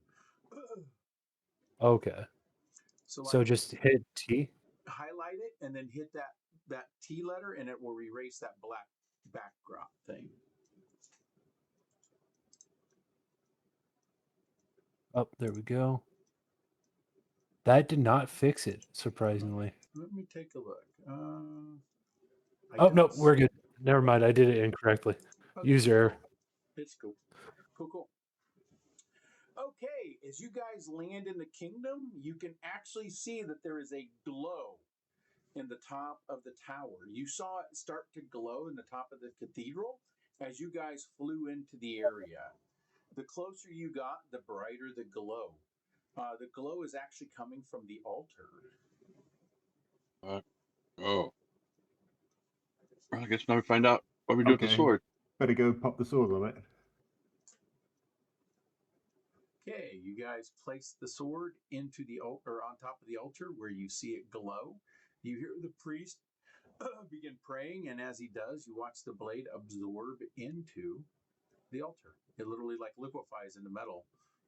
Okay. So just hit T? Highlight it and then hit that T letter and it will erase that black backdrop thing. Oh, there we go. That did not fix it, surprisingly. Let me take a look. Oh, no, we're good. Never mind. I did it incorrectly. Okay, User error. It's cool. Cool. Okay, as you guys land in the kingdom, you can actually see that there is a glow in the top of the tower. You saw it start to glow in the top of the cathedral as you guys flew into the area. The closer you got, the brighter the glow. The glow is actually coming from the altar. Oh. Well, I guess now we find out what we do with the sword. Better go pop the sword on it. Okay, you guys place the sword into the altar, on top of the altar where you see it glow. You hear the priest begin praying, and as he does, you watch the blade absorb into the altar. It literally like liquefies into metal,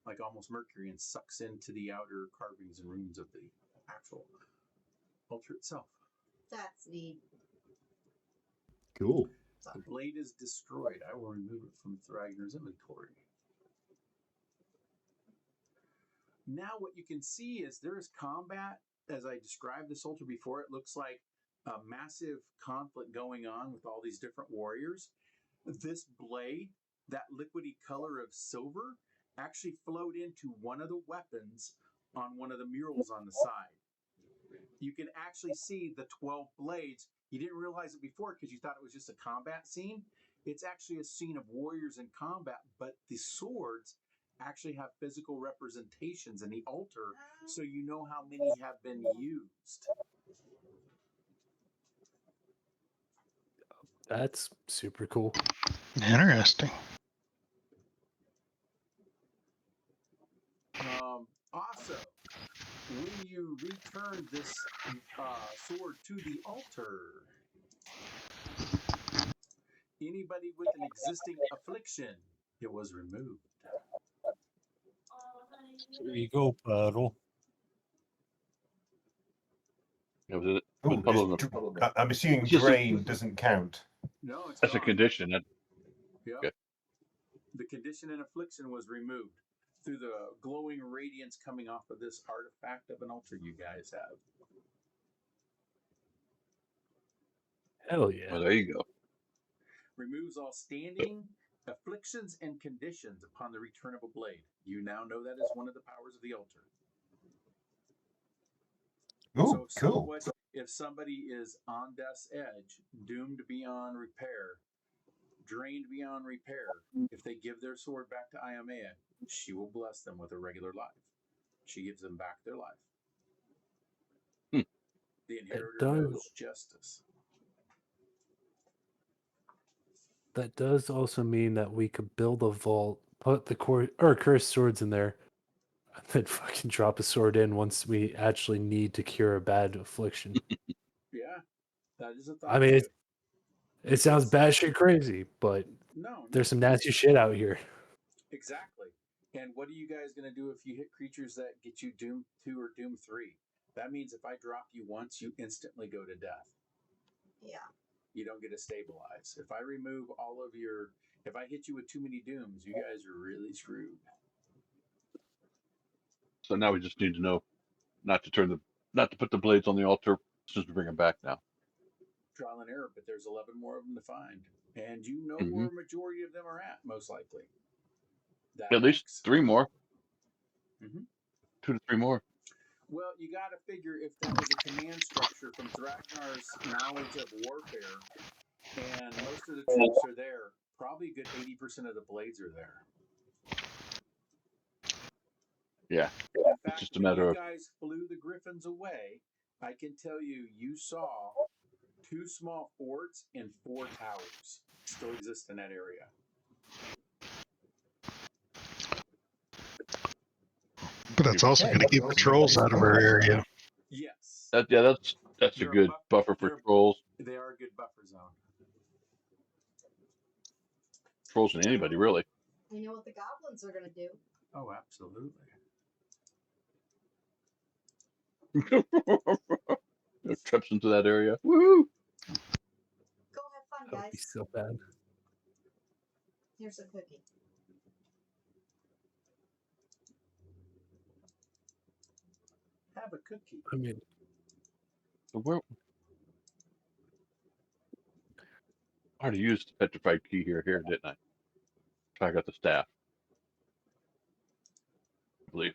like almost mercury, and sucks into the outer carvings and runes of the actual altar itself. That's neat. Cool. The blade is destroyed. I will remove it from Thragner's inventory. Now what you can see is there is combat. As I described this altar before, it looks like a massive conflict going on with all these different warriors. This blade, that liquidy color of silver, actually flowed into one of the weapons on one of the murals on the side. You can actually see the 12 blades. You didn't realize it before because you thought it was just a combat scene. It's actually a scene of warriors in combat, but the swords actually have physical representations in the altar, so you know how many have been used. That's super cool. Interesting. Also, when you return this sword to the altar, anybody with an existing affliction, it was removed. There you go, Puddle. Yeah, was it Ooh, puddle in the, I'm assuming It's just a- drain doesn't count. No, it's that's a gone. condition. That, Yep. okay. The condition and affliction was removed through the glowing radiance coming off of this artifact of an altar you guys have. Hell yeah. Well, there you go. Removes all standing afflictions and conditions upon the return of a blade. You now know that is one of the powers of the altar. Oh, So cool. somewhat, if somebody is on death's edge, doomed beyond repair, drained beyond repair, if they give their sword back to Iamea, she will bless them with a regular life. She gives them back their life. The Inheritor knows justice. That does also mean that we could build a vault, put the cursed swords in there, and then fucking drop a sword in once we actually need to cure a bad affliction. Yeah, that is a thought. I mean, too. it sounds batshit crazy, but No, there's some nasty shit out here. exactly. And what are you guys going to do if you hit creatures that get you Doom 2 or Doom 3? That means if I drop you once, you instantly go to death. Yeah. You don't get to stabilize. If I remove all of your, if I hit you with too many Dooms, you guys are really screwed. So now we just need to know not to put the blades on the altar since we bring them back now. Trial and error, but there's 11 more of them to find. And you know Mhm. where a majority of them are at, most likely. That At least makes- 3 more. Mhm. 2 to 3 more. Well, you got to figure if that was a command structure from Thragnar's knowledge of warfare, and most of the troops are there, probably a good 80% of the blades are there. Yeah. In fact, just a when matter you of- guys flew the Griffins away, I can tell you, you saw 2 small forts and 4 towers still exist in that area. But that's also going to keep the trolls out of our area. Yes. That's a They're good buff- buffer for they're- trolls. They are a good buffer zone. Trolls and anybody really. I know what the goblins are gonna do. Oh, absolutely. Trips into that area. Woo! Go have fun, That would be guys. so bad. Here's a cookie. Have a cookie. I mean, So where? I already used the petrified key here, didn't I? I got the staff. I believe.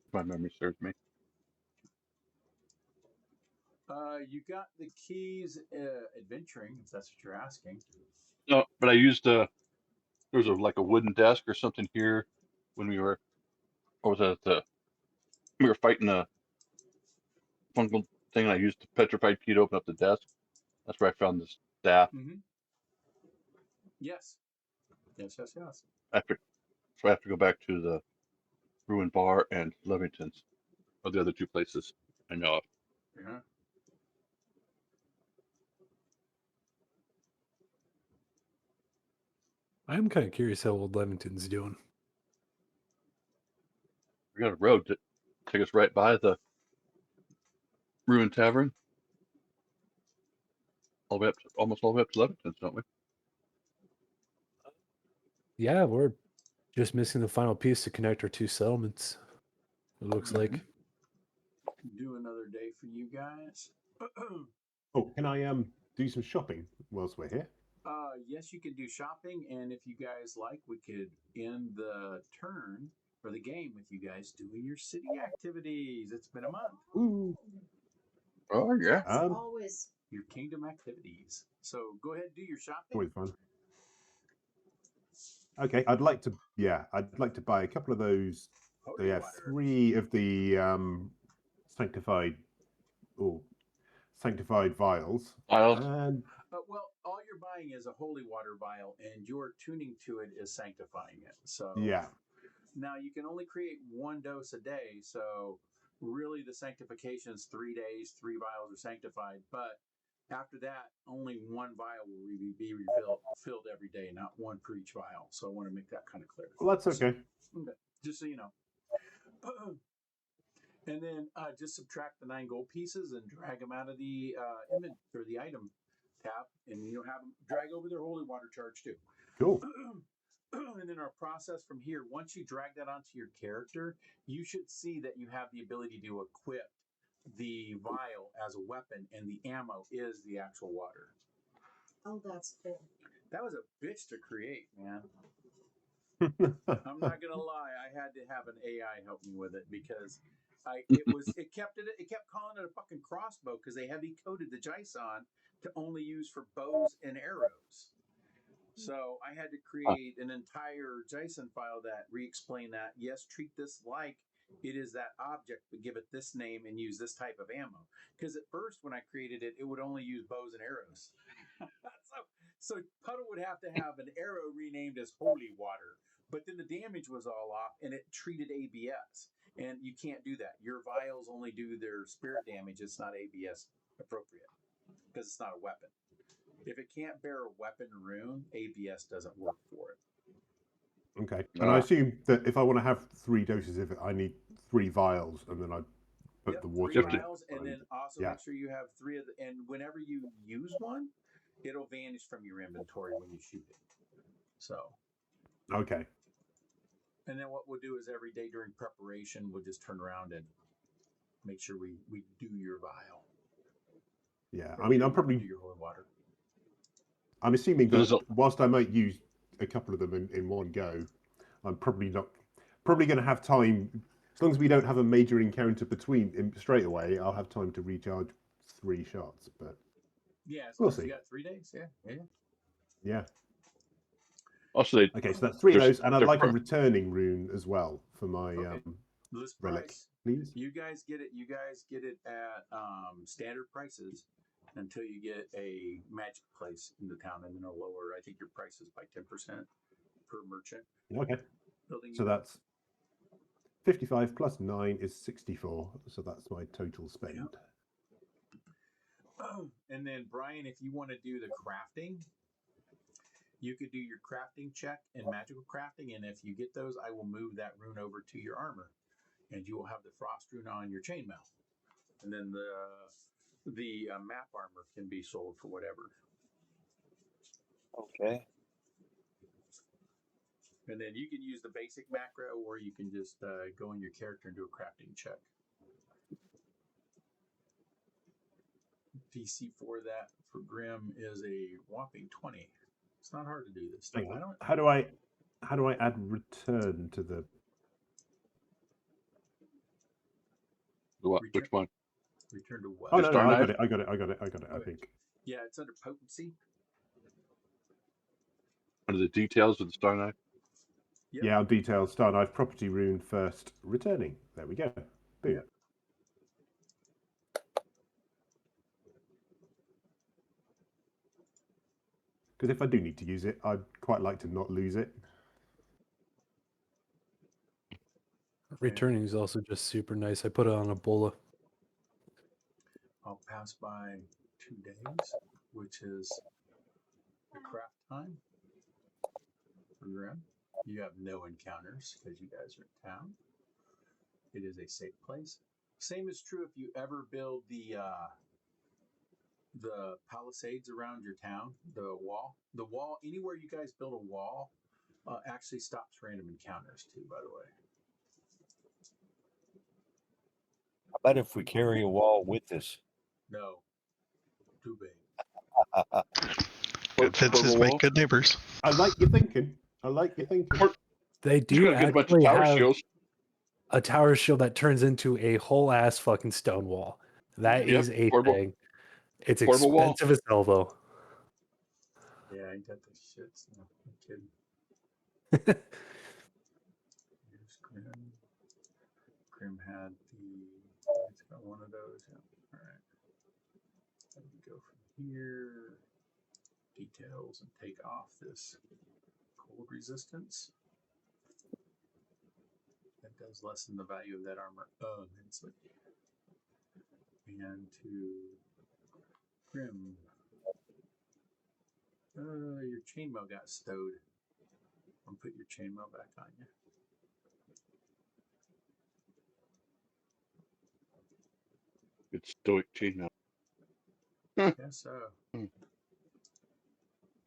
If my memory serves me. You got the keys adventuring, if that's what you're asking. No, but I used there was like a wooden desk or something here when we were, or was that we were fighting a fungal thing, and I used the petrified key to open up the desk. That's where I found the staff. Mm-hmm. Yes. Yes. So I have to go back to the Ruin Bar and Levington's, or the other 2 places I know of. Yeah. I'm kind of curious how old Levington's doing. We got a road that takes us right by the Ruin Tavern, all the way up, almost all the way up to Levington's, don't we? Yeah, we're just missing the final piece to connect our 2 settlements. It looks like. Do another day for you guys. Oh, can I do some shopping whilst we're here? Yes, you can do shopping, and if you guys like, we could end the turn for the game with you guys doing your city activities. It's been a month. Ooh. Oh yeah. As always. Your kingdom activities. So go ahead and do your shopping. Always fun. Okay, I'd like to buy a couple of those. Holy Yeah, water. 3 of the sanctified vials. Vials. And Well, all you're buying is a holy water vial, and your tuning to it is sanctifying it. So yeah, now you can only create 1 dose a day. So really, the sanctification is 3 days. 3 vials are sanctified, but after that, only 1 vial will be filled every day, not 1 per each vial. So I want to make that kind of clear. well, that's okay. Okay. Just so you know. And then just subtract the 9 gold pieces and drag them out of the image or the item tab, and you'll have them drag over their holy water charge too. Cool. And then our process from here, once you drag that onto your character, you should see that you have the ability to equip the vial as a weapon, and the ammo is the actual water. Oh, that's cool. That was a bitch to create, man. I'm not gonna lie, I had to have an AI help me with it because it kept calling it a fucking crossbow because they heavy coded the JSON to only use for bows and arrows. So I had to create an entire JSON file that re-explain that. Yes, treat this like it is that object, but give it this name and use this type of ammo. Because at first, when I created it, it would only use bows and arrows. so Puddle would have to have an arrow renamed as Holy Water. But then the damage was all off, and it treated ABS. And you can't do that. Your vials only do their spirit damage. It's not ABS appropriate because it's not a weapon. If it can't bear a weapon rune, ABS doesn't work for it. Okay. And I assume that if I want to have 3 doses of it, I need 3 vials, and then I put the water 3 in it. vials, and then also make sure you have 3 of the. And whenever you use one, it'll vanish from your inventory when you shoot it. So. Okay. And then what we'll do is every day during preparation, we'll just turn around and make sure we do your vial. Yeah. I mean, I'm probably. Do your holy water. I'm assuming that whilst I might use a couple of them in one go, I'm probably going to have time. As long as we don't have a major encounter straight away, I'll have time to recharge 3 shots. But yeah, as long as you got 3 days. Yeah. Also, Okay, so that's 3 of those, and I'd like a returning rune as well for my list relic, price. please. You guys get it at standard prices until you get a magic place in the town, and then it'll lower. I think your price is by 10% per merchant. Okay. Building So that's 55 plus 9 is 64. So that's my total spend. Yeah. And then Brian, if you want to do the crafting, you could do your crafting check and magical crafting, and if you get those, I will move that rune over to your armor, and you will have the frost rune on your chainmail, and then the map armor can be sold for whatever. Okay. And then you can use the basic macro, or you can just go in your character and do a crafting check. DC for that for Grim is a whopping 20. It's not hard to do this stuff. How do I add return to the? Which one? Return to what? Oh no, I Knife? got it. I think. Yeah, it's under potency. Under the details of the Star Knife? Yep. Yeah, on details, Star Knife, property rune first, returning. There we go. Boom. Yep. Because if I do need to use it, I'd quite like to not lose it. Returning is also just super nice. I put it on a bola. I'll pass by 2 days, which is the craft time for Grim. You have no encounters because you guys are in town. It is a safe place. Same is true if you ever build the palisades around your town, the wall. The wall, anywhere you guys build a wall, actually stops random encounters too, by the way. How about if we carry a wall with us? No. Too big. Good fences make good neighbors. I like your thinking. They Just do gonna get a bunch of actually tower have shields. a tower shield that turns into a whole ass fucking stone wall. That Yep, is a portable- thing. It's portable wall. expensive as hell though. Yeah, ain't that the shit? No, I'm kidding. Here's Grim. Grim had it's got one of those. Yeah. All right. Let me go from here. Details and take off this cold resistance. That does lessen the value of that armor immensely. And to Grim. Your chainmail got stowed. I'll put your chainmail back on you. It's stoic chainmail. Yes, so.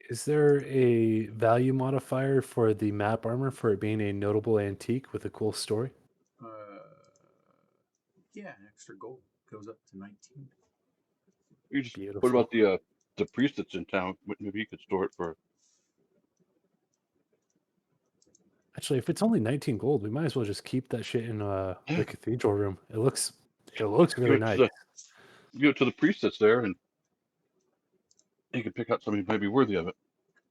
Is there a value modifier for the map armor for it being a notable antique with a cool story? Uh, yeah, extra gold goes up to 19. You just, Beautiful. what about the priest that's in town? Maybe you could store it for. Actually, if it's only 19 gold, we might as well just keep that shit in the cathedral room. It looks really nice. Give it to the priest that's there, and he can pick out somebody who might be worthy of it.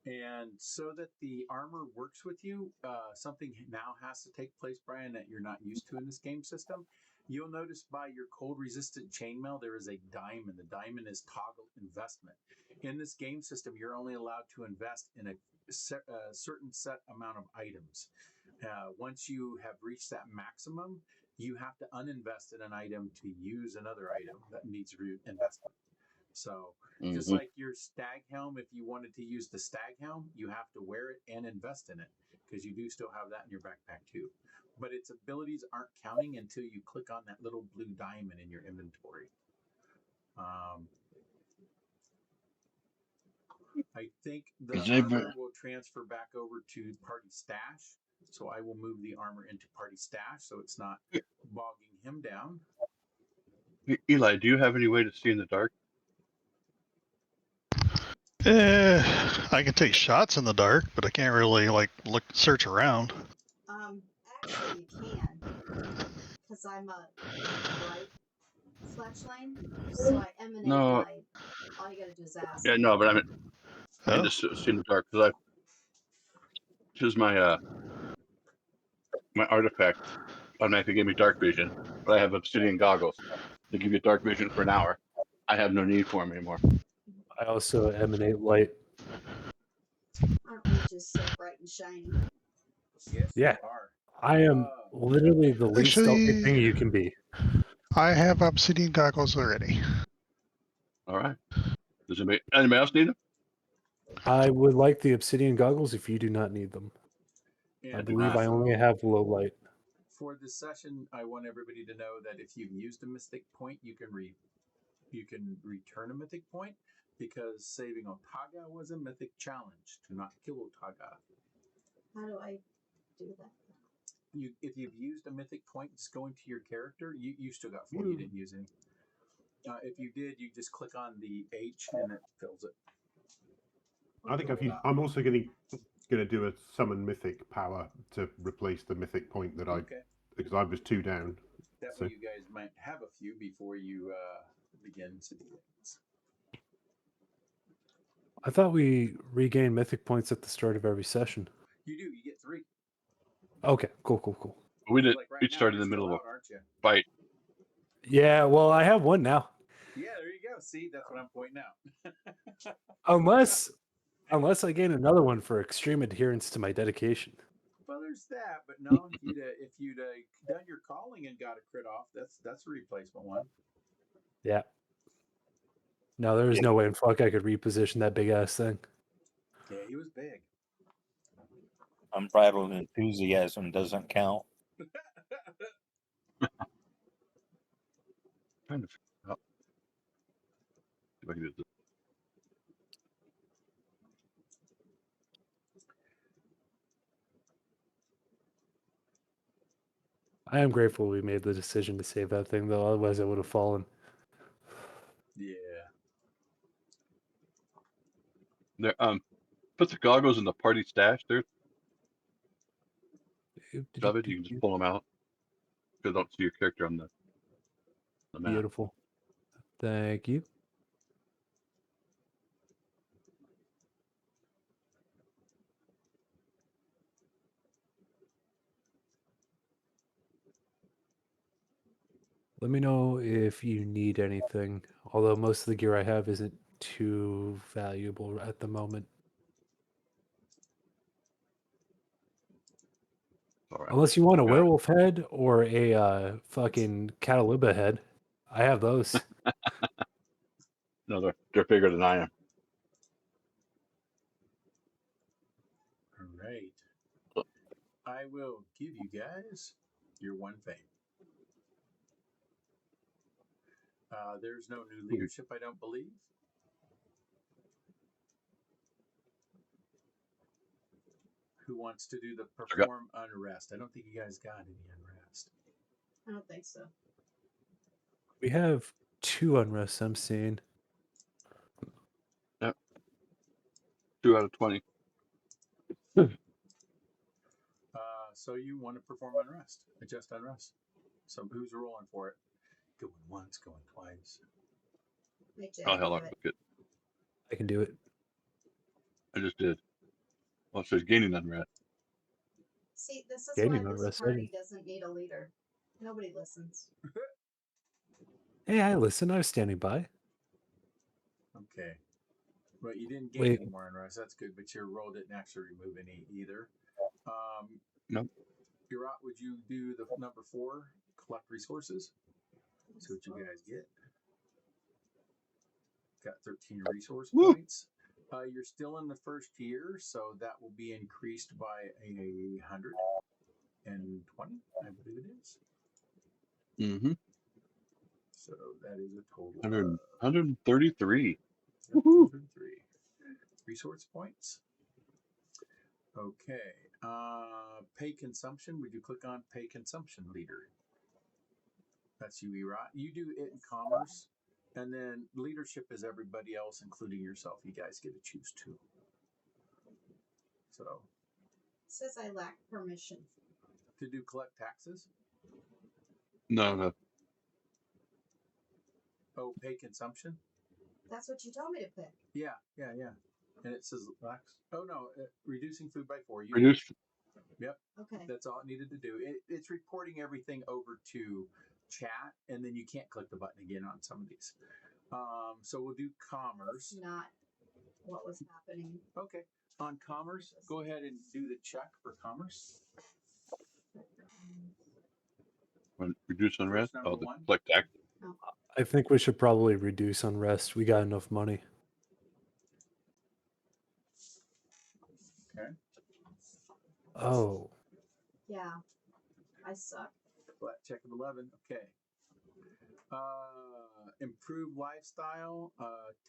And so that the armor works with you, something now has to take place, Brian, that you're not used to in this game system. You'll notice by your cold resistant chainmail, there is a diamond. The diamond is toggle investment. In this game system, you're only allowed to invest in a certain set amount of items. Once you have reached that maximum, you have to uninvest in an item to use another item that needs investment. So just like your stag helm, if you wanted to use the stag helm, you have to wear it and invest in it because you do still have that in your backpack too. But its abilities aren't counting until you click on that little blue diamond in your inventory. I think the armor will transfer back over to party stash. So I will move the armor into party stash so it's not bogging him down. Eli, do you have any way to see in the dark? I can take shots in the dark, but I can't really search around. Actually, you can, because I'm a bright fletchling, so I emanate light. All you gotta do is ask. Yeah, no, but I mean, I just see in the dark because this is my my artifact automatically gave me dark vision, but I have obsidian goggles. They give you dark vision for an hour. I have no need for them anymore. I also emanate light. Aren't we just so bright and shiny? Yes, Yeah. you are. I am literally the least stealthy Actually- thing you can be. I have obsidian goggles already. All right. Does anybody else need them? I would like the obsidian goggles if you do not need them. And I believe I only have low light. For this session, I want everybody to know that if you've used a mythic point, you can return a mythic point because saving Otaga was a mythic challenge to not kill Otaga. How do I do that? If you've used a mythic point, just go into your character. You still got 4. You didn't use any. If you did, you just click on the H and it fills it. I think I'm also going to do a summon mythic power to replace the mythic point that because I was 2 down. That way, you guys might have a few before you begin city things. I thought we regained mythic points at the start of every session. You do. You get 3. Okay, cool. We did. Like right We now, started in you're the middle still of out, aren't you? a fight. Yeah, well, I have one now. Yeah, there you go. See, that's what I'm pointing out. Unless I gain another one for extreme adherence to my dedication. Well, there's that, but no, if you'd done your calling and got a crit off, that's a replacement one. Yeah. No, there was no way in fuck I could reposition that big ass thing. Yeah, he was big. Unbridled enthusiasm doesn't count. Trying to figure out if I can do this. I am grateful we made the decision to save that thing, though. Otherwise, I would have fallen. Yeah. There, put the goggles in the party stash. There, shove it. You can just pull them out. Because I don't see your character on the map. Beautiful. Thank you. Let me know if you need anything. Although most of the gear I have isn't too valuable at the moment. All right. Unless you want a werewolf head or a fucking Cataluba head. I have those. No, they're bigger than I am. All right. I will give you guys your 1 fame. There's no new leadership, I don't believe. Who wants to do the perform unrest? I don't think you guys got any unrest. I don't think so. We have 2 unrests I'm seeing. 2 out of 20. So you want to perform unrest, adjust unrest. So who's rolling for it? Going once, going twice. Make Jack Oh hell, do I it. took it. I can do it. I just did. Well, it says gaining unrest. See, this is Gaining why this unrest, I party doesn't need a leader. Nobody listens. Hey, I listen. I was standing by. Okay. Well, you didn't gain Wait. any more unrest. That's good, but your roll didn't actually remove any either. Nope. Pirat, would you do the number 4, collect resources? See what you guys get. Got 13 resource points. You're still in the first year, so that will be increased by 120, I believe it is. Mm-hmm. So that is a total 133. 133 resource points. Okay. Pay consumption. Would you click on pay consumption leader? That's you, Erat. You do it in commerce, and then leadership is everybody else, including yourself. You guys get to choose 2. So It says I lack permission. to do collect taxes. No. Oh, pay consumption. That's what you told me to pick. Yeah. And it says lax. Oh no, reducing food by 4. You Reduce. Yep. Okay. That's all it needed to do. It's reporting everything over to chat, and then you can't click the button again on some of these. So we'll do commerce. That's not what was happening. Okay. On commerce, go ahead and do the check for commerce. Reduce unrest. Number Oh, the 1. collect tax. I think we should probably reduce unrest. We got enough money. Okay. Oh. Yeah. I suck. Flat check of 11. Okay. Improve lifestyle,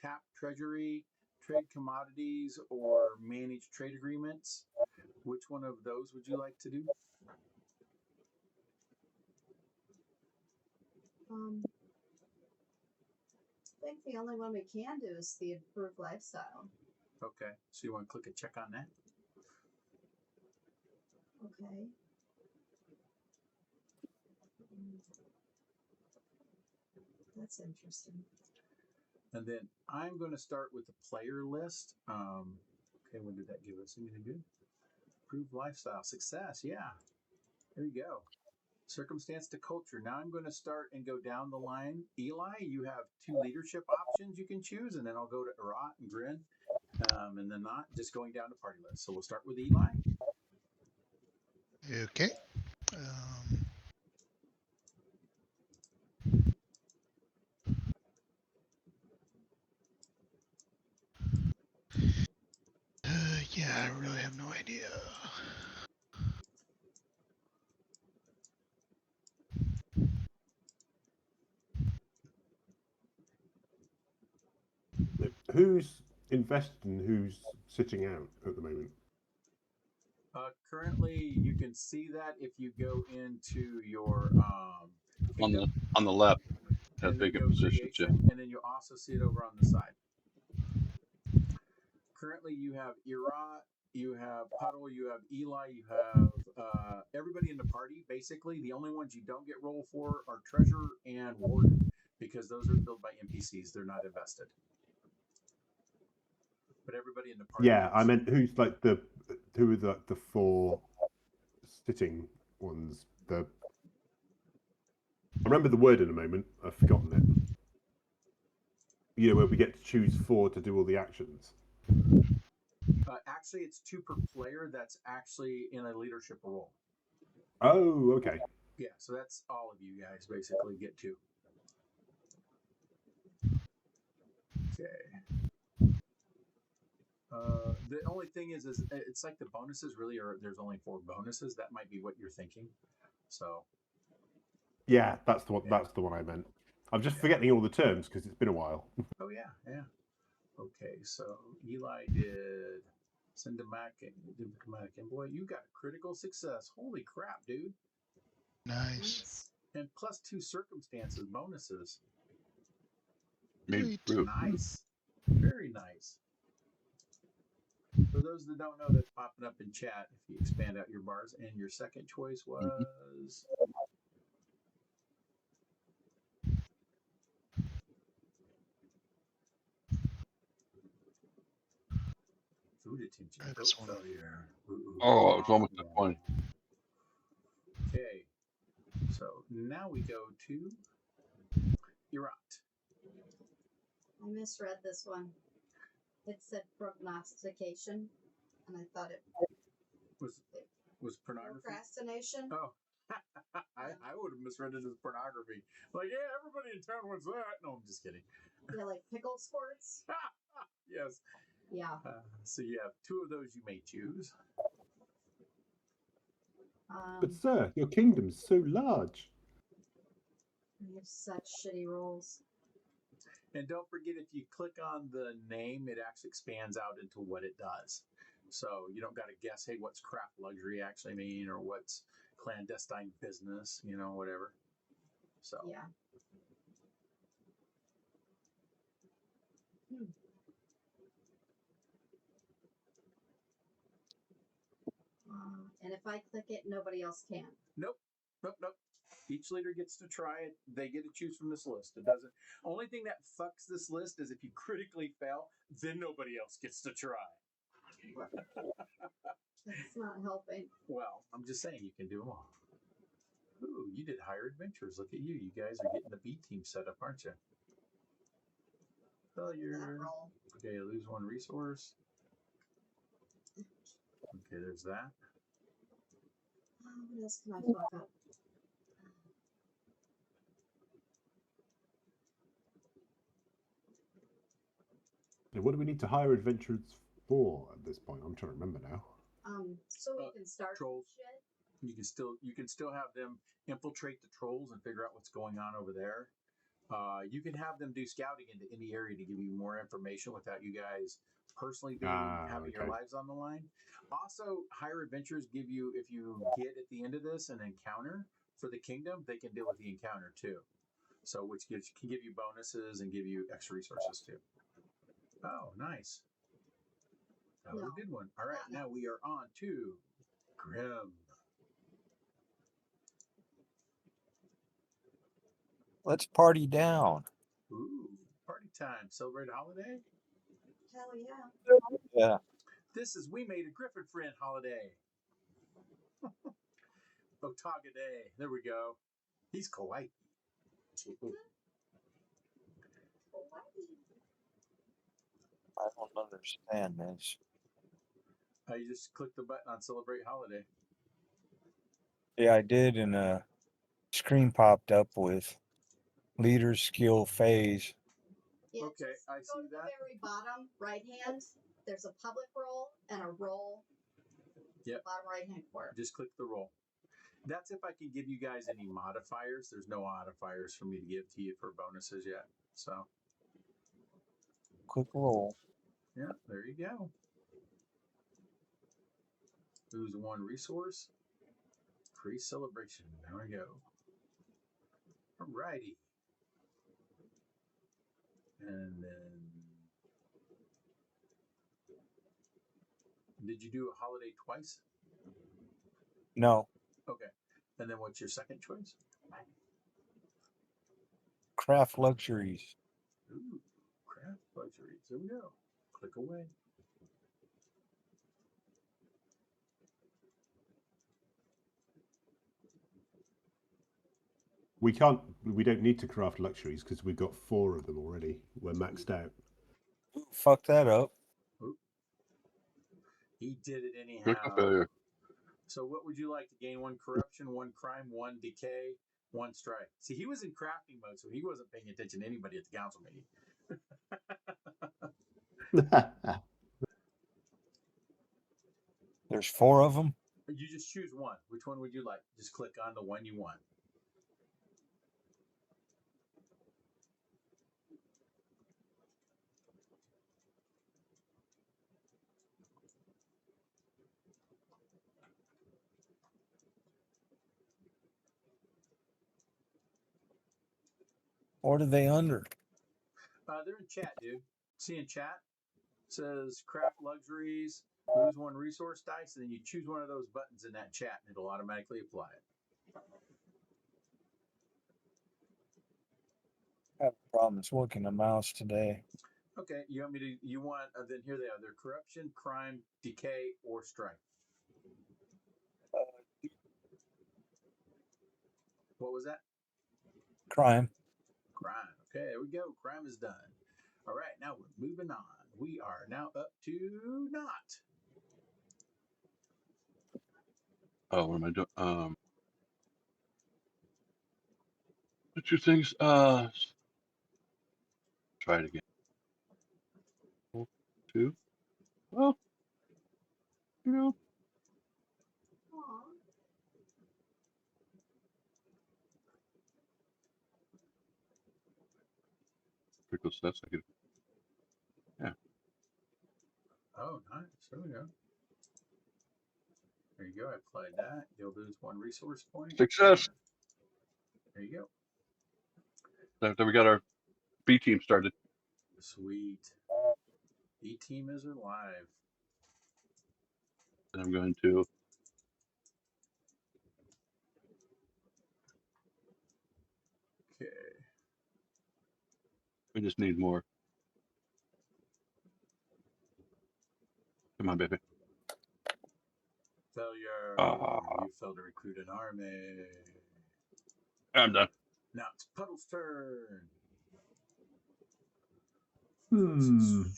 tap treasury, trade commodities, or manage trade agreements. Which one of those would you like to do? I think the only one we can do is the improved lifestyle. Okay. So you want to click a check on that? Okay. That's interesting. And then I'm going to start with the player list. Okay, what did that give us? Anything good? Improved lifestyle. Success. Yeah. There you go. Circumstance to culture. Now I'm going to start and go down the line. Eli, you have 2 leadership options you can choose, and then I'll go to Erat and Grin, and then not just going down the party list. So we'll start with Eli. Okay. Yeah, I really have no idea. Who's invested and who's sitting out at the moment? Currently, you can see that if you go into your On the left has and then vacant go positions. Yeah. creation, and then you'll also see it over on the side. Currently, you have Erat, you have Puddle, you have Eli, you have everybody in the party. Basically, the only ones you don't get roll for are Treasurer and Warden, because those are filled by NPCs. They're not invested. But everybody in the party. Yeah, I meant who are the 4 sitting ones? I remember the word in a moment. I've forgotten it. You know, where we get to choose 4 to do all the actions. Actually, it's 2 per player. That's actually in a leadership role. Oh, okay. Yeah, so that's all of you guys basically get 2. Okay. The only thing is it's like the bonuses really are. There's only 4 bonuses. That might be what you're thinking. So. Yeah, that's the one. That's the one I meant. I'm just forgetting all the terms because it's been a while. Oh yeah, yeah. Okay, so Eli did syndematic and boy, you got critical success. Holy crap, dude. Nice. And +2 circumstances bonuses. Made Sweet. fruit. Nice. Very nice. For those that don't know, that's popping up in chat if you expand out your bars. And your second choice was food attention, Try throat this one. failure. Ooh, Oh, it's almost at 20. Okay, so now we go to Erat. I misread this one. It said prognostication, and I thought it Was pornography? procrastination. Oh, I would have misread it as pornography. Like, yeah, everybody in town wants that. No, I'm just kidding. Yeah, like pickle squirts. Yes. Yeah. So you have 2 of those you may choose. But sir, your kingdom's so large. We have such shitty rolls. And don't forget, if you click on the name, it actually expands out into what it does. So you don't got to guess, hey, what's craft luxury actually mean, or what's clandestine business, whatever. So Yeah. And if I click it, nobody else can. Nope. Each leader gets to try it. They get to choose from this list. It doesn't. Only thing that fucks this list is if you critically fail, then nobody else gets to try. That's not helping. Well, I'm just saying you can do them all. Ooh, you did higher adventures. Look at you. You guys are getting the B team set up, aren't you? Failure. Okay, you lose 1 resource. Okay, there's that. What else can I fuck up? And what do we need to hire adventurers for at this point? I'm trying to remember now. So we can start trolls. shit. You can still have them infiltrate the trolls and figure out what's going on over there. You can have them do scouting into any area to give you more information without you guys personally having your lives on the line. Also, higher adventures give you, if you get at the end of this an encounter for the kingdom, they can deal with the encounter too. So, which can give you bonuses and give you extra resources too. Oh, nice. That was a good one. All right, now we are on to Grim. Let's party down. Ooh, party time. Celebrate a holiday? Hell yeah. Yeah. This is We Made a Griffin Friend holiday. Otaga Day. There we go. He's kawaii. I don't understand this. You just click the button on Celebrate Holiday. Yeah, I did, and a screen popped up with leader skill phase. Yeah, Okay, I go see to that. the very bottom right hand. There's a public roll and a roll. Yep. Bottom right hand corner. Just click the roll. That's if I can give you guys any modifiers. There's no modifiers for me to give to you for bonuses yet. So, Click roll. yeah, there you go. Lose 1 resource. Free celebration. There we go. Alrighty. And then, did you do a holiday twice? No. Okay. And then what's your second choice? Craft luxuries. Ooh, craft luxuries. There we go. Click away. We don't need to craft luxuries because we've got 4 of them already. We're maxed out. Fuck that up. Ooh. He did it anyhow. Critical failure. So what would you like to gain? 1 corruption, 1 crime, 1 decay, 1 strike. See, he was in crafting mode, so he wasn't paying attention to anybody at the council meeting. There's 4 of them. You just choose 1. Which one would you like? Just click on the one you want. What are they under? They're in chat, dude. See in chat? It says craft luxuries, lose 1 resource dice, and then you choose one of those buttons in that chat, and it'll automatically apply it. I have problems working the mouse today. Okay, you want me to? You want? Then here they are. They're corruption, crime, decay, or strife. What was that? Crime. Crime. Okay, there we go. Crime is done. All right, now we're moving on. We are now up to not. Oh, what am I doing? The 2 things. Try it again. 2. Well, you know, Aw. pretty close. That's like it. Oh, nice. There we go. There you go. I applied that. You'll lose 1 resource point. Success. There you go. Then we got our B team started. Sweet. B team is alive. And I'm going to. Okay. We just need more. Come on, baby. Failure. Ah. You failed to recruit an army. I'm done. Now it's Puddle's turn.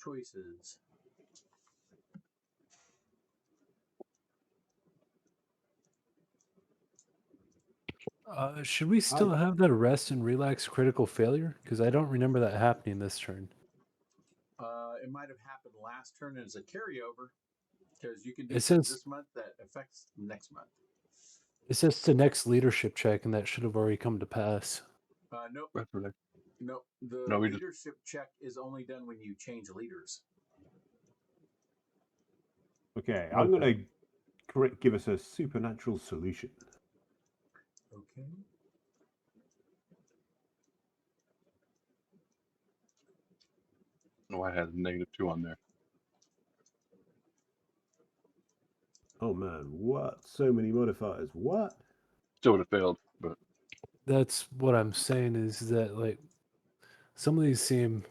Choices. Should we still have that arrest and relax critical failure? Because I don't remember that happening this turn. It might have happened last turn as a carryover because you can do It things says- this month that affects next month. It says the next leadership check, and that should have already come to pass. Nope. Right for that. Nope. The No, we just- leadership check is only done when you change leaders. Okay, I'm Okay. going to give us a supernatural solution. Okay. No, I had a -2 on there. Oh man, what? So many modifiers. What? Still would have failed, but That's what I'm saying is that, like, some of these seem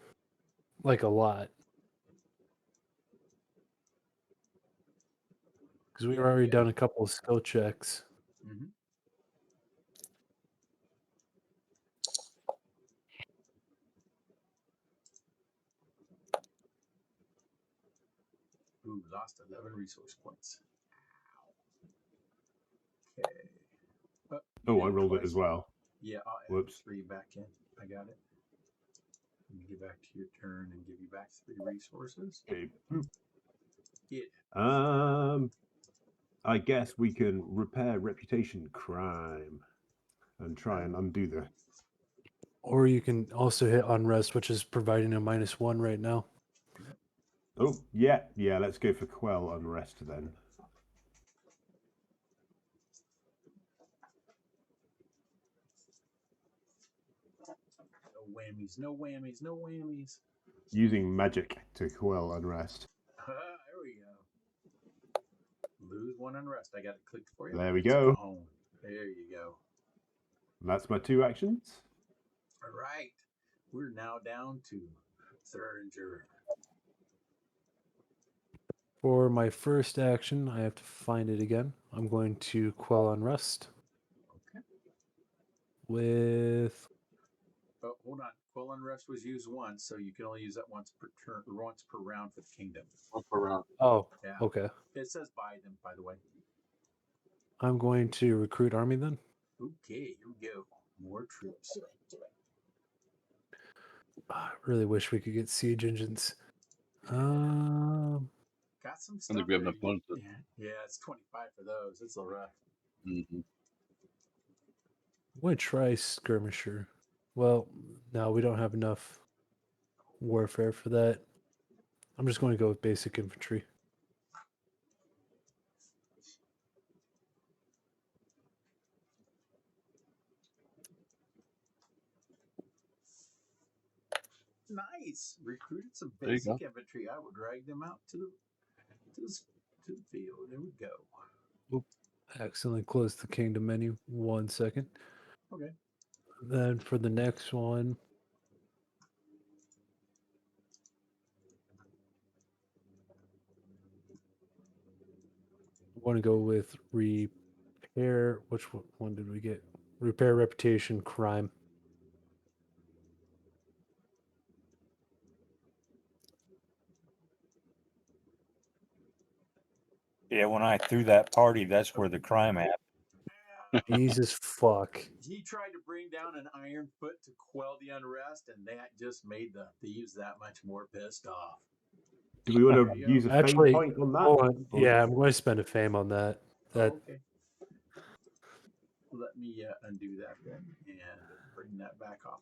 like a lot. Because we've already done a couple of skill checks. Mm-hmm. Ooh, lost 11 resource points. Ow. Okay. Oh, I rolled it as well. Yeah, I'll add Whoops. 3 back in. I got it. Let me get back to your turn and give you back 3 resources. Okay. Yeah. I guess we can repair reputation crime and try and undo the. Or you can also hit unrest, which is providing a -1 right now. Oh, yeah. Let's go for quell unrest then. No whammies, no whammies, no whammies. Using magic to quell unrest. There we go. Lose 1 unrest. I got it clicked for you. There we It's go. gone. There you go. That's my 2 actions. All right. We're now down to Thuringer. For my first action, I have to find it again. I'm going to quell unrest Okay. with. Oh, hold on. Quell Unrest was used once, so you can only use that once per turn, once per round for the kingdom. up around. Oh, Yeah. okay. It says buy them, by the way. I'm going to recruit army then. Okay, here we go. More troops. Do it. I really wish we could get siege engines. Got some I stuff. think we have there. enough funds. Yeah, it's 25 for those. It's a rough. Mm-hmm. I'm going to try skirmisher. Well, no, we don't have enough warfare for that. I'm just going to go with basic infantry. Nice. Recruited some There you basic infantry. I will drag them out to the field. There we go. Accidentally closed the kingdom menu. 1 second. Okay. Then for the next one, I want to go with repair. Which one did we get? Repair, reputation, crime. Yeah, when I threw that party, that's where the crime happened. Jesus fuck. He tried to bring down an iron foot to quell the unrest, and that just made the thieves that much more pissed off. Do we want There to you go. use a Actually, fame point on that? hold on. Or Yeah, just- I'm going to spend a fame on that. That Oh, okay. Let me undo that then and bring that back off.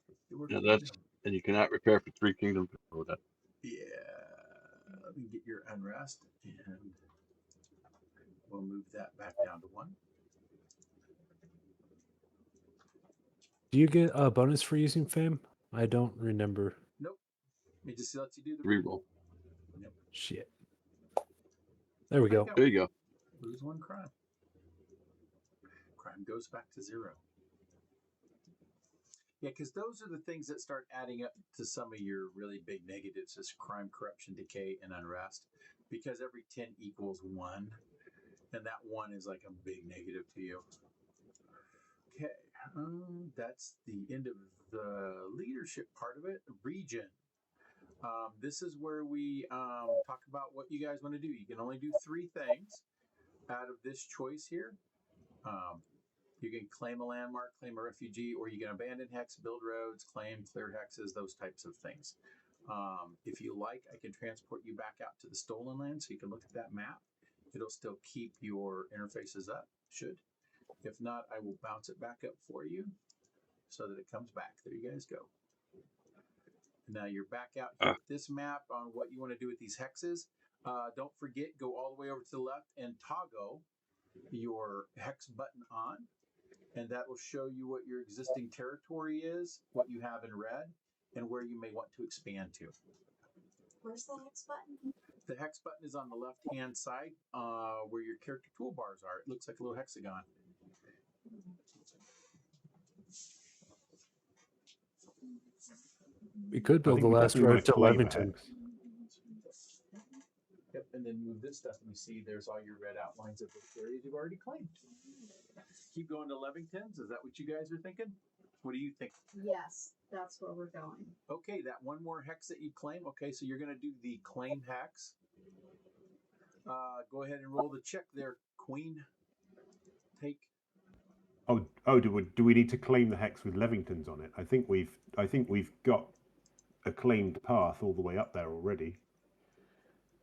Yeah, that's and you cannot repair for 3 kingdoms. That. Yeah. Let me get your unrest and we'll move that back down to 1. Do you get a bonus for using fame? I don't remember. Nope. Let me just let you do the Reroll. Yep. Shit. There we go. There you go. Lose 1 crime. Crime goes back to 0. Yeah, because those are the things that start adding up to some of your really big negatives is crime, corruption, decay, and unrest. Because every 10 equals 1, and that 1 is like a big negative to you. Okay, that's the end of the leadership part of it. Region. This is where we talk about what you guys want to do. You can only do 3 things out of this choice here. You can claim a landmark, claim a refugee, or you can abandon hex, build roads, claim, clear hexes, those types of things. If you like, I can transport you back out to the stolen land so you can look at that map. It'll still keep your interfaces up, should. If not, I will bounce it back up for you so that it comes back. There you guys go. Now you're back out here with this map on what you want to do with these hexes. Don't forget, go all the way over to the left and toggle your hex button on. And that will show you what your existing territory is, what you have in red, and where you may want to expand to. Where's the hex button? The hex button is on the left-hand side where your character toolbars are. It looks like a little hexagon. We could build the we last definitely wanna road to claim a Levington. hex. Yep, and then move this stuff and you see there's all your red outlines of those areas you've already claimed. Keep going to Levington's. Is that what you guys are thinking? What do you think? Yes, that's where we're going. Okay, that 1 more hex that you claim. Okay, so you're going to do the claim hex. Go ahead and roll the check there, Queen. Take. Oh, do we need to claim the hex with Levingtons on it? I think we've got a claimed path all the way up there already.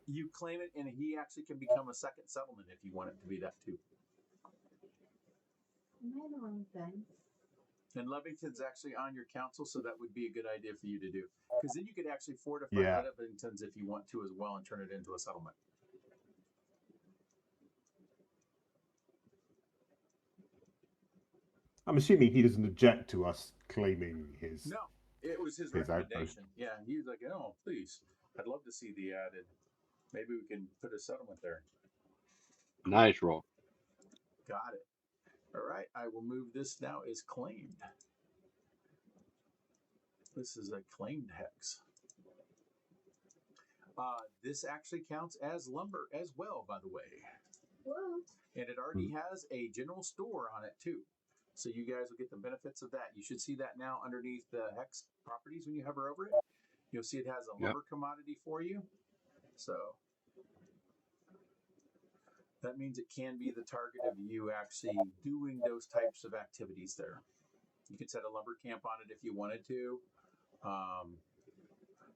You claim it, and he actually can become a second settlement if you want it to be that too. Am I the wrong thing? And Levington's actually on your council, so that would be a good idea for you to do. Because then you could actually fortify Yeah. Levington's if you want to as well and turn it into a settlement. I'm assuming he doesn't object to us claiming his. No, it was his His outpost. recommendation. Yeah, he was like, oh, please. I'd love to see the added. Maybe we can put a settlement there. Nice roll. Got it. All right, I will move this now as claimed. This is a claimed hex. This actually counts as lumber as well, by the way. Whoa. And it already has a general store on it too. So you guys will get the benefits of that. You should see that now underneath the hex properties when you hover over it. You'll see it has a lumber commodity for you. So that means it can be the target of you actually doing those types of activities there. You can set a lumber camp on it if you wanted to.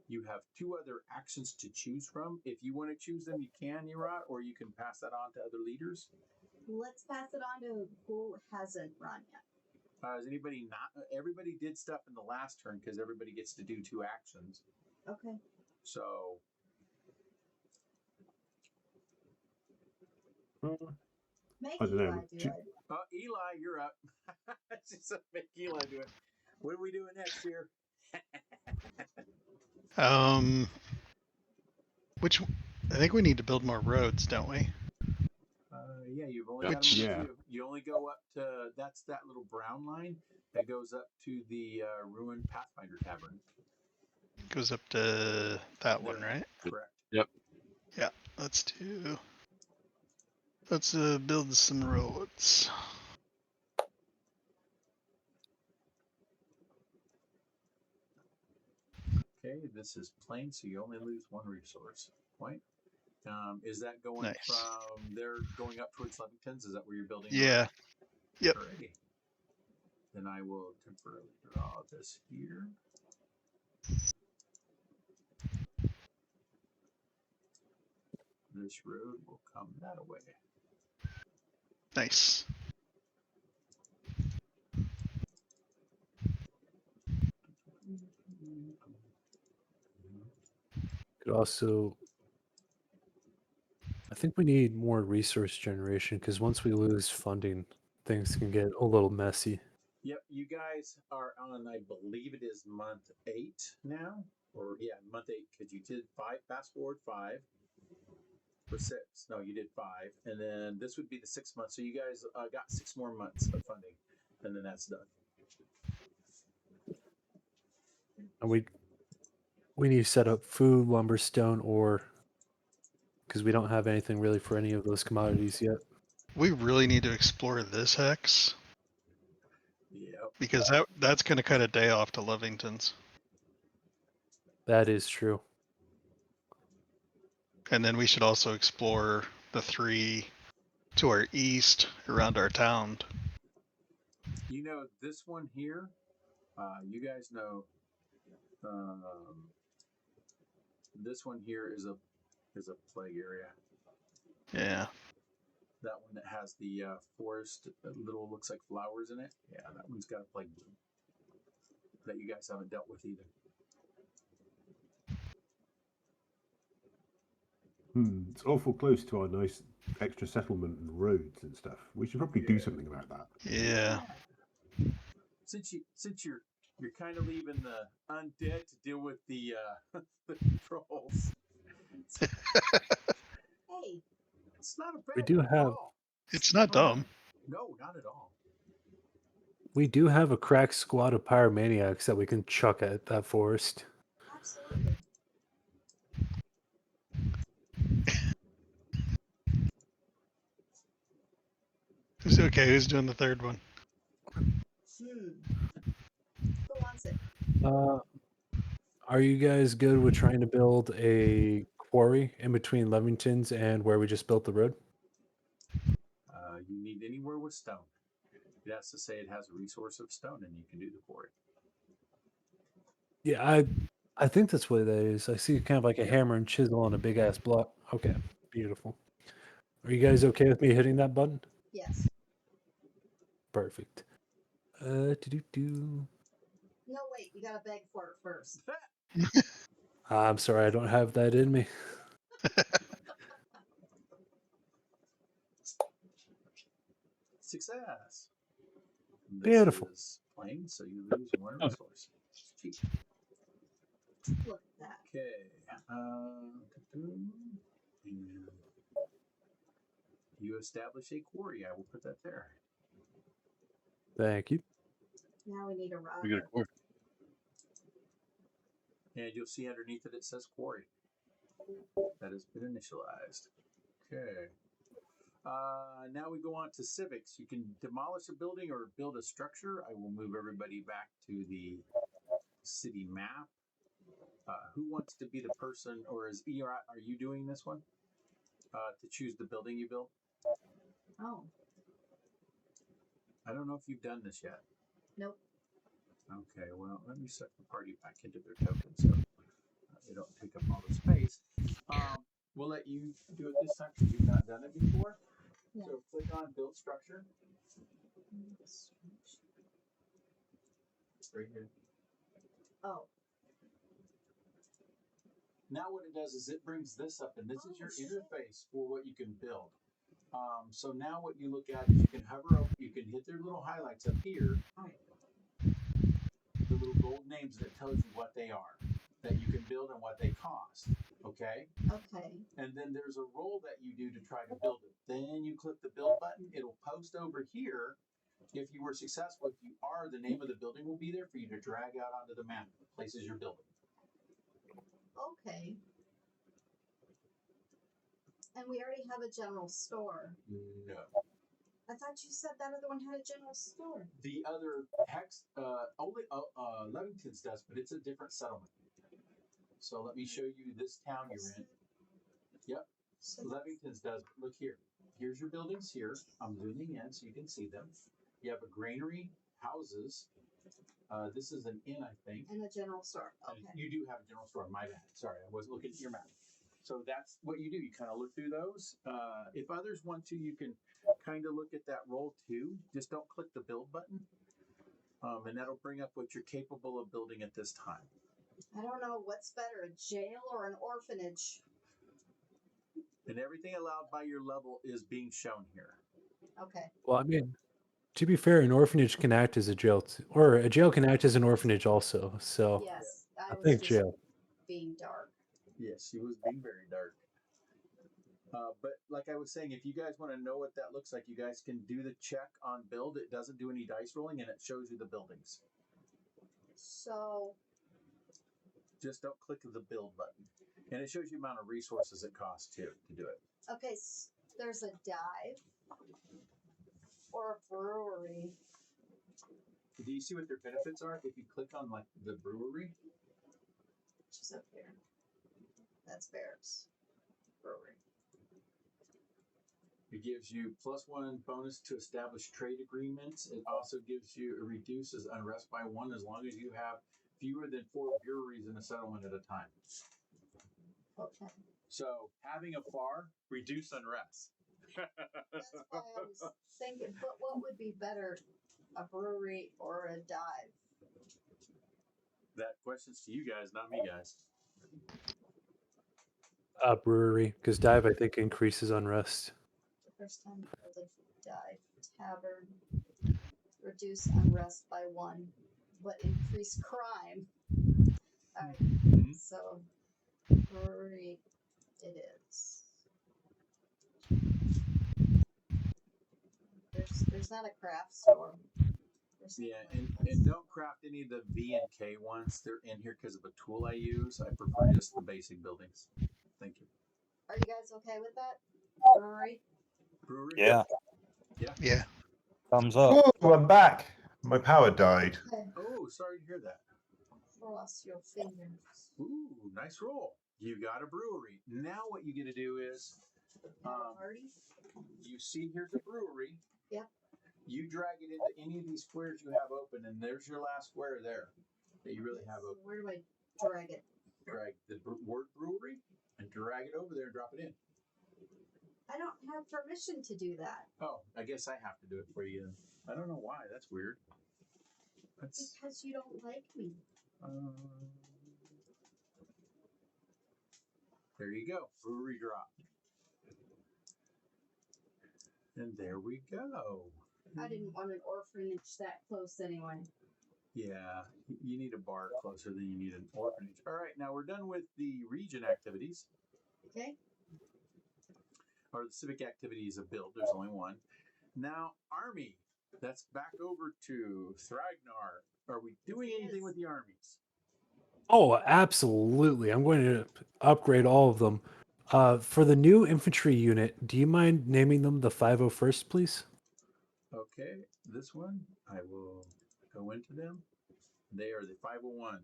You have 2 other actions to choose from. If you want to choose them, you can, Yerat, or you can pass that on to other leaders. Let's pass it on to who hasn't run yet. Is anybody not? Everybody did stuff in the last turn because everybody gets to do 2 actions. Okay. So Make I don't know. Eli do it. Eli, you're up. Just make Eli do it. What are we doing next here? Which I think we need to build more roads, don't we? Yeah, you've only Yeah. got 'em- Yeah. you only go up to that little brown line that goes up to the ruined Pathfinder Tavern. Goes up to that one, There. right? Correct. Yeah. Let's build some roads. Okay, this is plain, so you only lose one resource point. Is that going Nice. from there going up towards Levington's? Is that where you're building? Yeah. Yep. Alrighty. Then I will temporarily draw this here. This road will come that way. Nice. Could also, I think we need more resource generation because once we lose funding, things can get a little messy. Yep, you guys are on, I believe it is month 8 now, or yeah, month 8 because you did 5. Fast forward 5 or 6. No, you did 5, and then this would be the 6th month. So you guys got 6 more months of funding, and then that's done. And we need to set up food, lumber, stone, ore, because we don't have anything really for any of those commodities yet. We really need to explore this hex Yep. because that's going to cut a day off to Levington's. That is true. And then we should also explore the 3 to our east around our town. You know, this one here, you guys know, this one here is a plague area. Yeah. That one that has the forest, little looks like flowers in it. Yeah, that one's got a plague bloom that you guys haven't dealt with either. It's awful close to our nice extra settlement and roads and stuff. We should probably do something about that. Yeah. Since you're kind of leaving the undead to deal with the the controls. Hey, It's not a bad We do thing at have- all. It's not dumb. No, not at all. We do have a crack squad of pyromaniacs that we can chuck at that forest. absolutely. Who's doing the third one? Who wants it? Are you guys good with trying to build a quarry in between Levington's and where we just built the road? You need anywhere with stone. It has to say it has a resource of stone, and you can do the quarry. Yeah, I think that's what that is. I see kind of like a hammer and chisel on a big ass block. Okay, beautiful. Are you guys okay with me hitting that button? Yes. Perfect. Do. No, wait. You gotta beg for it first. I'm sorry, I don't have that in me. Success. This Beautiful. is plain, so you lose one resource. It's cheap. Look at that. Okay. And you establish a quarry. I will put that there. Thank you. Now we need a We get a rocket. quarter. And you'll see underneath it, it says quarry. That has been initialized. Okay. Now we go on to civics. You can demolish a building or build a structure. I will move everybody back to the city map. Who wants to be the person, or are you doing this one? To choose the building you build? Oh, I don't know if you've done this yet. nope. Okay, well, let me set the party back into their token so they don't take up all the space. We'll let you do it this time because you've not done it before. Yeah. So click on build structure. Right here. Oh, Now what it does is it brings this up, and this is your interface for what you can build. So now what you look at is you can hover over, you can hit their little highlights up here, all right. the little gold names that tells you what they are. that you can build and what they cost. Okay. Okay. And then there's a roll that you do to try to build it. Then you click the build button. It'll post over here. If you were successful, if you are, the name of the building will be there for you to drag out onto the map, the places you're building. Okay. And we already have a general store. No. I thought you said that other one had a general store. The other hex, only Levington's does, but it's a different settlement. So let me show you this town you're in. Yep. So Levington's does. Look here. Here's your buildings here. I'm zooming in so you can see them. You have a granary, houses. This is an inn, I think. and a general store. And Okay. you do have a general store. My bad. Sorry, I was looking at your map. So that's what you do. You kind of look through those. If others want to, you can kind of look at that roll too. Just don't click the build button. And that'll bring up what you're capable of building at this time. I don't know what's better, a jail or an orphanage. And everything allowed by your level is being shown here. Okay. Well, I mean, to be fair, an orphanage can act as a jail, or a jail can act as an orphanage also. So Yes. I was think just jail. being dark. Yes, she was being very dark. But like I was saying, if you guys want to know what that looks like, you guys can do the check on build. It doesn't do any dice rolling, and it shows you the buildings. So Just don't click the build button. And it shows you the amount of resources it costs too to do it. okay, there's a dive or a brewery. Do you see what their benefits are? If you click on like the brewery, Which is up here. That's Barracks Brewery. it gives you +1 bonus to establish trade agreements. It also gives you, it reduces unrest by 1 as long as you have fewer than 4 breweries in a settlement at a time. Okay. So having a bar, reduce unrest. That's why I was thinking, but what would be better, a brewery or a dive? That question's to you guys, not me, guys. Brewery, because dive I think increases unrest. First time for the dive tavern. Reduce unrest by 1, but increase crime. Alright, so brewery it is. There's not a craft store. Yeah, and don't craft any of the V and K ones. They're in here because of a tool I use. I prefer just the basic buildings. Thank you. Are you guys okay with that? Brewery? Brewery? Yeah, Yeah. thumbs up. Oh, I'm back. My power died. Okay. Oh, sorry to hear that. Cross your fingers. Ooh, nice roll. You got a brewery. Now what you get to do is, Party? you see here's a brewery. Yep. You drag it into any of these squares you have open, and there's your last square there that you really have open. Where do I drag it? Drag the word brewery and drag it over there and drop it in. I don't have permission to do that. Oh, I guess I have to do it for you. I don't know why. That's weird. That's Because you don't like me. there you go. Brewery drop. And there we go. I didn't want an orphanage that close anyway. Yeah, you need a bar closer than you need an orphanage. All right, now we're done with the region activities. Okay? Or the civic activities of build. There's only one. Now, army. That's back over to Thragnar. Are we doing anything with the armies? Oh, absolutely. I'm going to upgrade all of them. For the new infantry unit, do you mind naming them the 501st, please? Okay, this one, I will go into them. They are the 501.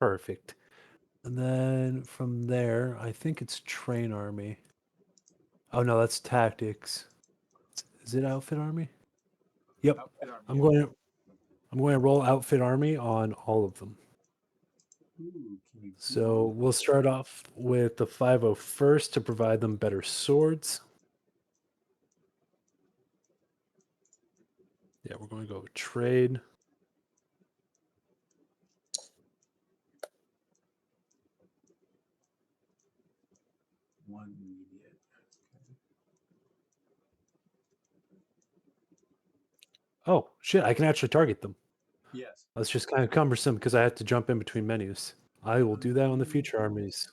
Perfect. And then from there, I think it's train army. Oh no, that's tactics. Is it outfit army? Yep. Outfit army. I'm going to roll outfit army on all of them. Ooh, can you So we'll start off with the 501st to provide them better swords. Yeah, we're going to go with trade. one immediate. Okay. Oh, shit, I can actually target them. Yes. That's just kind of cumbersome because I have to jump in between menus. I will do that on the future armies.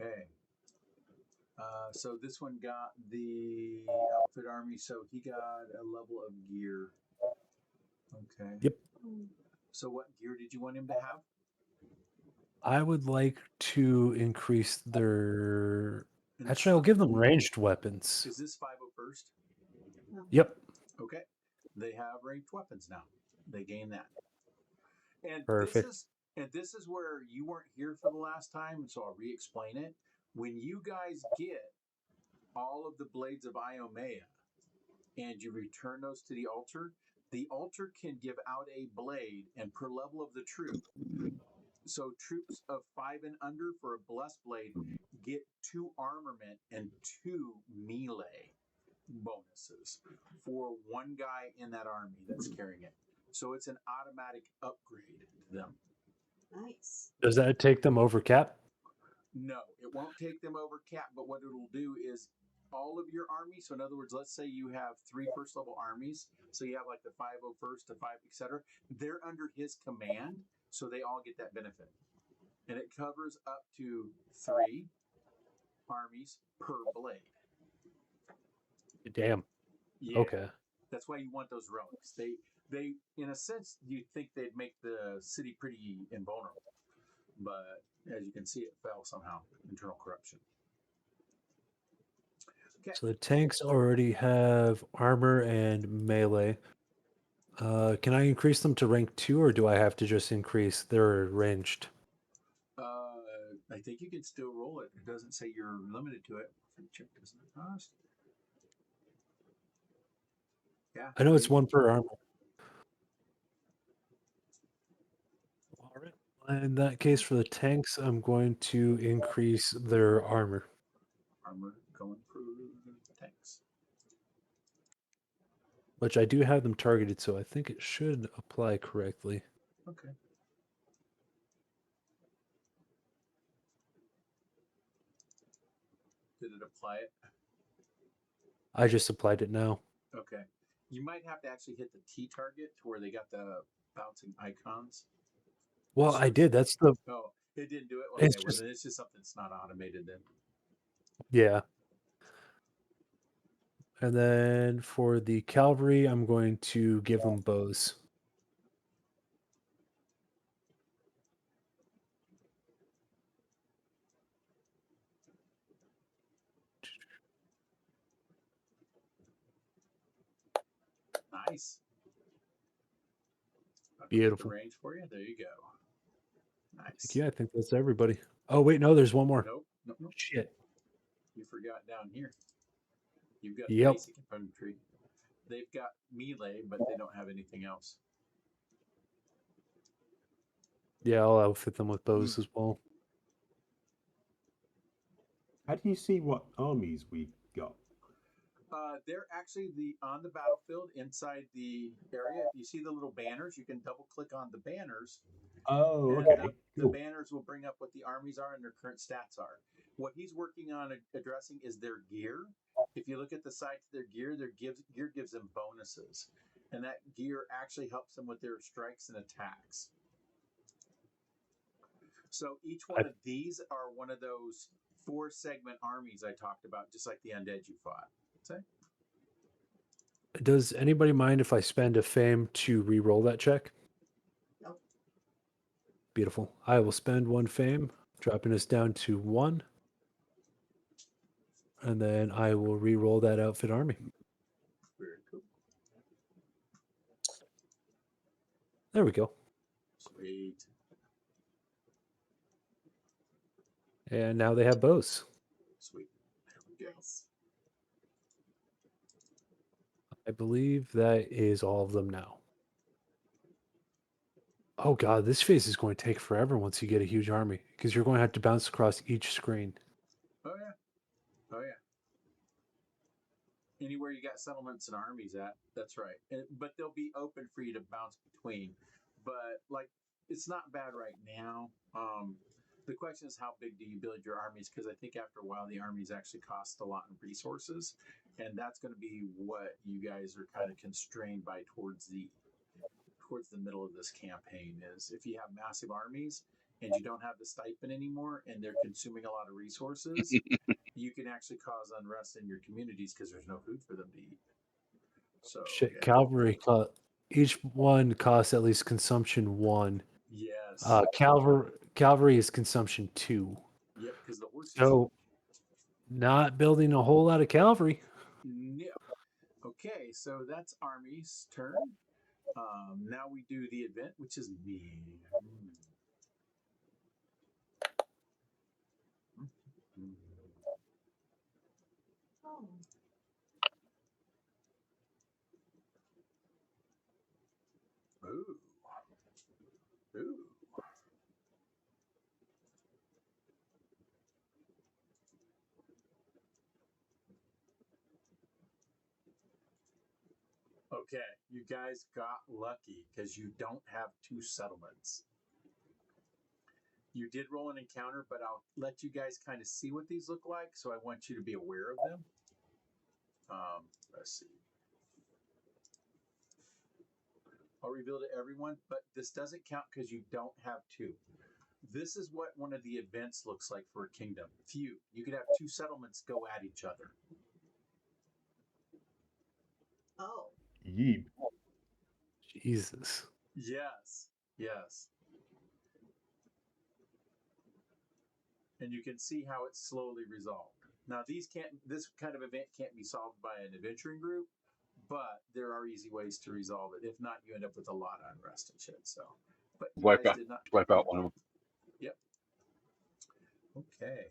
Okay. So this one got the outfit army, so he got a level of gear. Okay. Yep. So what gear did you want him to have? I would like to increase their. And Actually, I'll give them ranged weapons. Is this 501st? Yep. Okay. They have ranged weapons now. They gain that. And Perfect. this is where you weren't here for the last time, so I'll re-explain it. When you guys get all of the blades of Iomea and you return those to the altar can give out a blade, and per level of the troop. So troops of 5 and under for a blessed blade get 2 armament and 2 melee bonuses for one guy in that army that's carrying it. So it's an automatic upgrade to them. Nice. Does that take them over cap? No, it won't take them over cap, but what it'll do is all of your armies. So in other words, let's say you have 3 first level armies. So you have like the 501st to 5, etc. They're under his command, so they all get that benefit. And it covers up to 3 armies per blade. Damn. Yeah. Okay. That's why you want those relics. They in a sense, you'd think they'd make the city pretty invulnerable. But as you can see, it fell somehow. Internal corruption. Okay. So the tanks already have armor and melee. Can I increase them to rank 2, or do I have to just increase their ranged? I think you can still roll it. It doesn't say you're limited to it. Check, doesn't it cost? Yeah. I know it's 1 per armor. All right. In that case, for the tanks, I'm going to increase their armor. Armor going for tanks. Which I do have them targeted, so I think it should apply correctly. Okay. Did it apply it? I just applied it now. Okay. You might have to actually hit the T target to where they got the bouncing icons. Well, I did. That's the. Oh, it didn't do it? Okay, It's well, just. then it's just something that's not automated then. Yeah. And then for the cavalry, I'm going to give them bows. Nice. Beautiful. The range for you. There you go. Nice. Yeah, I think that's everybody. Oh, wait, no, there's one more. Nope. Shit. You forgot down here. You've got Yep. basic infantry. They've got melee, but they don't have anything else. Yeah, I'll outfit them with bows as well. How do you see what armies we got? They're actually on the battlefield inside the area. You see the little banners. You can double click on the banners. Oh, And okay. the Cool. banners will bring up what the armies are and their current stats are. What he's working on addressing is their gear. If you look at the side to their gear gives them bonuses, and that gear actually helps them with their strikes and attacks. So each one of these are one of those 4-segment armies I talked about, just like the undead you fought. See? Does anybody mind if I spend a fame to re-roll that check? Nope. Beautiful. I will spend 1 fame, dropping us down to 1. And then I will re-roll that outfit army. Very cool. There we go. Sweet. And now they have bows. Sweet. There we go. Nice. I believe that is all of them now. Oh god, this phase is going to take forever once you get a huge army, because you're going to have to bounce across each screen. Oh yeah. Anywhere you got settlements and armies at, that's right. But they'll be open for you to bounce between. But like, it's not bad right now. The question is, how big do you build your armies? Because I think after a while, the armies actually cost a lot in resources, and that's going to be what you guys are kind of constrained by towards the middle of this campaign. Is if you have massive armies and you don't have the stipend anymore, and they're consuming a lot of resources, you can actually cause unrest in your communities because there's no food for them to eat. So Shit, yeah. cavalry. Each one costs at least consumption 1. Yes. Cavalry is consumption 2. Yep. Because the horses. So, not building a whole lot of cavalry. No. Okay, so that's army's turn. Now we do the event, which is me. Oh. Ooh. Ooh. Okay, you guys got lucky because you don't have 2 settlements. You did roll an encounter, but I'll let you guys kind of see what these look like, so I want you to be aware of them. Let's see. I'll reveal to everyone, but this doesn't count because you don't have 2. This is what one of the events looks like for a kingdom. Feud. You could have 2 settlements go at each other. Oh. Yeeb. Jesus. Yes. Yes. And you can see how it's slowly resolved. Now, this kind of event can't be solved by an adventuring group, but there are easy ways to resolve it. If not, you end up with a lot of unrest and shit. So, but you Wipe guys out, did not wipe out one of them. Yep. Okay.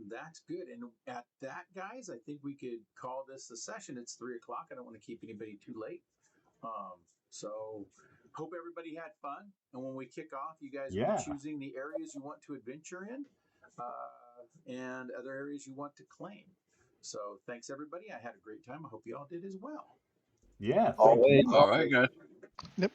That's good. And at that, guys, I think we could call this a session. It's 3:00. I don't want to keep anybody too late. So hope everybody had fun. And when we kick off, you guys will Yeah. be choosing the areas you want to adventure in and other areas you want to claim. So thanks, everybody. I had a great time. I hope you all did as well. Yeah. Thank Always. you. All right, guys. Yep.